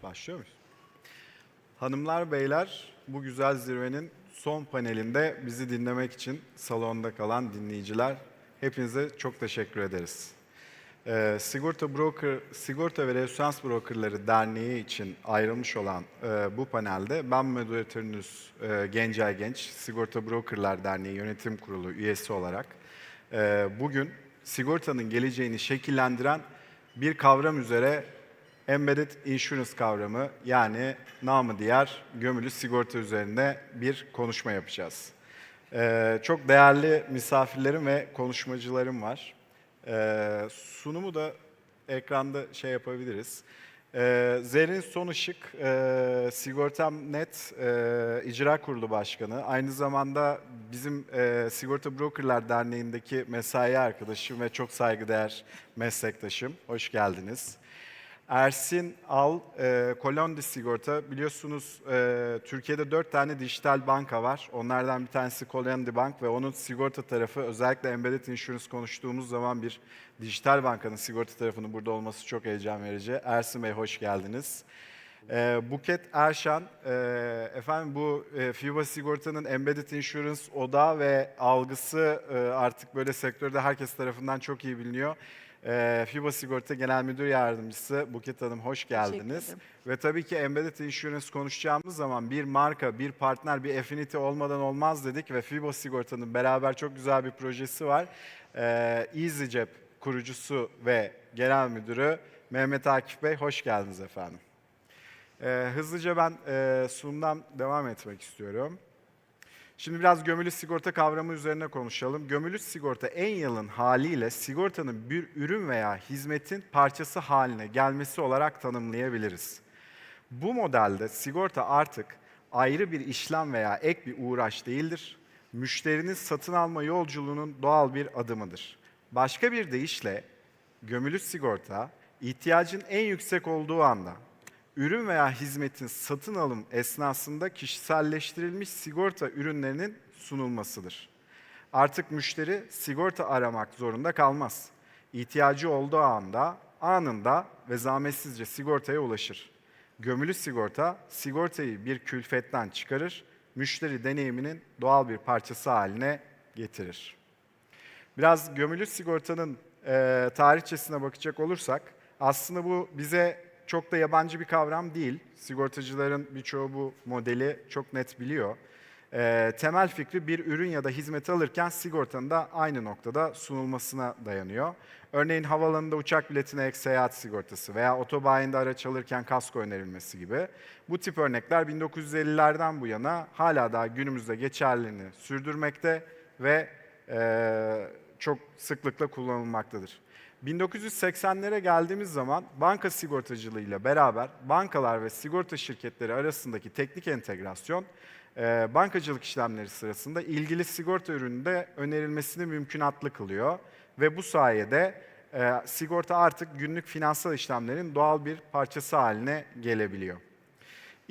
Başlıyor muyuz? Hanımlar, beyler, bu güzel zirvenin son panelinde bizi dinlemek için salonda kalan dinleyiciler, hepinize çok teşekkür ederiz. Sigorta ve Reinsurance Brokerları Derneği için ayrılmış olan bu panelde ben moderatörünüz Gencay Genç, Sigorta Brokerlar Derneği Yönetim Kurulu üyesi olarak bugün sigortanın geleceğini şekillendiren bir kavram üzere Embedded Insurance kavramı, yani namı diğer gömülü sigorta üzerine bir konuşma yapacağız. Çok değerli misafirlerim ve konuşmacılarım var. Sunumu da ekranda yapabiliriz. Zerrin Sonışık, Sigortam.net İcra Kurulu Başkanı. Aynı zamanda bizim Sigorta Brokerlar Derneği'ndeki mesai arkadaşım ve çok saygıdeğer meslektaşım. Hoş geldiniz. Ersin Al, Kolondi Sigorta. Biliyorsunuz Türkiye'de 4 tane dijital banka var. Onlardan bir tanesi Kolondi Bank ve onun sigorta tarafı, özellikle Embedded Insurance konuştuğumuz zaman bir dijital bankanın sigorta tarafının burada olması çok heyecan verici. Ersin Bey, hoş geldiniz. Buket Erşan, efendim bu FIBA Sigorta'nın Embedded Insurance odağı ve algısı artık böyle sektörde herkes tarafından çok iyi biliniyor. FIBA Sigorta Genel Müdür Yardımcısı Buket Hanım, hoş geldiniz. Ve tabii ki Embedded Insurance konuşacağımız zaman bir marka, bir partner, bir affinity olmadan olmaz dedik ve FIBA Sigorta'nın beraber çok güzel bir projesi var. EasyCep kurucusu ve genel müdürü Mehmet Akif Bey, hoş geldiniz efendim. Hızlıca ben sunumdan devam etmek istiyorum. Şimdi biraz gömülü sigorta kavramı üzerine konuşalım. Gömülü sigorta en yalın haliyle sigortanın bir ürün veya hizmetin parçası haline gelmesi olarak tanımlayabiliriz. Bu modelde sigorta artık ayrı bir işlem veya ek bir uğraş değildir. Müşterinin satın alma yolculuğunun doğal bir adımıdır. Başka bir deyişle gömülü sigorta ihtiyacın en yüksek olduğu anda ürün veya hizmetin satın alım esnasında kişiselleştirilmiş sigorta ürünlerinin sunulmasıdır. Artık müşteri sigorta aramak zorunda kalmaz. İhtiyacı olduğu anda, anında ve zahmetsizce sigortaya ulaşır. Gömülü sigorta, sigortayı bir külfetten çıkarır, müşteri deneyiminin doğal bir parçası haline getirir. Biraz gömülü sigortanın tarihçesine bakacak olursak, aslında bu bize çok da yabancı bir kavram değil. Sigortacıların birçoğu bu modeli çok net biliyor. Temel fikri bir ürün ya da hizmet alırken sigortanın da aynı noktada sunulmasına dayanıyor. Örneğin havaalanında uçak biletine ek seyahat sigortası veya otobayinde araç alırken kasko önerilmesi gibi. Bu tip örnekler 1950'lerden bu yana hala daha günümüzde geçerliliğini sürdürmekte ve çok sıklıkla kullanılmaktadır. 1980'lere geldiğimiz zaman banka sigortacılığıyla beraber bankalar ve sigorta şirketleri arasındaki teknik entegrasyon, bankacılık işlemleri sırasında ilgili sigorta ürününde önerilmesini mümkünatlı kılıyor. Ve bu sayede sigorta artık günlük finansal işlemlerin doğal bir parçası haline gelebiliyor.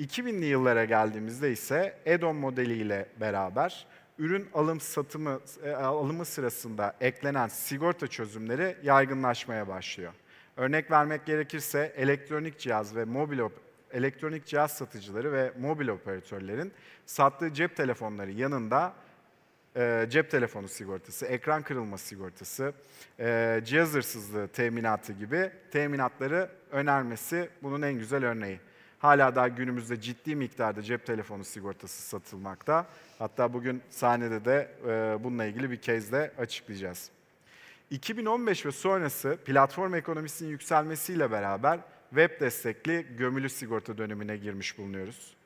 2000'li yıllara geldiğimizde ise add-on modeliyle beraber ürün alımı sırasında eklenen sigorta çözümleri yaygınlaşmaya başlıyor. Örnek vermek gerekirse elektronik cihaz satıcıları ve mobil operatörlerin sattığı cep telefonları yanında cep telefonu sigortası, ekran kırılma sigortası, cihaz hırsızlığı teminatı gibi teminatları önermesi bunun en güzel örneği. Hala daha günümüzde ciddi miktarda cep telefonu sigortası satılmakta. Hatta bugün sahnede de bununla ilgili bir case de açıklayacağız. 2015 ve sonrası platform ekonomisinin yükselmesiyle beraber web destekli gömülü sigorta dönemine girmiş bulunuyoruz.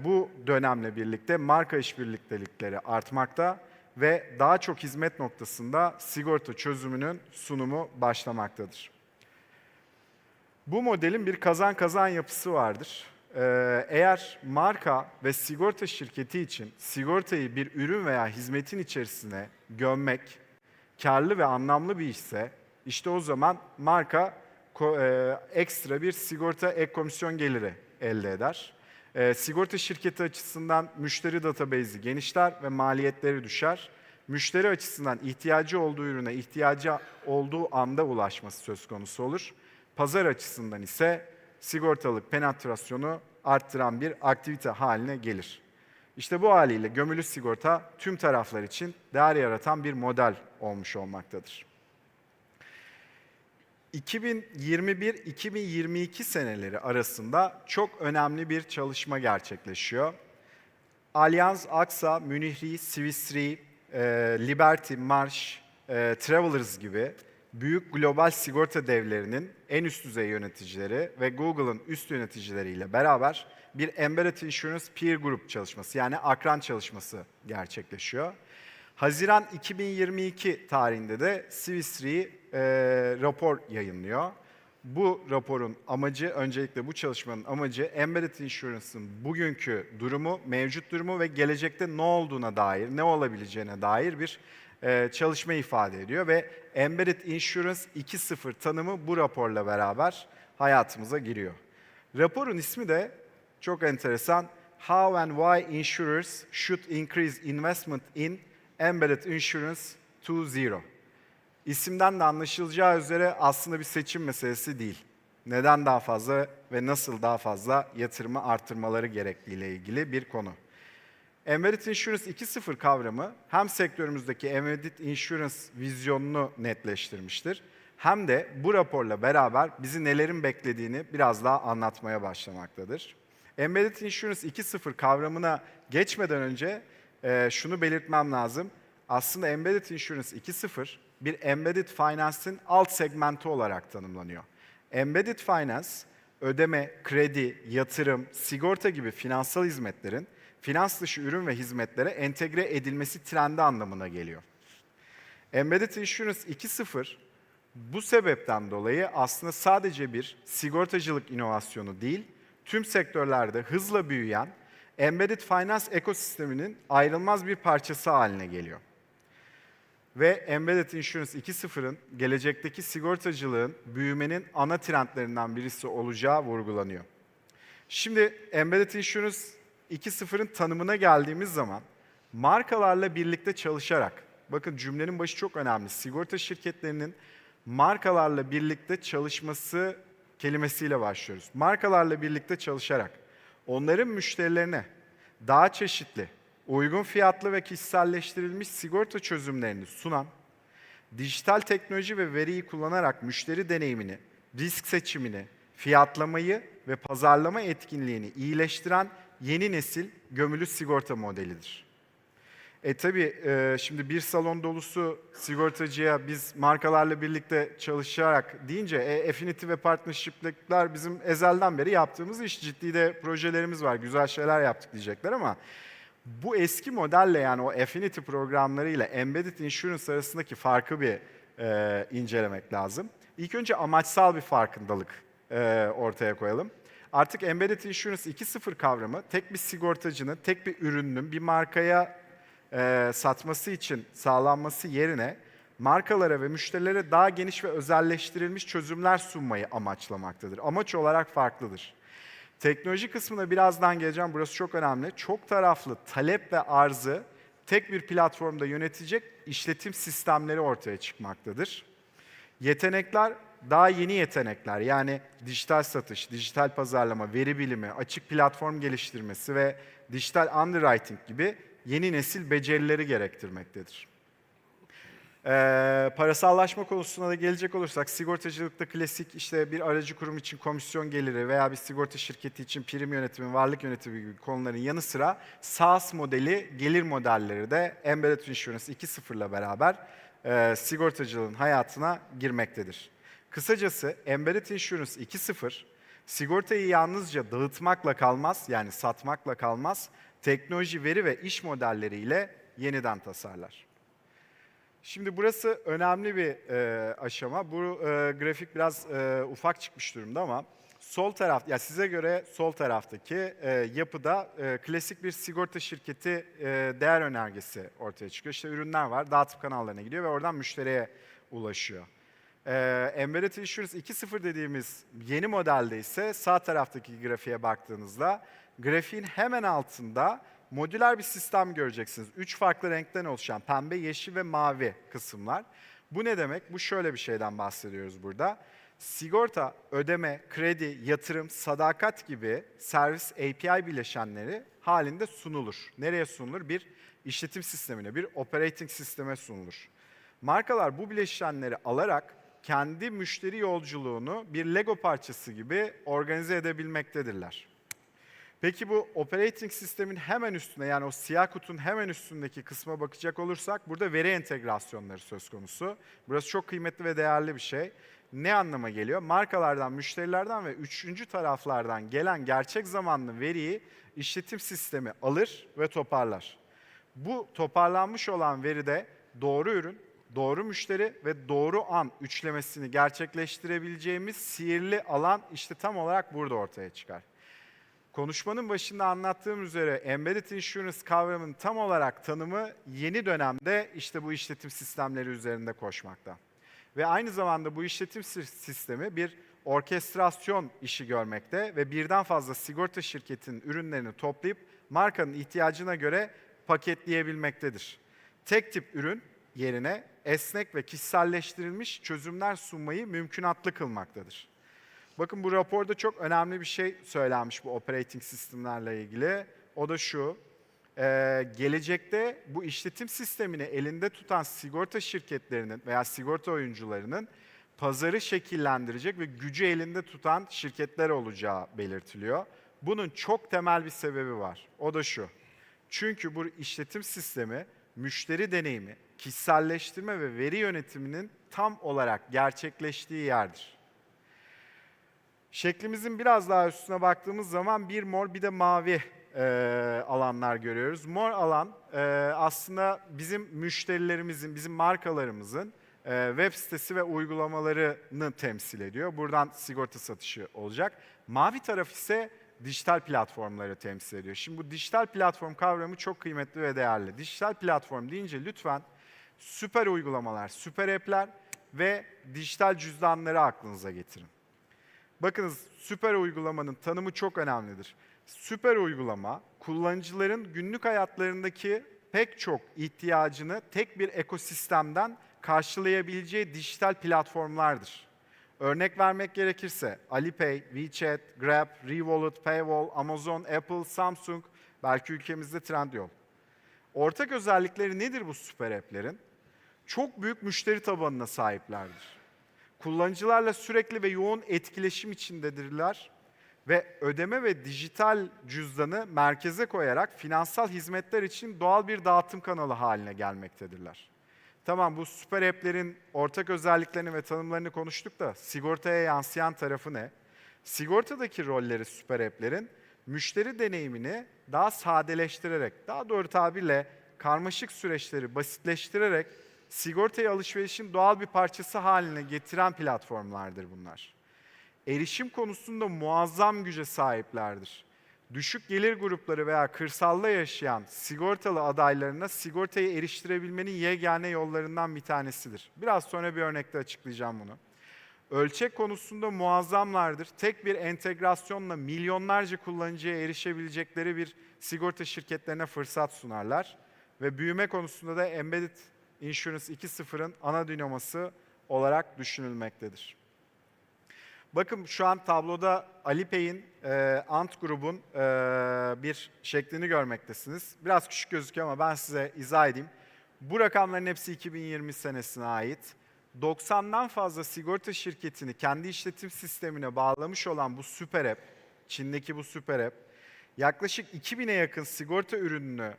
Bu dönemle birlikte marka işbirliktelikleri artmakta ve daha çok hizmet noktasında sigorta çözümünün sunumu başlamaktadır. Bu modelin bir kazan-kazan yapısı vardır. Eğer marka ve sigorta şirketi için sigortayı bir ürün veya hizmetin içerisine gömmek karlı ve anlamlı bir işse, işte o zaman marka ekstra bir sigorta ek komisyon geliri elde eder. Sigorta şirketi açısından müşteri database'i genişler ve maliyetleri düşer. Müşteri açısından ihtiyacı olduğu ürüne ihtiyacı olduğu anda ulaşması söz konusu olur. Pazar açısından ise sigortalılık penetrasyonu arttıran bir aktivite haline gelir. İşte bu haliyle gömülü sigorta tüm taraflar için değer yaratan bir model olmuş olmaktadır. 2021-2022 seneleri arasında çok önemli bir çalışma gerçekleşiyor. Allianz, AXA, Munich Re, Swiss Re, Liberty, Marsh, Travelers gibi büyük global sigorta devlerinin en üst düzey yöneticileri ve Google'ın üst yöneticileriyle beraber bir Embedded Insurance Peer Group çalışması, yani akran çalışması gerçekleşiyor. Haziran 2022 tarihinde de Swiss Re rapor yayınlıyor. Bu raporun amacı, öncelikle bu çalışmanın amacı Embedded Insurance'ın bugünkü durumu, mevcut durumu ve gelecekte ne olduğuna dair, ne olabileceğine dair bir çalışma ifade ediyor ve Embedded Insurance 2.0 tanımı bu raporla beraber hayatımıza giriyor. Raporun ismi de çok enteresan. How and Why Insurers Should Increase Investment in Embedded Insurance 2.0. İsimden de anlaşılacağı üzere aslında bir seçim meselesi değil. Neden daha fazla ve nasıl daha fazla yatırımı arttırmaları gerektiğiyle ilgili bir konu. Embedded Insurance 2.0 kavramı hem sektörümüzdeki Embedded Insurance vizyonunu netleştirmiştir, hem de bu raporla beraber bizi nelerin beklediğini biraz daha anlatmaya başlamaktadır. Embedded Insurance 2.0 kavramına geçmeden önce şunu belirtmem lazım. Aslında Embedded Insurance 2.0 bir Embedded Finance'in alt segmenti olarak tanımlanıyor. Embedded Finance, ödeme, kredi, yatırım, sigorta gibi finansal hizmetlerin finans dışı ürün ve hizmetlere entegre edilmesi trendi anlamına geliyor. Embedded Insurance 2.0 bu sebepten dolayı aslında sadece bir sigortacılık inovasyonu değil, tüm sektörlerde hızla büyüyen Embedded Finance ekosisteminin ayrılmaz bir parçası haline geliyor. Ve Embedded Insurance 2.0'ın gelecekteki sigortacılığın büyümenin ana trendlerinden birisi olacağı vurgulanıyor. Şimdi Embedded Insurance 2.0'ın tanımına geldiğimiz zaman markalarla birlikte çalışarak, bakın cümlenin başı çok önemli, sigorta şirketlerinin markalarla birlikte çalışması kelimesiyle başlıyoruz. Markalarla birlikte çalışarak onların müşterilerine daha çeşitli, uygun fiyatlı ve kişiselleştirilmiş sigorta çözümlerini sunan, dijital teknoloji ve veriyi kullanarak müşteri deneyimini, risk seçimini, fiyatlamayı ve pazarlama etkinliğini iyileştiren yeni nesil gömülü sigorta modelidir. Tabii şimdi bir salon dolusu sigortacıya biz markalarla birlikte çalışarak deyince affinity ve partnership'ler bizim ezelden beri yaptığımız iş, ciddi de projelerimiz var, güzel şeyler yaptık diyecekler ama bu eski modelle, yani o affinity programlarıyla Embedded Insurance arasındaki farkı bir incelemek lazım. İlk önce amaçsal bir farkındalık ortaya koyalım. Artık Embedded Insurance 2.0 kavramı tek bir sigortacının, tek bir ürünün bir markaya satması için sağlanması yerine markalara ve müşterilere daha geniş ve özelleştirilmiş çözümler sunmayı amaçlamaktadır. Amaç olarak farklıdır. Teknoloji kısmına birazdan geleceğim, burası çok önemli. Çok taraflı talep ve arzı tek bir platformda yönetecek işletim sistemleri ortaya çıkmaktadır. Yetenekler, daha yeni yetenekler, yani dijital satış, dijital pazarlama, veri bilimi, açık platform geliştirmesi ve dijital underwriting gibi yeni nesil becerileri gerektirmektedir. Parasallaşma konusuna da gelecek olursak, sigortacılıkta klasik işte bir aracı kurum için komisyon geliri veya bir sigorta şirketi için prim yönetimi, varlık yönetimi gibi konuların yanı sıra SaaS modeli, gelir modelleri de Embedded Insurance 2.0 ile beraber sigortacılığın hayatına girmektedir. Kısacası Embedded Insurance 2.0, sigortayı yalnızca dağıtmakla kalmaz, yani satmakla kalmaz, teknoloji, veri ve iş modelleriyle yeniden tasarlar. Şimdi burası önemli bir aşama. Bu grafik biraz ufak çıkmış durumda ama sol taraf, ya size göre sol taraftaki yapıda klasik bir sigorta şirketi değer önergesi ortaya çıkıyor. İşte ürünler var, dağıtım kanallarına gidiyor ve oradan müşteriye ulaşıyor. Embedded Insurance 2.0 dediğimiz yeni modelde ise sağ taraftaki grafiğe baktığınızda grafiğin hemen altında modüler bir sistem göreceksiniz. 3 farklı renkten oluşan pembe, yeşil ve mavi kısımlar. Bu ne demek? Bu şöyle bir şeyden bahsediyoruz burada. sigorta, ödeme, kredi, yatırım, sadakat gibi servis API bileşenleri halinde sunulur. Nereye sunulur? Bir işletim sistemine, bir operating sisteme sunulur. Markalar bu bileşenleri alarak kendi müşteri yolculuğunu bir Lego parçası gibi organize edebilmektedirler. Peki bu operating sistemin hemen üstüne, yani o siyah kutunun hemen üstündeki kısma bakacak olursak burada veri entegrasyonları söz konusu. Burası çok kıymetli ve değerli bir şey. Ne anlama geliyor? Markalardan, müşterilerden ve üçüncü taraflardan gelen gerçek zamanlı veriyi işletim sistemi alır ve toparlar. Bu toparlanmış olan veride doğru ürün, doğru müşteri ve doğru an üçlemesini gerçekleştirebileceğimiz sihirli alan işte tam olarak burada ortaya çıkar. Konuşmanın başında anlattığım üzere Embedded Insurance kavramının tam olarak tanımı yeni dönemde işte bu işletim sistemleri üzerinde koşmakta. Ve aynı zamanda bu işletim sistemi bir orkestrasyon işi görmekte ve birden fazla sigorta şirketinin ürünlerini toplayıp markanın ihtiyacına göre paketleyebilmektedir. Tek tip ürün yerine esnek ve kişiselleştirilmiş çözümler sunmayı mümkünatlı kılmaktadır. Bakın bu raporda çok önemli bir şey söylenmiş bu operating sistemlerle ilgili. O da şu, gelecekte bu işletim sistemini elinde tutan sigorta şirketlerinin veya sigorta oyuncularının pazarı şekillendirecek ve gücü elinde tutan şirketler olacağı belirtiliyor. Bunun çok temel bir sebebi var. O da şu, çünkü bu işletim sistemi müşteri deneyimi, kişiselleştirme ve veri yönetiminin tam olarak gerçekleştiği yerdir. Şeklimizin biraz daha üstüne baktığımız zaman bir mor bir de mavi alanlar görüyoruz. Mor alan aslında bizim müşterilerimizin, bizim markalarımızın web sitesi ve uygulamalarını temsil ediyor. Buradan sigorta satışı olacak. Mavi taraf ise dijital platformları temsil ediyor. Şimdi bu dijital platform kavramı çok kıymetli ve değerli. Dijital platform deyince lütfen süper uygulamalar, süper app'ler ve dijital cüzdanları aklınıza getirin. Bakınız, süper uygulamanın tanımı çok önemlidir. Süper uygulama, kullanıcıların günlük hayatlarındaki pek çok ihtiyacını tek bir ekosistemden karşılayabileceği dijital platformlardır. Örnek vermek gerekirse Alipay, WeChat, Grab, Revolut, Paywall, Amazon, Apple, Samsung, belki ülkemizde Trendyol. Ortak özellikleri nedir bu süper app'lerin? Çok büyük müşteri tabanına sahiplerdir. Kullanıcılarla sürekli ve yoğun etkileşim içindedirler ve ödeme ve dijital cüzdanı merkeze koyarak finansal hizmetler için doğal bir dağıtım kanalı haline gelmektedirler. Tamam, bu süper app'lerin ortak özelliklerini ve tanımlarını konuştuk da sigortaya yansıyan tarafı ne? Sigortadaki rolleri süper app'lerin müşteri deneyimini daha sadeleştirerek, daha doğru tabirle karmaşık süreçleri basitleştirerek sigortayı alışverişin doğal bir parçası haline getiren platformlardır bunlar. Erişim konusunda muazzam güce sahiplerdir. Düşük gelir grupları veya kırsalda yaşayan sigortalı adaylarına sigortayı eriştirebilmenin yegane yollarından bir tanesidir. Biraz sonra bir örnekte açıklayacağım bunu. Ölçek konusunda muazzamlardır. Tek bir entegrasyonla milyonlarca kullanıcıya erişebilecekleri bir sigorta şirketlerine fırsat sunarlar. Ve büyüme konusunda da Embedded Insurance 2.0'ın ana dinaması olarak düşünülmektedir. Bakın şu an tabloda Alipay'in, Ant grubun bir şeklini görmektesiniz. Biraz küçük gözüküyor ama ben size izah edeyim. Bu rakamların hepsi 2020 senesine ait. 90'dan fazla sigorta şirketini kendi işletim sistemine bağlamış olan bu süper app, Çin'deki bu süper app, yaklaşık 2000'e yakın sigorta ürününü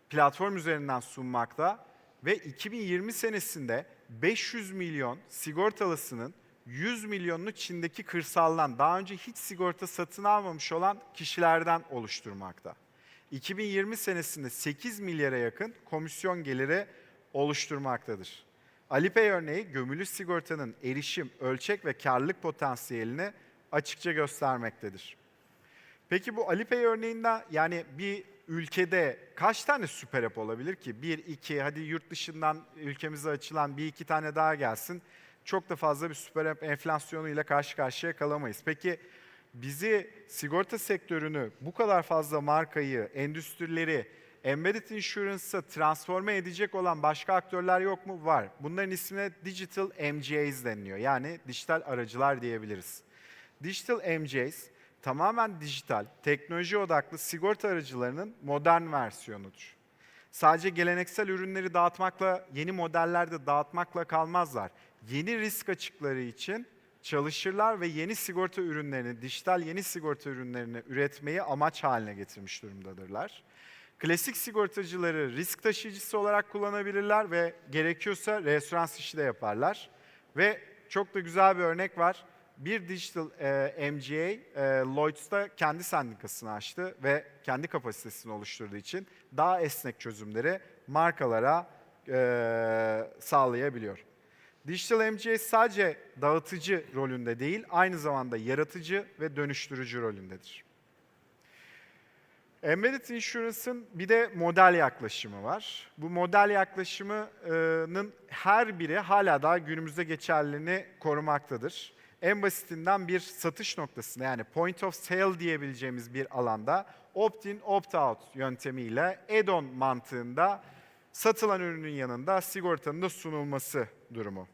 platform üzerinden sunmakta ve 2020 senesinde 500 milyon sigortalısının 100 milyonunu Çin'deki kırsaldan daha önce hiç sigorta satın almamış olan kişilerden oluşturmakta. 2020 senesinde 8 milyara yakın komisyon geliri oluşturmaktadır. Alipay örneği gömülü sigortanın erişim, ölçek ve karlılık potansiyelini açıkça göstermektedir. Peki bu Alipay örneğinden, yani bir ülkede kaç tane süper app olabilir ki? 1, 2, hadi yurt dışından ülkemize açılan 1-2 tane daha gelsin. Çok da fazla bir süper app enflasyonuyla karşı karşıya kalamayız. Peki bizi, sigorta sektörünü, bu kadar fazla markayı, endüstrileri Embedded Insurance'a transforme edecek olan başka aktörler yok mu? Var. Bunların ismine Digital MGAs deniliyor. Yani dijital aracılar diyebiliriz. Digital MGAs tamamen dijital, teknoloji odaklı sigorta aracılarının modern versiyonudur. Sadece geleneksel ürünleri dağıtmakla, yeni modellerde dağıtmakla kalmazlar. Yeni risk açıkları için çalışırlar ve yeni sigorta ürünlerini, dijital yeni sigorta ürünlerini üretmeyi amaç haline getirmiş durumdadırlar. Klasik sigortacıları risk taşıyıcısı olarak kullanabilirler ve gerekiyorsa Reinsurance işi de yaparlar. Ve çok da güzel bir örnek var. Bir Digital MGA, Lloyds'ta kendi sendikasını açtı ve kendi kapasitesini oluşturduğu için daha esnek çözümleri markalara sağlayabiliyor. Digital MGA sadece dağıtıcı rolünde değil, aynı zamanda yaratıcı ve dönüştürücü rolündedir. Embedded Insurance'ın bir de model yaklaşımı var. Bu model yaklaşımının her biri hala daha günümüzde geçerliliğini korumaktadır. En basitinden bir satış noktasında, yani point of sale diyebileceğimiz bir alanda opt-in, opt-out yöntemiyle add-on mantığında satılan ürünün yanında sigortanın da sunulması durumu.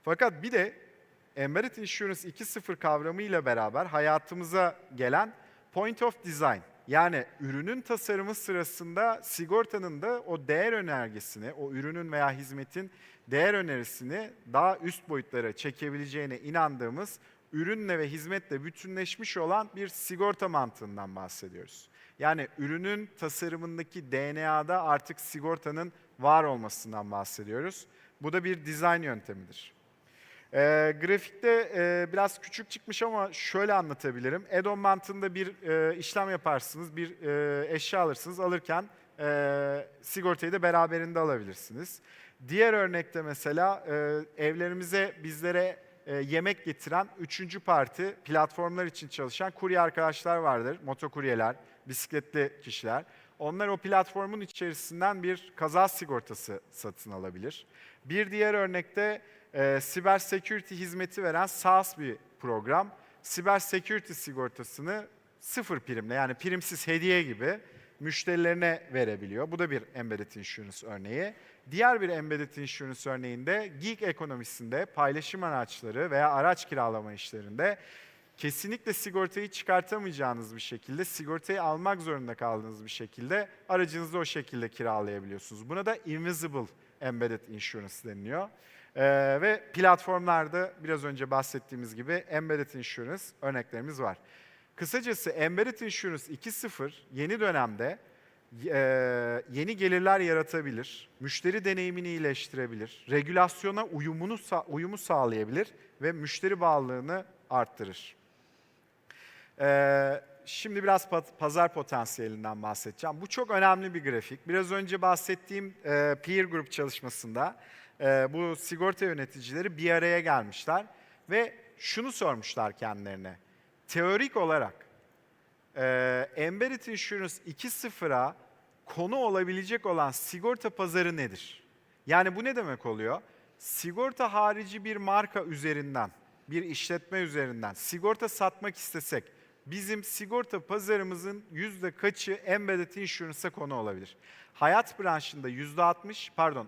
Fakat bir de Embedded Insurance 2.0 kavramıyla beraber hayatımıza gelen point of design, yani ürünün tasarımı sırasında sigortanın da o değer önergesini, o ürünün veya hizmetin değer önerisini daha üst boyutlara çekebileceğine inandığımız, ürünle ve hizmetle bütünleşmiş olan bir sigorta mantığından bahsediyoruz. Yani ürünün tasarımındaki DNA'da artık sigortanın var olmasından bahsediyoruz. Bu da bir dizayn yöntemidir. Grafikte biraz küçük çıkmış ama şöyle anlatabilirim. Add-on mantığında bir işlem yaparsınız, bir eşya alırsınız. Alırken sigortayı da beraberinde alabilirsiniz. Diğer örnekte mesela evlerimize bizlere yemek getiren üçüncü parti platformlar için çalışan kurye arkadaşlar vardır. Motokuryeler, bisikletli kişiler. Onlar o platformun içerisinden bir kaza sigortası satın alabilir. Bir diğer örnekte siber security hizmeti veren SaaS bir program, siber security sigortasını sıfır primle, yani primsiz hediye gibi müşterilerine verebiliyor. Bu da bir embedded insurance örneği. Diğer bir embedded insurance örneğinde gig ekonomisinde paylaşım araçları veya araç kiralama işlerinde kesinlikle sigortayı çıkartamayacağınız bir şekilde, sigortayı almak zorunda kaldığınız bir şekilde aracınızı o şekilde kiralayabiliyorsunuz. Buna da invisible embedded insurance deniliyor. Ve platformlarda biraz önce bahsettiğimiz gibi embedded insurance örneklerimiz var. Kısacası embedded insurance 2.0 yeni dönemde yeni gelirler yaratabilir, müşteri deneyimini iyileştirebilir, regülasyona uyumu sağlayabilir ve müşteri bağlılığını arttırır. Şimdi biraz pazar potansiyelinden bahsedeceğim. Bu çok önemli bir grafik. Biraz önce bahsettiğim peer group çalışmasında bu sigorta yöneticileri bir araya gelmişler ve şunu sormuşlar kendilerine. Teorik olarak Embedded Insurance 2.0'a konu olabilecek olan sigorta pazarı nedir? Yani bu ne demek oluyor? Sigorta harici bir marka üzerinden, bir işletme üzerinden sigorta satmak istesek, bizim sigorta pazarımızın kaçı Embedded Insurance'a konu olabilir? Hayat branşında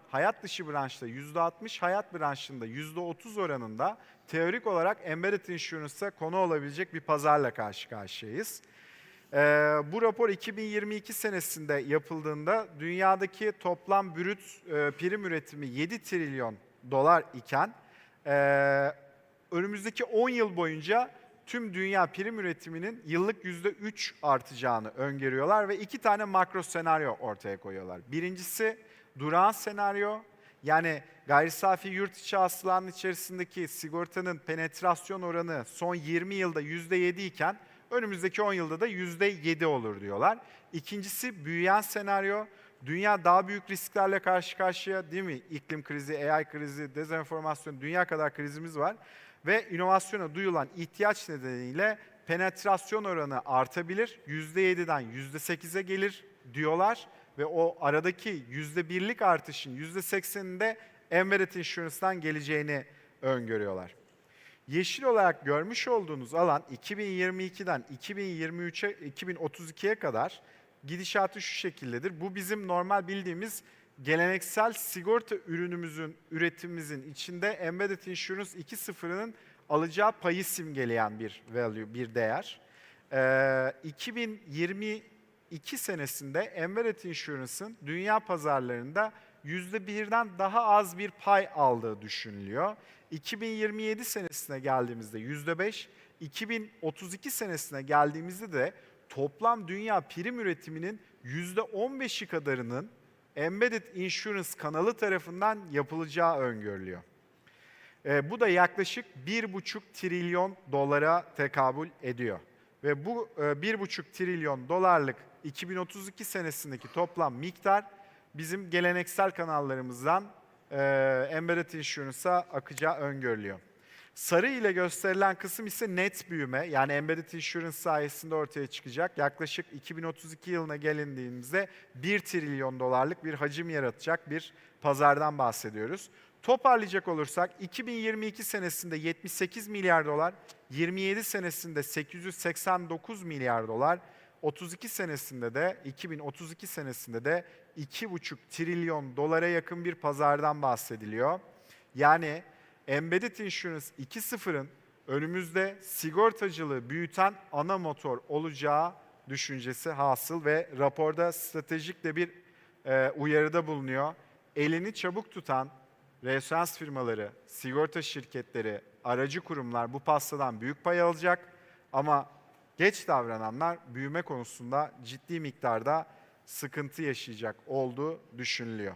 hayat dışı branşta %60, hayat branşında %30 oranında teorik olarak Embedded Insurance'a konu olabilecek bir pazarla karşı karşıyayız. Bu rapor 2022 senesinde yapıldığında dünyadaki toplam brüt prim üretimi 7 trilyon dolar iken önümüzdeki 10 yıl boyunca tüm dünya prim üretiminin yıllık %3 artacağını öngörüyorlar ve 2 tane makro senaryo ortaya koyuyorlar. Birincisi durağan senaryo, yani gayri safi yurt içi hasılanın içerisindeki sigortanın penetrasyon oranı son 20 yılda %7 iken önümüzdeki 10 yılda da %7 olur diyorlar. İkincisi büyüyen senaryo. Dünya daha büyük risklerle karşı karşıya, değil mi? İklim krizi, AI krizi, dezenformasyon, dünya kadar krizimiz var. Ve inovasyona duyulan ihtiyaç nedeniyle penetrasyon oranı artabilir. %7'den %8'e gelir diyorlar. Ve o aradaki %1'lik artışın %80'inde Embedded Insurance'dan geleceğini öngörüyorlar. Yeşil olarak görmüş olduğunuz alan 2022'den 2032'ye kadar gidişatı şu şekildedir. Bu bizim normal bildiğimiz geleneksel sigorta ürünümüzün, üretimimizin içinde Embedded Insurance 2.0'ın alacağı payı simgeleyen bir value, bir değer. 2022 senesinde Embedded Insurance'ın dünya pazarlarında %1'den daha az bir pay aldığı düşünülüyor. 2027 senesine geldiğimizde %5, 2032 senesine geldiğimizde de toplam dünya prim üretiminin %15'i kadarının Embedded Insurance kanalı tarafından yapılacağı öngörülüyor. Bu da yaklaşık 1,5 trilyon dolara tekabül ediyor. Ve bu 1,5 trilyon dolarlık 2032 senesindeki toplam miktar bizim geleneksel kanallarımızdan Embedded Insurance'a akacağı öngörülüyor. Sarı ile gösterilen kısım ise net büyüme, yani Embedded Insurance sayesinde ortaya çıkacak. Yaklaşık 2032 yılına gelindiğimizde 1 trilyon dolarlık bir hacim yaratacak bir pazardan bahsediyoruz. Toparlayacak olursak 2022 senesinde 78 milyar dolar, 27 senesinde 889 milyar dolar, 2032 senesinde de 2,5 trilyon dolara yakın bir pazardan bahsediliyor. Yani Embedded Insurance 2.0'ın önümüzde sigortacılığı büyüten ana motor olacağı düşüncesi hasıl ve raporda stratejik de bir uyarıda bulunuyor. Elini çabuk tutan reinsurance firmaları, sigorta şirketleri, aracı kurumlar bu pastadan büyük pay alacak ama geç davrananlar büyüme konusunda ciddi miktarda sıkıntı yaşayacak olduğu düşünülüyor.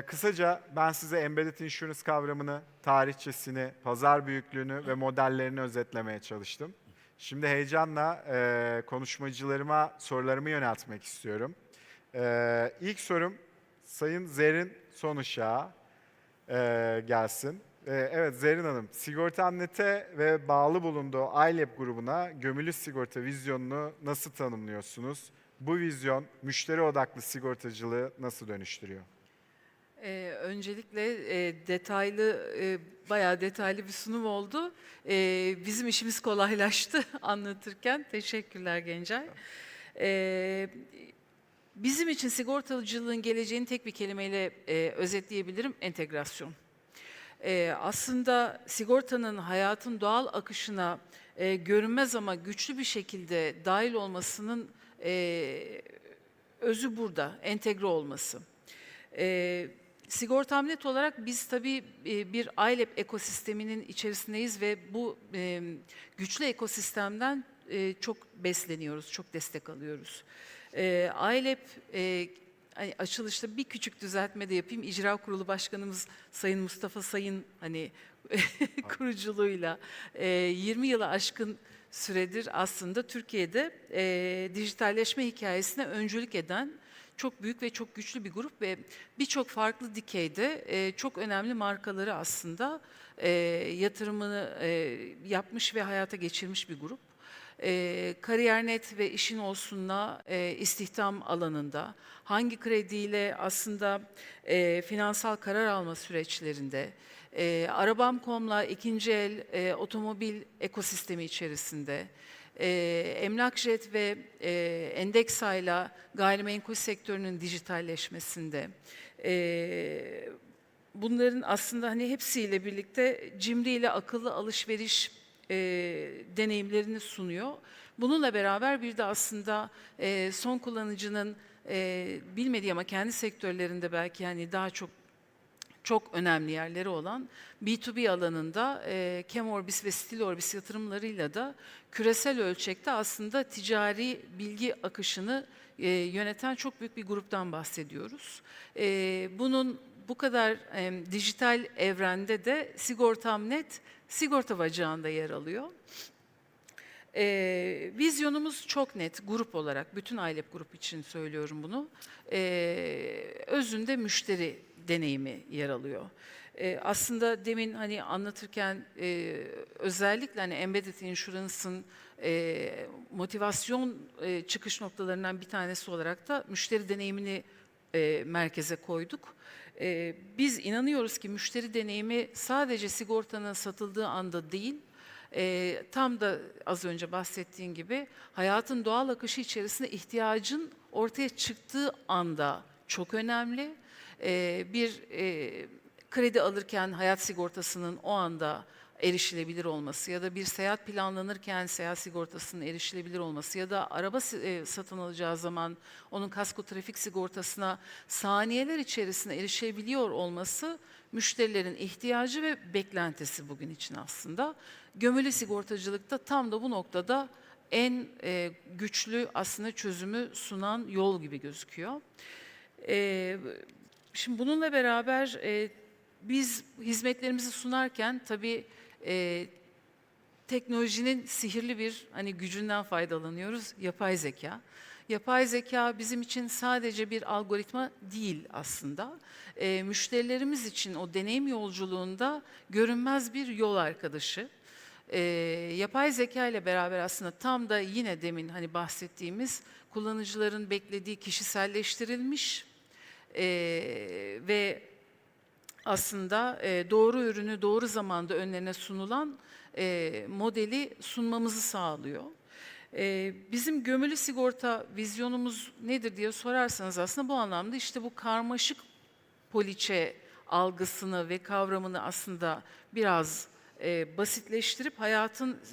Kısaca ben size Embedded Insurance kavramını, tarihçesini, pazar büyüklüğünü ve modellerini özetlemeye çalıştım. Şimdi heyecanla konuşmacılarıma sorularımı yöneltmek istiyorum. İlk sorum Sayın Zerrin Sonuşak'a gelsin. Evet Zerrin Hanım, Sigorta.net'e ve bağlı bulunduğu iLab grubuna gömülü sigorta vizyonunu nasıl tanımlıyorsunuz? Bu vizyon müşteri odaklı sigortacılığı nasıl dönüştürüyor? Öncelikle bayağı detaylı bir sunum oldu. Bizim işimiz kolaylaştı anlatırken. Teşekkürler Gencay. Bizim için sigortacılığın geleceğini tek bir kelimeyle özetleyebilirim: entegrasyon. Aslında sigortanın hayatın doğal akışına görünmez ama güçlü bir şekilde dahil olmasının özü burada, entegre olması. Sigorta.net olarak biz tabii bir iLab ekosisteminin içerisindeyiz ve bu güçlü ekosistemden çok besleniyoruz, çok destek alıyoruz. iLab açılışta bir küçük düzeltme de yapayım. İcra Kurulu Başkanımız Sayın Mustafa Sayın kuruculuğuyla 20 yılı aşkın süredir aslında Türkiye'de dijitalleşme hikayesine öncülük eden çok büyük ve çok güçlü bir grup ve birçok farklı dikeyde çok önemli markaları aslında yatırımını yapmış ve hayata geçirmiş bir grup. Kariyer.net ve İşin Olsun'la istihdam alanında, hangi krediyle aslında finansal karar alma süreçlerinde, Arabam.com'la ikinci el otomobil ekosistemi içerisinde, Emlakjet ve Endeksa'yla gayrimenkul sektörünün dijitalleşmesinde, bunların aslında hepsiyle birlikte cimriyle akıllı alışveriş deneyimlerini sunuyor. Bununla beraber bir de aslında son kullanıcının bilmediği ama kendi sektörlerinde belki daha çok önemli yerleri olan B2B alanında Chemorbis ve Stilorbis yatırımlarıyla da küresel ölçekte aslında ticari bilgi akışını yöneten çok büyük bir gruptan bahsediyoruz. Bunun bu kadar dijital evrende de Sigorta.net sigorta bacağında yer alıyor. Vizyonumuz çok net grup olarak, bütün iLab grup için söylüyorum bunu. Özünde müşteri deneyimi yer alıyor. Aslında demin anlatırken özellikle Embedded Insurance'ın motivasyon çıkış noktalarından bir tanesi olarak da müşteri deneyimini merkeze koyduk. Biz inanıyoruz ki müşteri deneyimi sadece sigortanın satıldığı anda değil, Tam da az önce bahsettiğin gibi hayatın doğal akışı içerisinde ihtiyacın ortaya çıktığı anda çok önemli. Bir kredi alırken hayat sigortasının o anda erişilebilir olması ya da bir seyahat planlanırken seyahat sigortasının erişilebilir olması ya da araba satın alacağı zaman onun kasko trafik sigortasına saniyeler içerisinde erişebiliyor olması müşterilerin ihtiyacı ve beklentisi bugün için aslında. Gömülü sigortacılıkta tam da bu noktada en güçlü aslında çözümü sunan yol gibi gözüküyor. Şimdi bununla beraber biz hizmetlerimizi sunarken tabii teknolojinin sihirli bir hani gücünden faydalanıyoruz. Yapay zeka. Yapay zeka bizim için sadece bir algoritma değil aslında. Müşterilerimiz için o deneyim yolculuğunda görünmez bir yol arkadaşı. Yapay zeka ile beraber aslında tam da yine demin hani bahsettiğimiz kullanıcıların beklediği kişiselleştirilmiş ve aslında doğru ürünü doğru zamanda önlerine sunulan modeli sunmamızı sağlıyor. Bizim gömülü sigorta vizyonumuz nedir diye sorarsanız aslında bu anlamda işte bu karmaşık poliçe algısını ve kavramını aslında biraz basitleştirip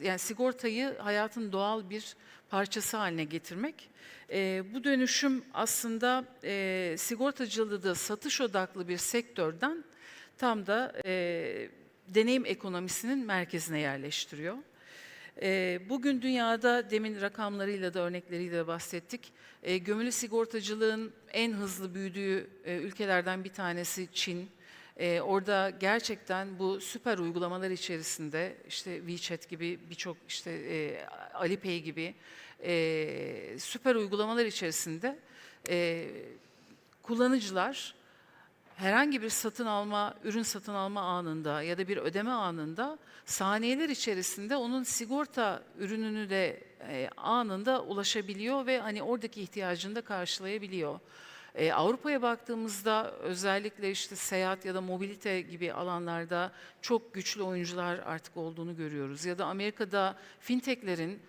yani sigortayı hayatın doğal bir parçası haline getirmek. Bu dönüşüm aslında sigortacılığı da satış odaklı bir sektörden tam da deneyim ekonomisinin merkezine yerleştiriyor. Bugün dünyada demin rakamlarıyla da örnekleriyle de bahsettik. Gömülü sigortacılığın en hızlı büyüdüğü ülkelerden bir tanesi Çin. Orada gerçekten bu süper uygulamalar içerisinde işte WeChat gibi birçok işte Alipay gibi süper uygulamalar içerisinde kullanıcılar herhangi bir ürün satın alma anında ya da bir ödeme anında saniyeler içerisinde onun sigorta ürününü de anında ulaşabiliyor ve hani oradaki ihtiyacını da karşılayabiliyor. Avrupa'ya baktığımızda özellikle işte seyahat ya da mobilite gibi alanlarda çok güçlü oyuncular artık olduğunu görüyoruz. Ya da Amerika'da fintechlerin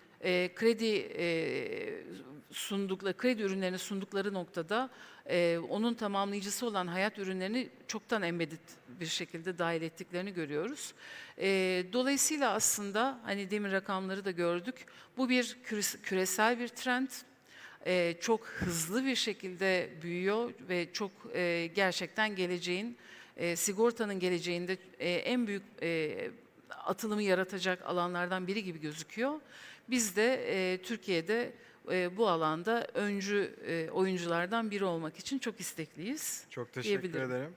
kredi ürünlerini sundukları noktada onun tamamlayıcısı olan hayat ürünlerini çoktan embedded bir şekilde dahil ettiklerini görüyoruz. Dolayısıyla aslında hani demin rakamları da gördük. Bu bir küresel bir trend. Çok hızlı bir şekilde büyüyor ve çok gerçekten sigortanın geleceğinde en büyük atılımı yaratacak alanlardan biri gibi gözüküyor. Biz de Türkiye'de bu alanda öncü oyunculardan biri olmak için çok istekliyiz. Çok teşekkür ederim.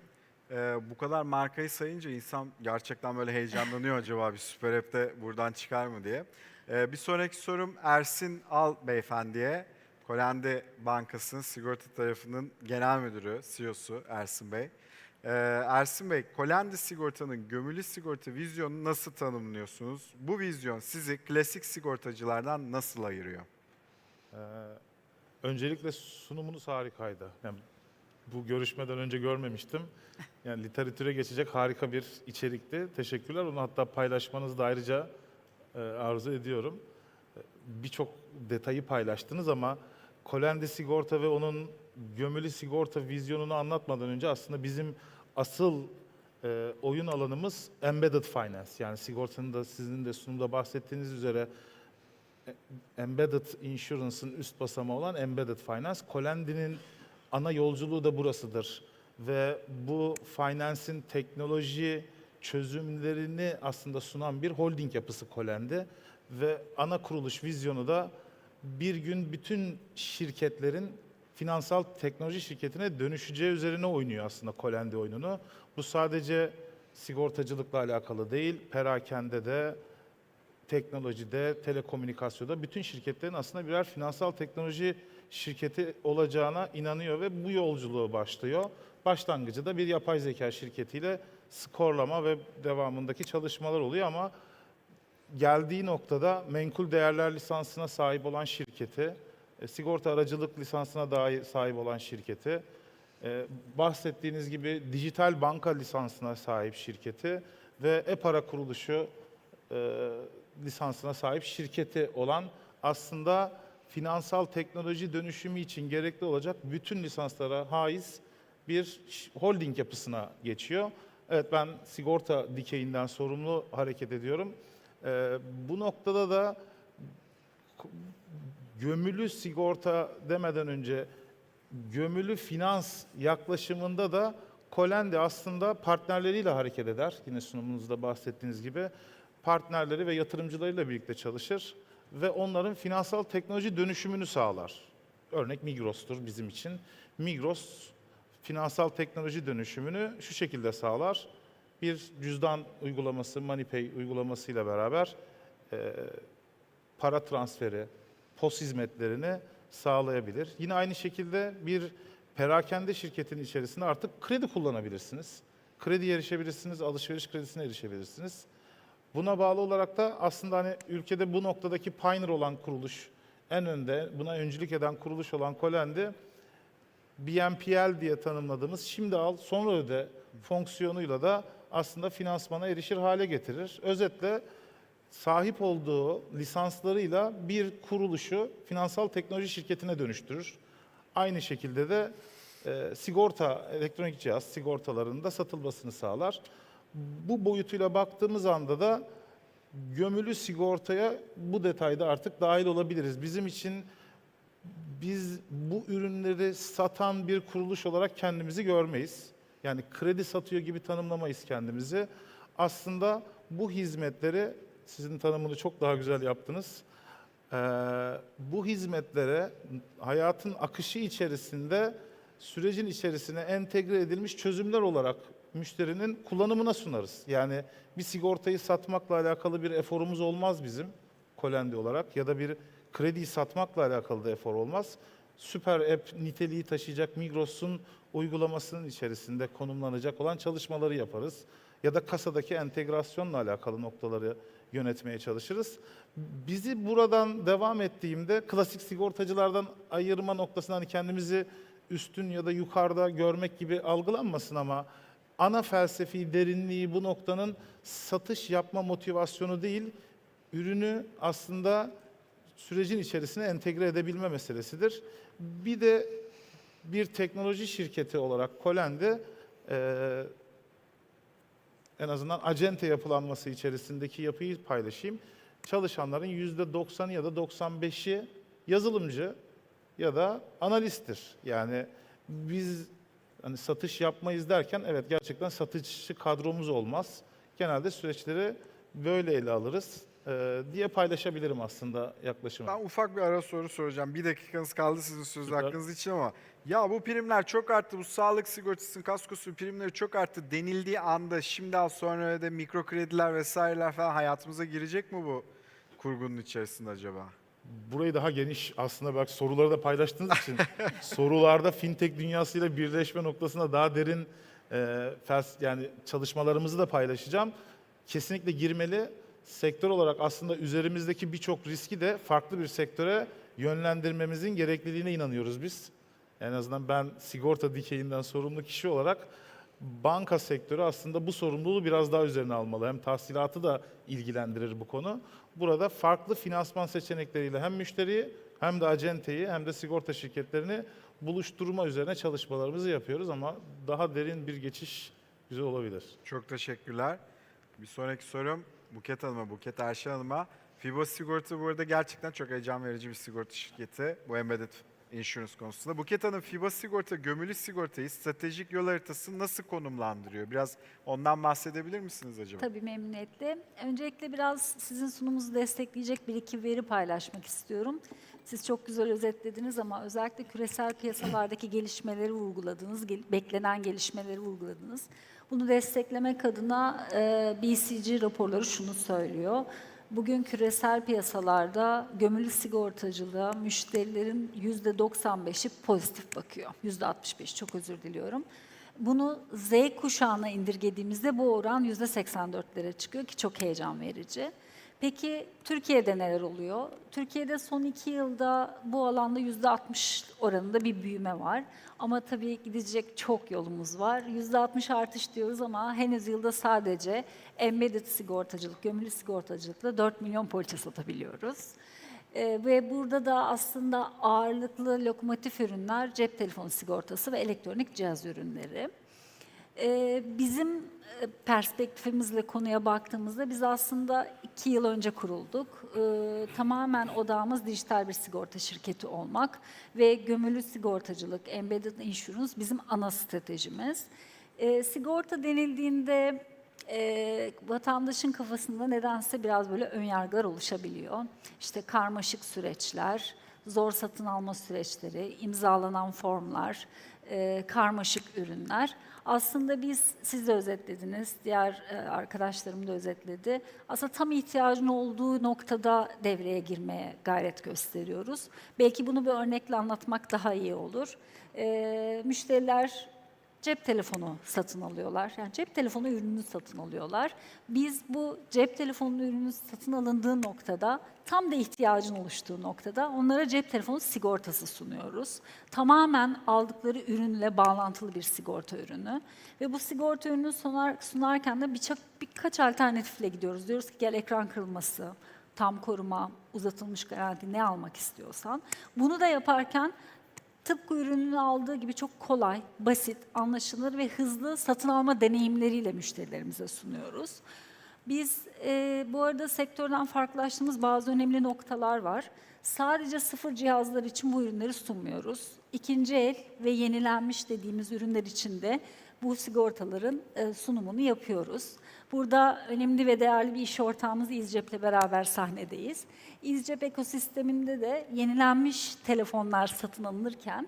Bu kadar markayı sayınca insan gerçekten böyle heyecanlanıyor acaba bir süper app de buradan çıkar mı diye. Bir sonraki sorum Ersin Al Beyefendi'ye. Kolendi Bankası'nın sigorta tarafının genel müdürü, CEO'su Ersin Bey. Ersin Bey, Kolendi Sigorta'nın gömülü sigorta vizyonunu nasıl tanımlıyorsunuz? Bu vizyon sizi klasik sigortacılardan nasıl ayırıyor? Öncelikle sunumunuz harikaydı. Yani bu görüşmeden önce görmemiştim. Yani literatüre geçecek harika bir içerikti. Teşekkürler. Onu hatta paylaşmanızı da ayrıca arzu ediyorum. Birçok detayı paylaştınız ama Kolendi Sigorta ve onun gömülü sigorta vizyonunu anlatmadan önce aslında bizim asıl oyun alanımız embedded finance. Yani sigortanın da sizin de sunumda bahsettiğiniz üzere embedded insurance'ın üst basamağı olan embedded finance. Kolendi'nin ana yolculuğu da burasıdır. Ve bu finance'in teknoloji çözümlerini aslında sunan bir holding yapısı Kolendi. Ve ana kuruluş vizyonu da bir gün bütün şirketlerin finansal teknoloji şirketine dönüşeceği üzerine oynuyor aslında Kolendi oyununu. Bu sadece sigortacılıkla alakalı değil, perakende de, teknolojide, telekomünikasyonda bütün şirketlerin aslında birer finansal teknoloji şirketi olacağına inanıyor ve bu yolculuğa başlıyor. Başlangıcı da bir yapay zeka şirketiyle skorlama ve devamındaki çalışmalar oluyor ama geldiği noktada menkul değerler lisansına sahip olan şirketi, sigorta aracılık lisansına sahip olan şirketi, bahsettiğiniz gibi dijital banka lisansına sahip şirketi ve e-para kuruluşu lisansına sahip şirketi olan, aslında finansal teknoloji dönüşümü için gerekli olacak bütün lisanslara haiz bir holding yapısına geçiyor. Evet, ben sigorta dikeyinden sorumlu hareket ediyorum. Bu noktada da gömülü sigorta demeden önce gömülü finans yaklaşımında da Colendi aslında partnerleriyle hareket eder. Yine sunumunuzda bahsettiğiniz gibi partnerleri ve yatırımcılarıyla birlikte çalışır ve onların finansal teknoloji dönüşümünü sağlar. Örnek Migros'tur bizim için. Migros finansal teknoloji dönüşümünü şu şekilde sağlar. Bir cüzdan uygulaması, MoneyPay uygulamasıyla beraber para transferi, POS hizmetlerini sağlayabilir. Yine aynı şekilde bir perakende şirketin içerisinde artık kredi kullanabilirsiniz. Krediye erişebilirsiniz, alışveriş kredisine erişebilirsiniz. Buna bağlı olarak da aslında hani ülkede bu noktadaki pioneer olan kuruluş, en önde buna öncülük eden kuruluş olan Colendi, BNPL diye tanımladığımız şimdi al sonra öde fonksiyonuyla da aslında finansmana erişir hale getirir. Özetle sahip olduğu lisanslarıyla bir kuruluşu finansal teknoloji şirketine dönüştürür. Aynı şekilde de sigorta, elektronik cihaz sigortalarının da satılmasını sağlar. Bu boyutuyla baktığımız anda da gömülü sigortaya bu detayda artık dahil olabiliriz. Bizim için biz bu ürünleri satan bir kuruluş olarak kendimizi görmeyiz. Yani kredi satıyor gibi tanımlamayız kendimizi. Aslında bu hizmetleri, sizin tanımını çok daha güzel yaptınız. Bu hizmetlere hayatın akışı içerisinde, sürecin içerisine entegre edilmiş çözümler olarak müşterinin kullanımına sunarız. Yani bir sigortayı satmakla alakalı bir eforumuz olmaz bizim Colendi olarak ya da bir krediyi satmakla alakalı da efor olmaz. Süper app niteliği taşıyacak Migros'un uygulamasının içerisinde konumlanacak olan çalışmaları yaparız. Ya da kasadaki entegrasyonla alakalı noktaları yönetmeye çalışırız. Bizi buradan devam ettiğimde klasik sigortacılardan ayırma noktasında hani kendimizi üstün ya da yukarıda görmek gibi algılanmasın ama ana felsefi derinliği bu noktanın satış yapma motivasyonu değil, ürünü aslında sürecin içerisine entegre edebilme meselesidir. Bir de bir teknoloji şirketi olarak Colendi en azından acente yapılanması içerisindeki yapıyı paylaşayım. Çalışanların %90'ı ya da 95'i yazılımcı ya da analisttir. Yani biz hani satış yapmayız derken evet gerçekten satıcı kadromuz olmaz. Genelde süreçleri böyle ele alırız diye paylaşabilirim aslında yaklaşımı. Ben ufak bir ara soru soracağım. Bir dakikanız kaldı sizin söz hakkınız için ama ya bu primler çok arttı, bu sağlık sigortasının kaskosu primleri çok arttı denildiği anda şimdi az sonra da mikro krediler vesaireler falan hayatımıza girecek mi bu kurgunun içerisinde acaba? Burayı daha geniş aslında bak soruları da paylaştığınız için sorularda fintech dünyasıyla birleşme noktasına daha derin yani çalışmalarımızı da paylaşacağım. Kesinlikle girmeli. Sektör olarak aslında üzerimizdeki birçok riski de farklı bir sektöre yönlendirmemizin gerekliliğine inanıyoruz biz. En azından ben sigorta dikeyinden sorumlu kişi olarak banka sektörü aslında bu sorumluluğu biraz daha üzerine almalı. Hem tahsilatı da ilgilendirir bu konu. Burada farklı finansman seçenekleriyle hem müşteriyi hem de acenteyi hem de sigorta şirketlerini buluşturma üzerine çalışmalarımızı yapıyoruz ama daha derin bir geçiş güzel olabilir. Çok teşekkürler. Bir sonraki sorum Buket Hanım'a, Buket Erşen Hanım'a. Fibo Sigorta bu arada gerçekten çok heyecan verici bir sigorta şirketi bu embedded insurance konusunda. Buket Hanım, Fibo Sigorta gömülü sigortayı stratejik yol haritası nasıl konumlandırıyor? Biraz ondan bahsedebilir misiniz acaba? Tabii memnuniyetle. Öncelikle biraz sizin sunumunuzu destekleyecek bir iki veri paylaşmak istiyorum. Siz çok güzel özetlediniz ama özellikle küresel piyasalardaki gelişmeleri vurguladınız, beklenen gelişmeleri vurguladınız. Bunu desteklemek adına BCG raporları şunu söylüyor. Bugün küresel piyasalarda gömülü sigortacılığa müşterilerin %95'i pozitif bakıyor. %65, çok özür diliyorum. Bunu Z kuşağına indirgediğimizde bu oran %84'lere çıkıyor ki çok heyecan verici. Peki Türkiye'de neler oluyor? Türkiye'de son 2 yılda bu alanda %60 oranında bir büyüme var. Ama tabii gidecek çok yolumuz var. %60 artış diyoruz ama henüz yılda sadece embedded sigortacılık, gömülü sigortacılıkla 4 milyon poliçe satabiliyoruz. Ve burada da aslında ağırlıklı lokomotif ürünler, cep telefonu sigortası ve elektronik cihaz ürünleri. Bizim perspektifimizle konuya baktığımızda biz aslında 2 yıl önce kurulduk. Tamamen odağımız dijital bir sigorta şirketi olmak ve gömülü sigortacılık, embedded insurance bizim ana stratejimiz. Sigorta denildiğinde vatandaşın kafasında nedense biraz böyle önyargılar oluşabiliyor. İşte karmaşık süreçler, zor satın alma süreçleri, imzalanan formlar, karmaşık ürünler. Aslında siz de özetlediniz, diğer arkadaşlarım da özetledi. Aslında tam ihtiyacın olduğu noktada devreye girmeye gayret gösteriyoruz. Belki bunu bir örnekle anlatmak daha iyi olur. Müşteriler cep telefonu satın alıyorlar. Yani cep telefonu ürünü satın alıyorlar. Biz bu cep telefonu ürünü satın alındığı noktada, tam da ihtiyacın oluştuğu noktada onlara cep telefonu sigortası sunuyoruz. Tamamen aldıkları ürünle bağlantılı bir sigorta ürünü. Ve bu sigorta ürünü sunarken de birkaç alternatifle gidiyoruz. Diyoruz ki gel ekran kırılması, tam koruma, uzatılmış garanti ne almak istiyorsan. Bunu da yaparken tıpkı ürünün aldığı gibi çok kolay, basit, anlaşılır ve hızlı satın alma deneyimleriyle müşterilerimize sunuyoruz. Biz bu arada sektörden farklılaştığımız bazı önemli noktalar var. Sadece sıfır cihazlar için bu ürünleri sunmuyoruz. İkinci el ve yenilenmiş dediğimiz ürünler için de bu sigortaların sunumunu yapıyoruz. Burada önemli ve değerli bir iş ortağımız İzcep'le beraber sahnedeyiz. İzcep ekosisteminde de yenilenmiş telefonlar satın alınırken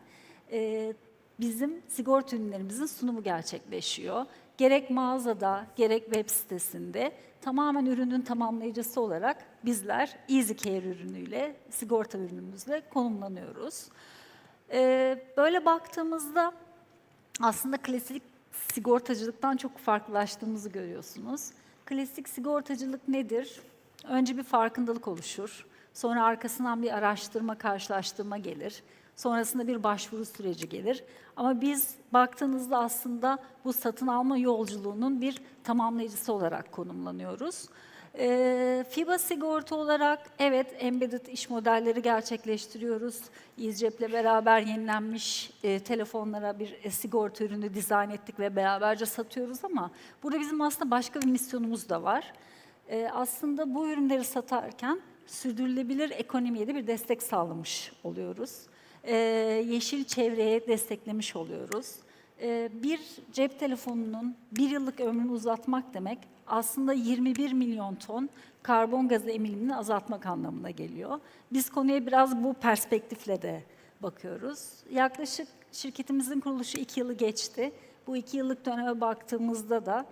bizim sigorta ürünlerimizin sunumu gerçekleşiyor. Gerek mağazada, gerek web sitesinde tamamen ürünün tamamlayıcısı olarak bizler EasyCare ürünüyle, sigorta ürünümüzle konumlanıyoruz. Böyle baktığımızda aslında klasik sigortacılıktan çok farklılaştığımızı görüyorsunuz. Klasik sigortacılık nedir? Önce bir farkındalık oluşur. Sonra arkasından bir araştırma, karşılaştırma gelir. Sonrasında bir başvuru süreci gelir. Ama biz baktığınızda aslında bu satın alma yolculuğunun bir tamamlayıcısı olarak konumlanıyoruz. FİBA sigorta olarak evet embedded iş modelleri gerçekleştiriyoruz. İzcep'le beraber yenilenmiş telefonlara bir sigorta ürünü dizayn ettik ve beraberce satıyoruz ama burada bizim aslında başka bir misyonumuz da var. Aslında bu ürünleri satarken sürdürülebilir ekonomiye de bir destek sağlamış oluyoruz. Yeşil çevreye desteklemiş oluyoruz. Bir cep telefonunun 1 yıllık ömrünü uzatmak demek aslında 21 milyon ton karbon gazı emilimini azaltmak anlamına geliyor. Biz konuya biraz bu perspektifle de bakıyoruz. Yaklaşık şirketimizin kuruluşu 2 yılı geçti. Bu 2 yıllık döneme baktığımızda da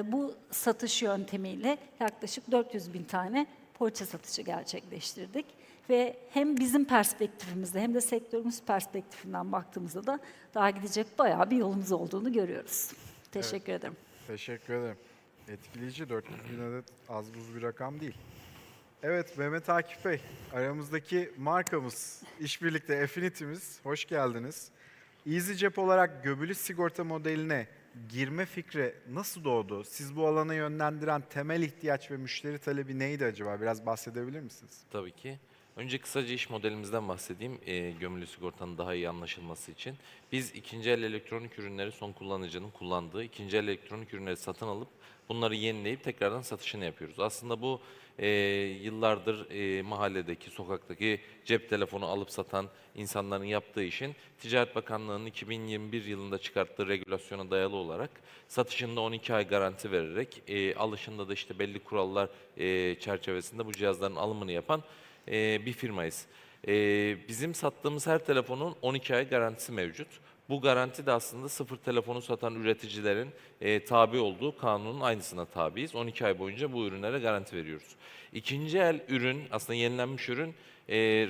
bu satış yöntemiyle yaklaşık 400 bin tane poliçe satışı gerçekleştirdik. Ve hem bizim perspektifimizde hem de sektörümüz perspektifinden baktığımızda da daha gidecek bayağı bir yolumuz olduğunu görüyoruz. Teşekkür ederim. Teşekkür ederim. Etkileyici, 400 bin adet az buz bir rakam değil. Evet, Mehmet Akif Bey, aramızdaki markamız, işbirlikte Affinity'miz, hoş geldiniz. EasyCep olarak gömülü sigorta modeline girme fikri nasıl doğdu? Siz bu alana yönlendiren temel ihtiyaç ve müşteri talebi neydi acaba? Biraz bahsedebilir misiniz? Tabii ki. Önce kısaca iş modelimizden bahsedeyim, gömülü sigortanın daha iyi anlaşılması için. Biz ikinci el elektronik ürünleri son kullanıcının kullandığı ikinci el elektronik ürünleri satın alıp bunları yenileyip tekrardan satışını yapıyoruz. Aslında bu yıllardır mahalledeki, sokaktaki cep telefonu alıp satan insanların yaptığı işin Ticaret Bakanlığı'nın 2021 yılında çıkarttığı regülasyona dayalı olarak satışında 12 ay garanti vererek alışında da işte belli kurallar çerçevesinde bu cihazların alımını yapan bir firmayız. Bizim sattığımız her telefonun 12 ay garantisi mevcut. Bu garanti de aslında sıfır telefonu satan üreticilerin tabi olduğu kanunun aynısına tabiiz. 12 ay boyunca bu ürünlere garanti veriyoruz. İkinci el ürün, aslında yenilenmiş ürün,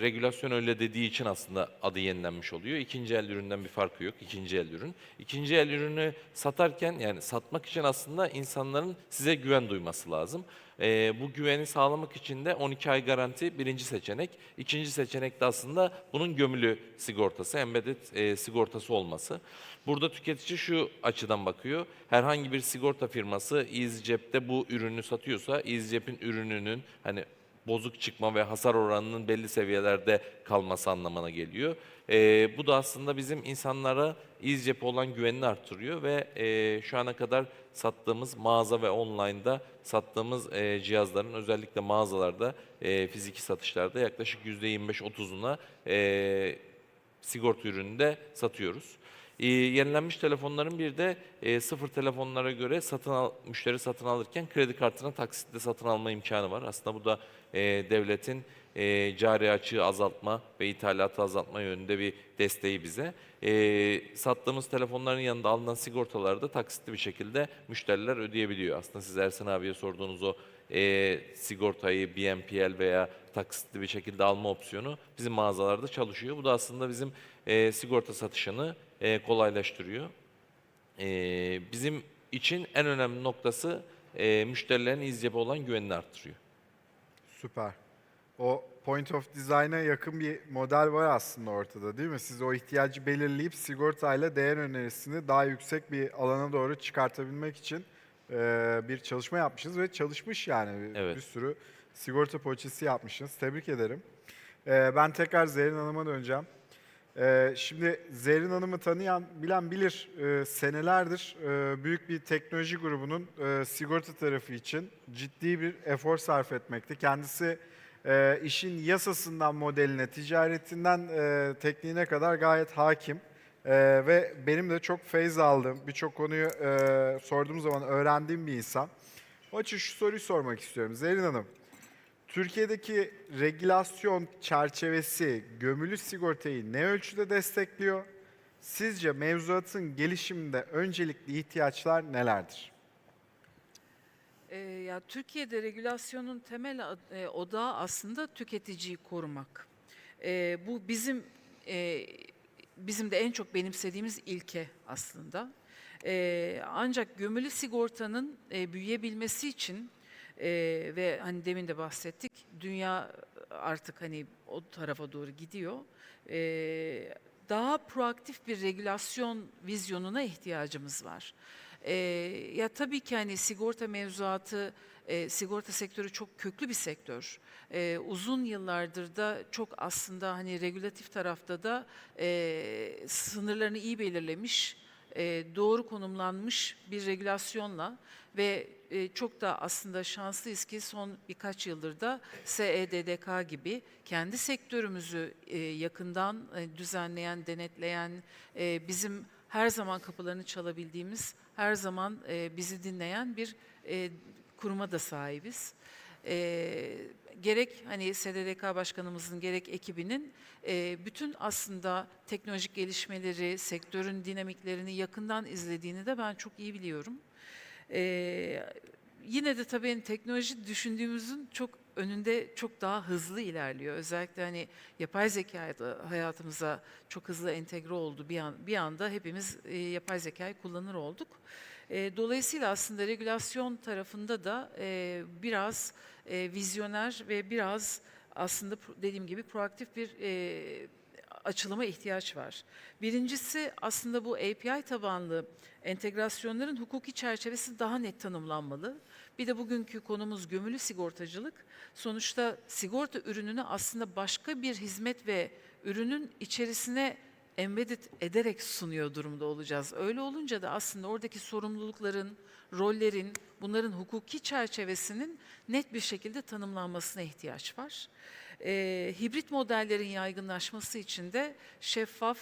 regülasyon öyle dediği için aslında adı yenilenmiş oluyor. İkinci el üründen bir farkı yok, ikinci el ürün. İkinci el ürünü satarken, yani satmak için aslında insanların size güven duyması lazım. Bu güveni sağlamak için de 12 ay garanti birinci seçenek. İkinci seçenek de aslında bunun gömülü sigortası, embedded sigortası olması. Burada tüketici şu açıdan bakıyor. Herhangi bir sigorta firması EasyJet'te bu ürünü satıyorsa EasyJet'in ürününün hani bozuk çıkma ve hasar oranının belli seviyelerde kalması anlamına geliyor. Bu da aslında bizim insanlara EasyJet'e olan güvenini arttırıyor ve şu ana kadar sattığımız mağaza ve online'da sattığımız cihazların özellikle mağazalarda fiziki satışlarda yaklaşık %25-30'una sigorta ürünü de satıyoruz. Yenilenmiş telefonların bir de sıfır telefonlara göre müşteri satın alırken kredi kartına taksitle satın alma imkanı var. Aslında bu da devletin cari açığı azaltma ve ithalatı azaltma yönünde bir desteği bize. Sattığımız telefonların yanında alınan sigortaları da taksitli bir şekilde müşteriler ödeyebiliyor. Aslında siz Ersin abiye sorduğunuz o sigortayı BNPL veya taksitli bir şekilde alma opsiyonu bizim mağazalarda çalışıyor. Bu da aslında bizim sigorta satışını kolaylaştırıyor. Bizim için en önemli noktası müşterilerin EasyJet'e olan güvenini arttırıyor. Süper. O point of design'a yakın bir model var aslında ortada, değil mi? Siz o ihtiyacı belirleyip sigortayla değer önerisini daha yüksek bir alana doğru çıkartabilmek için bir çalışma yapmışsınız ve çalışmış yani. Evet. Bir sürü sigorta poliçesi yapmışsınız. Tebrik ederim. Ben tekrar Zerrin Hanım'a döneceğim. Şimdi Zerrin Hanım'ı tanıyan, bilen bilir. Senelerdir büyük bir teknoloji grubunun sigorta tarafı için ciddi bir efor sarf etmekte. Kendisi işin yasasından modeline, ticaretinden tekniğine kadar gayet hakim. Ve benim de çok feyz aldığım, birçok konuyu sorduğum zaman öğrendiğim bir insan. Onun için şu soruyu sormak istiyorum. Zerrin Hanım, Türkiye'deki regülasyon çerçevesi gömülü sigortayı ne ölçüde destekliyor? Sizce mevzuatın gelişiminde öncelikli ihtiyaçlar nelerdir? Ya Türkiye'de regülasyonun temel odağı aslında tüketiciyi korumak. Bu bizim de en çok benimsediğimiz ilke aslında. Ancak gömülü sigortanın büyüyebilmesi için ve hani demin de bahsettik, dünya artık hani o tarafa doğru gidiyor. Daha proaktif bir regülasyon vizyonuna ihtiyacımız var. Ya tabii ki hani sigorta mevzuatı, sigorta sektörü çok köklü bir sektör. Uzun yıllardır da çok aslında hani regülatif tarafta da sınırlarını iyi belirlemiş, doğru konumlanmış bir regülasyonla ve çok da aslında şanslıyız ki son birkaç yıldır da SEDDK gibi kendi sektörümüzü yakından düzenleyen, denetleyen, bizim her zaman kapılarını çalabildiğimiz, her zaman bizi dinleyen bir kuruma da sahibiz. Gerek hani SDDK Başkanımızın gerek ekibinin bütün aslında teknolojik gelişmeleri, sektörün dinamiklerini yakından izlediğini de ben çok iyi biliyorum. Yine de tabii teknoloji düşündüğümüzün çok önünde çok daha hızlı ilerliyor. Özellikle hani yapay zeka hayatımıza çok hızlı entegre oldu. Bir anda hepimiz yapay zekayı kullanır olduk. Dolayısıyla aslında regülasyon tarafında da biraz vizyoner ve biraz aslında dediğim gibi proaktif bir açılıma ihtiyaç var. Birincisi aslında bu API tabanlı entegrasyonların hukuki çerçevesi daha net tanımlanmalı. Bir de bugünkü konumuz gömülü sigortacılık. Sonuçta sigorta ürününü aslında başka bir hizmet ve ürünün içerisine embedded ederek sunuyor durumda olacağız. Öyle olunca da aslında oradaki sorumlulukların, rollerin, bunların hukuki çerçevesinin net bir şekilde tanımlanmasına ihtiyaç var. Hibrit modellerin yaygınlaşması için de şeffaf,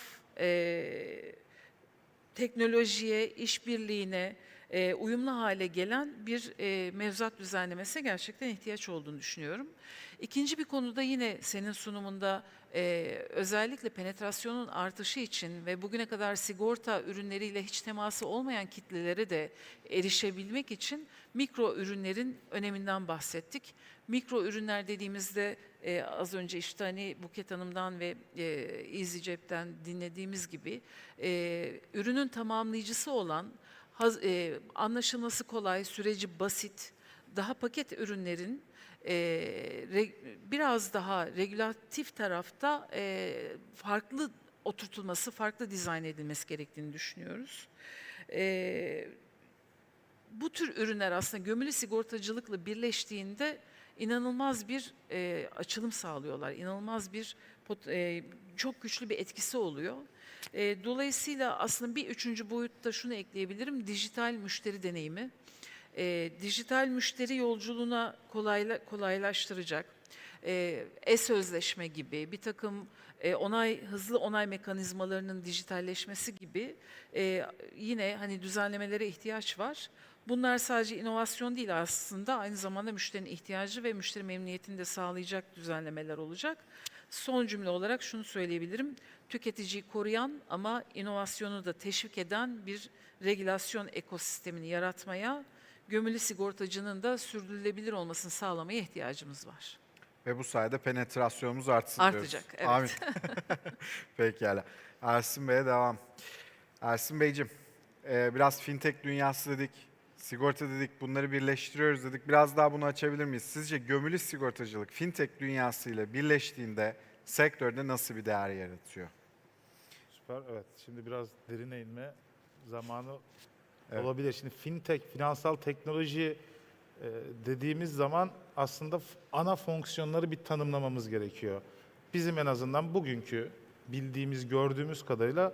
teknolojiye, işbirliğine uyumlu hale gelen bir mevzuat düzenlemesine gerçekten ihtiyaç olduğunu düşünüyorum. İkinci bir konuda yine senin sunumunda özellikle penetrasyonun artışı için ve bugüne kadar sigorta ürünleriyle hiç teması olmayan kitlelere de erişebilmek için mikro ürünlerin öneminden bahsettik. Mikro ürünler dediğimizde az önce işte hani Buket Hanım'dan ve EasyJet'ten dinlediğimiz gibi ürünün tamamlayıcısı olan, anlaşılması kolay, süreci basit, daha paket ürünlerin biraz daha regülatif tarafta farklı oturtulması, farklı dizayn edilmesi gerektiğini düşünüyoruz. Bu tür ürünler aslında gömülü sigortacılıkla birleştiğinde inanılmaz bir açılım sağlıyorlar. İnanılmaz bir çok güçlü bir etkisi oluyor. Dolayısıyla aslında bir üçüncü boyutta şunu ekleyebilirim. Dijital müşteri deneyimi. Dijital müşteri yolculuğuna kolaylaştıracak. E-sözleşme gibi bir takım hızlı onay mekanizmalarının dijitalleşmesi gibi yine hani düzenlemelere ihtiyaç var. Bunlar sadece inovasyon değil aslında, aynı zamanda müşterinin ihtiyacı ve müşteri memnuniyetini de sağlayacak düzenlemeler olacak. Son cümle olarak şunu söyleyebilirim. Tüketiciyi koruyan ama inovasyonu da teşvik eden bir regülasyon ekosistemini yaratmaya, gömülü sigortacının da sürdürülebilir olmasını sağlamaya ihtiyacımız var. Ve bu sayede penetrasyonumuz artsın Artacak, diyoruz. evet. Amin. Pekala. Ersin Bey'e devam. Ersin Beyciğim, biraz fintech dünyası dedik, sigorta dedik, bunları birleştiriyoruz dedik. Biraz daha bunu açabilir miyiz? Sizce gömülü sigortacılık fintech dünyasıyla birleştiğinde sektörde nasıl bir değer yaratıyor? Süper, evet. Şimdi biraz derine inme zamanı olabilir. Şimdi fintech, finansal teknoloji dediğimiz zaman aslında ana fonksiyonları bir tanımlamamız gerekiyor. Bizim en azından bugünkü bildiğimiz, gördüğümüz kadarıyla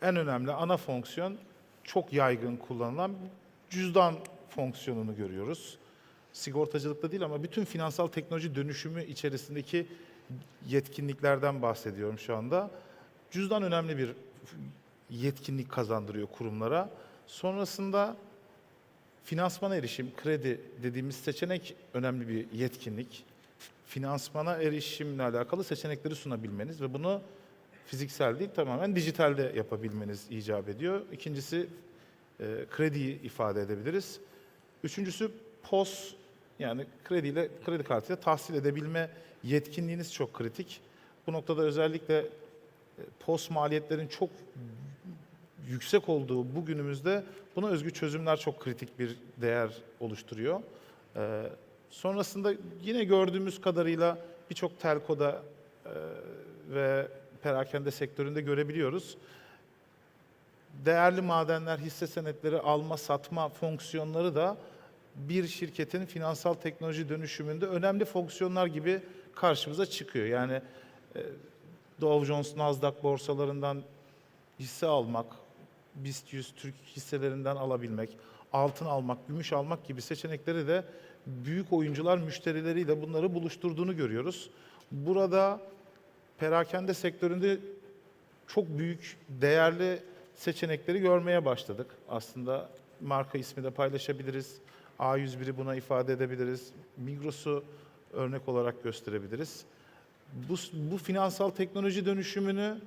en önemli ana fonksiyon çok yaygın kullanılan cüzdan fonksiyonunu görüyoruz. Sigortacılıkta değil ama bütün finansal teknoloji dönüşümü içerisindeki yetkinliklerden bahsediyorum şu anda. Cüzdan önemli bir yetkinlik kazandırıyor kurumlara. Sonrasında finansmana erişim, kredi dediğimiz seçenek önemli bir yetkinlik. Finansmana erişimle alakalı seçenekleri sunabilmeniz ve bunu fiziksel değil tamamen dijitalde yapabilmeniz icap ediyor. İkincisi krediyi ifade edebiliriz. Üçüncüsü POS, yani kredi kartıyla tahsil edebilme yetkinliğiniz çok kritik. Bu noktada özellikle POS maliyetlerin çok yüksek olduğu bu günümüzde buna özgü çözümler çok kritik bir değer oluşturuyor. Sonrasında yine gördüğümüz kadarıyla birçok telkoda ve perakende sektöründe görebiliyoruz. Değerli madenler, hisse senetleri alma, satma fonksiyonları da bir şirketin finansal teknoloji dönüşümünde önemli fonksiyonlar gibi karşımıza çıkıyor. Yani Dow Jones, Nasdaq borsalarından hisse almak, BIST 100 Türk hisselerinden alabilmek, altın almak, gümüş almak gibi seçenekleri de büyük oyuncular müşterileriyle bunları buluşturduğunu görüyoruz. Burada perakende sektöründe çok büyük, değerli seçenekleri görmeye başladık. Aslında marka ismi de paylaşabiliriz. A101'i buna ifade edebiliriz. Migros'u örnek olarak gösterebiliriz. Bu finansal teknoloji dönüşümünü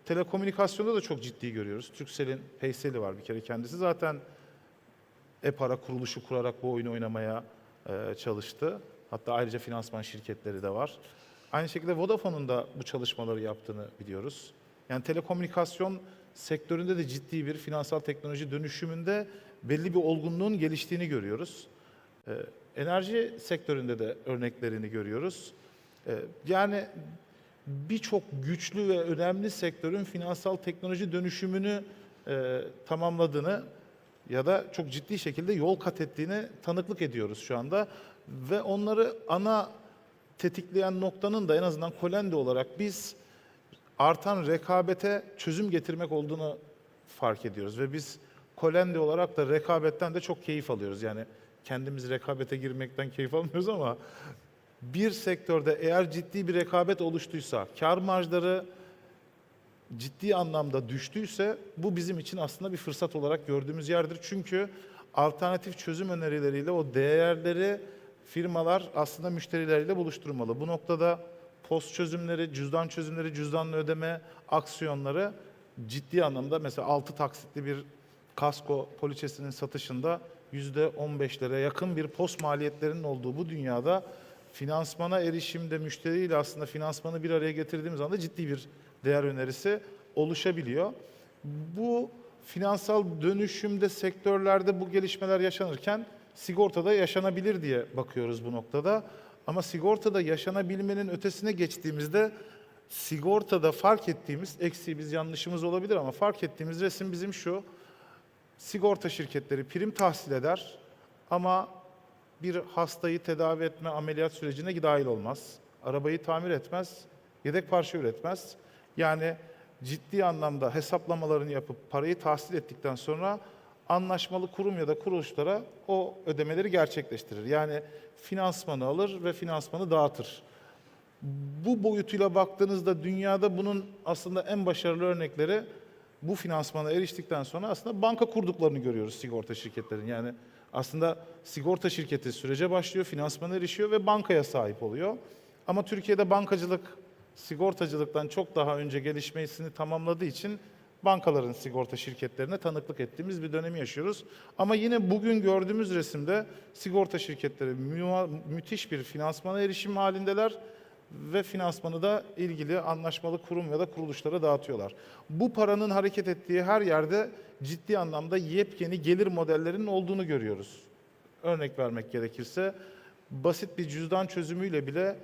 telekomünikasyonda da çok ciddi görüyoruz. Turkcell'in Paysel'i var bir kere kendisi. Zaten e-para kuruluşu kurarak bu oyunu oynamaya çalıştı. Hatta ayrıca finansman şirketleri de var. Aynı şekilde Vodafone'un da bu çalışmaları yaptığını biliyoruz. Yani telekomünikasyon sektöründe de ciddi bir finansal teknoloji dönüşümünde belli bir olgunluğun geliştiğini görüyoruz. Enerji sektöründe de örneklerini görüyoruz. Yani birçok güçlü ve önemli sektörün finansal teknoloji dönüşümünü tamamladığını ya da çok ciddi şekilde yol kat ettiğine tanıklık ediyoruz şu anda. Ve onları ana tetikleyen noktanın da en azından Kolende olarak biz artan rekabete çözüm getirmek olduğunu fark ediyoruz. Ve biz Kolende olarak da rekabetten de çok keyif alıyoruz. Yani kendimiz rekabete girmekten keyif almıyoruz ama bir sektörde eğer ciddi bir rekabet oluştuysa, kar marjları ciddi anlamda düştüyse bu bizim için aslında bir fırsat olarak gördüğümüz yerdir. Çünkü alternatif çözüm önerileriyle o değerleri firmalar aslında müşterileriyle buluşturmalı. Bu noktada POS çözümleri, çözümleri, cüzdanlı ödeme aksiyonları ciddi anlamda mesela 6 taksitli bir kasko poliçesinin satışında %15'lere yakın bir POS maliyetlerinin olduğu bu dünyada finansmana erişimde müşteriyle aslında finansmanı bir araya getirdiğimiz anda ciddi bir değer önerisi oluşabiliyor. Bu finansal dönüşümde sektörlerde bu gelişmeler yaşanırken sigortada yaşanabilir diye bakıyoruz bu noktada. Ama sigortada yaşanabilmenin ötesine geçtiğimizde sigortada fark ettiğimiz, eksiğimiz, yanlışımız olabilir ama fark ettiğimiz resim bizim şu: sigorta şirketleri prim tahsil eder ama bir hastayı tedavi etme, ameliyat sürecine dahil olmaz. Arabayı tamir etmez, yedek parça üretmez. Yani ciddi anlamda hesaplamalarını yapıp parayı tahsil ettikten sonra anlaşmalı kurum ya da kuruluşlara o ödemeleri gerçekleştirir. Yani finansmanı alır ve finansmanı dağıtır. Bu boyutuyla baktığınızda dünyada bunun aslında en başarılı örnekleri, bu finansmana eriştikten sonra aslında banka kurduklarını görüyoruz sigorta şirketlerinin. Yani aslında sigorta şirketi sürece başlıyor, finansmana erişiyor ve bankaya sahip oluyor. Ama Türkiye'de bankacılık sigortacılıktan çok daha önce gelişmesini tamamladığı için bankaların sigorta şirketlerine tanıklık ettiğimiz bir dönemi yaşıyoruz. Ama yine bugün gördüğümüz resimde sigorta şirketleri müthiş bir finansmana erişim halindeler ve finansmanı da ilgili anlaşmalı kurum ya da kuruluşlara dağıtıyorlar. Bu paranın hareket ettiği her yerde ciddi anlamda yepyeni gelir modellerinin olduğunu görüyoruz. Örnek vermek gerekirse basit bir cüzdan çözümüyle bile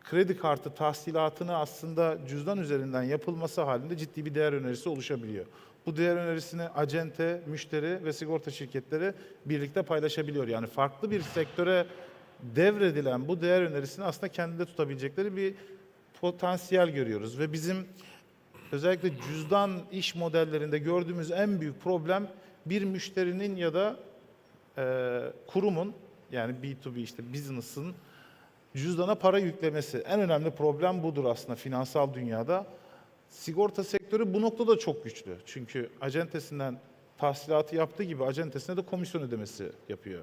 kredi kartı tahsilatını aslında cüzdan üzerinden yapılması halinde ciddi bir değer önerisi oluşabiliyor. Bu değer önerisini acente, müşteri ve sigorta şirketleri birlikte paylaşabiliyor. Yani farklı bir sektöre devredilen bu değer önerisini aslında kendinde tutabilecekleri bir potansiyel görüyoruz. Ve bizim özellikle cüzdan iş modellerinde gördüğümüz en büyük problem, bir müşterinin ya da kurumun, yani B2B işte business'ın cüzdana para yüklemesi. En önemli problem budur aslında finansal dünyada. Sigorta sektörü bu noktada çok güçlü. Çünkü acentesinden tahsilatı yaptığı gibi acentesine de komisyon ödemesi yapıyor.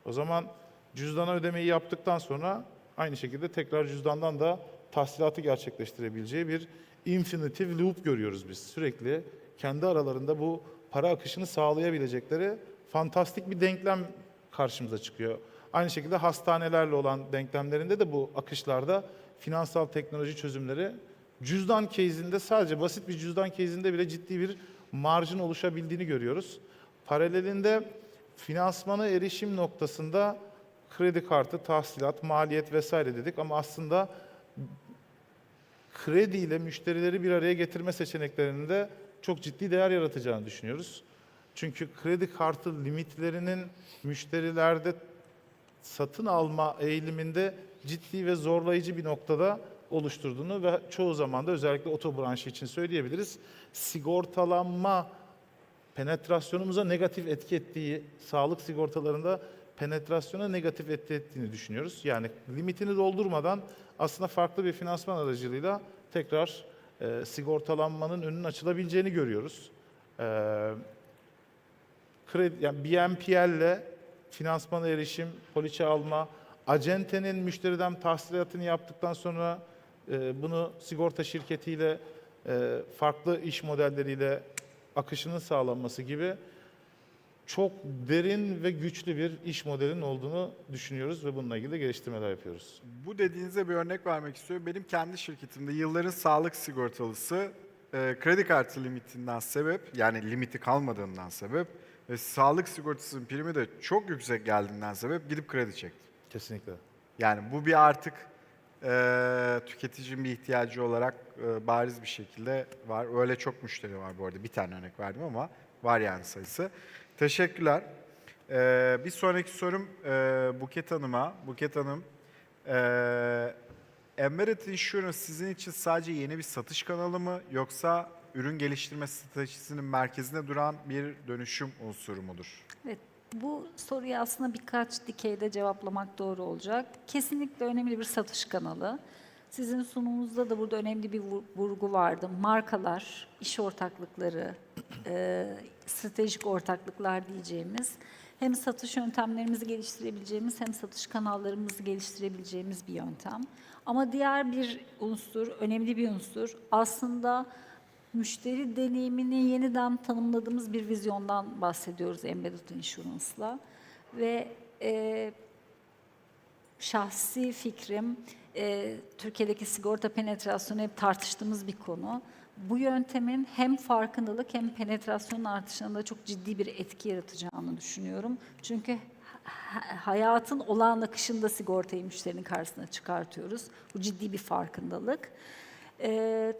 O zaman cüzdana ödemeyi yaptıktan sonra aynı şekilde tekrar cüzdandan da tahsilatı gerçekleştirebileceği bir infinitive loop görüyoruz biz. Sürekli kendi aralarında bu para akışını sağlayabilecekleri fantastik bir denklem karşımıza çıkıyor. Aynı şekilde hastanelerle olan denklemlerinde de bu akışlarda finansal teknoloji çözümleri cüzdan case'inde, sadece basit bir cüzdan case'inde bile ciddi bir marjın oluşabildiğini görüyoruz. Paralelinde finansmana erişim noktasında kredi kartı, tahsilat, maliyet vesaire dedik ama aslında kredi ile müşterileri bir araya getirme seçeneklerinde çok ciddi değer yaratacağını düşünüyoruz. Çünkü kredi kartı limitlerinin müşterilerde satın alma eğiliminde ciddi ve zorlayıcı bir noktada oluşturduğunu ve çoğu zaman da özellikle oto branşı için söyleyebiliriz. Sigortalanma penetrasyonumuza negatif etki ettiği, sağlık sigortalarında penetrasyona negatif etki ettiğini düşünüyoruz. Yani limitini doldurmadan aslında farklı bir finansman aracılığıyla tekrar sigortalanmanın önünün açılabileceğini görüyoruz. Yani BNPL ile finansmana erişim, poliçe alma, acentenin müşteriden tahsilatını yaptıktan sonra bunu sigorta şirketiyle farklı iş modelleriyle akışının sağlanması gibi çok derin ve güçlü bir iş modelinin olduğunu düşünüyoruz ve bununla ilgili de geliştirmeler yapıyoruz. Bu dediğinize bir örnek vermek istiyorum. Benim kendi şirketimde yılların sağlık sigortalısı kredi kartı limitinden sebep, yani limiti kalmadığından sebep ve sağlık sigortasının primi de çok yüksek geldiğinden sebep gidip kredi çekti. Kesinlikle. Yani bu bir artık tüketicinin bir ihtiyacı olarak bariz bir şekilde var. Öyle çok müşteri var bu arada. Bir tane örnek verdim ama var yani sayısı. Teşekkürler. Bir sonraki sorum Buket Hanım'a. Buket Hanım, Embedded Insurance sizin için sadece yeni bir satış kanalı mı, yoksa ürün geliştirme stratejisinin merkezinde duran bir dönüşüm unsuru mudur? Evet, bu soruyu aslında birkaç dikeyde cevaplamak doğru olacak. Kesinlikle önemli bir satış kanalı. Sizin sunumunuzda da burada önemli bir vurgu vardı. Markalar, iş ortaklıkları, stratejik ortaklıklar diyeceğimiz, hem satış yöntemlerimizi geliştirebileceğimiz hem satış kanallarımızı geliştirebileceğimiz bir yöntem. Ama diğer bir unsur, önemli bir unsur, aslında müşteri deneyimini yeniden tanımladığımız bir vizyondan bahsediyoruz Embedded Insurance'la. Ve şahsi fikrim, Türkiye'deki sigorta penetrasyonu hep tartıştığımız bir konu. Bu yöntemin hem farkındalık hem penetrasyon artışına da çok ciddi bir etki yaratacağını düşünüyorum. Çünkü hayatın olağan akışında sigortayı müşterinin karşısına çıkartıyoruz. Bu ciddi bir farkındalık.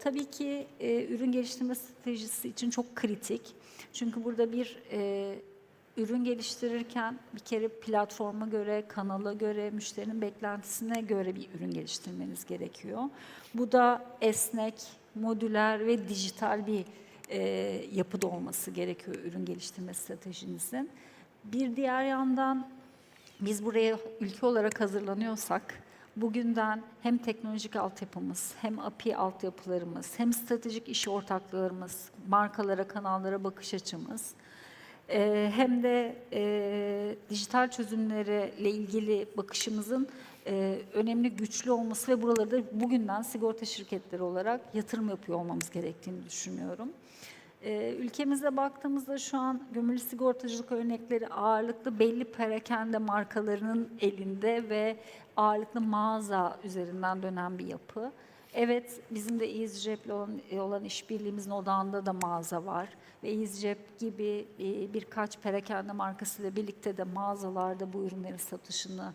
Tabii ki ürün geliştirme stratejisi için çok kritik. Çünkü burada bir ürün geliştirirken bir kere platforma göre, kanala göre, müşterinin beklentisine göre bir ürün geliştirmeniz gerekiyor. Bu da esnek, modüler ve dijital bir yapıda olması gerekiyor ürün geliştirme stratejinizin. Bir diğer yandan biz buraya ülke olarak hazırlanıyorsak, bugünden hem teknolojik altyapımız, hem API altyapılarımız, hem stratejik iş ortaklarımız, markalara, kanallara bakış açımız, hem de dijital çözümlerle ilgili bakışımızın önemli, güçlü olması ve buraları da bugünden sigorta şirketleri olarak yatırım yapıyor olmamız gerektiğini düşünüyorum. Ülkemize baktığımızda şu an gömülü sigortacılık örnekleri ağırlıklı belli perakende markalarının elinde ve ağırlıklı mağaza üzerinden dönen bir yapı. Evet, bizim de EasyJet'le olan işbirliğimizin odağında da mağaza var. Ve EasyJet gibi birkaç perakende markasıyla birlikte de mağazalarda bu ürünlerin satışını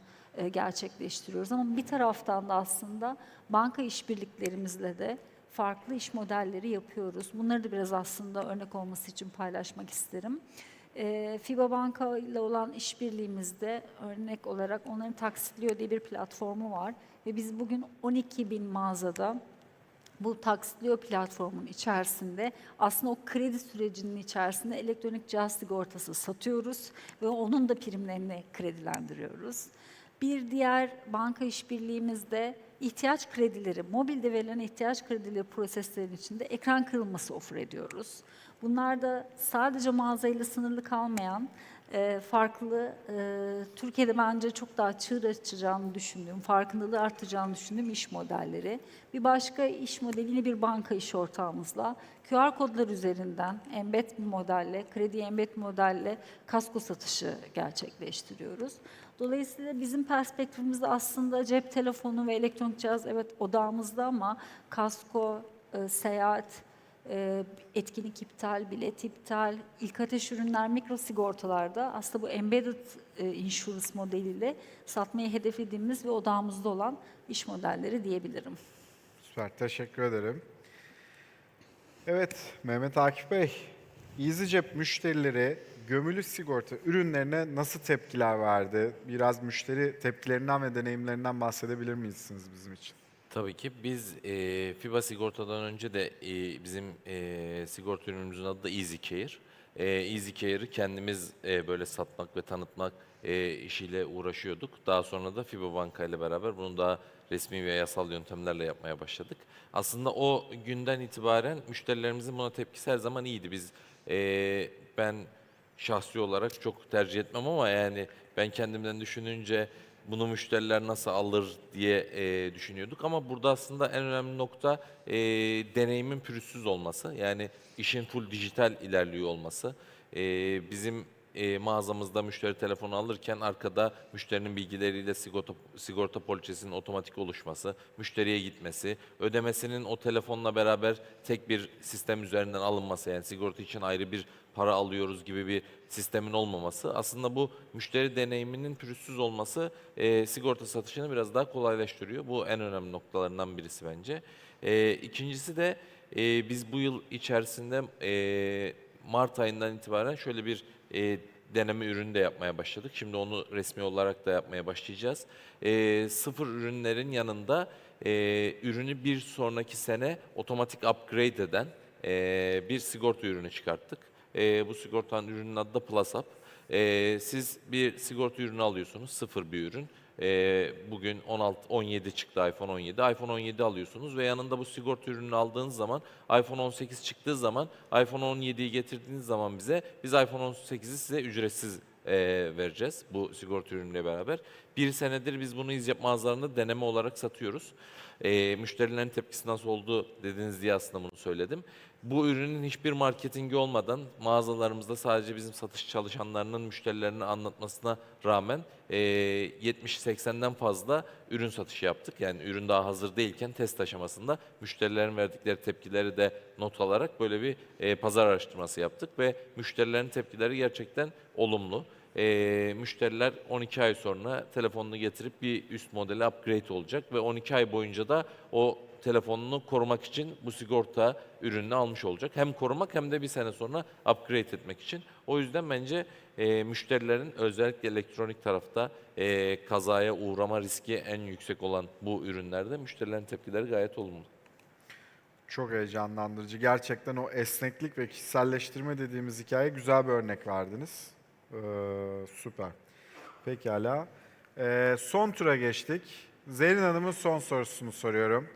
gerçekleştiriyoruz. Ama bir taraftan da aslında banka işbirliklerimizle de farklı iş modelleri yapıyoruz. Bunları da biraz aslında örnek olması için paylaşmak isterim. FIBA Banka ile olan işbirliğimizde örnek olarak onların Taksitliyor diye bir platformu var. Ve biz bugün 12.000 mağazada bu Taksitliyor platformun içerisinde aslında o kredi sürecinin içerisinde elektronik cihaz sigortası satıyoruz ve onun da primlerini kredilendiriyoruz. Bir diğer banka işbirliğimizde ihtiyaç kredileri, mobilde verilen ihtiyaç kredileri proseslerinin içinde ekran kırılması offer ediyoruz. Bunlar da sadece mağazayla sınırlı kalmayan, farklı, Türkiye'de bence çok daha çığır açacağını düşündüğüm, farkındalığı arttıracağını düşündüğüm iş modelleri. Bir başka iş modeli yine bir banka iş ortağımızla QR kodlar üzerinden embed bir modelle, kredi embed modelle kasko satışı gerçekleştiriyoruz. Dolayısıyla bizim perspektifimizde aslında cep telefonu ve elektronik cihaz evet odağımızda ama kasko, seyahat, etkinlik iptal, bilet iptal, ilk ateş ürünler, mikro sigortalarda aslında bu embedded insurance modeliyle satmayı hedeflediğimiz ve odağımızda olan iş modelleri diyebilirim. Süper, teşekkür ederim. Evet, Mehmet Akif Bey, EasyJet müşterileri gömülü sigorta ürünlerine nasıl tepkiler verdi? Biraz müşteri tepkilerinden ve deneyimlerinden bahsedebilir misiniz bizim için? Tabii ki biz FIBA sigortadan önce de bizim sigorta ürünümüzün adı da EasyCare. EasyCare'ı kendimiz böyle satmak ve tanıtmak işiyle uğraşıyorduk. Daha sonra da FIBA Banka ile beraber bunu daha resmi ve yasal yöntemlerle yapmaya başladık. Aslında o günden itibaren müşterilerimizin buna tepkisi her zaman iyiydi. Ben şahsi olarak çok tercih etmem ama yani ben kendimden düşününce bunu müşteriler nasıl alır diye düşünüyorduk. Ama burada aslında en önemli nokta deneyimin pürüzsüz olması. Yani işin full dijital ilerliyor olması. Bizim mağazamızda müşteri telefonu alırken arkada müşterinin bilgileriyle sigorta poliçesinin otomatik oluşması, müşteriye gitmesi, ödemesinin o telefonla beraber tek bir sistem üzerinden alınması, yani sigorta için ayrı bir para alıyoruz gibi bir sistemin olmaması. Aslında bu müşteri deneyiminin pürüzsüz olması sigorta satışını biraz daha kolaylaştırıyor. Bu en önemli noktalarından birisi bence. İkincisi de biz bu yıl içerisinde Mart ayından itibaren şöyle bir deneme ürünü de yapmaya başladık. Şimdi onu resmi olarak da yapmaya başlayacağız. Sıfır ürünlerin yanında ürünü bir sonraki sene otomatik upgrade eden bir sigorta ürünü çıkarttık. Bu sigortanın ürünün adı da Plus Up. Siz bir sigorta ürünü alıyorsunuz, sıfır bir ürün. Bugün 17 çıktı, iPhone 17. iPhone 17 alıyorsunuz ve yanında bu sigorta ürününü aldığınız zaman, iPhone 18 çıktığı zaman, iPhone 17'yi getirdiğiniz zaman biz iPhone 18'i size ücretsiz vereceğiz bu sigorta ürünüyle beraber. Bir senedir biz bunu EasyJet mağazalarında deneme olarak satıyoruz. Müşterilerin tepkisi nasıl oldu dediniz diye aslında bunu söyledim. Bu ürünün hiçbir marketingi olmadan mağazalarımızda sadece bizim satış çalışanlarının müşterilerine anlatmasına rağmen 70-80'den fazla ürün satışı yaptık. Yani ürün daha hazır değilken test aşamasında müşterilerin verdikleri tepkileri de not alarak böyle bir pazar araştırması yaptık ve müşterilerin tepkileri gerçekten olumlu. Müşteriler 12 ay sonra telefonunu getirip bir üst modele upgrade olacak ve 12 ay boyunca da o telefonunu korumak için bu sigorta ürününü almış olacak. Hem korumak hem de bir sene sonra upgrade etmek için. O yüzden bence müşterilerin özellikle elektronik tarafta kazaya uğrama riski en yüksek olan bu ürünlerde müşterilerin tepkileri gayet olumlu. Çok heyecanlandırıcı. Gerçekten o esneklik ve kişiselleştirme dediğimiz hikaye güzel bir örnek verdiniz. Süper. Pekala. Son tura geçtik. Zerrin Hanım'ın son sorusunu soruyorum.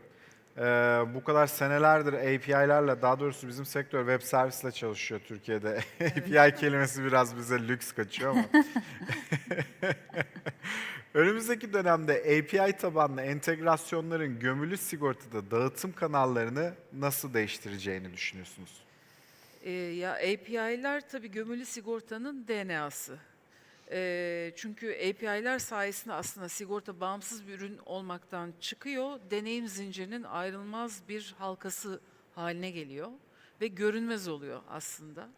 Bu kadar senelerdir API'lerle, daha doğrusu bizim sektör web servisle çalışıyor Türkiye'de. API kelimesi biraz bize lüks kaçıyor ama. Önümüzdeki dönemde API tabanlı entegrasyonların gömülü sigortada dağıtım kanallarını nasıl değiştireceğini düşünüyorsunuz? Ya API'ler tabii gömülü sigortanın DNA'sı. Çünkü API'ler sayesinde aslında sigorta bağımsız bir ürün olmaktan çıkıyor, deneyim zincirinin ayrılmaz bir halkası haline geliyor ve görünmez oluyor aslında.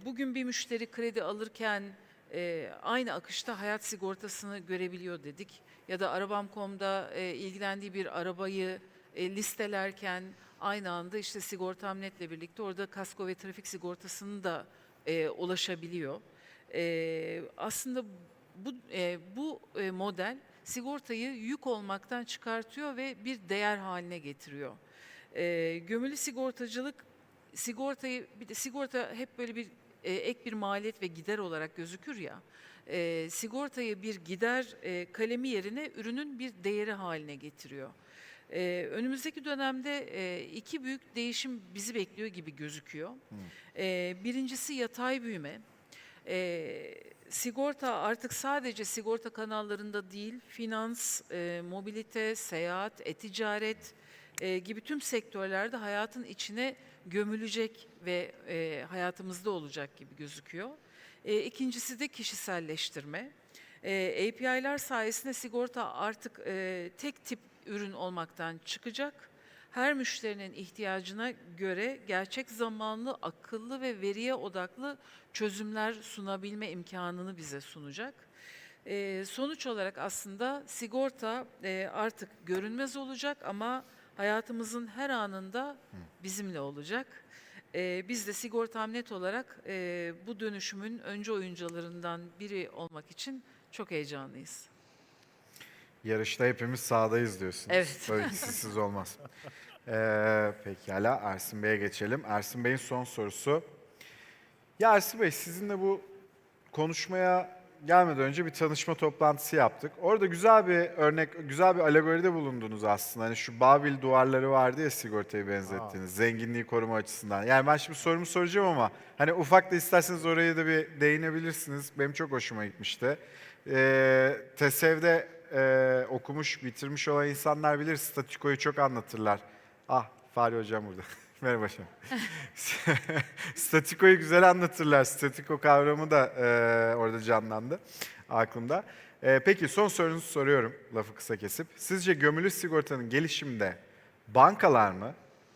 Bugün bir müşteri kredi alırken aynı akışta hayat sigortasını görebiliyor dedik. Ya da Arabam.com'da ilgilendiği bir arabayı listelerken aynı anda işte Sigorta.net'le birlikte orada kasko ve trafik sigortasını da ulaşabiliyor. Aslında bu model sigortayı yük olmaktan çıkartıyor ve bir değer haline getiriyor. Gömülü sigortacılık sigorta hep böyle bir ek bir maliyet ve gider olarak gözükür ya. Sigortayı bir gider kalemi yerine ürünün bir değeri haline getiriyor. Önümüzdeki dönemde iki büyük değişim bizi bekliyor gibi gözüküyor. Birincisi yatay büyüme. Sigorta artık sadece sigorta kanallarında değil, finans, mobilite, seyahat, e-ticaret gibi tüm sektörlerde hayatın içine gömülecek ve hayatımızda olacak gibi gözüküyor. İkincisi de kişiselleştirme. API'ler sayesinde sigorta artık tek tip ürün olmaktan çıkacak. Her müşterinin ihtiyacına göre gerçek zamanlı, akıllı ve veriye odaklı çözümler sunabilme imkanını bize sunacak. Sonuç olarak aslında sigorta artık görünmez olacak ama hayatımızın her anında bizimle olacak. Biz de Sigorta.net olarak bu dönüşümün öncü oyuncularından biri olmak için çok heyecanlıyız. Yarışta hepimiz sahadayız diyorsunuz. Evet. Böyle siz olmaz. Pekala, Ersin Bey'e geçelim. Ersin Bey'in son sorusu. Ya Ersin Bey, sizinle bu konuşmaya gelmeden önce bir tanışma toplantısı yaptık. Orada güzel bir örnek, güzel bir alegoride bulundunuz aslında. Hani şu Babil duvarları vardı ya sigortayı benzettiğiniz, zenginliği koruma açısından. Yani ben şimdi sorumu soracağım ama hani ufak da isterseniz oraya da bir değinebilirsiniz. Benim çok hoşuma gitmişti. TESEV'de okumuş, bitirmiş olan insanlar bilir, statikoyu çok anlatırlar. Ah, Fahri Hocam burada. Merhaba hocam. Statikoyu güzel anlatırlar. Statiko kavramı da orada canlandı aklımda. Peki son sorunuzu soruyorum lafı kısa kesip. Sizce gömülü sigortanın gelişiminde bankalar mı,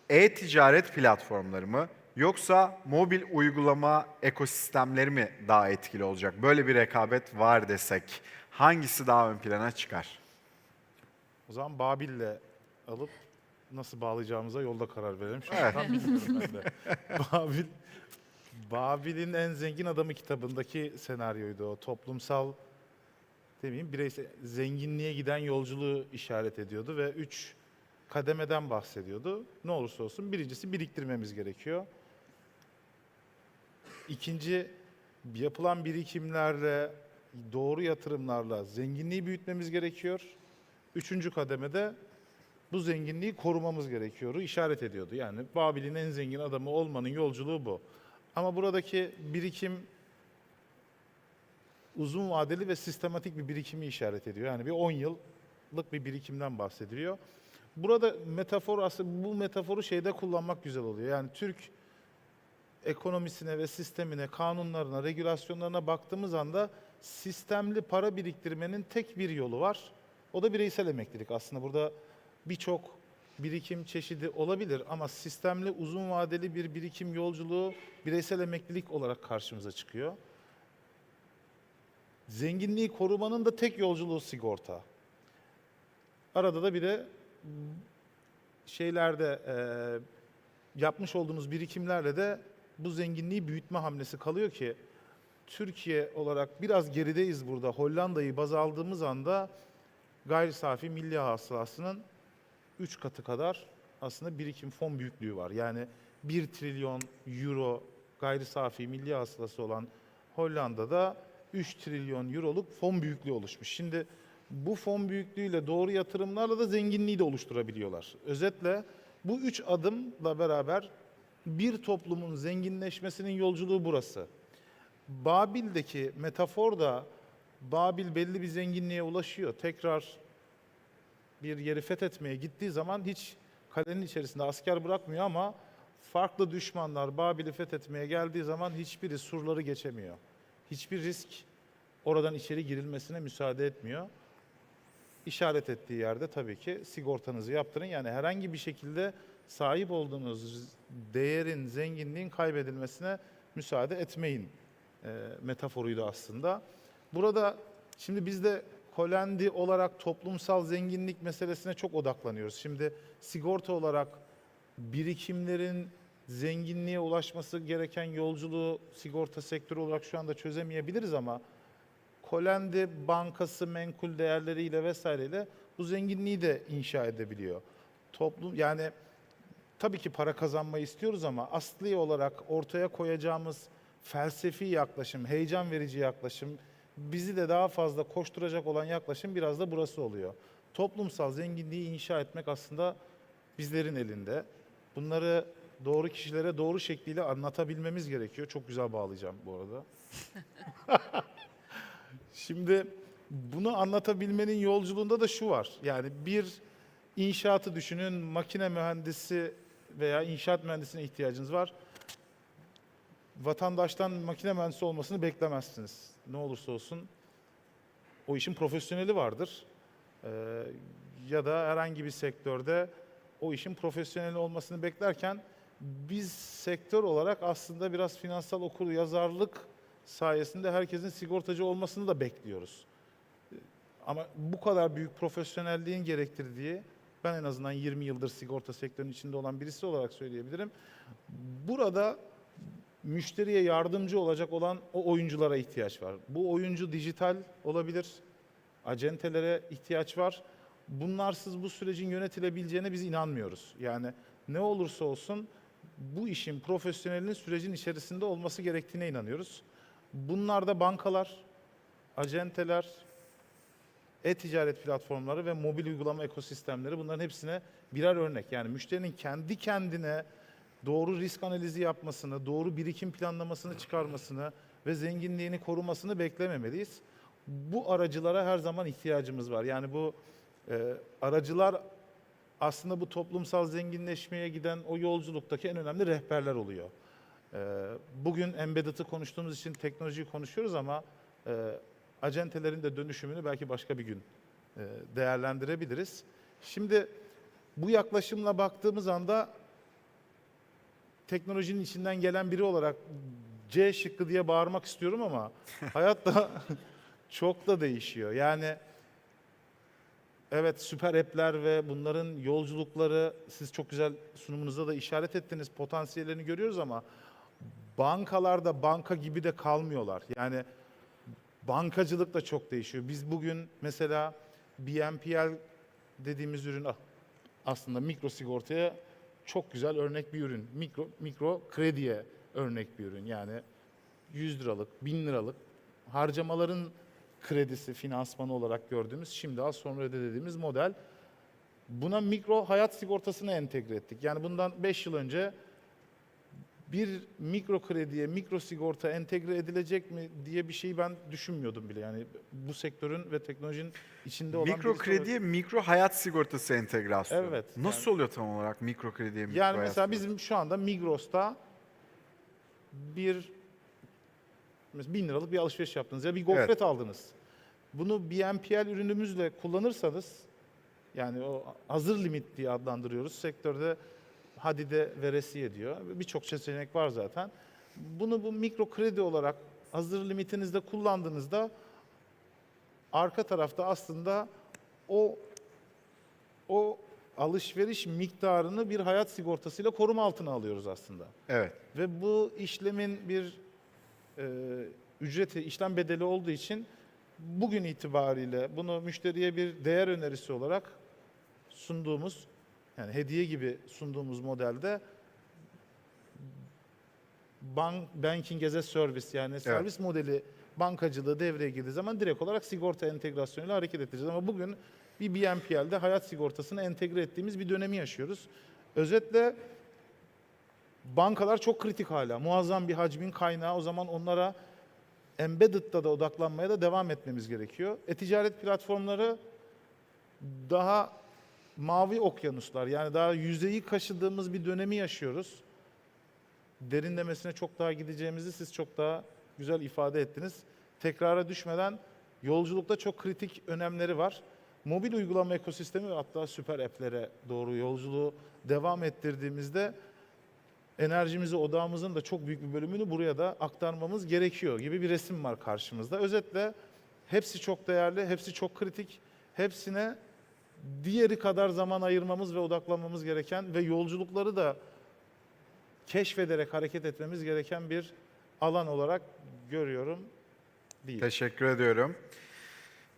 e-ticaret platformları mı yoksa mobil uygulama ekosistemleri mi daha etkili olacak? Böyle bir rekabet var desek hangisi daha ön plana çıkar? O zaman Babil'le alıp nasıl bağlayacağımıza yolda karar verelim. Şu Evet. an bilmiyorum ben de. Babil'in en zengin adamı kitabındaki senaryoydu o. Toplumsal demeyeyim, bireysel zenginliğe giden yolculuğu işaret ediyordu ve 3 kademeden bahsediyordu. Ne olursa olsun birincisi biriktirmemiz gerekiyor. İkinci, yapılan birikimlerle, doğru yatırımlarla zenginliği büyütmemiz gerekiyor. Üçüncü kademede bu zenginliği korumamız gerekiyor. İşaret ediyordu. Yani Babil'in en zengin adamı olmanın yolculuğu bu. Ama buradaki birikim uzun vadeli ve sistematik bir birikimi işaret ediyor. Yani bir 10 yıllık bir birikimden bahsediliyor. burada metafor, aslında bu metaforu şeyde kullanmak güzel oluyor. Yani Türk ekonomisine ve sistemine, kanunlarına, regülasyonlarına baktığımız anda sistemli para biriktirmenin tek bir yolu var. O da bireysel emeklilik. Aslında burada birçok birikim çeşidi olabilir ama sistemli uzun vadeli bir birikim yolculuğu bireysel emeklilik olarak karşımıza çıkıyor. Zenginliği korumanın da tek yolculuğu sigorta. Arada da bir de şeylerde yapmış olduğunuz birikimlerle de bu zenginliği büyütme hamlesi kalıyor ki Türkiye olarak biraz gerideyiz burada. Hollanda'yı baz aldığımız anda gayri safi milli hasılasının 3 katı kadar aslında birikim fon büyüklüğü var. Yani 1 trilyon euro gayri safi milli hasılası olan Hollanda'da 3 trilyon euroluk fon büyüklüğü oluşmuş. Şimdi bu fon büyüklüğüyle doğru yatırımlarla da zenginliği de oluşturabiliyorlar. Özetle bu 3 adımla beraber bir toplumun zenginleşmesinin yolculuğu burası. Babil'deki metafor da Babil belli bir zenginliğe ulaşıyor. Tekrar bir yeri fethetmeye gittiği zaman hiç kalenin içerisinde asker bırakmıyor ama farklı düşmanlar Babil'i fethetmeye geldiği zaman hiçbiri surları geçemiyor. Hiçbir risk oradan içeri girilmesine müsaade etmiyor. İşaret ettiği yerde tabii ki sigortanızı yaptırın. Yani herhangi bir şekilde sahip olduğunuz değerin, zenginliğin kaybedilmesine müsaade etmeyin metaforuydu aslında. Burada şimdi biz de Hollandi olarak toplumsal zenginlik meselesine çok odaklanıyoruz. Şimdi sigorta olarak birikimlerin zenginliğe ulaşması gereken yolculuğu sigorta sektörü olarak şu anda çözemeyebiliriz ama Hollandi bankası menkul değerleriyle vesaireyle bu zenginliği de inşa edebiliyor. Yani tabii ki para kazanmayı istiyoruz ama asli olarak ortaya koyacağımız felsefi yaklaşım, heyecan verici yaklaşım, bizi de daha fazla koşturacak olan yaklaşım biraz da burası oluyor. Toplumsal zenginliği inşa etmek aslında bizlerin elinde. Bunları doğru kişilere doğru şekliyle anlatabilmemiz gerekiyor. Çok güzel bağlayacağım bu arada. Şimdi bunu anlatabilmenin yolculuğunda da şu var. Yani bir inşaatı düşünün, makine mühendisi veya inşaat mühendisine ihtiyacınız var. Vatandaştan makine mühendisi olmasını beklemezsiniz. Ne olursa olsun o işin profesyoneli vardır. Ya da herhangi bir sektörde o işin profesyoneli olmasını beklerken biz sektör olarak aslında biraz finansal okuryazarlık sayesinde herkesin sigortacı olmasını da bekliyoruz. Ama bu kadar büyük profesyonelliğin gerektirdiği, ben en azından 20 yıldır sigorta sektörünün içinde olan birisi olarak söyleyebilirim. Burada müşteriye yardımcı olacak olan o oyunculara ihtiyaç var. Bu oyuncu dijital olabilir, acentelere ihtiyaç var. Bunlarsız bu sürecin yönetilebileceğine biz inanmıyoruz. Yani ne olursa olsun bu işin profesyonelinin sürecin içerisinde olması gerektiğine inanıyoruz. Bunlar da bankalar, acenteler, e-ticaret platformları ve mobil uygulama ekosistemleri, bunların hepsine birer örnek. Yani müşterinin kendi kendine doğru risk analizi yapmasını, doğru birikim planlamasını çıkarmasını ve zenginliğini korumasını beklememeliyiz. Bu aracılara her zaman ihtiyacımız var. Yani bu aracılar aslında bu toplumsal zenginleşmeye giden o yolculuktaki en önemli rehberler oluyor. Bugün embedded'ı konuştuğumuz için teknolojiyi konuşuyoruz ama acentelerin de dönüşümünü belki başka bir gün değerlendirebiliriz. Şimdi bu yaklaşımla baktığımız anda teknolojinin içinden gelen biri olarak C şıkkı diye bağırmak istiyorum ama hayat da çok da değişiyor. Yani evet, süper app'ler ve bunların yolculukları, siz çok güzel sunumunuzda da işaret ettiniz, potansiyellerini görüyoruz ama bankalar da banka gibi de kalmıyorlar. Yani bankacılık da çok değişiyor. Biz bugün mesela BNPL dediğimiz ürün aslında mikro sigortaya çok güzel örnek bir ürün. Mikro krediye örnek bir ürün. Yani 100 liralık, 1000 liralık harcamaların kredisi, finansmanı olarak gördüğümüz, şimdi az sonra ödediğimiz model. Buna mikro hayat sigortasını entegre ettik. Yani bundan 5 yıl önce bir mikro krediye, mikro sigorta entegre edilecek mi diye bir şeyi ben düşünmüyordum bile. Yani bu sektörün ve teknolojinin içinde olan Mikro birisi krediye mikro hayat sigortası entegrasyonu. Evet, Nasıl oluyor tam olarak mikro krediye mikro yani hayat mesela sigortası? bizim şu anda Migros'ta mesela 1000 liralık bir alışveriş yaptınız ya bir gofret aldınız. Bunu BNPL ürünümüzle kullanırsanız, yani o hazır limit diye adlandırıyoruz. Sektörde hadide veresiye diyor. Birçok seçenek var zaten. Bunu bu mikro kredi olarak hazır limitinizde kullandığınızda arka tarafta aslında o alışveriş miktarını bir hayat sigortasıyla koruma altına alıyoruz aslında. Evet. Ve bu işlemin bir ücreti, işlem bedeli olduğu için bugün itibariyle bunu müşteriye bir değer önerisi olarak sunduğumuz, yani hediye gibi sunduğumuz modelde banking as a service, yani servis modeli bankacılığı devreye girdiği zaman direkt olarak sigorta entegrasyonuyla hareket edeceğiz. Ama bugün bir BNPL'de hayat sigortasını entegre ettiğimiz bir dönemi yaşıyoruz. Özetle bankalar çok kritik hala. Muazzam bir hacmin kaynağı. O zaman onlara embedded'da da odaklanmaya da devam etmemiz gerekiyor. E-ticaret platformları daha mavi okyanuslar, yani daha yüzeyi kaşıdığımız bir dönemi yaşıyoruz. Derinlemesine çok daha gideceğimizi siz çok daha güzel ifade ettiniz. Tekrara düşmeden yolculukta çok kritik önemleri var. Mobil uygulama ekosistemi ve hatta süper app'lere doğru yolculuğu devam ettirdiğimizde enerjimizi, odağımızın da çok büyük bir bölümünü buraya da aktarmamız gerekiyor gibi bir resim var karşımızda. Özetle hepsi çok değerli, hepsi çok kritik, hepsine diğeri kadar zaman ayırmamız ve odaklanmamız gereken ve yolculukları da keşfederek hareket etmemiz gereken bir alan olarak görüyorum. Teşekkür ediyorum.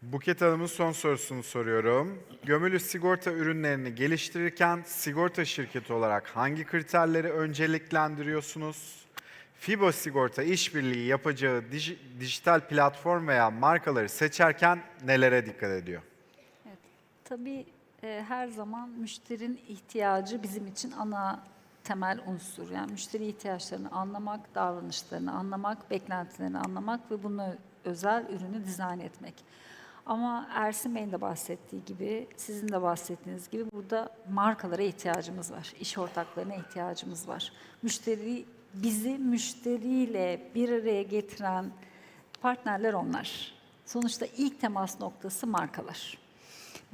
Buket Hanım'ın son sorusunu soruyorum. Gömülü sigorta ürünlerini geliştirirken sigorta şirketi olarak hangi kriterleri önceliklendiriyorsunuz? FİBO Sigorta işbirliği yapacağı dijital platform veya markaları seçerken nelere dikkat ediyor? Evet, tabii her zaman müşterinin ihtiyacı bizim için ana temel unsur. Yani müşteri ihtiyaçlarını anlamak, davranışlarını anlamak, beklentilerini anlamak ve buna özel ürünü dizayn etmek. Ama Ersin Bey'in de bahsettiği gibi, sizin de bahsettiğiniz gibi burada markalara ihtiyacımız var, iş ortaklarına ihtiyacımız var. Bizi müşteriyle bir araya getiren partnerler onlar. Sonuçta ilk temas noktası markalar.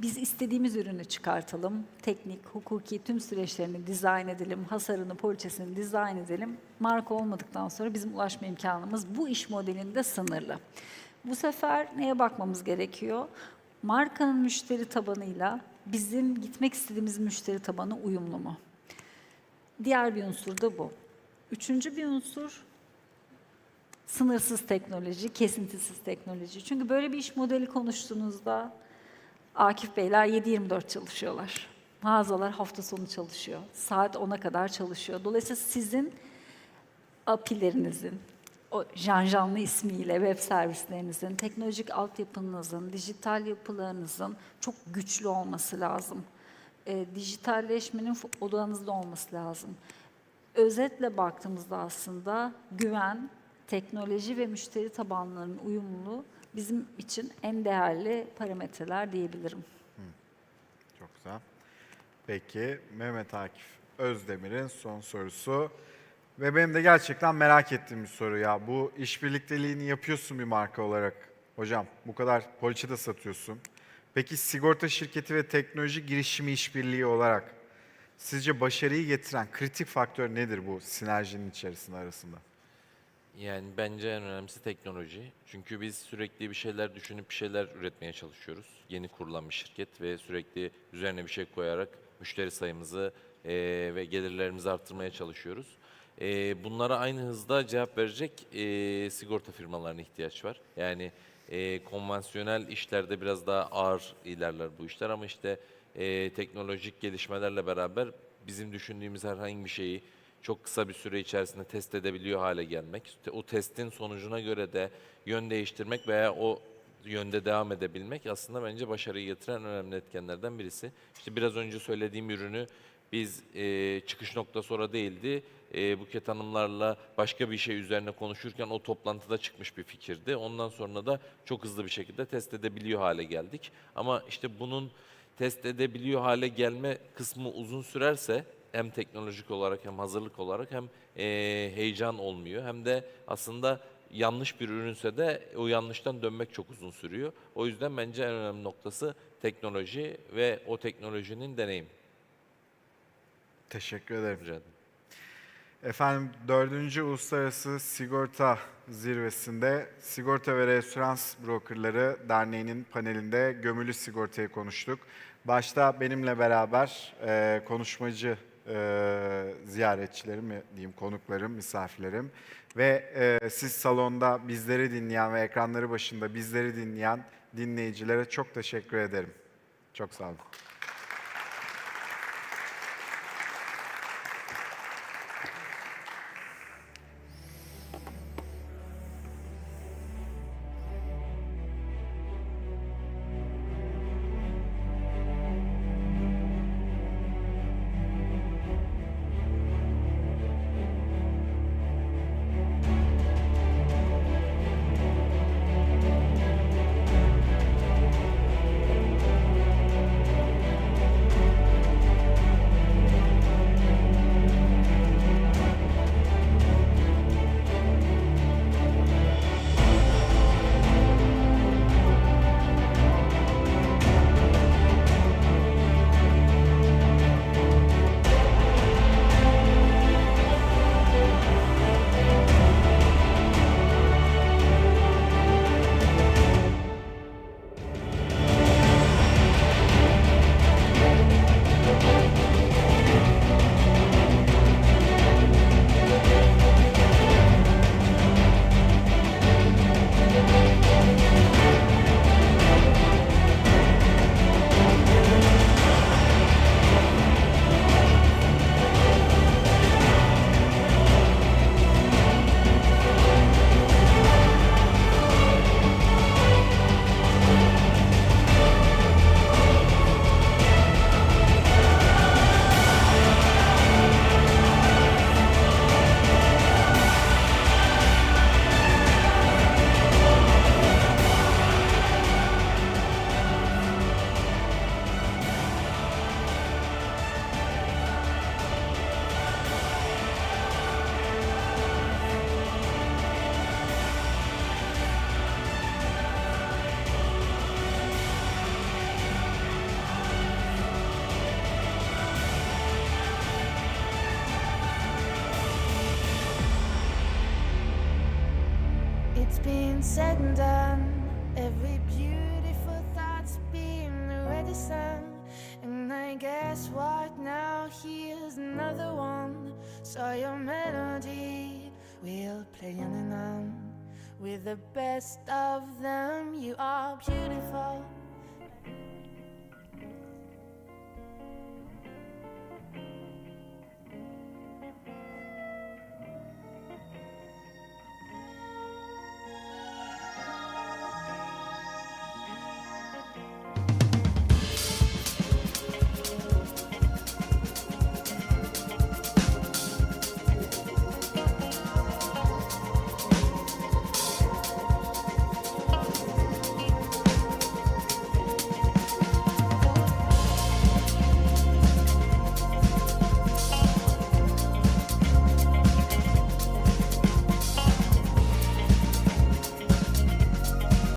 Biz istediğimiz ürünü çıkartalım, teknik, hukuki tüm süreçlerini dizayn edelim, hasarını, poliçesini dizayn edelim. Marka olmadıktan sonra bizim ulaşma imkanımız bu iş modelinde sınırlı. Bu sefer neye bakmamız gerekiyor? Markanın müşteri tabanıyla bizim gitmek istediğimiz müşteri tabanı uyumlu mu? Diğer bir unsur da bu. Üçüncü bir unsur sınırsız teknoloji, kesintisiz teknoloji. Çünkü böyle bir iş modeli konuştuğunuzda Akif Beyler 7/24 çalışıyorlar. Mağazalar hafta sonu çalışıyor. Saat 10'a kadar çalışıyor. Dolayısıyla sizin API'lerinizin, o janjanlı ismiyle web servislerinizin, teknolojik altyapınızın, dijital yapılarınızın çok güçlü olması lazım. Dijitalleşmenin odağınızda olması lazım. Özetle baktığımızda aslında güven, teknoloji ve müşteri tabanlarının uyumluluğu bizim için en değerli parametreler diyebilirim. Çok güzel. Peki Mehmet Akif Özdemir'in son sorusu ve benim de gerçekten merak ettiğim bir soru ya. Bu işbirlikteliğini yapıyorsun bir marka olarak. Hocam bu kadar poliçe de satıyorsun. Peki sigorta şirketi ve teknoloji girişimi işbirliği olarak sizce başarıyı getiren kritik faktör nedir bu sinerjinin içerisinde arasında? Yani bence en önemlisi teknoloji. Çünkü biz sürekli bir şeyler düşünüp bir şeyler üretmeye çalışıyoruz. Yeni kurulan bir şirket ve sürekli üzerine bir şey koyarak müşteri sayımızı ve gelirlerimizi arttırmaya çalışıyoruz. Bunlara aynı hızda cevap verecek sigorta firmalarına ihtiyaç var. Yani konvansiyonel işlerde biraz daha ağır ilerler bu işler ama işte teknolojik gelişmelerle beraber bizim düşündüğümüz herhangi bir şeyi çok kısa bir süre içerisinde test edebiliyor hale gelmek. İşte o testin sonucuna göre de yön değiştirmek veya o yönde devam edebilmek aslında bence başarıyı getiren önemli etkenlerden birisi. İşte biraz önce söylediğim ürünü biz çıkış noktası orada değildi. Buket Hanımlarla başka bir şey üzerine konuşurken o toplantıda çıkmış bir fikirdi. Ondan sonra da çok hızlı bir şekilde test edebiliyor hale geldik. Ama işte bunun test edebiliyor hale gelme kısmı uzun sürerse hem teknolojik olarak hem hazırlık olarak hem heyecan olmuyor. Hem de aslında yanlış bir ürünse de o yanlıştan dönmek çok uzun sürüyor. O yüzden bence en önemli noktası teknoloji ve o teknolojinin deneyim. Teşekkür ederim. Rica ederim. Efendim 4. Uluslararası Sigorta Zirvesi'nde Sigorta ve Resurans Brokerları Derneği'nin panelinde gömülü sigortayı konuştuk. Başta benimle beraber konuşmacı ziyaretçilerim, diyeyim konuklarım, misafirlerim ve siz salonda bizleri dinleyen ve ekranları başında bizleri dinleyen dinleyicilere çok teşekkür ederim. Çok sağ olun. It's been said and done, every beautiful thought's been already sung. And I guess what now, here's another one. So your melody will play on and on. With the best of them, you are beautiful.